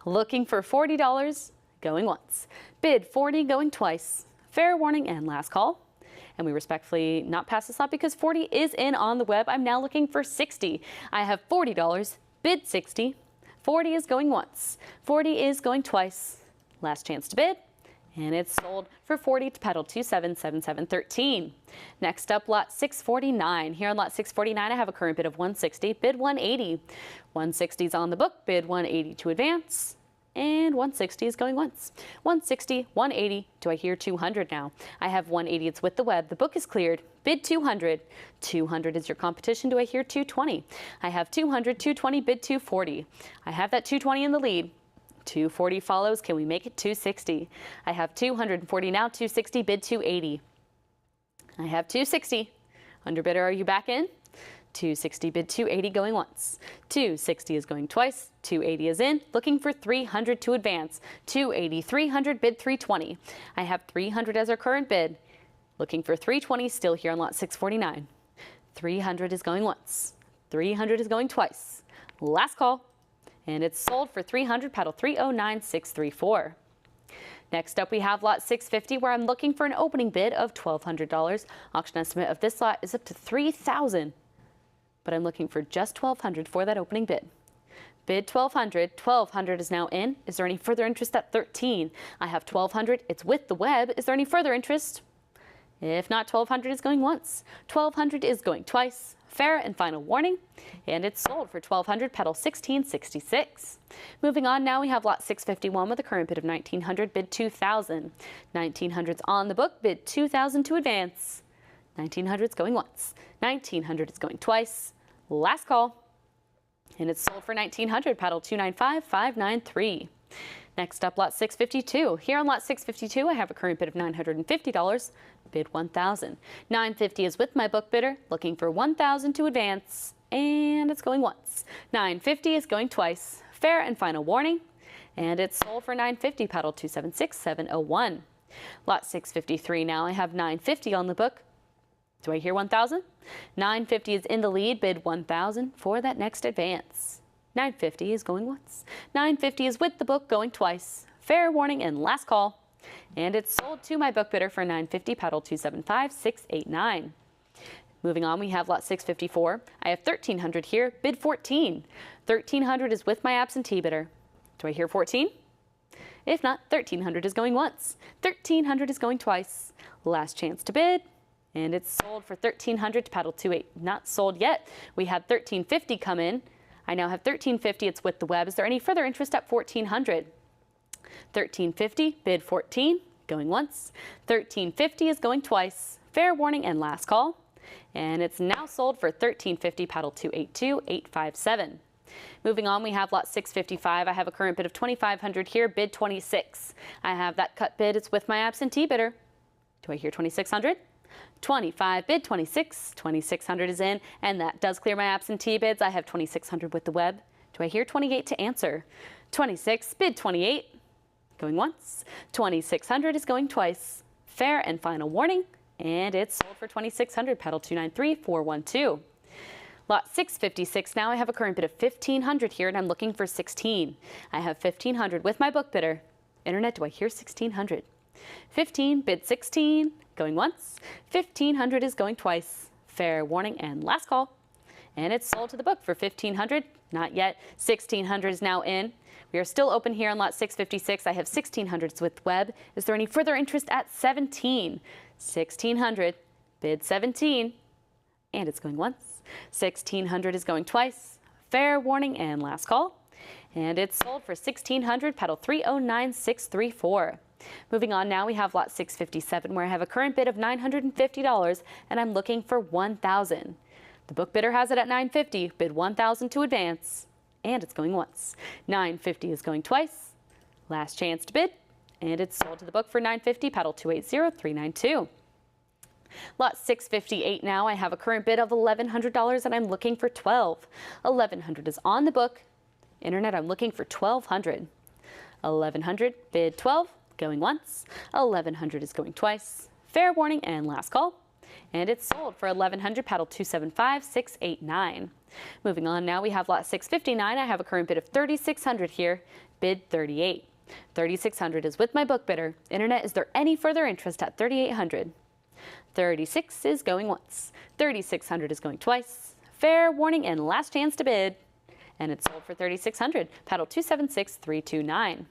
Looking for $40, going once. Bid 40, going twice. Fair warning and last call. And we respectfully not pass this lot because 40 is in on the web. I'm now looking for 60. I have $40, bid 60. 40 is going once. 40 is going twice. Last chance to bid. And it's sold for 40 to pedal 277713. Next up, lot 649. Here on lot 649, I have a current bid of 160, bid 180. 160 is on the book, bid 180 to advance, and 160 is going once. 160, 180. Do I hear 200 now? I have 180. It's with the web. The book is cleared. Bid 200. 200 is your competition. Do I hear 220? I have 200, 220, bid 240. I have that 220 in the lead. 240 follows. Can we make it 260? I have 240 now, 260, bid 280. I have 260. Underbidder, are you back in? 260, bid 280, going once. 260 is going twice. 280 is in. Looking for 300 to advance. 280, 300, bid 320. I have 300 as our current bid. Looking for 320, still here on lot 649. 300 is going once. 300 is going twice. Last call. And it's sold for 300, pedal 309634. Next up, we have lot 650, where I'm looking for an opening bid of $1,200. Auction estimate of this lot is up to $3,000, but I'm looking for just $1,200 for that opening bid. Bid $1,200. $1,200 is now in. Is there any further interest at $13? I have $1,200. It's with the web. Is there any further interest? If not, $1,200 is going once. $1,200 is going twice. Fair and final warning, and it's sold for $1,200, pedal 1666. Moving on, now we have lot 651 with a current bid of $1,900, bid $2,000. $1,900's on the book, bid $2,000 to advance. $1,900's going once. $1,900 is going twice. Last call, and it's sold for $1,900, pedal 295593. Next up, lot 652. Here on lot 652, I have a current bid of $950. Bid $1,000. $950 is with my book bidder, looking for $1,000 to advance, and it's going once. $950 is going twice. Fair and final warning, and it's sold for $950, pedal 276701. Lot 653 now. I have $950 on the book. Do I hear $1,000? $950 is in the lead, bid $1,000 for that next advance. $950 is going once. $950 is with the book, going twice. Fair warning and last call. And it's sold to my book bidder for $950, pedal 275689. Moving on, we have lot 654. I have $1,300 here, bid $14. $1,300 is with my absentee bidder. Do I hear $14? If not, $1,300 is going once. $1,300 is going twice. Last chance to bid. And it's sold for $1,300 to pedal 28. Not sold yet. We had $1,350 come in. I now have $1,350. It's with the web. Is there any further interest at $1,400? $1,350, bid $14, going once. $1,350 is going twice. Fair warning and last call. And it's now sold for $1,350, pedal 282857. Moving on, we have lot 655. I have a current bid of $2,500 here, bid $26. I have that cut bid. It's with my absentee bidder. Do I hear $2,600? $25, bid $26. $2,600 is in, and that does clear my absentee bids. I have $2,600 with the web. Do I hear $28 to answer? $26, bid $28. Going once. $2,600 is going twice. Fair and final warning, and it's sold for $2,600, pedal 293412. Lot 656 now. I have a current bid of $1,500 here, and I'm looking for $16. I have $1,500 with my book bidder. Internet, do I hear $1,600? $15, bid $16, going once. $1,500 is going twice. Fair warning and last call. And it's sold to the book for $1,500. Not yet. $1,600 is now in. We are still open here on lot 656. I have $1,600 with web. Is there any further interest at $17? $1,600, bid $17, and it's going once. $1,600 is going twice. Fair warning and last call. And it's sold for $1,600, pedal 309634. Moving on now, we have lot 657, where I have a current bid of $950, and I'm looking for $1,000. The book bidder has it at $9.50, bid $1,000 to advance, and it's going once. $9.50 is going twice. Last chance to bid, and it's sold to the book for $9.50, paddle 280392. Lot 658 now. I have a current bid of $1,100 and I'm looking for $1,200. $1,100 is on the book. Internet, I'm looking for $1,200. $1,100, bid $12, going once. $1,100 is going twice. Fair warning and last call. And it's sold for $1,100, paddle 275689. Moving on now, we have lot 659. I have a current bid of $3,600 here, bid $38. $3,600 is with my book bidder. Internet, is there any further interest at $3,800? $36 is going once. $3,600 is going twice. Fair warning and last chance to bid. And it's sold for $3,600, paddle 276329.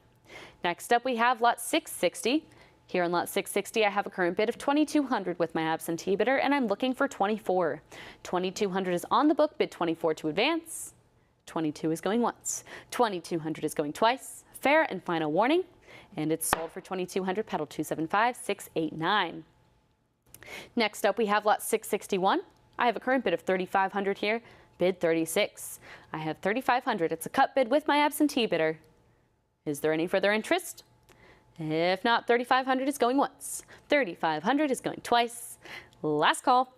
Next up, we have lot 660. Here on lot 660, I have a current bid of $2,200 with my absentee bidder, and I'm looking for $24. $2,200 is on the book, bid $24 to advance. $22 is going once. $2,200 is going twice. Fair and final warning, and it's sold for $2,200, paddle 275689. Next up, we have lot 661. I have a current bid of $3,500 here, bid $36. I have $3,500. It's a cut bid with my absentee bidder. Is there any further interest? If not, $3,500 is going once. $3,500 is going twice. Last call,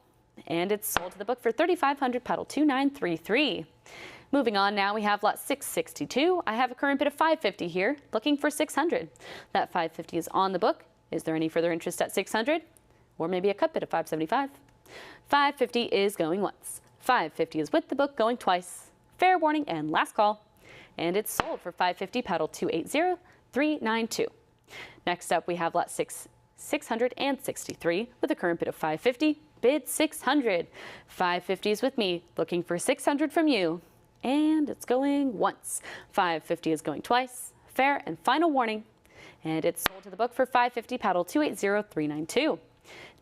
and it's sold to the book for $3,500, paddle 2933. Moving on now, we have lot 662. I have a current bid of $550 here, looking for $600. That $550 is on the book. Is there any further interest at $600? Or maybe a cut bid of $575. $550 is going once. $550 is with the book, going twice. Fair warning and last call. And it's sold for $550, paddle 280392. Next up, we have lot 663 with a current bid of $550, bid $600. $550 is with me, looking for $600 from you. And it's going once. $550 is going twice. Fair and final warning. And it's sold to the book for $550, paddle 280392.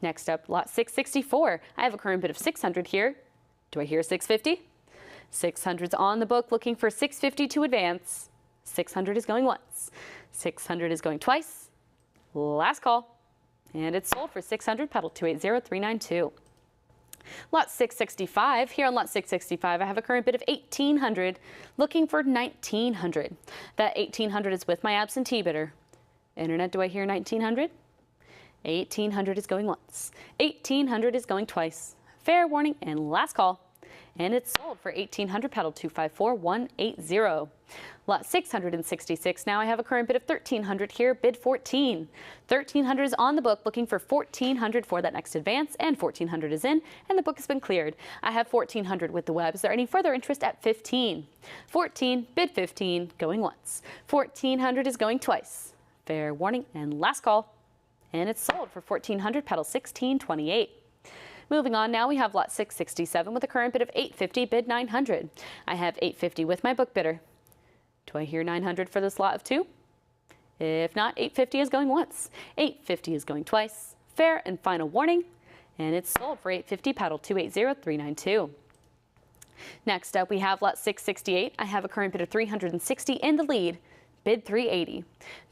Next up, lot 664. I have a current bid of $600 here. Do I hear $650? $600's on the book, looking for $650 to advance. $600 is going once. $600 is going twice. Last call. And it's sold for $600, paddle 280392. Lot 665. Here on lot 665, I have a current bid of $1,800, looking for $1,900. That $1,800 is with my absentee bidder. Internet, do I hear $1,900? $1,800 is going once. $1,800 is going twice. Fair warning and last call. And it's sold for $1,800, paddle 254180. Lot 666. Now I have a current bid of $1,300 here, bid $14. $1,300 is on the book, looking for $1,400 for that next advance, and $1,400 is in, and the book has been cleared. I have $1,400 with the web. Is there any further interest at $15? $14, bid $15, going once. $1,400 is going twice. Fair warning and last call. And it's sold for $1,400, paddle 1628. Moving on now, we have lot 667 with a current bid of $850, bid $900. I have $850 with my book bidder. Do I hear $900 for this lot of two? If not, $850 is going once. $850 is going twice. Fair and final warning. And it's sold for $850, paddle 280392. Next up, we have lot 668. I have a current bid of $360 in the lead, bid $380.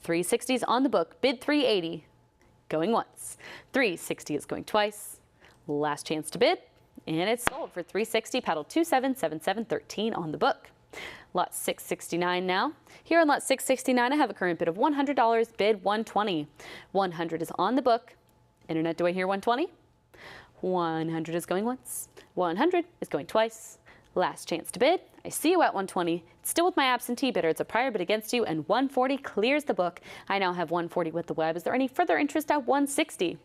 $360 is on the book, bid $380. Going once. $360 is going twice. Last chance to bid, and it's sold for $360, paddle 277713 on the book. Lot 669 now. Here on lot 669, I have a current bid of $100, bid $120. $100 is on the book. Internet, do I hear $120? $100 is going once. $100 is going twice. Last chance to bid. I see you at $120. It's still with my absentee bidder. It's a prior bid against you, and $140 clears the book. I now have $140 with the web. Is there any further interest at $160?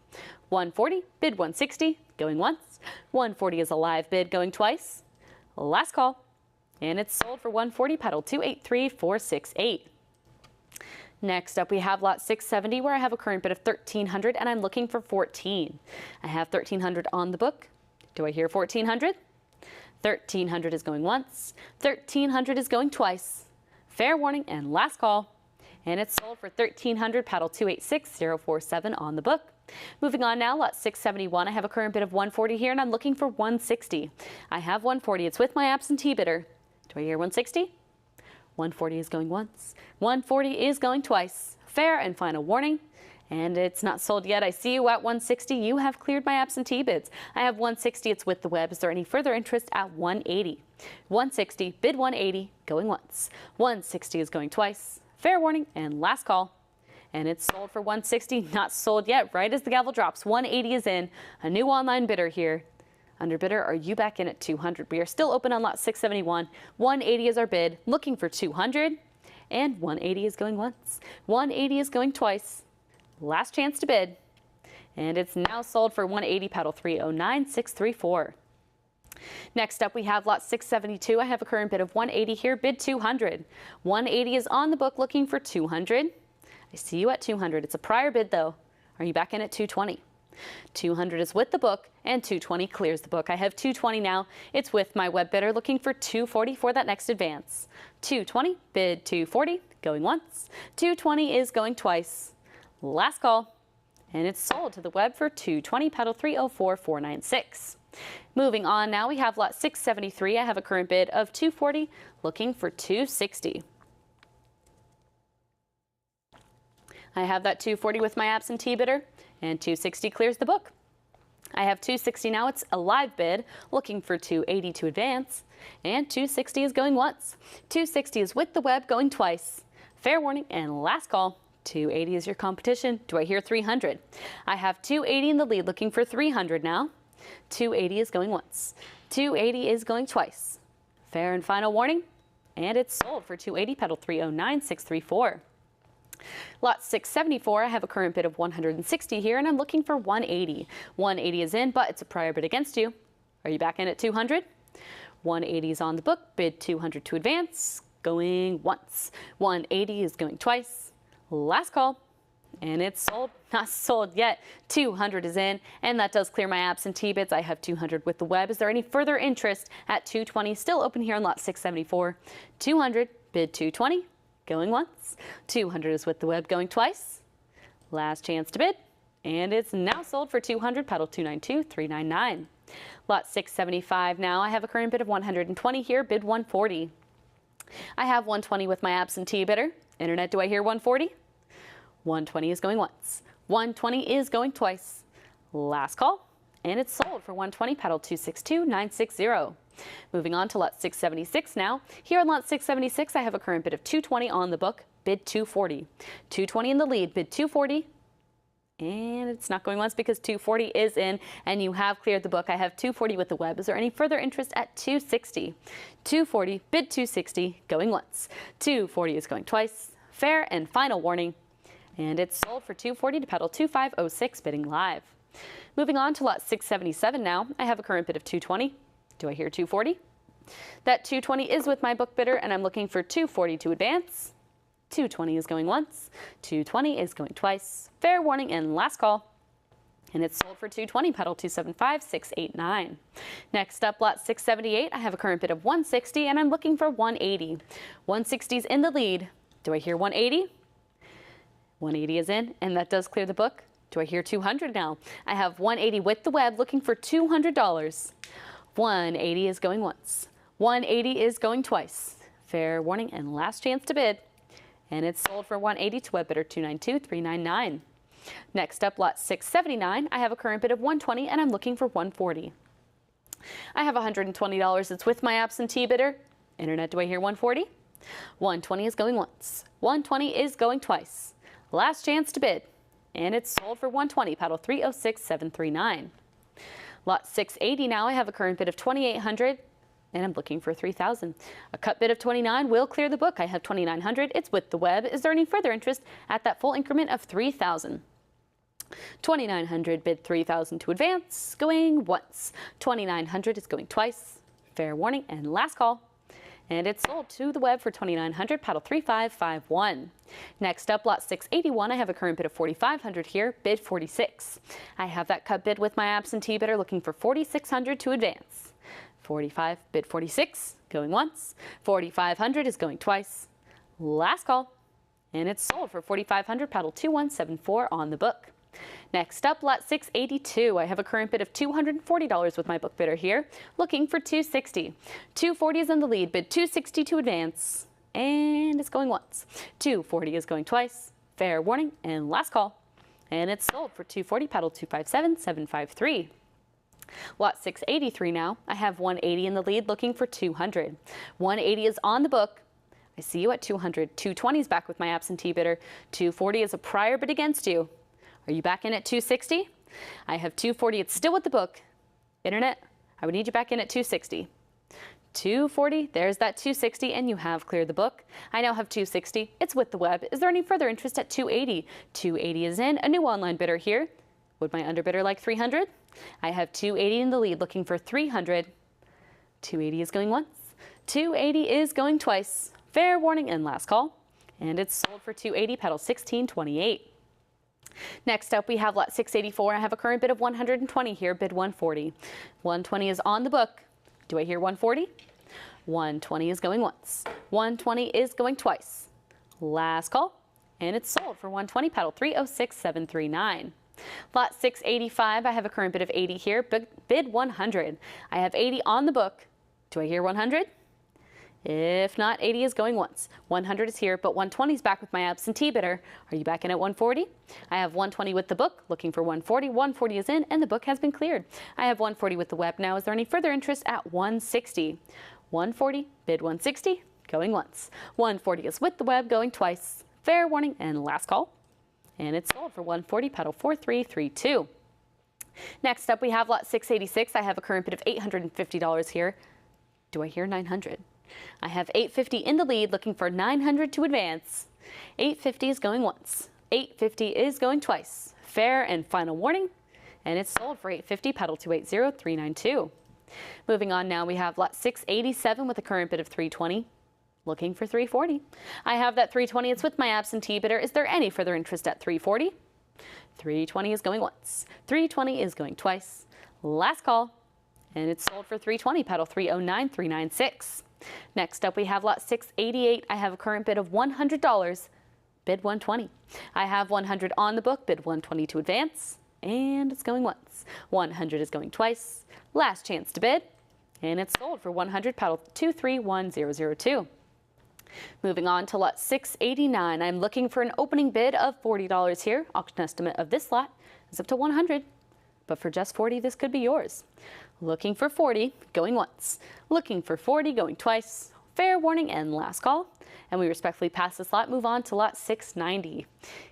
$140, bid $160, going once. $140 is a live bid, going twice. Last call. And it's sold for $140, paddle 283468. Next up, we have lot 670, where I have a current bid of $1,300, and I'm looking for $14. I have $1,300 on the book. Do I hear $1,400? $1,300 is going once. $1,300 is going twice. Fair warning and last call. And it's sold for $1,300, paddle 286047 on the book. Moving on now, lot 671. I have a current bid of $140 here, and I'm looking for $160. I have $140. It's with my absentee bidder. Do I hear $160? $140 is going once. $140 is going twice. Fair and final warning. And it's not sold yet. I see you at 160. You have cleared my absentee bids. I have 160. It's with the web. Is there any further interest at 180? 160, bid 180, going once. 160 is going twice. Fair warning and last call. And it's sold for 160. Not sold yet. Right as the gavel drops, 180 is in. A new online bidder here. Under bidder, are you back in at 200? We are still open on lot 671. 180 is our bid. Looking for 200. And 180 is going once. 180 is going twice. Last chance to bid, and it's now sold for 180, paddle 309634. Next up, we have lot 672. I have a current bid of 180 here, bid 200. 180 is on the book, looking for 200. I see you at 200. It's a prior bid, though. Are you back in at 220? 200 is with the book, and 220 clears the book. I have 220 now. It's with my web bidder, looking for 240 for that next advance. 220, bid 240, going once. 220 is going twice. Last call, and it's sold to the web for 220, paddle 304496. Moving on now, we have lot 673. I have a current bid of 240, looking for 260. I have that 240 with my absentee bidder, and 260 clears the book. I have 260 now. It's a live bid, looking for 280 to advance, and 260 is going once. 260 is with the web, going twice. Fair warning and last call. 280 is your competition. Do I hear 300? I have 280 in the lead, looking for 300 now. 280 is going once. 280 is going twice. Fair and final warning, and it's sold for 280, pedal 309634. Lot 674, I have a current bid of 160 here, and I'm looking for 180. 180 is in, but it's a prior bid against you. Are you back in at 200? 180 is on the book, bid 200 to advance, going once. 180 is going twice. Last call, and it's sold. Not sold yet. 200 is in, and that does clear my absentee bids. I have 200 with the web. Is there any further interest at 220? Still open here on lot 674. 200, bid 220, going once. 200 is with the web, going twice. Last chance to bid, and it's now sold for 200, pedal 292399. Lot 675 now. I have a current bid of 120 here, bid 140. I have 120 with my absentee bidder. Internet, do I hear 140? 120 is going once. 120 is going twice. Last call, and it's sold for 120, pedal 262960. Moving on to lot 676 now. Here on lot 676, I have a current bid of 220 on the book, bid 240. 220 in the lead, bid 240. And it's not going once because 240 is in, and you have cleared the book. I have 240 with the web. Is there any further interest at 260? 240, bid 260, going once. 240 is going twice. Fair and final warning. And it's sold for 240 to pedal 2506, bidding live. Moving on to lot 677 now. I have a current bid of 220. Do I hear 240? That 220 is with my book bidder, and I'm looking for 240 to advance. 220 is going once. 220 is going twice. Fair warning and last call. And it's sold for 220, pedal 275689. Next up, lot 678. I have a current bid of 160, and I'm looking for 180. 160 is in the lead. Do I hear 180? 180 is in, and that does clear the book. Do I hear 200 now? I have 180 with the web, looking for $200. 180 is going once. 180 is going twice. Fair warning and last chance to bid. And it's sold for 180 to web bidder 292399. Next up, lot 679. I have a current bid of 120, and I'm looking for 140. I have $120. It's with my absentee bidder. Internet, do I hear 140? 120 is going once. 120 is going twice. Last chance to bid, and it's sold for 120, paddle 306739. Lot 680 now. I have a current bid of 2,800, and I'm looking for 3,000. A cut bid of 29 will clear the book. I have 2,900. It's with the web. Is there any further interest at that full increment of 3,000? 2,900, bid 3,000 to advance, going once. 2,900 is going twice. Fair warning and last call. And it's sold to the web for 2,900, paddle 3551. Next up, lot 681. I have a current bid of 4,500 here, bid 46. I have that cut bid with my absentee bidder, looking for 4,600 to advance. 45, bid 46, going once. 4,500 is going twice. Last call, and it's sold for 4,500, paddle 2174 on the book. Next up, lot 682. I have a current bid of $240 with my book bidder here, looking for 260. 240 is in the lead, bid 260 to advance, and it's going once. 240 is going twice. Fair warning and last call. and it's sold for 240, pedal 257753. Lot 683 now. I have 180 in the lead, looking for 200. 180 is on the book. I see you at 200. 220 is back with my absentee bidder. 240 is a prior bid against you. Are you back in at 260? I have 240. It's still with the book. Internet, I would need you back in at 260. 240, there's that 260, and you have cleared the book. I now have 260. It's with the web. Is there any further interest at 280? 280 is in. A new online bidder here. Would my underbidder like 300? I have 280 in the lead, looking for 300. 280 is going once. 280 is going twice. Fair warning and last call. And it's sold for 280, pedal 1628. Next up, we have lot 684. I have a current bid of 120 here, bid 140. 120 is on the book. Do I hear 140? 120 is going once. 120 is going twice. Last call. And it's sold for 120, pedal 306739. Lot 685, I have a current bid of 80 here, bid 100. I have 80 on the book. Do I hear 100? If not, 80 is going once. 100 is here, but 120 is back with my absentee bidder. Are you back in at 140? I have 120 with the book, looking for 140. 140 is in, and the book has been cleared. I have 140 with the web now. Is there any further interest at 160? 140, bid 160, going once. 140 is with the web, going twice. Fair warning and last call. And it's sold for 140, pedal 4332. Next up, we have lot 686. I have a current bid of $850 here. Do I hear 900? I have 850 in the lead, looking for 900 to advance. 850 is going once. 850 is going twice. Fair and final warning. And it's sold for 850, pedal 280392. Moving on now, we have lot 687 with a current bid of 320. Looking for 340. I have that 320. It's with my absentee bidder. Is there any further interest at 340? 320 is going once. 320 is going twice. Last call. And it's sold for 320, pedal 309396. Next up, we have lot 688. I have a current bid of $100, bid 120. I have 100 on the book, bid 120 to advance, and it's going once. 100 is going twice. Last chance to bid, and it's sold for 100, pedal 231002. Moving on to lot 689. I'm looking for an opening bid of $40 here. Auction estimate of this lot is up to 100, but for just 40, this could be yours. Looking for 40, going once. Looking for 40, going twice. Fair warning and last call. And we respectfully pass this lot, move on to lot 690.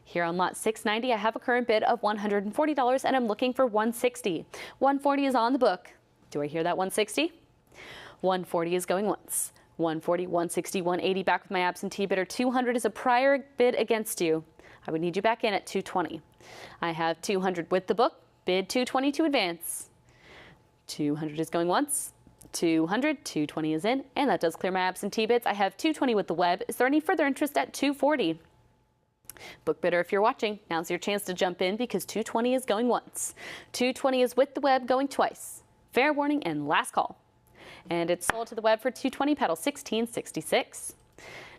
Here on lot 690, I have a current bid of $140 and I'm looking for 160. 140 is on the book. Do I hear that 160? 140 is going once. 140, 160, 180 back with my absentee bidder. 200 is a prior bid against you. I would need you back in at 220. I have 200 with the book, bid 220 to advance. 200 is going once. 200, 220 is in, and that does clear my absentee bids. I have 220 with the web. Is there any further interest at 240? Book bidder, if you're watching, now's your chance to jump in because 220 is going once. 220 is with the web, going twice. Fair warning and last call. And it's sold to the web for 220, pedal 1666.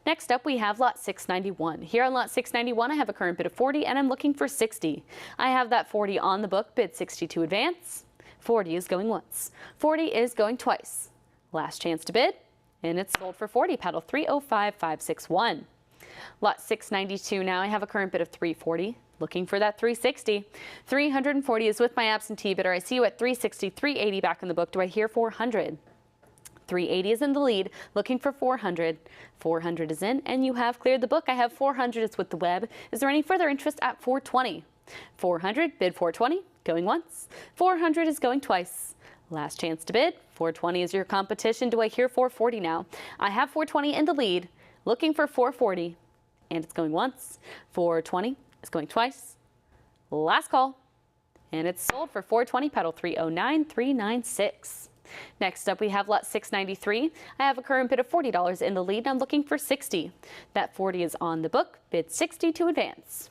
Next up, we have lot 691. Here on lot 691, I have a current bid of 40 and I'm looking for 60. I have that 40 on the book, bid 60 to advance. 40 is going once. 40 is going twice. Last chance to bid, and it's sold for 40, pedal 305561. Lot 692 now, I have a current bid of 340. Looking for that 360. 340 is with my absentee bidder. I see you at 360, 380 back in the book. Do I hear 400? 380 is in the lead, looking for 400. 400 is in, and you have cleared the book. I have 400, it's with the web. Is there any further interest at 420? 400, bid 420, going once. 400 is going twice. Last chance to bid. 420 is your competition. Do I hear 440 now? I have 420 in the lead, looking for 440, and it's going once. 420 is going twice. Last call, and it's sold for 420, pedal 309396. Next up, we have lot 693. I have a current bid of $40 in the lead, and I'm looking for 60. That 40 is on the book, bid 60 to advance.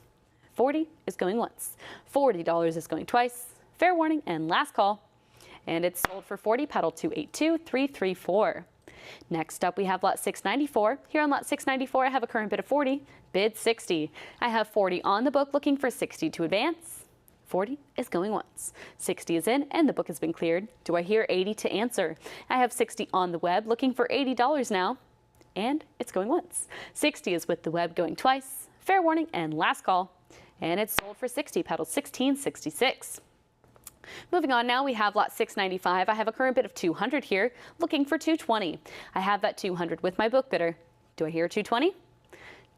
40 is going once. $40 is going twice. Fair warning and last call. And it's sold for 40, pedal 282334. Next up, we have lot 694. Here on lot 694, I have a current bid of 40, bid 60. I have 40 on the book, looking for 60 to advance. 40 is going once. 60 is in, and the book has been cleared. Do I hear 80 to answer? I have 60 on the web, looking for $80 now, and it's going once. 60 is with the web, going twice. Fair warning and last call. and it's sold for 60, pedal 1666. Moving on now, we have lot 695. I have a current bid of 200 here, looking for 220. I have that 200 with my book bidder. Do I hear 220?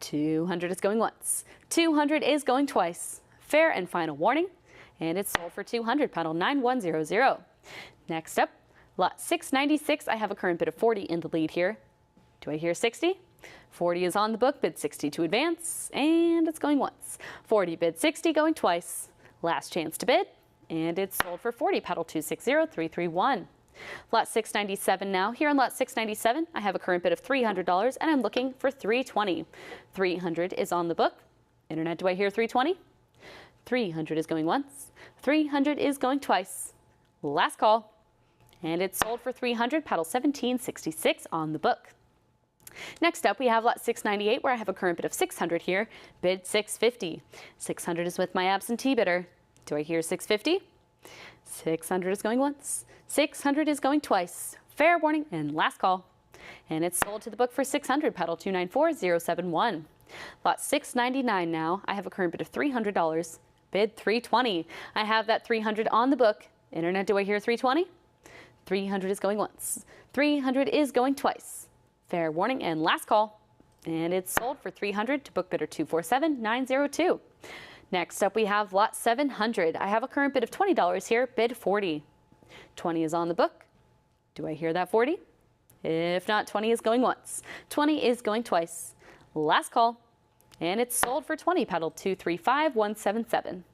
200 is going once. 200 is going twice. Fair and final warning, and it's sold for 200, pedal 9100. Next up, lot 696. I have a current bid of 40 in the lead here. Do I hear 60? 40 is on the book, bid 60 to advance, and it's going once. 40 bid 60, going twice. Last chance to bid, and it's sold for 40, pedal 260331. Lot 697 now. Here on lot 697, I have a current bid of $300, and I'm looking for 320. 300 is on the book. Internet, do I hear 320? 300 is going once. 300 is going twice. Last call, and it's sold for 300, pedal 1766 on the book. Next up, we have lot 698, where I have a current bid of 600 here, bid 650. 600 is with my absentee bidder. Do I hear 650? 600 is going once. 600 is going twice. Fair warning and last call. And it's sold to the book for 600, pedal 294071. Lot 699 now. I have a current bid of $300, bid 320. I have that 300 on the book. Internet, do I hear 320? 300 is going once. 300 is going twice. Fair warning and last call. And it's sold for 300 to book bidder 247902. Next up, we have lot 700. I have a current bid of $20 here, bid 40. 20 is on the book. Do I hear that 40? If not, 20 is going once. 20 is going twice. Last call, and it's sold for 20, pedal 235177.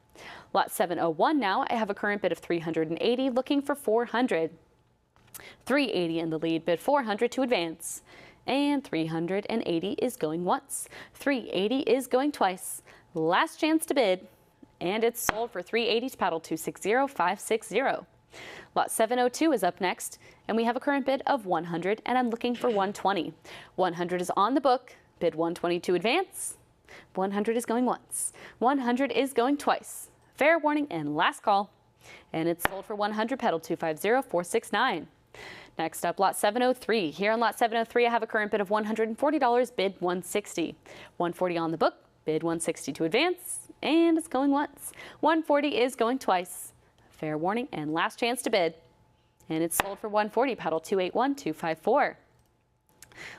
Lot 701 now. I have a current bid of 380, looking for 400. 380 in the lead, bid 400 to advance. And 380 is going once. 380 is going twice. Last chance to bid, and it's sold for 380 to paddle 260560. Lot 702 is up next, and we have a current bid of 100, and I'm looking for 120. 100 is on the book, bid 120 to advance. 100 is going once. 100 is going twice. Fair warning and last call, and it's sold for 100, pedal 250469. Next up, lot 703. Here on lot 703, I have a current bid of $140, bid 160. 140 on the book, bid 160 to advance, and it's going once. 140 is going twice. Fair warning and last chance to bid. And it's sold for 140, pedal 281254.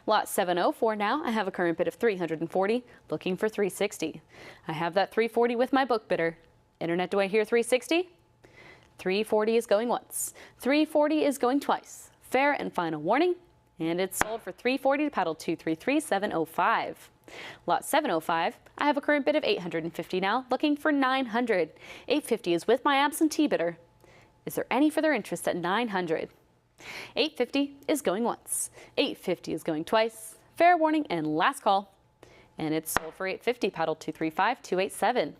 Lot 704 now. I have a current bid of 340, looking for 360. I have that 340 with my book bidder. Internet, do I hear 360? 340 is going once. 340 is going twice. Fair and final warning, and it's sold for 340 to paddle 233705. Lot 705, I have a current bid of 850 now, looking for 900. 850 is with my absentee bidder. Is there any further interest at 900? 850 is going once. 850 is going twice. Fair warning and last call. And it's sold for 850, paddle 235287.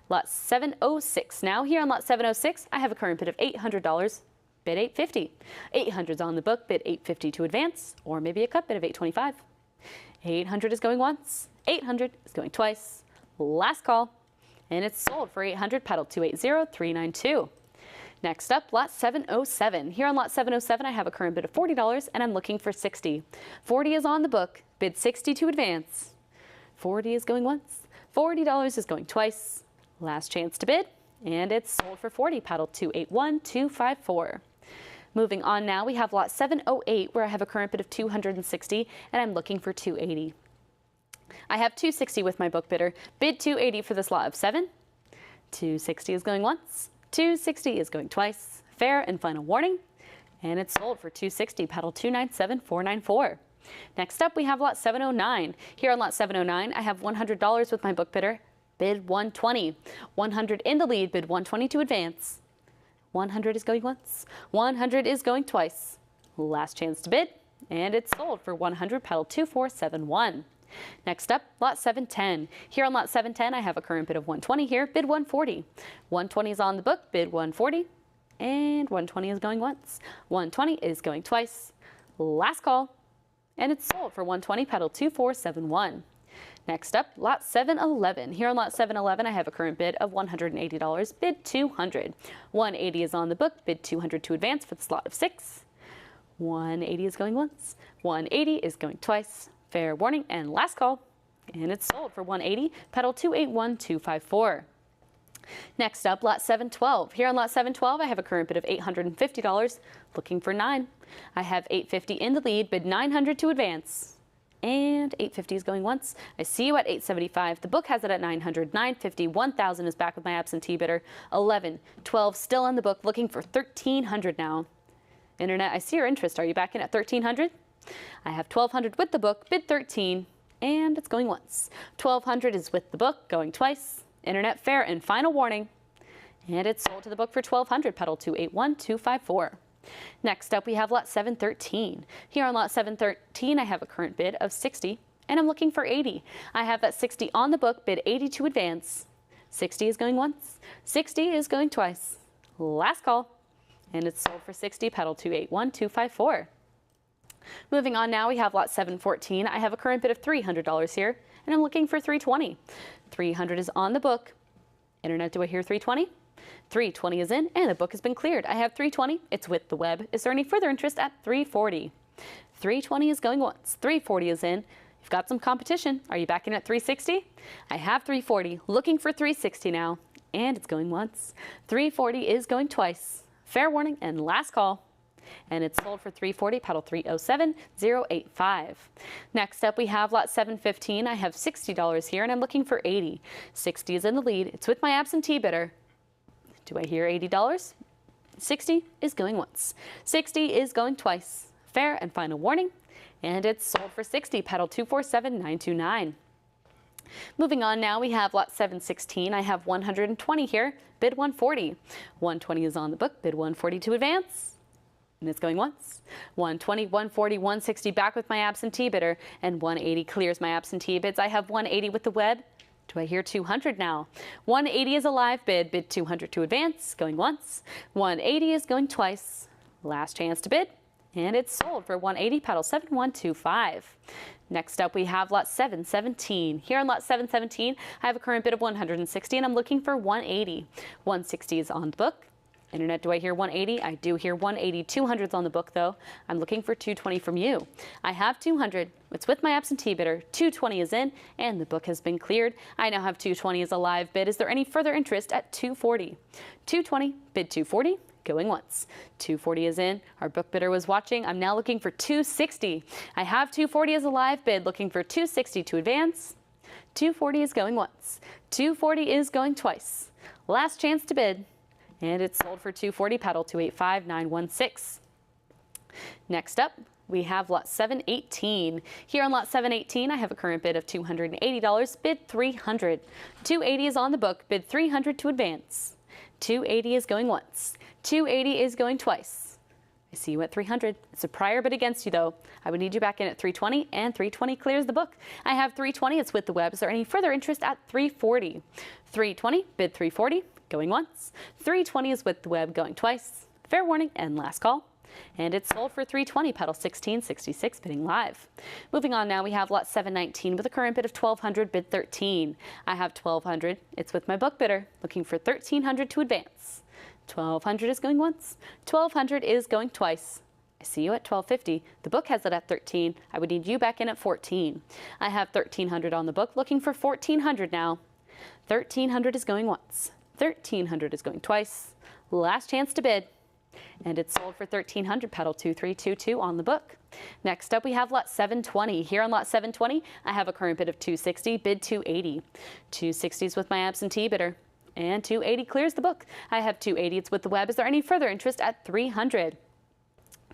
Lot 706 now. Here on lot 706, I have a current bid of $800. Bid 850. 800's on the book, bid 850 to advance, or maybe a cut bid of 825. 800 is going once. 800 is going twice. Last call, and it's sold for 800, pedal 280392. Next up, lot 707. Here on lot 707, I have a current bid of $40, and I'm looking for 60. 40 is on the book, bid 60 to advance. 40 is going once. $40 is going twice. Last chance to bid, and it's sold for 40, paddle 281254. Moving on now, we have lot 708, where I have a current bid of 260, and I'm looking for 280. I have 260 with my book bidder. Bid 280 for this lot of 7. 260 is going once. 260 is going twice. Fair and final warning, and it's sold for 260, paddle 297494. Next up, we have lot 709. Here on lot 709, I have $100 with my book bidder. Bid 120. 100 in the lead, bid 120 to advance. 100 is going once. 100 is going twice. Last chance to bid, and it's sold for 100, pedal 2471. Next up, lot 710. Here on lot 710, I have a current bid of 120 here, bid 140. 120 is on the book, bid 140, and 120 is going once. 120 is going twice. Last call, and it's sold for 120, pedal 2471. Next up, lot 711. Here on lot 711, I have a current bid of $180, bid 200. 180 is on the book, bid 200 to advance for the slot of 6. 180 is going once. 180 is going twice. Fair warning and last call, and it's sold for 180, pedal 281254. Next up, lot 712. Here on lot 712, I have a current bid of $850, looking for 9. I have 850 in the lead, bid 900 to advance. And 850 is going once. I see you at 875. The book has it at 900, 950, 1000 is back with my absentee bidder. 11, 12 still on the book, looking for 1300 now. Internet, I see your interest. Are you back in at 1300? I have 1200 with the book, bid 13, and it's going once. 1200 is with the book, going twice. Internet, fair and final warning. And it's sold to the book for 1200, pedal 281254. Next up, we have lot 713. Here on lot 713, I have a current bid of 60, and I'm looking for 80. I have that 60 on the book, bid 80 to advance. 60 is going once. 60 is going twice. Last call. And it's sold for 60, pedal 281254. Moving on now, we have lot 714. I have a current bid of $300 here, and I'm looking for 320. 300 is on the book. Internet, do I hear 320? 320 is in, and the book has been cleared. I have 320. It's with the web. Is there any further interest at 340? 320 is going once. 340 is in. You've got some competition. Are you back in at 360? I have 340. Looking for 360 now, and it's going once. 340 is going twice. Fair warning and last call. And it's sold for 340, pedal 307085. Next up, we have lot 715. I have $60 here, and I'm looking for 80. 60 is in the lead. It's with my absentee bidder. Do I hear $80? 60 is going once. 60 is going twice. Fair and final warning. And it's sold for 60, pedal 247929. Moving on now, we have lot 716. I have 120 here, bid 140. 120 is on the book, bid 140 to advance. And it's going once. 120, 140, 160 back with my absentee bidder, and 180 clears my absentee bids. I have 180 with the web. Do I hear 200 now? 180 is a live bid, bid 200 to advance, going once. 180 is going twice. Last chance to bid, and it's sold for 180, pedal 7125. Next up, we have lot 717. Here on lot 717, I have a current bid of 160, and I'm looking for 180. 160 is on the book. Internet, do I hear 180? I do hear 180. 200's on the book, though. I'm looking for 220 from you. I have 200. It's with my absentee bidder. 220 is in, and the book has been cleared. I now have 220 as a live bid. Is there any further interest at 240? 220, bid 240, going once. 240 is in. Our book bidder was watching. I'm now looking for 260. I have 240 as a live bid, looking for 260 to advance. 240 is going once. 240 is going twice. Last chance to bid. And it's sold for 240, pedal 285916. Next up, we have lot 718. Here on lot 718, I have a current bid of $280, bid 300. 280 is on the book, bid 300 to advance. 280 is going once. 280 is going twice. I see you at 300. It's a prior bid against you, though. I would need you back in at 320, and 320 clears the book. I have 320. It's with the web. Is there any further interest at 340? 320, bid 340. Going once. 320 is with the web, going twice. Fair warning and last call. And it's sold for 320, pedal 1666, bidding live. Moving on now, we have lot 719 with a current bid of 1200, bid 13. I have 1200. It's with my book bidder, looking for 1300 to advance. 1200 is going once. 1200 is going twice. I see you at 1250. The book has it at 13. I would need you back in at 14. I have 1300 on the book, looking for 1400 now. 1300 is going once. 1300 is going twice. Last chance to bid. And it's sold for 1300, pedal 2322 on the book. Next up, we have lot 720. Here on lot 720, I have a current bid of 260, bid 280. 260 is with my absentee bidder. And 280 clears the book. I have 280. It's with the web. Is there any further interest at 300?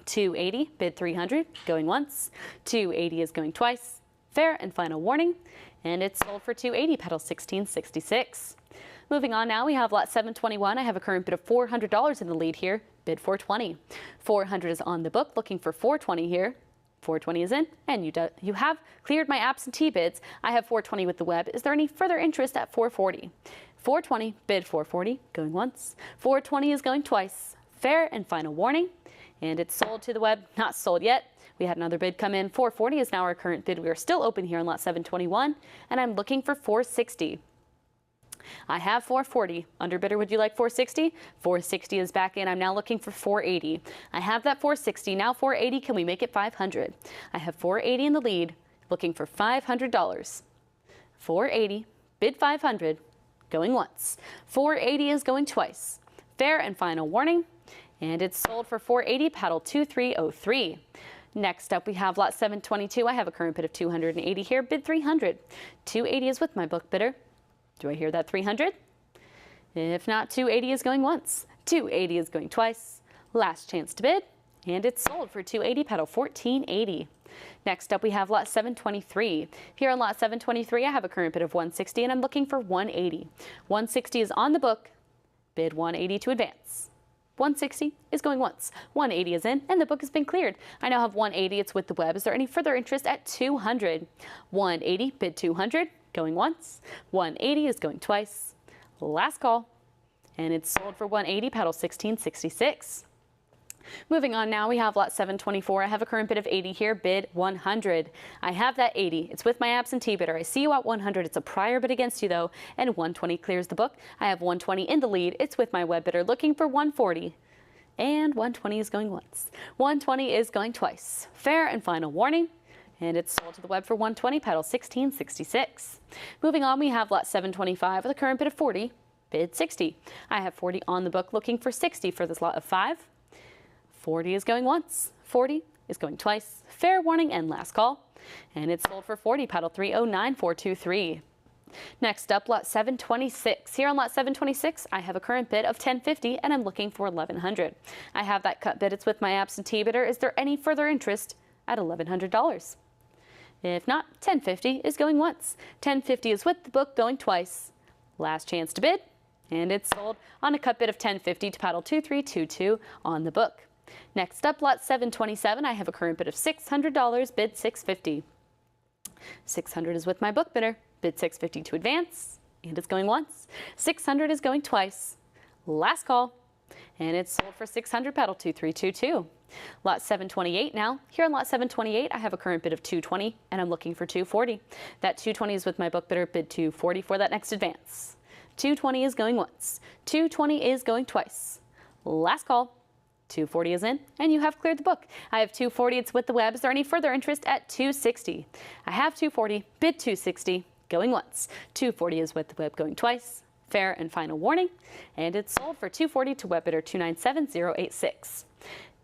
280, bid 300, going once. 280 is going twice. Fair and final warning. And it's sold for 280, pedal 1666. Moving on now, we have lot 721. I have a current bid of $400 in the lead here, bid 420. 400 is on the book, looking for 420 here. 420 is in, and you have cleared my absentee bids. I have 420 with the web. Is there any further interest at 440? 420, bid 440, going once. 420 is going twice. Fair and final warning. And it's sold to the web, not sold yet. We had another bid come in. 440 is now our current bid. We are still open here on lot 721, and I'm looking for 460. I have 440. Underbidder, would you like 460? 460 is back in. I'm now looking for 480. I have that 460. Now 480. Can we make it 500? I have 480 in the lead, looking for $500. 480, bid 500, going once. 480 is going twice. Fair and final warning, and it's sold for 480, paddle 2303. Next up, we have lot 722. I have a current bid of 280 here, bid 300. 280 is with my book bidder. Do I hear that 300? If not, 280 is going once. 280 is going twice. Last chance to bid, and it's sold for 280, paddle 1480. Next up, we have lot 723. Here on lot 723, I have a current bid of 160, and I'm looking for 180. 160 is on the book. Bid 180 to advance. 160 is going once. 180 is in, and the book has been cleared. I now have 180. It's with the web. Is there any further interest at 200? 180, bid 200, going once. 180 is going twice. Last call, and it's sold for 180, paddle 1666. Moving on now, we have lot 724. I have a current bid of 80 here, bid 100. I have that 80. It's with my absentee bidder. I see you at 100. It's a prior bid against you though, and 120 clears the book. I have 120 in the lead. It's with my web bidder looking for 140. And 120 is going once. 120 is going twice. Fair and final warning. And it's sold to the web for 120, paddle 1666. Moving on, we have lot 725 with a current bid of 40, bid 60. I have 40 on the book looking for 60 for this lot of 5. 40 is going once, 40 is going twice, fair warning and last call, and it's sold for 40, paddle 309423. Next up, lot 726. Here on lot 726, I have a current bid of 1050 and I'm looking for 1100. I have that cut bid. It's with my absentee bidder. Is there any further interest at $1,100? If not, 1050 is going once. 1050 is with the book going twice. Last chance to bid, and it's sold on a cut bid of 1050 to paddle 2322 on the book. Next up, lot 727, I have a current bid of $600, bid 650. 600 is with my book bidder, bid 650 to advance, and it's going once. 600 is going twice. Last call, and it's sold for 600, paddle 2322. Lot 728 now. Here on lot 728, I have a current bid of 220, and I'm looking for 240. That 220 is with my book bidder, bid 240 for that next advance. 220 is going once. 220 is going twice. Last call. 240 is in, and you have cleared the book. I have 240, it's with the web. Is there any further interest at 260? I have 240, bid 260, going once. 240 is with the web, going twice. Fair and final warning, and it's sold for 240 to web bidder 297086.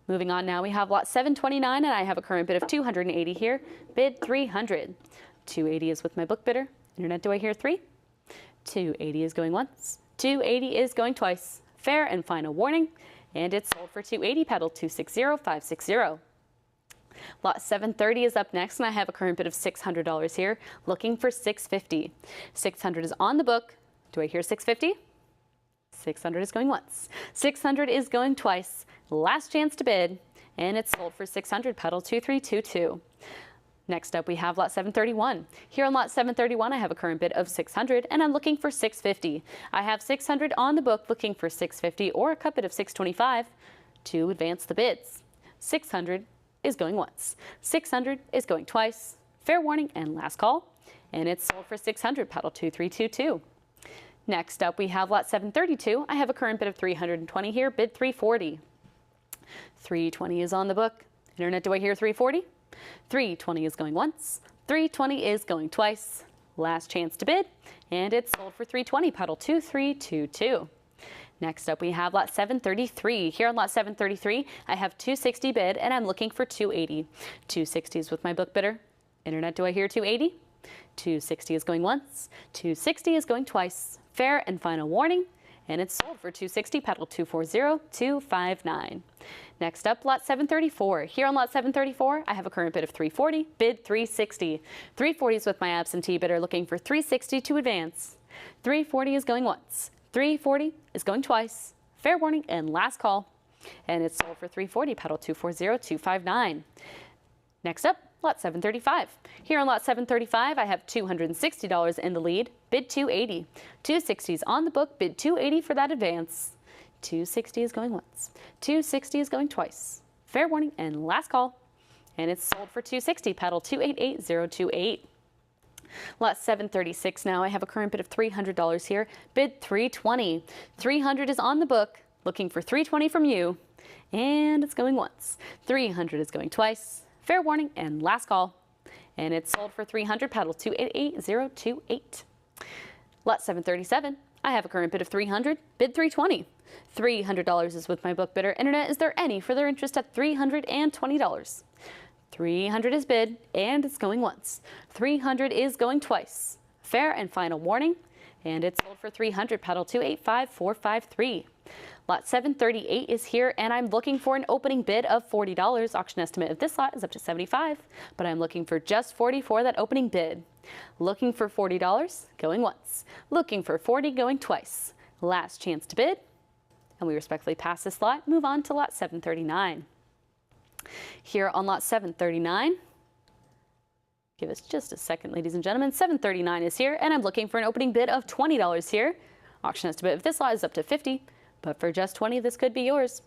Moving on now, we have lot 729, and I have a current bid of 280 here, bid 300. 280 is with my book bidder. Internet, do I hear 3? 280 is going once. 280 is going twice. Fair and final warning, and it's sold for 280, paddle 260560. Lot 730 is up next, and I have a current bid of $600 here, looking for 650. 600 is on the book. Do I hear 650? 600 is going once. 600 is going twice. Last chance to bid, and it's sold for 600, paddle 2322. Next up, we have lot 731. Here on lot 731, I have a current bid of 600, and I'm looking for 650. I have 600 on the book, looking for 650 or a cut bid of 625 to advance the bids. 600 is going once. 600 is going twice. Fair warning and last call, and it's sold for 600, paddle 2322. Next up, we have lot 732. I have a current bid of 320 here, bid 340. 320 is on the book. Internet, do I hear 340? 320 is going once. 320 is going twice. Last chance to bid, and it's sold for 320, paddle 2322. Next up, we have lot 733. Here on lot 733, I have 260 bid, and I'm looking for 280. 260 is with my book bidder. Internet, do I hear 280? 260 is going once. 260 is going twice. Fair and final warning, and it's sold for 260, paddle 240259. Next up, lot 734. Here on lot 734, I have a current bid of 340, bid 360. 340 is with my absentee bidder, looking for 360 to advance. 340 is going once. 340 is going twice. Fair warning and last call, and it's sold for 340, paddle 240259. Next up, lot 735. Here on lot 735, I have $260 in the lead, bid 280. 260 is on the book, bid 280 for that advance. 260 is going once. 260 is going twice. Fair warning and last call, and it's sold for 260, paddle 288028. Lot 736 now. I have a current bid of $300 here, bid 320. 300 is on the book, looking for 320 from you, and it's going once. 300 is going twice. Fair warning and last call, and it's sold for 300, paddle 288028. Lot 737, I have a current bid of 300, bid 320. $300 is with my book bidder. Internet, is there any further interest at $320? 300 is bid, and it's going once. 300 is going twice. Fair and final warning, and it's sold for 300, paddle 285453. Lot 738 is here, and I'm looking for an opening bid of $40. Auction estimate of this lot is up to $75, but I'm looking for just $40 for that opening bid. Looking for $40, going once. Looking for $40, going twice. Last chance to bid, and we respectfully pass this lot, move on to lot 739. Here on lot 739, give us just a second, ladies and gentlemen. 739 is here, and I'm looking for an opening bid of $20 here. Auction estimate of this lot is up to $50, but for just $20, this could be yours.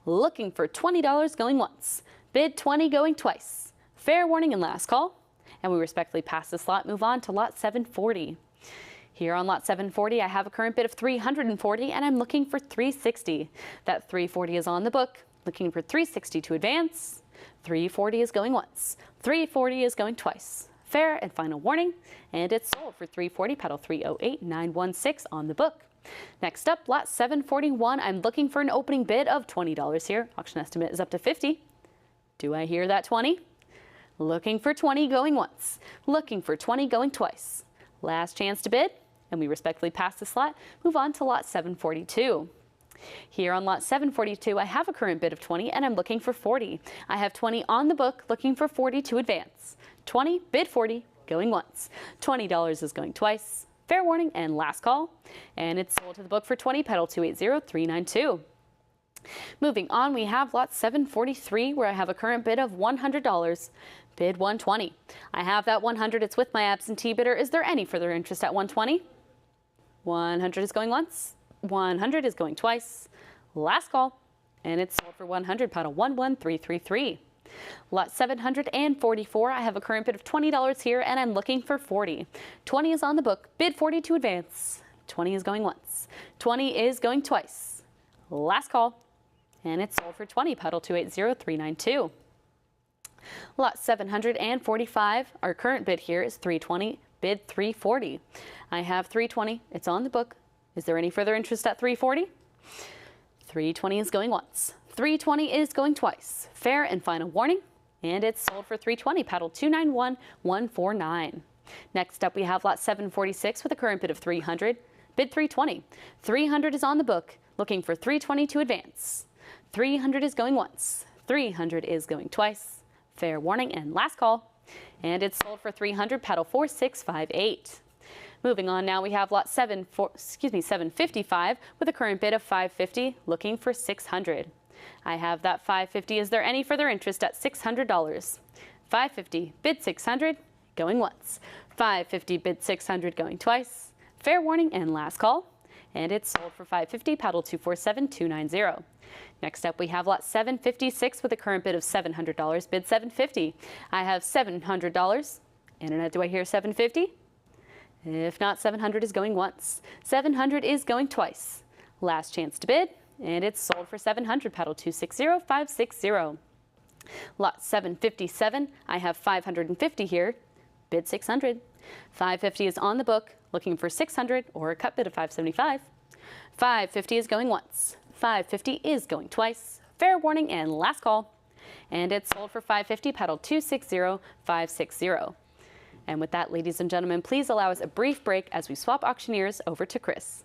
Looking for $20, going once. Bid 20, going twice. Fair warning and last call. And we respectfully pass this lot, move on to lot 740. Here on lot 740, I have a current bid of $340, and I'm looking for $360. That $340 is on the book. Looking for $360 to advance. $340 is going once. $340 is going twice. Fair and final warning, and it's sold for $340, paddle 308916 on the book. Next up, lot 741. I'm looking for an opening bid of $20 here. Auction estimate is up to $50. Do I hear that 20? Looking for 20, going once. Looking for 20, going twice. Last chance to bid, and we respectfully pass this lot. Move on to lot 742. Here on lot 742, I have a current bid of 20, and I'm looking for 40. I have 20 on the book, looking for 40 to advance. 20, bid 40, going once. $20 is going twice. Fair warning and last call, and it's sold to the book for 20, paddle 280392. Moving on, we have lot 743, where I have a current bid of $100. Bid 120. I have that 100. It's with my absentee bidder. Is there any further interest at 120? 100 is going once. 100 is going twice. Last call, and it's sold for 100, paddle 11333. Lot 744, I have a current bid of $20 here, and I'm looking for 40. 20 is on the book, bid 40 to advance. 20 is going once. 20 is going twice. Last call, and it's sold for 20, paddle 280392. Lot 745, our current bid here is 320, bid 340. I have 320, it's on the book. Is there any further interest at 340? 320 is going once. 320 is going twice. Fair and final warning, and it's sold for 320, paddle 291149. Next up, we have lot 746 with a current bid of 300, bid 320. 300 is on the book, looking for 320 to advance. 300 is going once. 300 is going twice. Fair warning and last call, and it's sold for 300, paddle 4658. Moving on now, we have lot 755 with a current bid of 550, looking for 600. I have that 550. Is there any further interest at $600? 550, bid 600, going once. 550, bid 600, going twice. Fair warning and last call, and it's sold for 550, paddle 247290. Next up, we have lot 756 with a current bid of $700, bid 750. I have $700. Internet, do I hear 750? If not, 700 is going once. 700 is going twice. Last chance to bid, and it's sold for 700, paddle 260560. Lot 757, I have 550 here, bid 600. 550 is on the book, looking for 600 or a cut bid of 575. 550 is going once. 550 is going twice. Fair warning and last call, and it's sold for 550, paddle 260560. And with that, ladies and gentlemen, please allow us a brief break as we swap auctioneers over to Chris.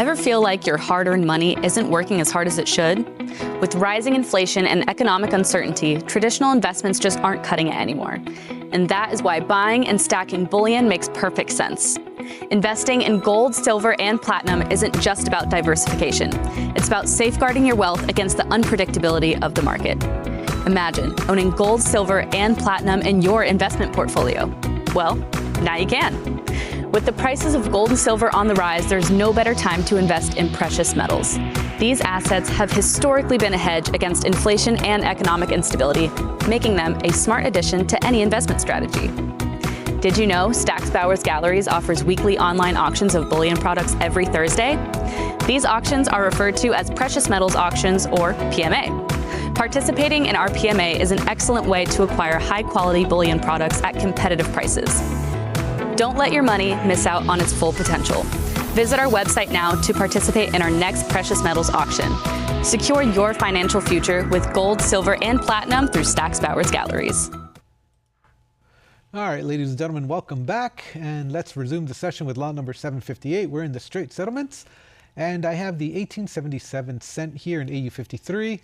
Ever feel like your hard-earned money isn't working as hard as it should? With rising inflation and economic uncertainty, traditional investments just aren't cutting it anymore. And that is why buying and stacking bullion makes perfect sense. Investing in gold, silver, and platinum isn't just about diversification. It's about safeguarding your wealth against the unpredictability of the market. Imagine owning gold, silver, and platinum in your investment portfolio. Well, now you can. With the prices of gold and silver on the rise, there's no better time to invest in precious metals. These assets have historically been a hedge against inflation and economic instability, making them a smart addition to any investment strategy. Did you know Stack's Bowers Galleries offers weekly online auctions of bullion products every Thursday? These auctions are referred to as precious metals auctions, or PMA. Participating in our PMA is an excellent way to acquire high-quality bullion products at competitive prices. Don't let your money miss out on its full potential. Visit our website now to participate in our next precious metals auction. Secure your financial future with gold, silver, and platinum through Stack's Bowers Galleries. All right, ladies and gentlemen, welcome back. And let's resume the session with lot number 758. We're in the straight settlements. And I have the 1877 cent here in AU53.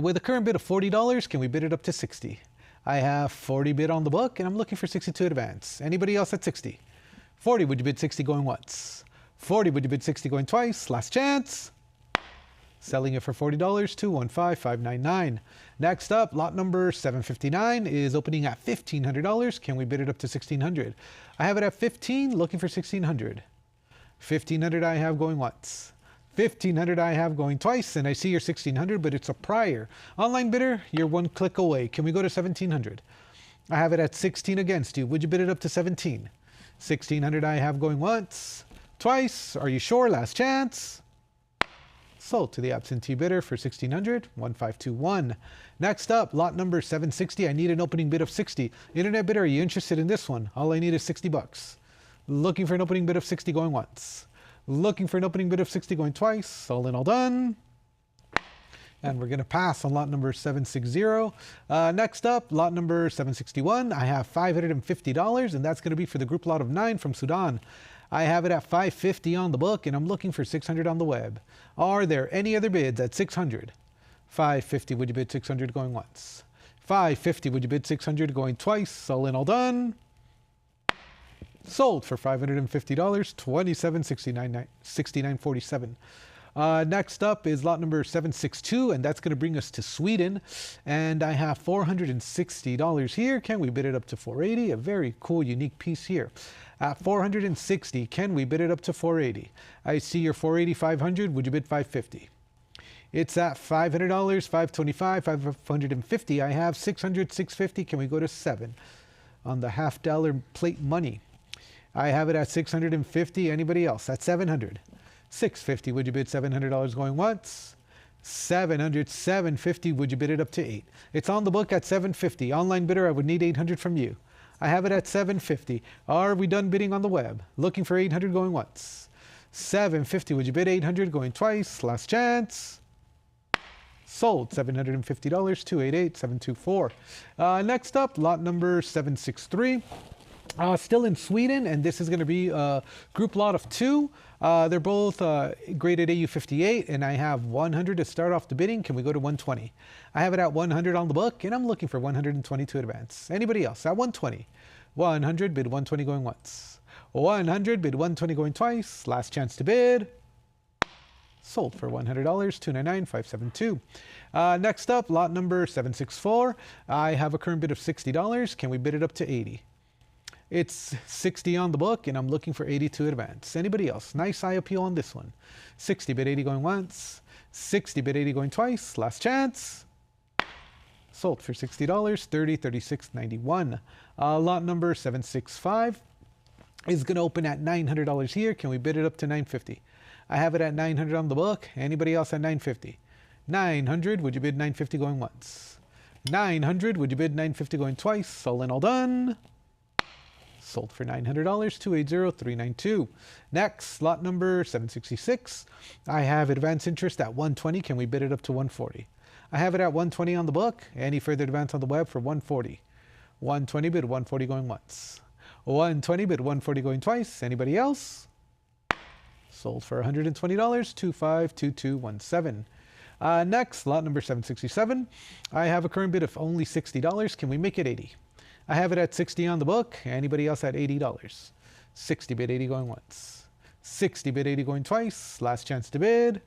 With a current bid of $40, can we bid it up to 60? I have 40 bid on the book, and I'm looking for 62 advance. Anybody else at 60? 40, would you bid 60 going once? 40, would you bid 60 going twice? Last chance. Selling it for $40 to 15599. Next up, lot number 759 is opening at $1,500. Can we bid it up to 1600? I have it at 15, looking for 1600. 1500 I have going once. 1500 I have going twice, and I see your 1600, but it's a prior. Online bidder, you're one click away. Can we go to 1700? I have it at 16 against you. Would you bid it up to 17? 1600 I have going once, twice. Are you sure? Last chance. Sold to the absentee bidder for 1600, 1521. Next up, lot number 760. I need an opening bid of 60. Internet bidder, are you interested in this one? All I need is 60 bucks. Looking for an opening bid of 60 going once. Looking for an opening bid of 60 going twice. All in, all done. And we're going to pass on lot number 760. Next up, lot number 761. I have $550, and that's going to be for the group lot of 9 from Sudan. I have it at $550 on the book, and I'm looking for $600 on the web. Are there any other bids at $600? $550, would you bid $600 going once? $550, would you bid $600 going twice? All in, all done. Sold for $550, $27.69.47. Next up is lot number 762, and that's going to bring us to Sweden. And I have $460 here. Can we bid it up to 480? A very cool, unique piece here. At 460, can we bid it up to 480? I see your 480, 500. Would you bid 550? It's at $500, 525, 550. I have 600, 650. Can we go to 7 on the $half plate money? I have it at 650. Anybody else? At 700. 650. Would you bid $700 going once? 700, 750. Would you bid it up to 8? It's on the book at 750. Online bidder, I would need 800 from you. I have it at 750. Are we done bidding on the web? Looking for 800 going once. 750. Would you bid 800 going twice? Last chance. Sold $750, 288, 724. Next up, lot number 763. Still in Sweden, and this is going to be a group lot of 2. They're both graded AU58, and I have 100 to start off the bidding. Can we go to 120? I have it at 100 on the book, and I'm looking for 120 to advance. Anybody else? At 120. 100, bid 120 going once. 100, bid 120 going twice. Last chance to bid. Sold for $100, 299, 572. Next up, lot number 764. I have a current bid of $60. Can we bid it up to 80? It's 60 on the book, and I'm looking for 80 to advance. Anybody else? Nice eye appeal on this one. 60 bid 80 going once. 60 bid 80 going twice. Last chance. Sold for $60, 30, 36, 91. Lot number 765 is going to open at $900 here. Can we bid it up to 950? I have it at 900 on the book. Anybody else at 950? 900, would you bid 950 going once? 900, would you bid 950 going twice? All in, all done. Sold for $900, 280, 392. Next, lot number 766. I have advance interest at 120. Can we bid it up to 140? I have it at 120 on the book. Any further advance on the web for 140? 120 bid 140 going once. 120 bid 140 going twice. Anybody else? Sold for $120, 252217. Next, lot number 767. I have a current bid of only $60. Can we make it 80? I have it at 60 on the book. Anybody else at $80? 60 bid 80 going once. 60 bid 80 going twice. Last chance to bid.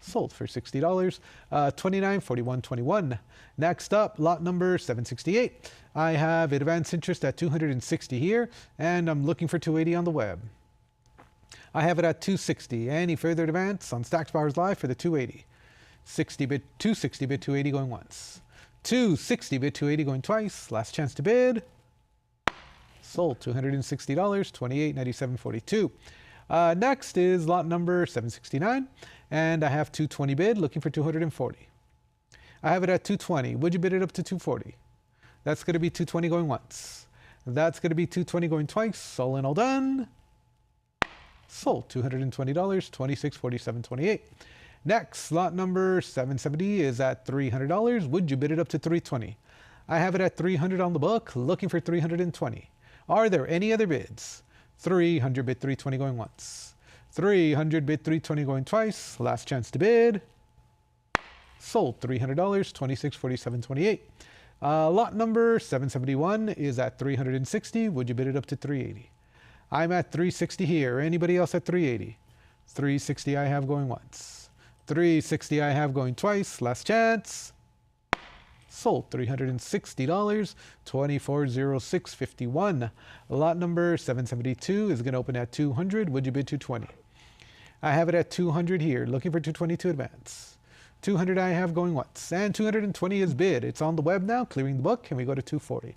Sold for $60, 294121. Next up, lot number 768. I have advanced interest at 260 here, and I'm looking for 280 on the web. I have it at 260. Any further advance on Stacks Bowers Live for the 280? 60 bid, 260 bid 280 going once. 260 bid 280 going twice. Last chance to bid. Sold $260, 2897.42. Next is lot number 769, and I have 220 bid, looking for 240. I have it at 220. Would you bid it up to 240? That's going to be 220 going once. That's going to be 220 going twice. All in, all done. Sold $220, 2647.28. Next, lot number 770 is at $300. Would you bid it up to 320? I have it at 300 on the book, looking for 320. Are there any other bids? 300 bid 320 going once. 300 bid 320 going twice. Last chance to bid. Sold $300, 2647.28. Lot number 771 is at 360. Would you bid it up to 380? I'm at 360 here. Anybody else at 380? 360 I have going once. 360 I have going twice. Last chance. Sold $360, 2406.51. Lot number 772 is going to open at 200. Would you bid 220? I have it at 200 here, looking for 220 to advance. 200 I have going once, and 220 is bid. It's on the web now, clearing the book. Can we go to 240?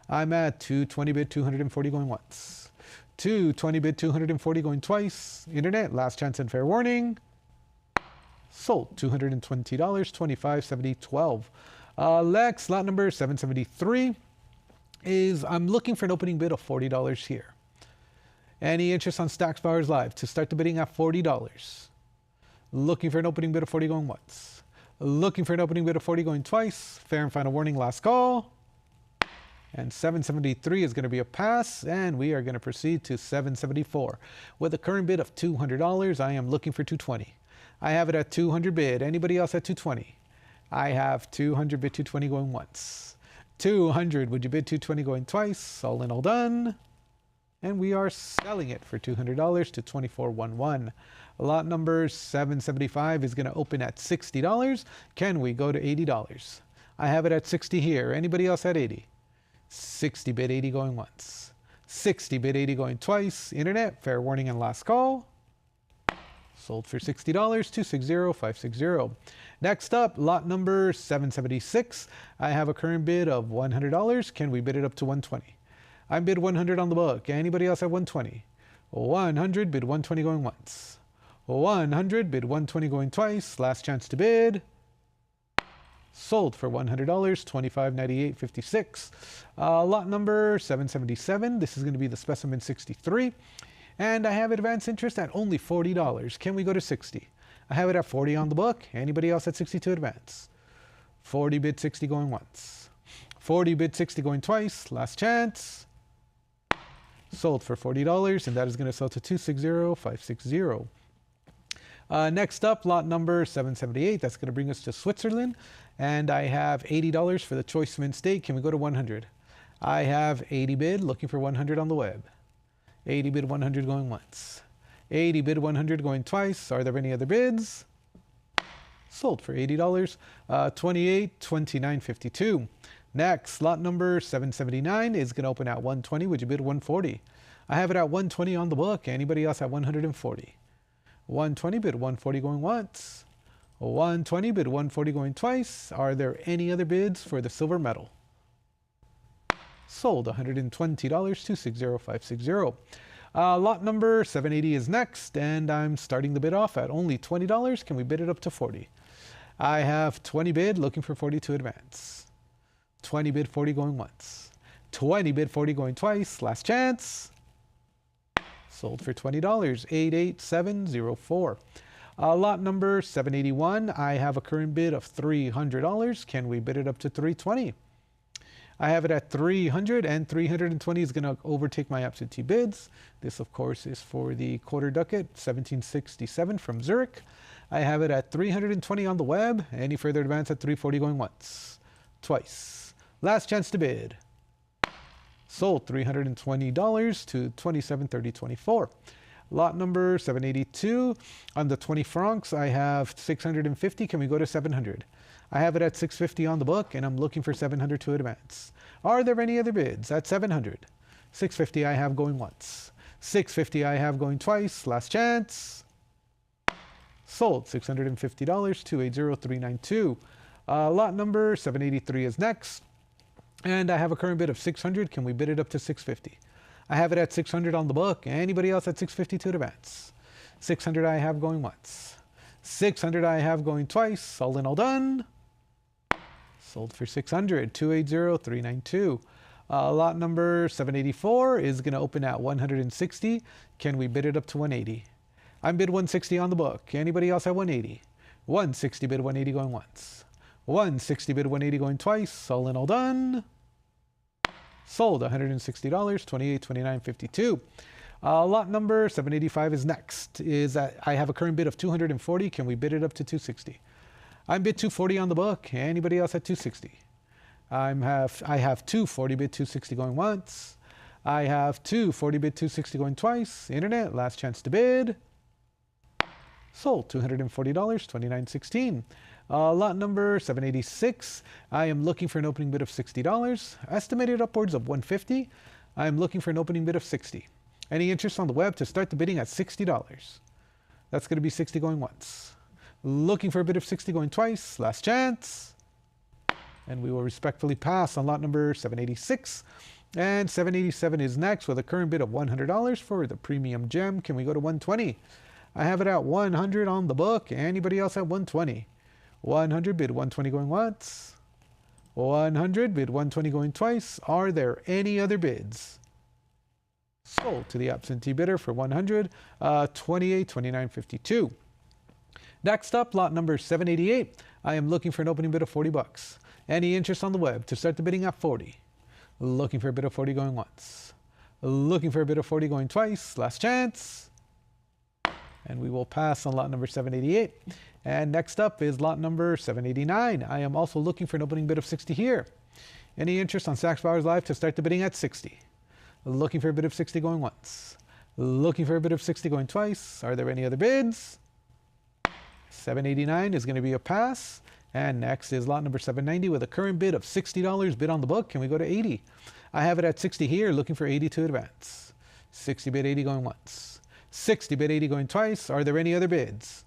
I'm at 220 bid 240 going once. 220 bid 240 going twice. Internet, last chance and fair warning. Sold $220, 2570.12. Next, lot number 773 is I'm looking for an opening bid of $40 here. Any interest on Stacks Bowers Live to start the bidding at $40? Looking for an opening bid of 40 going once. Looking for an opening bid of 40 going twice. Fair and final warning, last call. And 773 is going to be a pass, and we are going to proceed to 774. With a current bid of $200, I am looking for 220. I have it at 200 bid. Anybody else at 220? I have 200 bid 220 going once. 200, would you bid 220 going twice? All in, all done. And we are selling it for $200 to 2411. Lot number 775 is going to open at $60. Can we go to $80? I have it at 60 here. Anybody else at 80? 60 bid 80 going once. 60 bid 80 going twice. Internet, fair warning and last call. Sold for $60, 260560. Next up, lot number 776. I have a current bid of $100. Can we bid it up to 120? I bid 100 on the book. Anybody else at 120? 100 bid 120 going once. 100 bid 120 going twice. Last chance to bid. Sold for $100, 2598.56. Lot number 777. This is going to be the specimen 63. And I have advanced interest at only $40. Can we go to 60? I have it at 40 on the book. Anybody else at 60 to advance? 40 bid 60 going once. 40 bid 60 going twice. Last chance. Sold for $40, and that is going to sell to 260560. Next up, lot number 778. That's going to bring us to Switzerland. And I have $80 for the choice mint steak. Can we go to 100? I have 80 bid, looking for 100 on the web. 80 bid 100 going once. 80 bid 100 going twice. Are there any other bids? Sold for $80, 2829.52. Next, lot number 779 is going to open at 120. Would you bid 140? I have it at 120 on the book. Anybody else at 140? 120 bid 140 going once. 120 bid 140 going twice. Are there any other bids for the silver medal? Sold $120, 260560. Lot number 780 is next, and I'm starting the bid off at only $20. Can we bid it up to 40? I have 20 bid, looking for 40 to advance. 20 bid 40 going once. 20 bid 40 going twice. Last chance. Sold for $20, 88704. Lot number 781, I have a current bid of $300. Can we bid it up to 320? I have it at 300, and 320 is going to overtake my absentee bids. This, of course, is for the quarter ducat, 1767 from Zurich. I have it at 320 on the web. Any further advance at 340 going once, twice. Last chance to bid. Sold $320 to 2730.24. Lot number 782. On the 20 francs, I have 650. Can we go to 700? I have it at 650 on the book, and I'm looking for 700 to advance. Are there any other bids at 700? 650 I have going once. 650 I have going twice. Last chance. Sold $650 to 80392. Lot number 783 is next. And I have a current bid of 600. Can we bid it up to 650? I have it at 600 on the book. Anybody else at 650 to advance? 600 I have going once. 600 I have going twice. All in, all done. Sold for 600, 280,392. Lot number 784 is going to open at 160. Can we bid it up to 180? I'm bid 160 on the book. Anybody else at 180? 160 bid 180 going once. 160 bid 180 going twice. All in, all done. Sold $160, 2829.52. Lot number 785 is next. I have a current bid of 240. Can we bid it up to 260? I'm bid 240 on the book. Anybody else at 260? I have 240 bid 260 going once. I have 240 bid 260 going twice. Internet, last chance to bid. Sold $240, 2916. Lot number 786. I am looking for an opening bid of $60. Estimated upwards of 150. I am looking for an opening bid of 60. Any interest on the web to start the bidding at $60? That's going to be 60 going once. Looking for a bid of 60 going twice. Last chance. And we will respectfully pass on lot number 786. And 787 is next with a current bid of $100 for the premium gem. Can we go to 120? I have it at 100 on the book. Anybody else at 120? 100 bid 120 going once. 100 bid 120 going twice. Are there any other bids? Sold to the absentee bidder for 100, 2829.52. Next up, lot number 788. I am looking for an opening bid of $40. Any interest on the web to start the bidding at 40? Looking for a bid of 40 going once. Looking for a bid of 40 going twice. Last chance. And we will pass on lot number 788. And next up is lot number 789. I am also looking for an opening bid of 60 here. Any interest on Sachs Bowers Live to start the bidding at 60? Looking for a bid of 60 going once. Looking for a bid of 60 going twice. Are there any other bids? 789 is going to be a pass. And next is lot number 790 with a current bid of $60 bid on the book. Can we go to 80? I have it at 60 here, looking for 80 to advance. 60 bid 80 going once. 60 bid 80 going twice. Are there any other bids?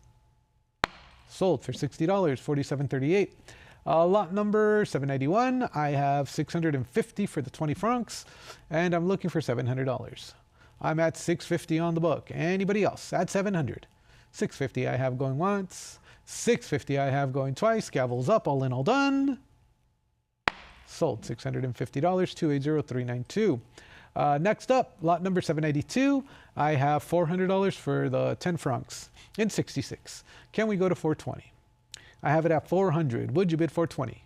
Sold for $60, 47.38. Lot number 791, I have 650 for the 20 francs, and I'm looking for $700. I'm at 650 on the book. Anybody else at 700? 650 I have going once. 650 I have going twice. Gavels up, all in, all done. Sold $650, 280,392. Next up, lot number 792. I have $400 for the 10 francs in 66. Can we go to 420? I have it at 400. Would you bid 420?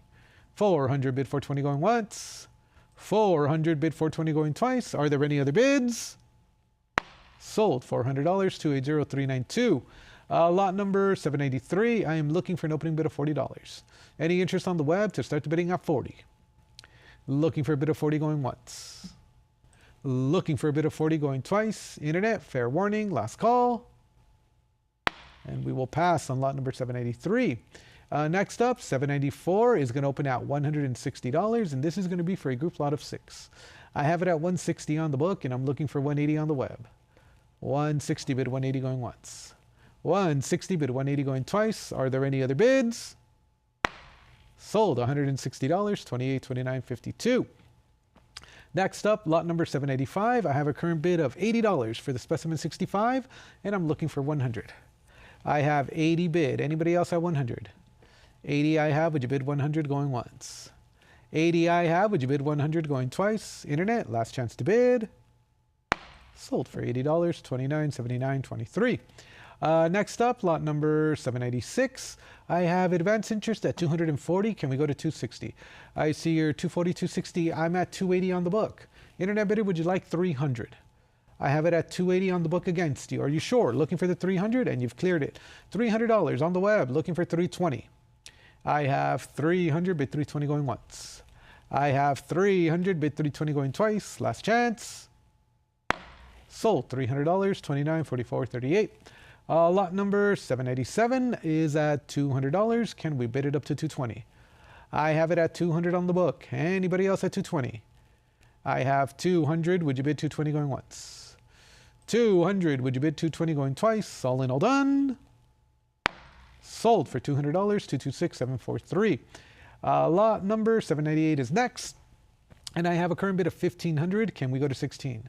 400 bid 420 going once. 400 bid 420 going twice. Are there any other bids? Sold $400, 280,392. Lot number 783. I am looking for an opening bid of $40. Any interest on the web to start the bidding at 40? Looking for a bid of 40 going once. Looking for a bid of 40 going twice. Internet, fair warning, last call. And we will pass on lot number 783. Next up, 794 is going to open at $160, and this is going to be for a group lot of 6. I have it at 160 on the book, and I'm looking for 180 on the web. 160 bid 180 going once. 160 bid 180 going twice. Are there any other bids? Sold $160, 2829.52. Next up, lot number 785. I have a current bid of $80 for the specimen 65, and I'm looking for 100. I have 80 bid. Anybody else at 100? 80 I have. Would you bid 100 going once? 80 I have. Would you bid 100 going twice? Internet, last chance to bid. Sold for $80, 29.79.23. Next up, lot number 796. I have advanced interest at 240. Can we go to 260? I see your 240, 260. I'm at 280 on the book. Internet bidder, would you like 300? I have it at 280 on the book against you. Are you sure? Looking for the 300 and you've cleared it. $300 on the web, looking for 320. I have 300, bid 320 going once. I have 300, bid 320 going twice. Last chance. Sold $300, 29, 44, 38. Lot number 787 is at $200. Can we bid it up to 220? I have it at 200 on the book. Anybody else at 220? I have 200. Would you bid 220 going once? 200. Would you bid 220 going twice? All in, all done. Sold for $200, 226743. Lot number 798 is next. And I have a current bid of 1500. Can we go to 16?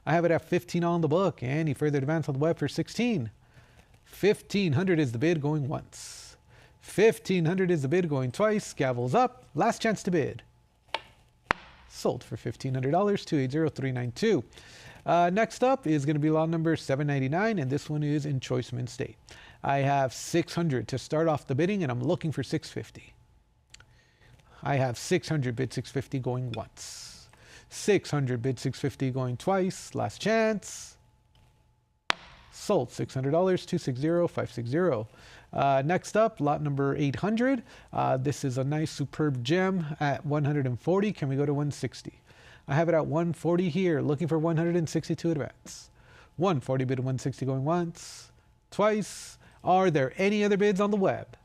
I have it at 15 on the book. Any further advance on the web for 16? 1500 is the bid going once. 1500 is the bid going twice. Gavels up. Last chance to bid. Sold for $1,500, 280392. Next up is going to be lot number 799, and this one is in Choice Mint State. I have 600 to start off the bidding, and I'm looking for 650. I have 600 bid 650 going once. 600 bid 650 going twice. Last chance. Sold $600, 260560. Next up, lot number 800. This is a nice superb gem at 140. Can we go to 160? I have it at 140 here, looking for 162 advance. 140 bid 160 going once, twice. Are there any other bids on the web?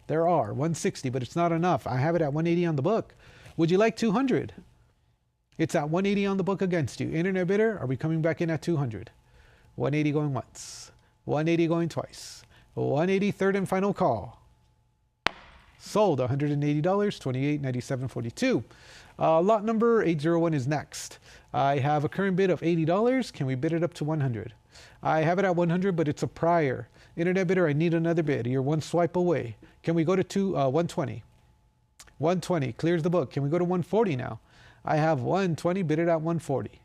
There are 160, but it's not enough. I have it at 180 on the book. Would you like 200? It's at 180 on the book against you. Internet bidder, are we coming back in at 200? 180 going once, 180 going twice, 180 third and final call. Sold $180, 2897.42. Lot number 801 is next. I have a current bid of $80. Can we bid it up to 100? I have it at 100, but it's a prior. Internet bidder, I need another bid. You're one swipe away. Can we go to 120? 120 clears the book. Can we go to 140 now? I have 120 bid it at 140.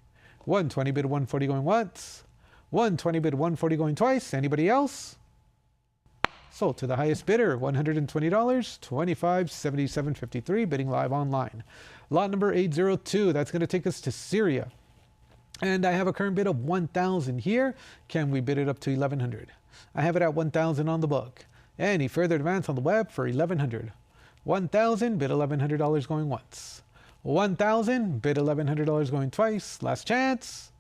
120 bid 140 going once. 120 bid 140 going twice. Anybody else? Sold to the highest bidder, $120, 2577.53, bidding live online. Lot number 802, that's going to take us to Syria. And I have a current bid of 1,000 here. Can we bid it up to 1,100? I have it at 1,000 on the book. Any further advance on the web for 1,100? 1,000, bid $1,100 going once. 1,000, bid $1,100 going twice. Last chance.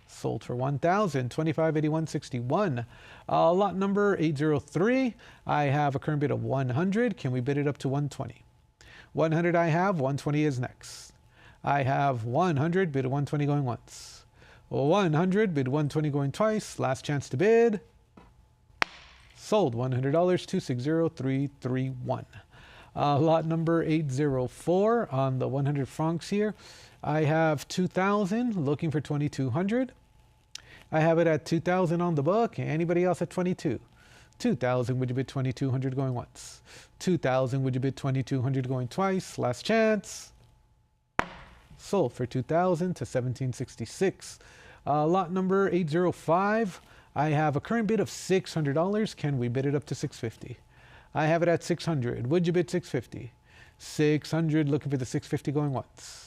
Sold for 1,000, 2581.61. Lot number 803. I have a current bid of 100. Can we bid it up to 120? 100 I have. 120 is next. I have 100 bid 120 going once. 100 bid 120 going twice. Last chance to bid. Sold $100, 260331. Lot number 804 on the 100 francs here. I have 2,000 looking for 2,200. I have it at 2,000 on the book. Anybody else at 22? 2,000, would you bid 2,200 going once? 2,000, would you bid 2,200 going twice? Last chance. Sold for 2,000 to 1766. Lot number 805. I have a current bid of $600. Can we bid it up to 650? I have it at 600. Would you bid 650? 600, looking for the 650 going once.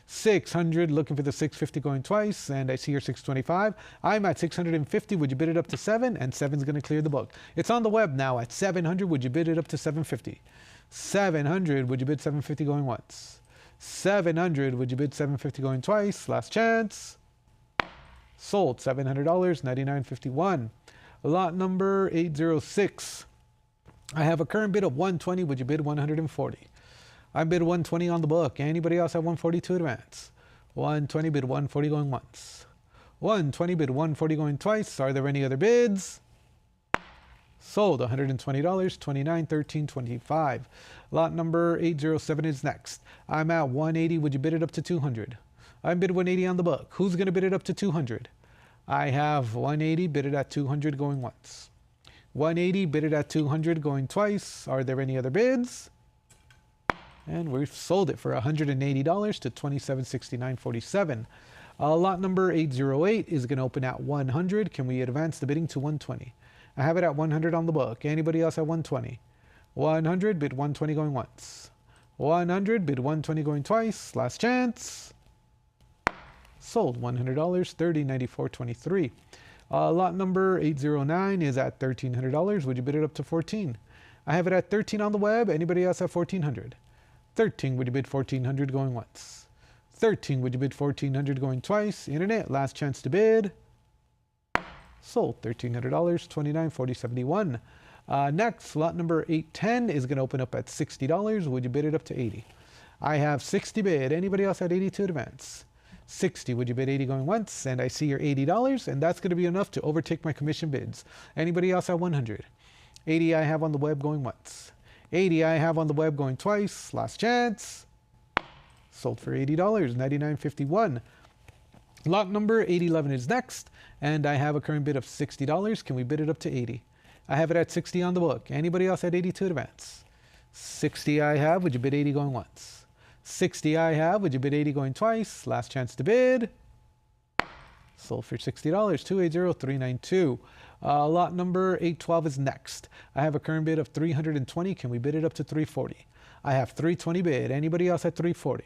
600, looking for the 650 going twice, and I see your 625. I'm at 650. Would you bid it up to 7? And 7's going to clear the book. It's on the web now at 700. Would you bid it up to 750? 700, would you bid 750 going once? 700, would you bid 750 going twice? Last chance. Sold $700, 99.51. Lot number 806. I have a current bid of 120. Would you bid 140? I bid 120 on the book. Anybody else at 142 advance? 120 bid 140 going once. 120 bid 140 going twice. Are there any other bids? Sold $120, 2913.25. Lot number 807 is next. I'm at 180. Would you bid it up to 200? I bid 180 on the book. Who's going to bid it up to 200? I have 180 bid it at 200 going once. 180 bid it at 200 going twice. Are there any other bids? And we've sold it for $180 to 2769.47. Lot number 808 is going to open at 100. Can we advance the bidding to 120? I have it at 100 on the book. Anybody else at 120? 100, bid 120 going once. 100, bid 120 going twice. Last chance. Sold $100, $30.94.23. Lot number 809 is at $1,300. Would you bid it up to 14? I have it at 13 on the web. Anybody else at 1400? 13, would you bid 1400 going once? 13, would you bid 1400 going twice? Internet, last chance to bid. Sold $1,300, $29.40.71. Next, lot number 810 is going to open up at $60. Would you bid it up to 80? I have 60 bid. Anybody else at 80 to advance? 60, would you bid 80 going once? And I see your $80, and that's going to be enough to overtake my commission bids. Anybody else at 100? 80 I have on the web going once. 80 I have on the web going twice. Last chance. Sold for $80, $99.51. Lot number 811 is next, and I have a current bid of $60. Can we bid it up to 80? I have it at 60 on the book. Anybody else at 80 to advance? 60 I have. Would you bid 80 going once? 60 I have. Would you bid 80 going twice? Last chance to bid. Sold for $60, $280,392. Lot number 812 is next. I have a current bid of 320. Can we bid it up to 340? I have 320 bid. Anybody else at 340?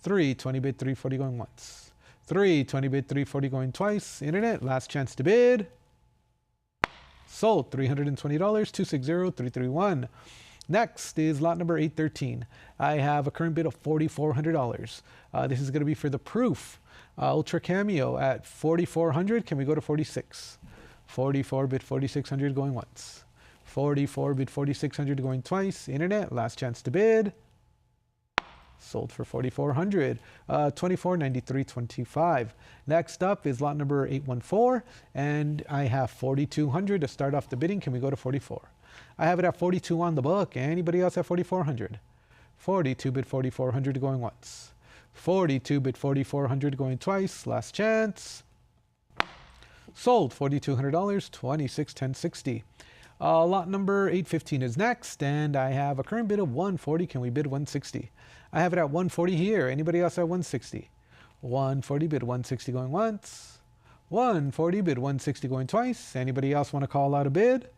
320 bid, 340 going once. 320 bid, 340 going twice. Internet, last chance to bid. Sold $320, $260,331. Next is lot number 813. I have a current bid of $4,400. This is going to be for the Proof Ultra Cameo at $4,400. Can we go to 46? 44 bid 4,600 going once. 44 bid 4,600 going twice. Internet, last chance to bid. Sold for $4,400. $24.93.25. Next up is lot number 814, and I have $4,200 to start off the bidding. Can we go to 44? I have it at 42 on the book. Anybody else at 4,400? 42 bid 4,400 going once. 42 bid 4,400 going twice. Last chance. Sold $4,200, $26.10.60. Lot number 815 is next, and I have a current bid of 140. Can we bid 160? I have it at 140 here. Anybody else at 160? 140 bid 160 going once. 140 bid 160 going twice. Anybody else want to call out a bid?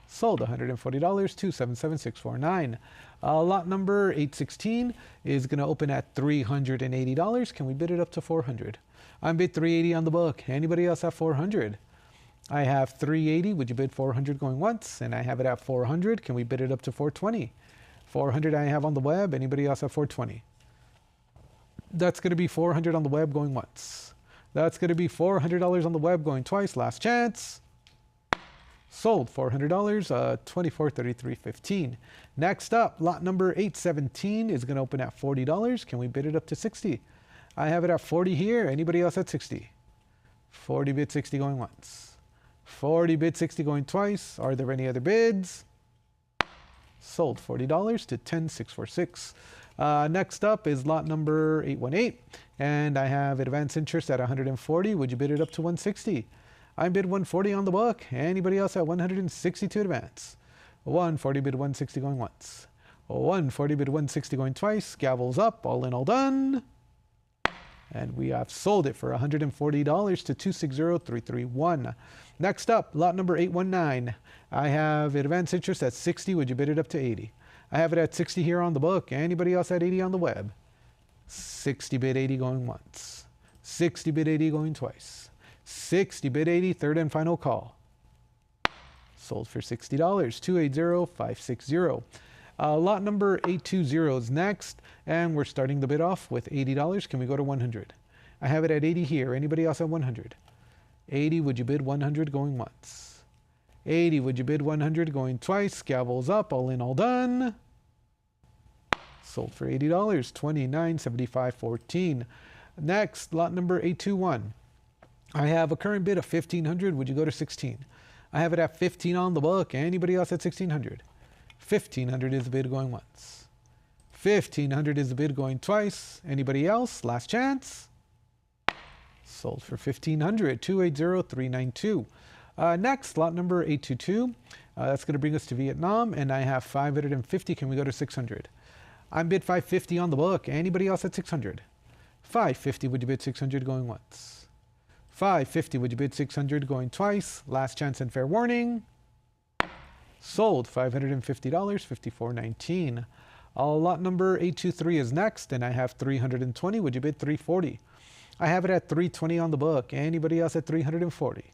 Sold $140, $277,649. Lot number 816 is going to open at $380. Can we bid it up to 400? I'm bid 380 on the book. Anybody else at 400? I have 380. Would you bid 400 going once? And I have it at 400. Can we bid it up to 420? 400 I have on the web. Anybody else at 420? That's going to be 400 on the web going once. That's going to be $400 on the web going twice. Last chance. Sold $400, $24.33.15. Next up, lot number 817 is going to open at $40. Can we bid it up to 60? I have it at 40 here. Anybody else at 60? 40 bid 60 going once. 40 bid 60 going twice. Are there any other bids? Sold $40 to $10,646. Next up is lot number 818, and I have advance interest at 140. Would you bid it up to 160? I bid 140 on the book. Anybody else at 160 to advance? 140 bid 160 going once. 140 bid 160 going twice. Gavels up. All in, all done. And we have sold it for $140 to $260,331. Next up, lot number 819. I have advance interest at 60. Would you bid it up to 80? I have it at 60 here on the book. Anybody else at 80 on the web? 60 bid 80 going once. 60 bid 80 going twice. 60 bid 80, third and final call. Sold for $60, $280,560. Lot number 820 is next, and we're starting the bid off with $80. Can we go to 100? I have it at 80 here. Anybody else at 100? 80, would you bid 100 going once? 80, would you bid 100 going twice? Gavels up, all in, all done. Sold for $80, $29.75.14. Next, lot number 821. I have a current bid of 1,500. Would you go to 16? I have it at 15 on the book. Anybody else at 1,600? 1,500 is the bid going once. 1,500 is the bid going twice. Anybody else? Last chance. Sold for 1,500, $280,392. Next, lot number 822. That's going to bring us to Vietnam, and I have 550. Can we go to 600? I'm bid 550 on the book. Anybody else at 600? 550, would you bid 600, going once? 550, would you bid 600, going twice? Last chance and fair warning. Sold, $550, 54.19. Lot number 823 is next, and I have 320. Would you bid 340? I have it at 320 on the book. Anybody else at 340?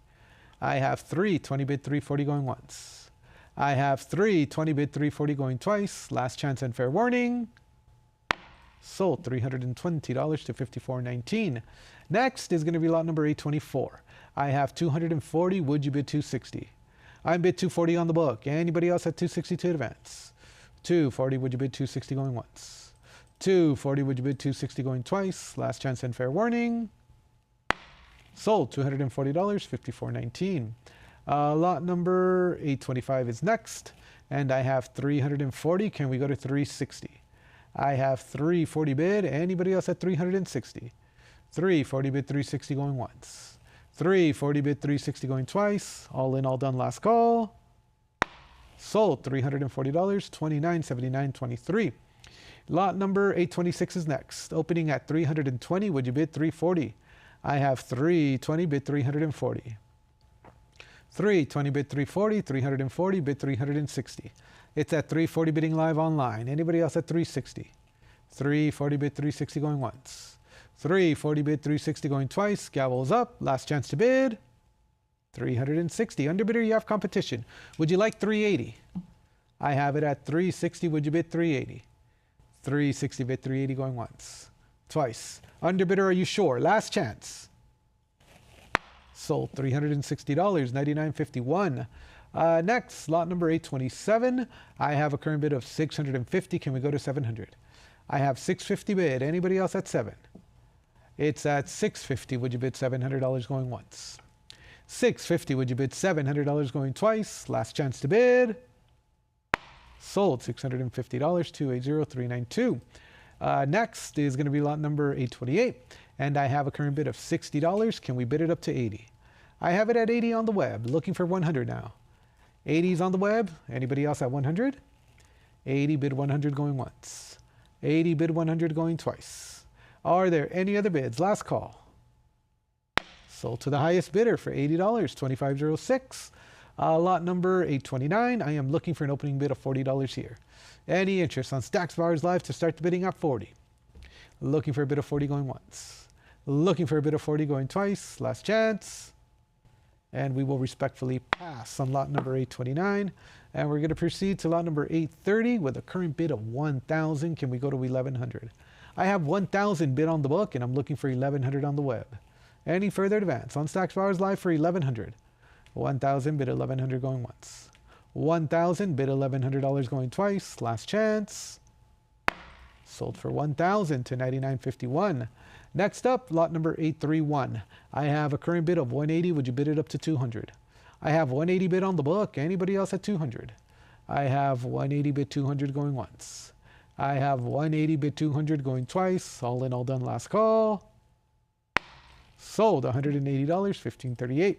I have 320 bid 340 going once. I have 320 bid 340 going twice. Last chance and fair warning. Sold, $320 to 54.19. Next is going to be lot number 824. I have 240. Would you bid 260? I'm bid 240 on the book. Anybody else at 260 to advance? 240, would you bid 260 going once? 240, would you bid 260 going twice? Last chance and fair warning. Sold, $240, 54.19. Lot number 825 is next, and I have 340. Can we go to 360? I have 340 bid. Anybody else at 360? 340 bid 360 going once. 340 bid 360 going twice. All in, all done, last call. Sold, $340, 29.79.23. Lot number 826 is next. Opening at 320, would you bid 340? I have 320 bid 340. 320 bid 340, 340 bid 360. It's at 340 bidding live online. Anybody else at 360? 340 bid 360 going once. 340 bid 360 going twice. Gavel's up. Last chance to bid. 360. Underbidder, you have competition. Would you like 380? I have it at 360. Would you bid 380? 360 bid 380 going once. Twice. Underbidder, are you sure? Last chance. Sold, $360, 99.51. Next, lot number 827. I have a current bid of 650. Can we go to 700? I have 650 bid. Anybody else at 7? It's at 650. Would you bid $700 going once? 650. Would you bid $700 going twice? Last chance to bid. Sold, $650, 280,392. Next is going to be lot number 828, and I have a current bid of $60. Can we bid it up to 80? I have it at 80 on the web. Looking for 100 now. 80's on the web. Anybody else at 100? 80 bid 100 going once. 80 bid 100 going twice. Are there any other bids? Last call. Sold to the highest bidder for $80, 25.06. Lot number 829. I am looking for an opening bid of $40 here. Any interest on Stacks Bars Live to start the bidding at 40? Looking for a bid of 40 going once. Looking for a bid of 40 going twice. Last chance. And we will respectfully pass on lot number 829. And we're going to proceed to lot number 830 with a current bid of 1,000. Can we go to 1,100? I have 1,000 bid on the book, and I'm looking for 1,100 on the web. Any further advance on Stacks Bars Live for 1,100? 1,000 bid 1,100 going once. 1,000 bid $1,100 going twice. Last chance. Sold for 1,000 to 99.51. Next up, lot number 831. I have a current bid of 180. Would you bid it up to 200? I have 180 bid on the book. Anybody else at 200? I have 180 bid 200 going once. I have 180 bid 200 going twice. All in, all done, last call. Sold, $180, 15.38.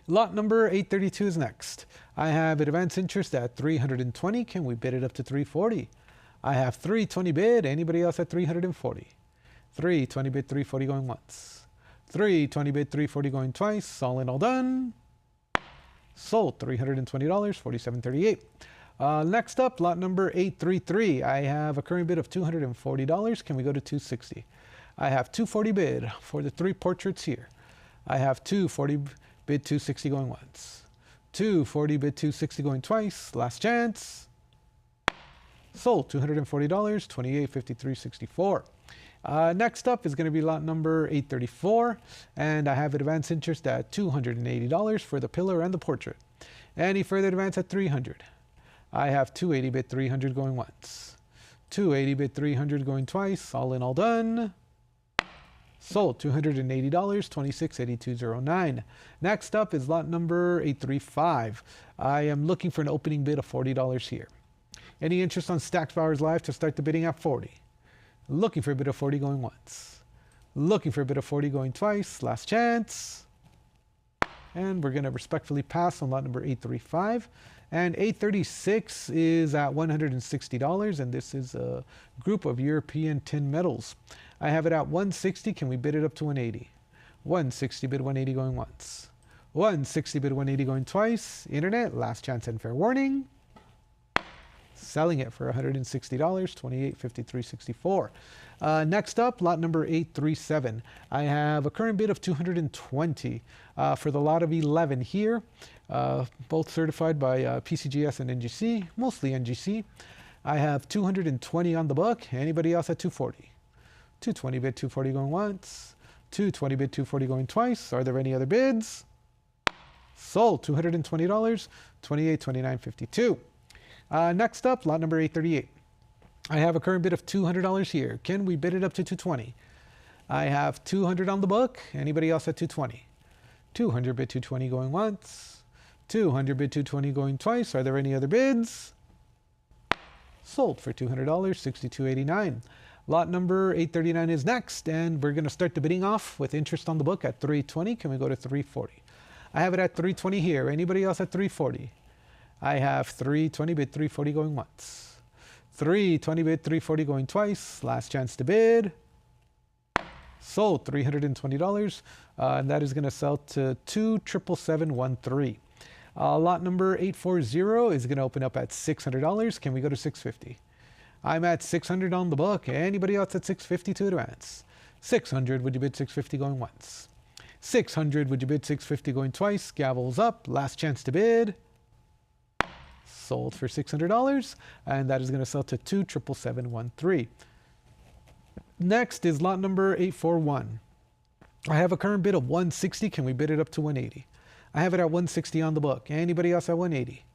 Lot number 832 is next. I have advance interest at 320. Can we bid it up to 340? I have 320 bid. Anybody else at 340? 320 bid 340 going once. 320 bid 340 going twice. All in, all done. Sold, $320, 47.38. Next up, lot number 833. I have a current bid of $240. Can we go to 260? I have 240 bid for the 3 portraits here. I have 240 bid 260 going once. 240 bid 260 going twice. Last chance. Sold, $240, 28.53.64. Next up is going to be lot number 834, and I have advance interest at $280 for the pillar and the portrait. Any further advance at 300? I have 280 bid 300 going once. 280 bid 300 going twice. All in, all done. Sold, $280, 26.8209. Next up is lot number 835. I am looking for an opening bid of $40 here. Any interest on Stacks Bars Live to start the bidding at 40? Looking for a bid of 40 going once. Looking for a bid of 40 going twice. Last chance. And we're going to respectfully pass on lot number 835. And 836 is at $160, and this is a group of European tin medals. I have it at 160. Can we bid it up to 180? 160 bid 180 going once. 160 bid 180 going twice. Internet, last chance and fair warning. Selling it for $160, 28.53.64. Next up, lot number 837. I have a current bid of 220 for the lot of 11 here, both certified by PCGS and NGC, mostly NGC. I have 220 on the book. Anybody else at 240? 220 bid 240 going once. 220 bid 240 going twice. Are there any other bids? Sold, $220, 28.29.52. Next up, lot number 838. I have a current bid of $200 here. Can we bid it up to 220? I have 200 on the book. Anybody else at 220? 200 bid 220 going once. 200 bid 220 going twice. Are there any other bids? Sold for $200, 62.89. Lot number 839 is next, and we're going to start the bidding off with interest on the book at 320. Can we go to 340? I have it at 320 here. Anybody else at 340? I have 320 bid 340 going once. 320 bid 340 going twice. Last chance to bid. Sold, $320, and that is going to sell to 277.13. Lot number 840 is going to open up at $600. Can we go to 650? I'm at 600 on the book. Anybody else at 650 to advance? 600, would you bid 650 going once? 600, would you bid 650 going twice? Gavels up, last chance to bid. Sold for $600, and that is going to sell to 277.13. Next is lot number 841. I have a current bid of 160. Can we bid it up to 180? I have it at 160 on the book. Anybody else at 180?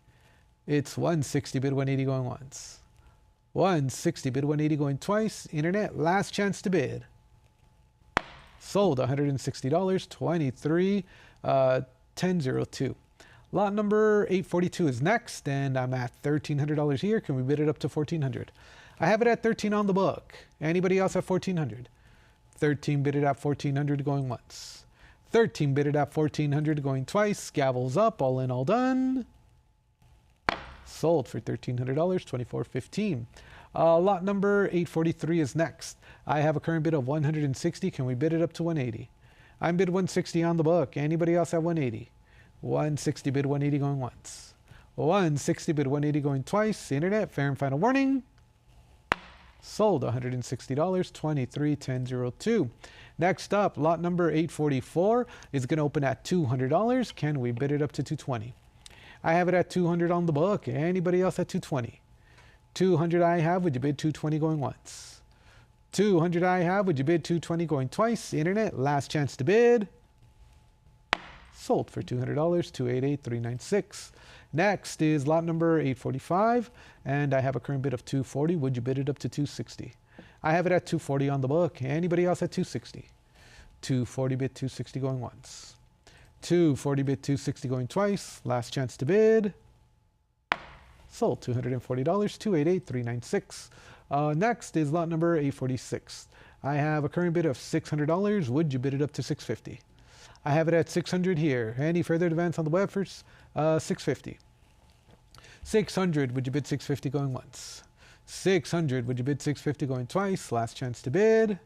It's 160 bid 180 going once. 160 bid 180 going twice. Internet, last chance to bid. Sold, $160, 23, 10.02. Lot number 842 is next, and I'm at $1,300 here. Can we bid it up to 1,400? I have it at 13 on the book. Anybody else at 1,400? 13 bid it at 1,400 going once. 13 bid it at 1,400 going twice. Gavels up, all in, all done. Sold for $1,300, 24.15. Lot number 843 is next. I have a current bid of 160. Can we bid it up to 180? I'm bid 160 on the book. Anybody else at 180? 160 bid 180 going once. 160 bid 180 going twice. Internet, fair and final warning. Sold, $160, 23.10.02. Next up, lot number 844 is going to open at $200. Can we bid it up to 220? I have it at 200 on the book. Anybody else at 220? 200 I have. Would you bid 220 going once? 200 I have. Would you bid 220 going twice? Internet, last chance to bid. Sold for $200, 288.396. Next is lot number 845, and I have a current bid of 240. Would you bid it up to 260? I have it at 240 on the book. Anybody else at 260? 240 bid 260 going once. 240 bid 260 going twice. Last chance to bid. Sold, $240, 288.396. Next is lot number 846. I have a current bid of $600. Would you bid it up to 650? I have it at 600 here. Any further advance on the web first? 650. 600, would you bid 650 going once? 600, would you bid 650 going twice? Last chance to bid.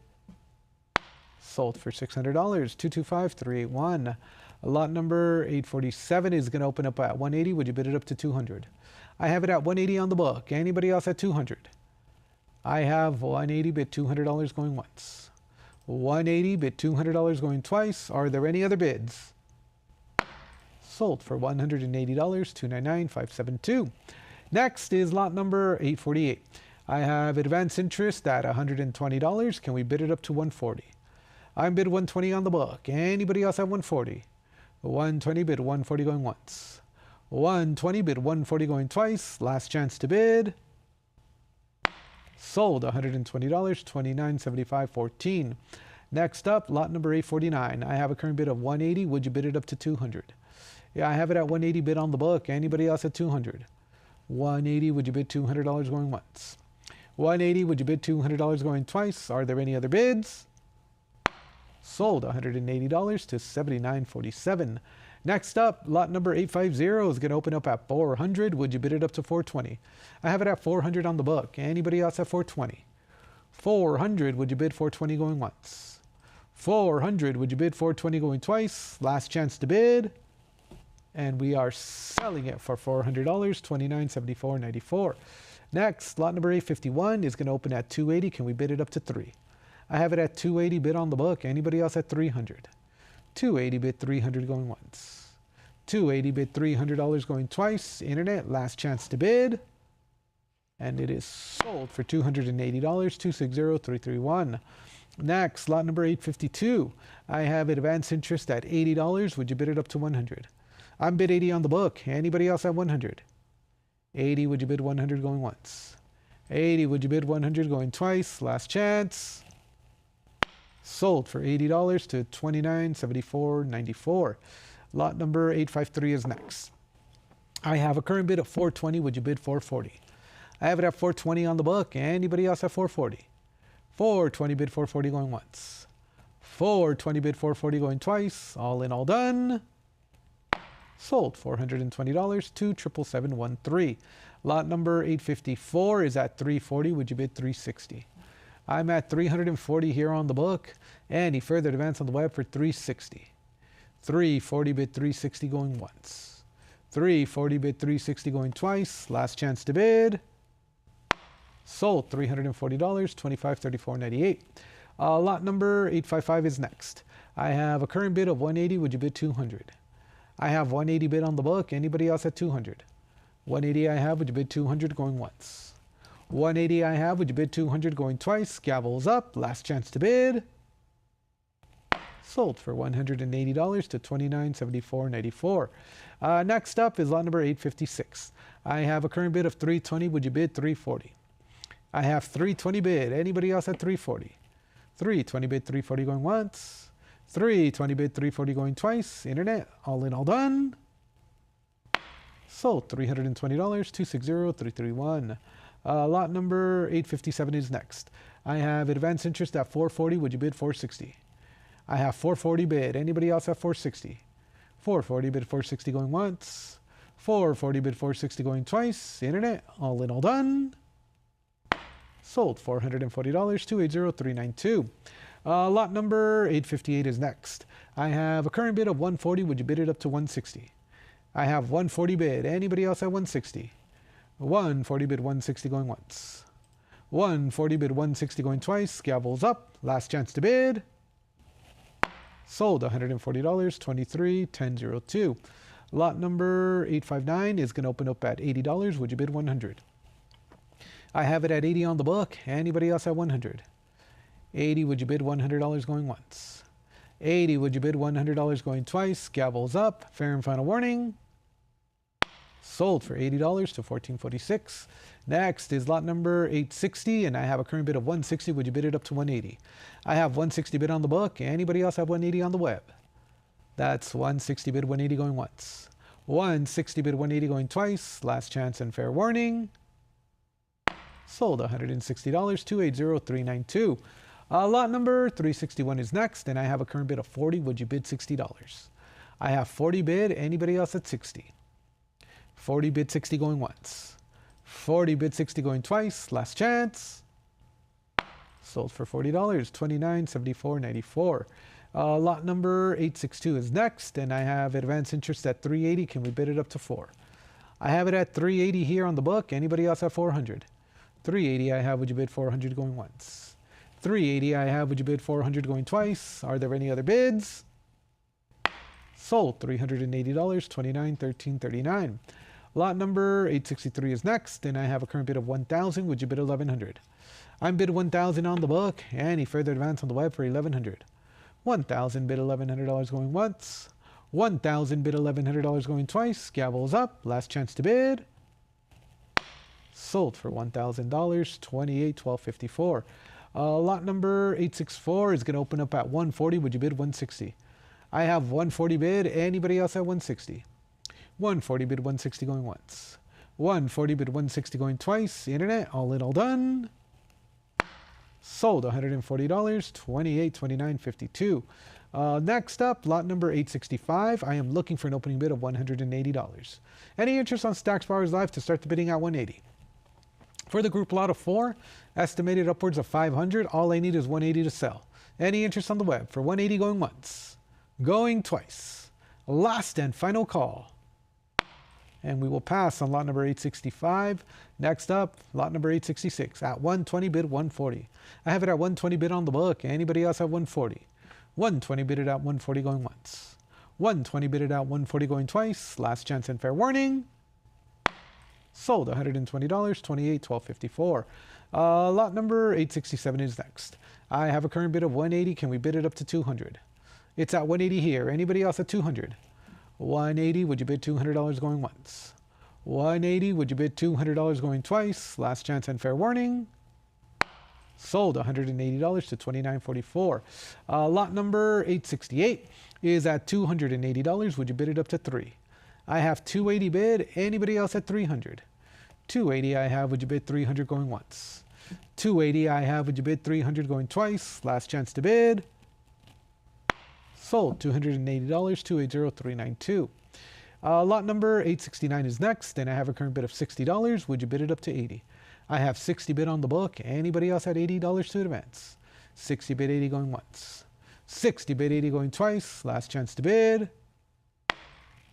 Sold for $600, 225.381. Lot number 847 is going to open up at 180. Would you bid it up to 200? I have it at 180 on the book. Anybody else at 200? I have 180 bid $200 going once. 180 bid $200 going twice. Are there any other bids? Sold for $180, 299.572. Next is lot number 848. I have advance interest at $120. Can we bid it up to 140? I'm bid 120 on the book. Anybody else at 140? 120 bid 140 going once. 120 bid 140 going twice. Last chance to bid. Sold, $120, 29.75.14. Next up, lot number 849. I have a current bid of 180. Would you bid it up to 200? Yeah, I have it at 180 bid on the book. Anybody else at 200? 180, would you bid $200 going once? 180, would you bid $200 going twice? Are there any other bids? Sold, $180 to 79.47. Next up, lot number 850 is going to open up at 400. Would you bid it up to 420? I have it at 400 on the book. Anybody else at 420? 400, would you bid 420 going once? 400, would you bid 420 going twice? Last chance to bid. And we are selling it for $400, $29.74.94. Next, lot number 851 is going to open at 280. Can we bid it up to 3? I have it at 280 bid on the book. Anybody else at 300? 280 bid 300 going once. 280 bid $300 going twice. Internet, last chance to bid. And it is sold for $280, $260,331. Next, lot number 852. I have it advanced interest at $80. Would you bid it up to 100? I'm bid 80 on the book. Anybody else at 100? 80, would you bid 100 going once? 80, would you bid 100 going twice? Last chance. Sold for $80 to $29.74.94. Lot number 853 is next. I have a current bid of 420. Would you bid 440? I have it at 420 on the book. Anybody else at 440? 420 bid 440 going once. 420 bid 440 going twice. All in, all done. Sold $420 to $77713. Lot number 854 is at 340. Would you bid 360? I'm at 340 here on the book. Any further advance on the web for 360. 340 bid 360 going once. 340 bid 360 going twice. Last chance to bid. Sold $340, $25.34.98. Lot number 855 is next. I have a current bid of 180. Would you bid 200? I have 180 bid on the book. Anybody else at 200? 180 I have. Would you bid 200 going once? 180 I have. Would you bid 200 going twice? Gavel's up. Last chance to bid. Sold for $180 to $29.74.94. Next up is lot number 856. I have a current bid of 320. Would you bid 340? I have 320 bid. Anybody else at 340? 320 bid 340 going once. 320 bid 340 going twice. Internet, all in, all done. Sold $320, $260,331. Lot number 857 is next. I have advanced interest at 440. Would you bid 460? I have 440 bid. Anybody else at 460? 440 bid 460 going once. 440 bid 460 going twice. Internet, all in, all done. Sold $440, $280,392. Lot number 858 is next. I have a current bid of 140. Would you bid it up to 160? I have 140 bid. Anybody else at 160? 140 bid 160 going once. 140 bid 160 going twice. Gavel's up. Last chance to bid. Sold $140, $23.10.02. Lot number 859 is going to open up at $80. Would you bid 100? I have it at 80 on the book. Anybody else at 100? 80, would you bid $100 going once? 80, would you bid $100 going twice? Gavel's up. Fair and final warning. Sold for $80 to $14.46. Next is lot number 860, and I have a current bid of 160. Would you bid it up to 180? I have 160 bid on the book. Anybody else have 180 on the web? That's 160 bid 180 going once. 160 bid 180 going twice. Last chance and fair warning. Sold $160 to $280,392. Lot number 361 is next, and I have a current bid of 40. Would you bid $60? I have 40 bid. Anybody else at 60? 40 bid 60 going once. 40 bid 60 going twice. Last chance. Sold for $40, $29.74.94. Lot number 862 is next, and I have advanced interest at 380. Can we bid it up to 4? I have it at 380 here on the book. Anybody else at 400? 380 I have. Would you bid 400 going once? 380 I have. Would you bid 400 going twice? Are there any other bids? Sold $380, $29.13.39. Lot number 863 is next, and I have a current bid of 1,000. Would you bid 1,100? I'm bid 1,000 on the book. Any further advance on the web for 1,100? 1,000 bid $1,100 going once. 1,000 bid $1,100 going twice. Gavel's up. Last chance to bid. Sold for $1,000, $28.12.54. Lot number 864 is going to open up at 140. Would you bid 160? I have 140 bid. Anybody else at 160? 140 bid 160 going once. 140 bid 160 going twice. Internet, all in, all done. Sold $140, $28.29.52. Next up, lot number 865. I am looking for an opening bid of $180. Any interest on Stacks Bars Live to start the bidding at 180? For the group lot of 4, estimated upwards of 500. All I need is 180 to sell. Any interest on the web for 180 going once, going twice. Last and final call. And we will pass on lot number 865. Next up, lot number 866 at 120 bid 140. I have it at 120 bid on the book. Anybody else at 140? 120 bid it at 140 going once. 120 bid it at 140 going twice. Last chance and fair warning. Sold $120, 28, 1254. Lot number 867 is next. I have a current bid of 180. Can we bid it up to 200? It's at 180 here. Anybody else at 200? 180, would you bid $200 going once? 180, would you bid $200 going twice? Last chance and fair warning. Sold $180 to $29.44. Lot number 868 is at $280. Would you bid it up to 3? I have 280 bid. Anybody else at 300? 280 I have. Would you bid 300 going once? 280 I have. Would you bid 300 going twice? Last chance to bid. Sold $280, 280392. Lot number 869 is next, and I have a current bid of $60. Would you bid it up to 80? I have 60 bid on the book. Anybody else at $80 to advance? 60 bid 80 going once. 60 bid 80 going twice. Last chance to bid.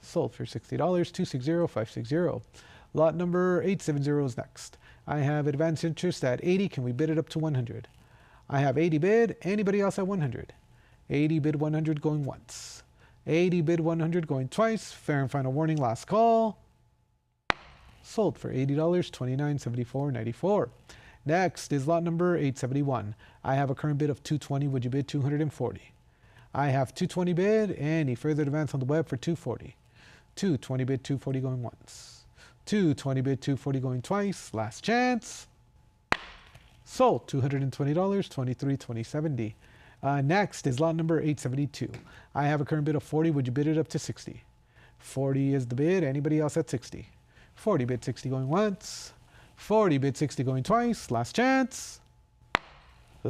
Sold for $60, 260560. Lot number 870 is next. I have advance interest at 80. Can we bid it up to 100? I have 80 bid. Anybody else at 100? 80 bid 100 going once. 80 bid 100 going twice. Fair and final warning, last call. Sold for $80, 2974.94. Next is lot number 871. I have a current bid of 220. Would you bid 240? I have 220 bid. Any further advance on the web for 240? 220 bid 240 going once. 220 bid 240 going twice. Last chance. Sold $220, 2320.70. Next is lot number 872. I have a current bid of 40. Would you bid it up to 60? 40 is the bid. Anybody else at 60? 40 bid 60 going once. 40 bid 60 going twice. Last chance.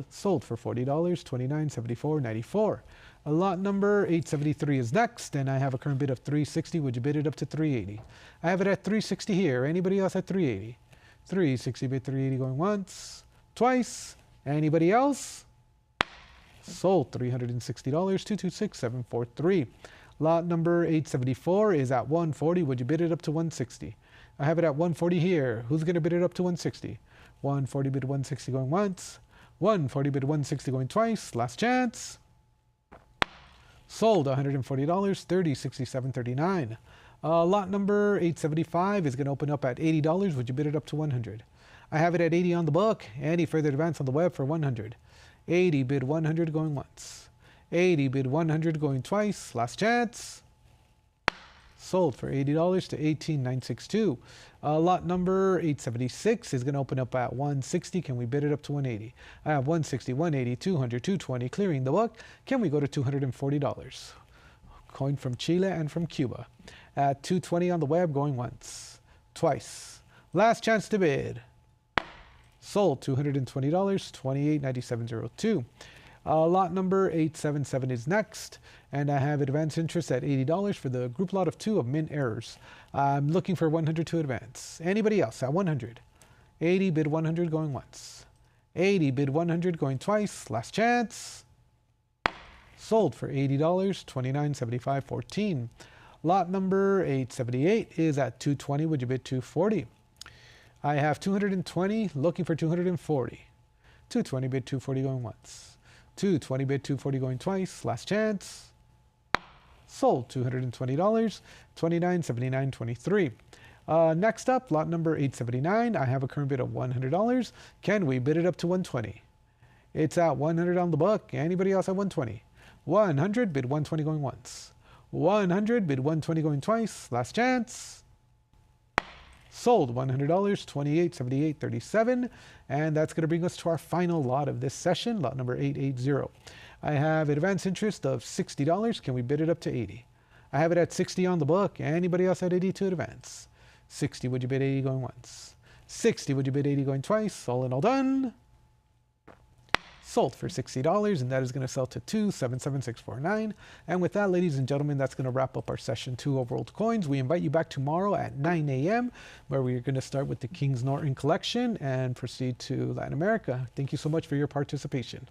Sold for $40, 2974.94. Lot number 873 is next, and I have a current bid of 360. Would you bid it up to 380? I have it at 360 here. Anybody else at 380? 360 bid 380 going once, twice. Anybody else? Sold $360, 226,743. Lot number 874 is at 140. Would you bid it up to 160? I have it at 140 here. Who's going to bid it up to 160? 140 bid 160 going once. 140 bid 160 going twice. Last chance. Sold $140, 3067.39. Lot number 875 is going to open up at $80. Would you bid it up to 100? I have it at 80 on the book. Any further advance on the web for 100? 80 bid 100 going once. 80 bid 100 going twice. Last chance. Sold for $80 to 18,962. Lot number 876 is going to open up at 160. Can we bid it up to 180? I have 160, 180, 200, 220 clearing the book. Can we go to $240? Coin from Chile and from Cuba. At 220 on the web going once, twice. Last chance to bid. Sold $220, 2897.02. Lot number 877 is next, and I have advance interest at $80 for the group lot of 2 of mint errors. I'm looking for 100 to advance. Anybody else at 100? 80 bid 100 going once. 80 bid 100 going twice. Last chance. Sold for $80, 2975.14. Lot number 878 is at 220. Would you bid 240? I have 220, looking for 240. 220 bid 240 going once. 220 bid 240 going twice. Last chance. Sold $220, 2979.23. Next up, lot number 879. I have a current bid of $100. Can we bid it up to 120? It's at 100 on the book. Anybody else at 120? 100 bid 120 going once. 100 bid 120 going twice. Last chance. Sold $100, 2878.37, and that's going to bring us to our final lot of this session, lot number 880. I have advance interest of $60. Can we bid it up to 80? I have it at 60 on the book. Anybody else at 80 to advance? 60, would you bid 80 going once? 60, would you bid 80 going twice? All in all done. sold for $60, and that is going to sell to 277649. And with that, ladies and gentlemen, that's going to wrap up our session 2 of World Coins. We invite you back tomorrow at 9 a.m. where we're going to start with the Kings Norton collection and proceed to Latin America. Thank you so much for your participation.